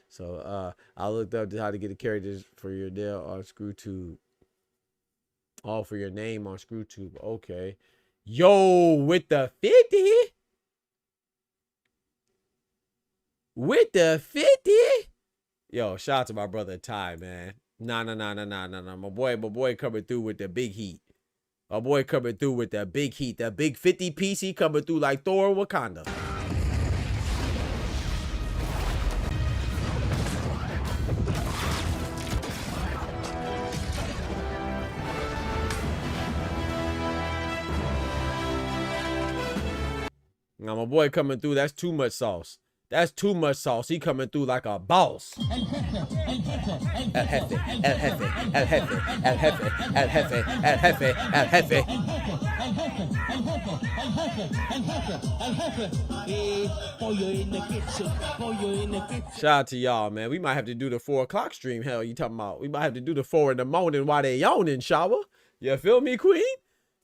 So I looked up how to get the characters for your deal on ScrewTube. All for your name on ScrewTube. Okay. Yo, with the 50? With the 50? Yo, shout out to my brother Ty, man. Nah. My boy coming through with the big heat. My boy coming through with the big heat. The big 50 piece, he coming through like Thor Wakanda. Now my boy coming through, that's too much sauce. That's too much sauce. He coming through like a boss. El jefe, el jefe, el jefe, el jefe, el jefe, el jefe, el jefe, el jefe. Shout out to y'all, man. We might have to do the 4 o'clock stream. Hell, you talking about? We might have to do the 4 in the morning while they yawning, shower. You feel me, Queen?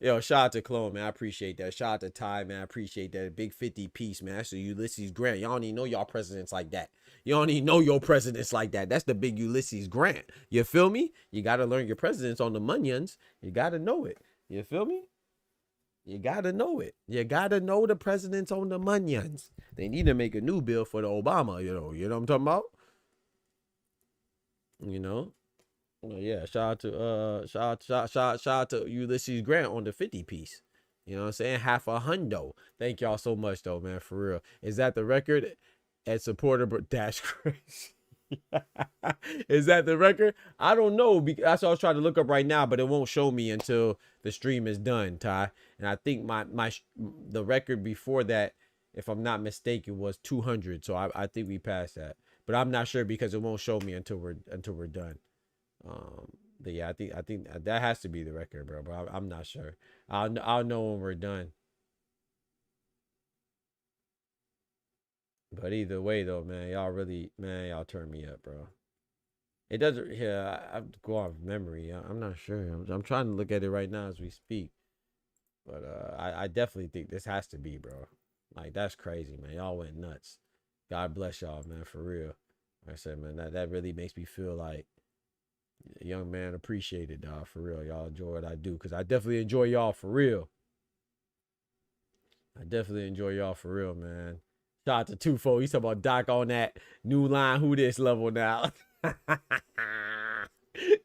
Yo, shout out to Clone, man. I appreciate that. Shout out to Ty, man. I appreciate that. Big 50 piece, man. That's the Ulysses Grant. Y'all don't even know y'all presidents like that. You don't even know your presidents like that. That's the big Ulysses Grant. You feel me? You got to learn your presidents on the munions. You got to know it. You feel me? You got to know it. You got to know the presidents on the munions. They need to make a new bill for the Obama, you know what I'm talking about? You know? Well, yeah, shout out to Ulysses Grant on the 50 piece. You know what I'm saying? Half a hundo. Thank y'all so much though, man, for real. Is that the record at supporter dash crazy? Is that the record? I don't know. That's what I was trying to look up right now, but it won't show me until the stream is done, Ty. And I think the record before that, if I'm not mistaken, was 200. So I think we passed that. But I'm not sure because it won't show me until we're done. But yeah, I think that has to be the record, bro. But I'm not sure. I'll know when we're done. But either way, though, man, y'all turn me up, bro. It doesn't. Yeah, I go off memory. I'm not sure. I'm trying to look at it right now as we speak. But I definitely think this has to be, bro. Like that's crazy, man. Y'all went nuts. God bless y'all, man, for real. Like I said, man, that really makes me feel like a young man appreciated, dog, for real. Y'all enjoy what I do, because I definitely enjoy y'all for real. I definitely enjoy y'all for real, man. Shout out to Tufo. He's talking about Doc on that new line who this level now.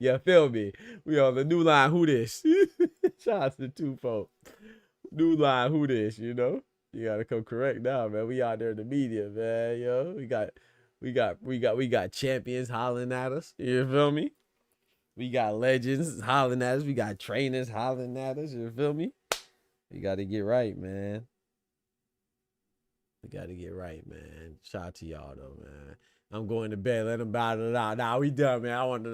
You feel me? We on the new line who this. Shout out to Tufo. New line who this, you know? You gotta come correct now, man. We out there in the media, man. Yo, we got champions hollering at us. You feel me? We got legends hollering at us. We got trainers hollering at us. You feel me? We got to get right, man. We got to get right, man. Shout out to y'all, though, man. I'm going to bed. Let them battle it out. Nah, we done, man. I want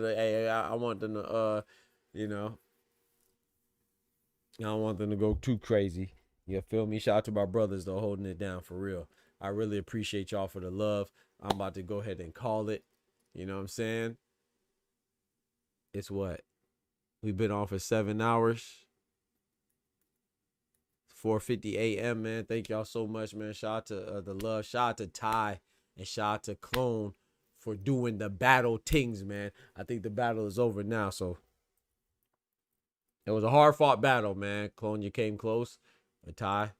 them to, you know, I don't want them to go too crazy. You feel me? Shout out to my brothers, though, holding it down for real. I really appreciate y'all for the love. I'm about to go ahead and call it. You know what I'm saying? It's what? We've been on for 7 hours. 4:50 a.m., man. Thank y'all so much, man. Shout out to the love. Shout out to Ty and shout out to Clone for doing the battle things, man. I think the battle is over now, so It was a hard fought battle, man. Clone, you came close. But Ty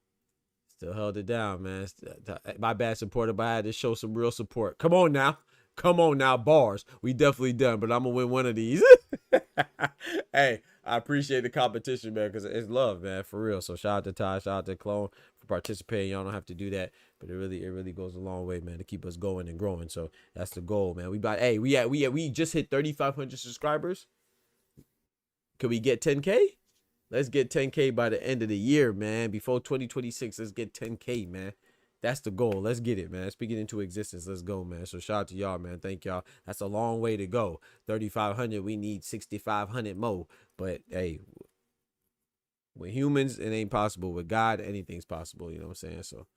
still held it down, man. My bad supporter, but I had to show some real support. Come on now. Come on now, bars. We definitely done, but I'm going to win one of these. Hey, I appreciate the competition, man, because it's love, man, for real. So shout out to Ty, shout out to Clone for participating. Y'all don't have to do that, but it really goes a long way, man, to keep us going and growing. So that's the goal, man. We just hit 3,500 subscribers. Could we get 10K? Let's get 10K by the end of the year, man. Before 2026, let's get 10K, man. That's the goal. Let's get it, man. Speaking into existence. Let's go, man. So shout out to y'all, man. Thank y'all. That's a long way to go. 3,500. We need 6,500 more. But hey, with humans, it ain't possible. With God, anything's possible. You know what I'm saying? So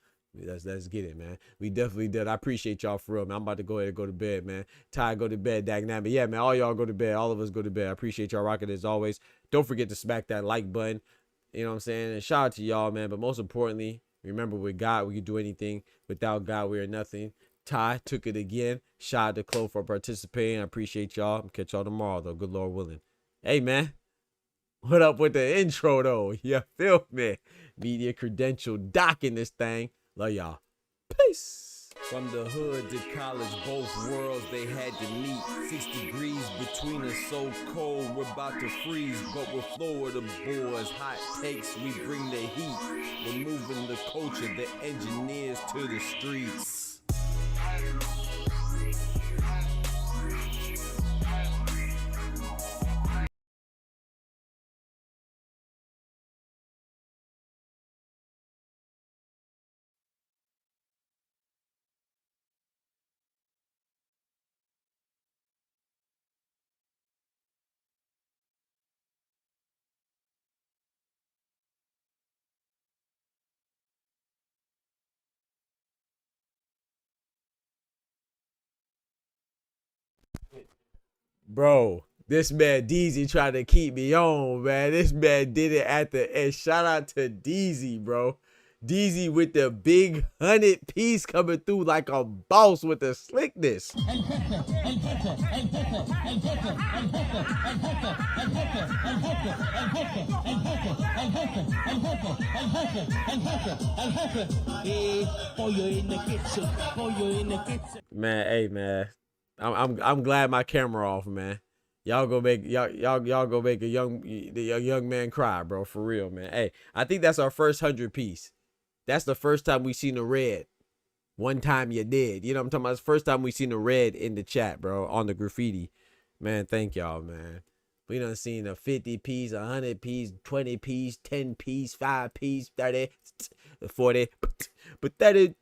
let's get it, man. We definitely did. I appreciate y'all for real, man. I'm about to go ahead and go to bed, man. Ty, go to bed, Dagnam. Yeah, man. All y'all go to bed. All of us go to bed. I appreciate y'all rocking as always. Don't forget to smack that like button. You know what I'm saying? And shout out to y'all, man. But most importantly, remember, with God, we can do anything. Without God, we are nothing. Ty took it again. Shout out to Chloe for participating. I appreciate y'all. I'll catch y'all tomorrow, though. Good Lord willing. Hey, man. What up with the intro, though? You feel me? Media credential doc in this thing. Love y'all. Peace. From the hood to college, both worlds they had to meet. 6 degrees between us, so cold, we're about to freeze. But we're Florida boys, hot takes, we bring the heat. We're moving the culture, the engineers to the streets. Bro, this man Deezy tried to keep me on, man. This man did it at the end. Shout out to Deezy, bro. Deezy with the big 100 piece coming through like a boss with the slickness. Man, hey, man. I'm glad my camera off, man. Y'all go make a young man cry, bro. For real, man. Hey, I think that's our first 100 piece. That's the first time we seen a red. One time you did. You know what I'm talking about? It's the first time we seen a red in the chat, bro, on the graffiti. Man, thank y'all, man. We done seen a 50 piece, 100 piece, 20 piece, 10 piece, 5 piece, 30, 40, but 30,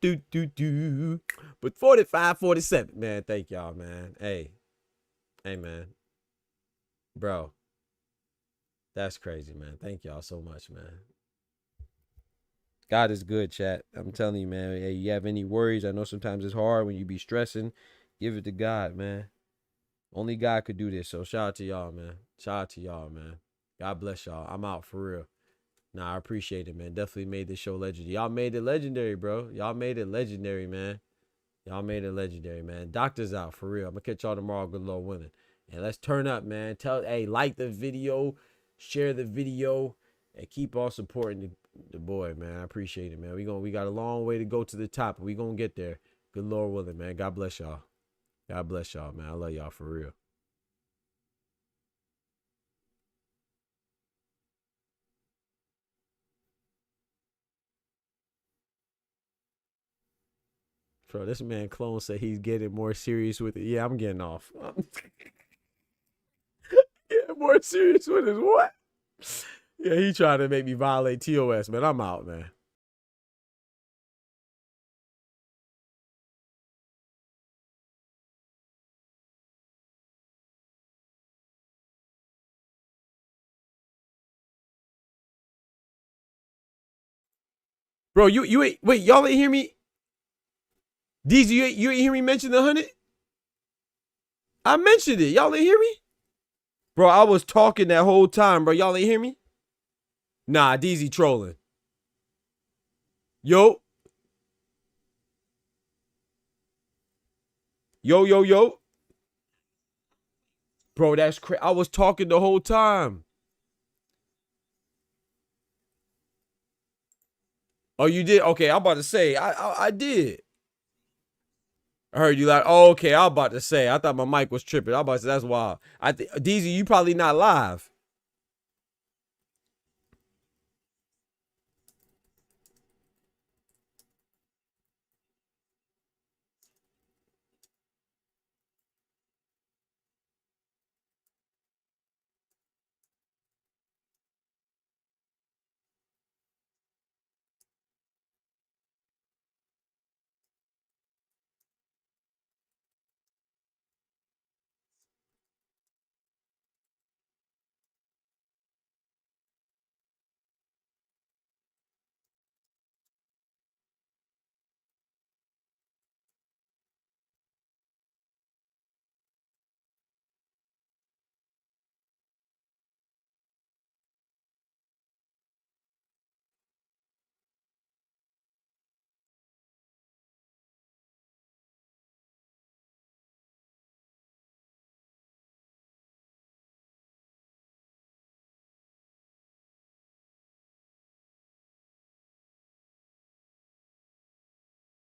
but 45, 47. Man, thank y'all, man. Hey, man. Bro, that's crazy, man. Thank y'all so much, man. God is good, chat. I'm telling you, man. Hey, you have any worries? I know sometimes it's hard when you be stressing. Give it to God, man. Only God could do this. So shout out to y'all, man. Shout out to y'all, man. God bless y'all. I'm out for real. Nah, I appreciate it, man. Definitely made this show legendary. Y'all made it legendary, bro. Y'all made it legendary, man. Y'all made it legendary, man. Doctor's out for real. I'm gonna catch y'all tomorrow. Good Lord willing. And let's turn up, man. Hey, like the video, share the video, and keep on supporting the boy, man. I appreciate it, man. We got a long way to go to the top. We gonna get there. Good Lord willing, man. God bless y'all. God bless y'all, man. I love y'all for real. Bro, this man Clone said he's getting more serious with it. Yeah, I'm getting off. Getting more serious with his what? Yeah, he trying to make me violate TOS, man. I'm out, man. Bro, you ain't, wait, y'all ain't hear me? Deezy, you ain't hear me mention the 100? I mentioned it. Y'all ain't hear me? Bro, I was talking that whole time, bro. Y'all ain't hear me? Nah, Deezy trolling. Yo. Yo. Bro, that's crazy. I was talking the whole time. Oh, you did? Okay, I'm about to say I did. I heard you like, oh, okay, I'm about to say. I thought my mic was tripping. I'm about to say that's wild. DZ, you probably not live.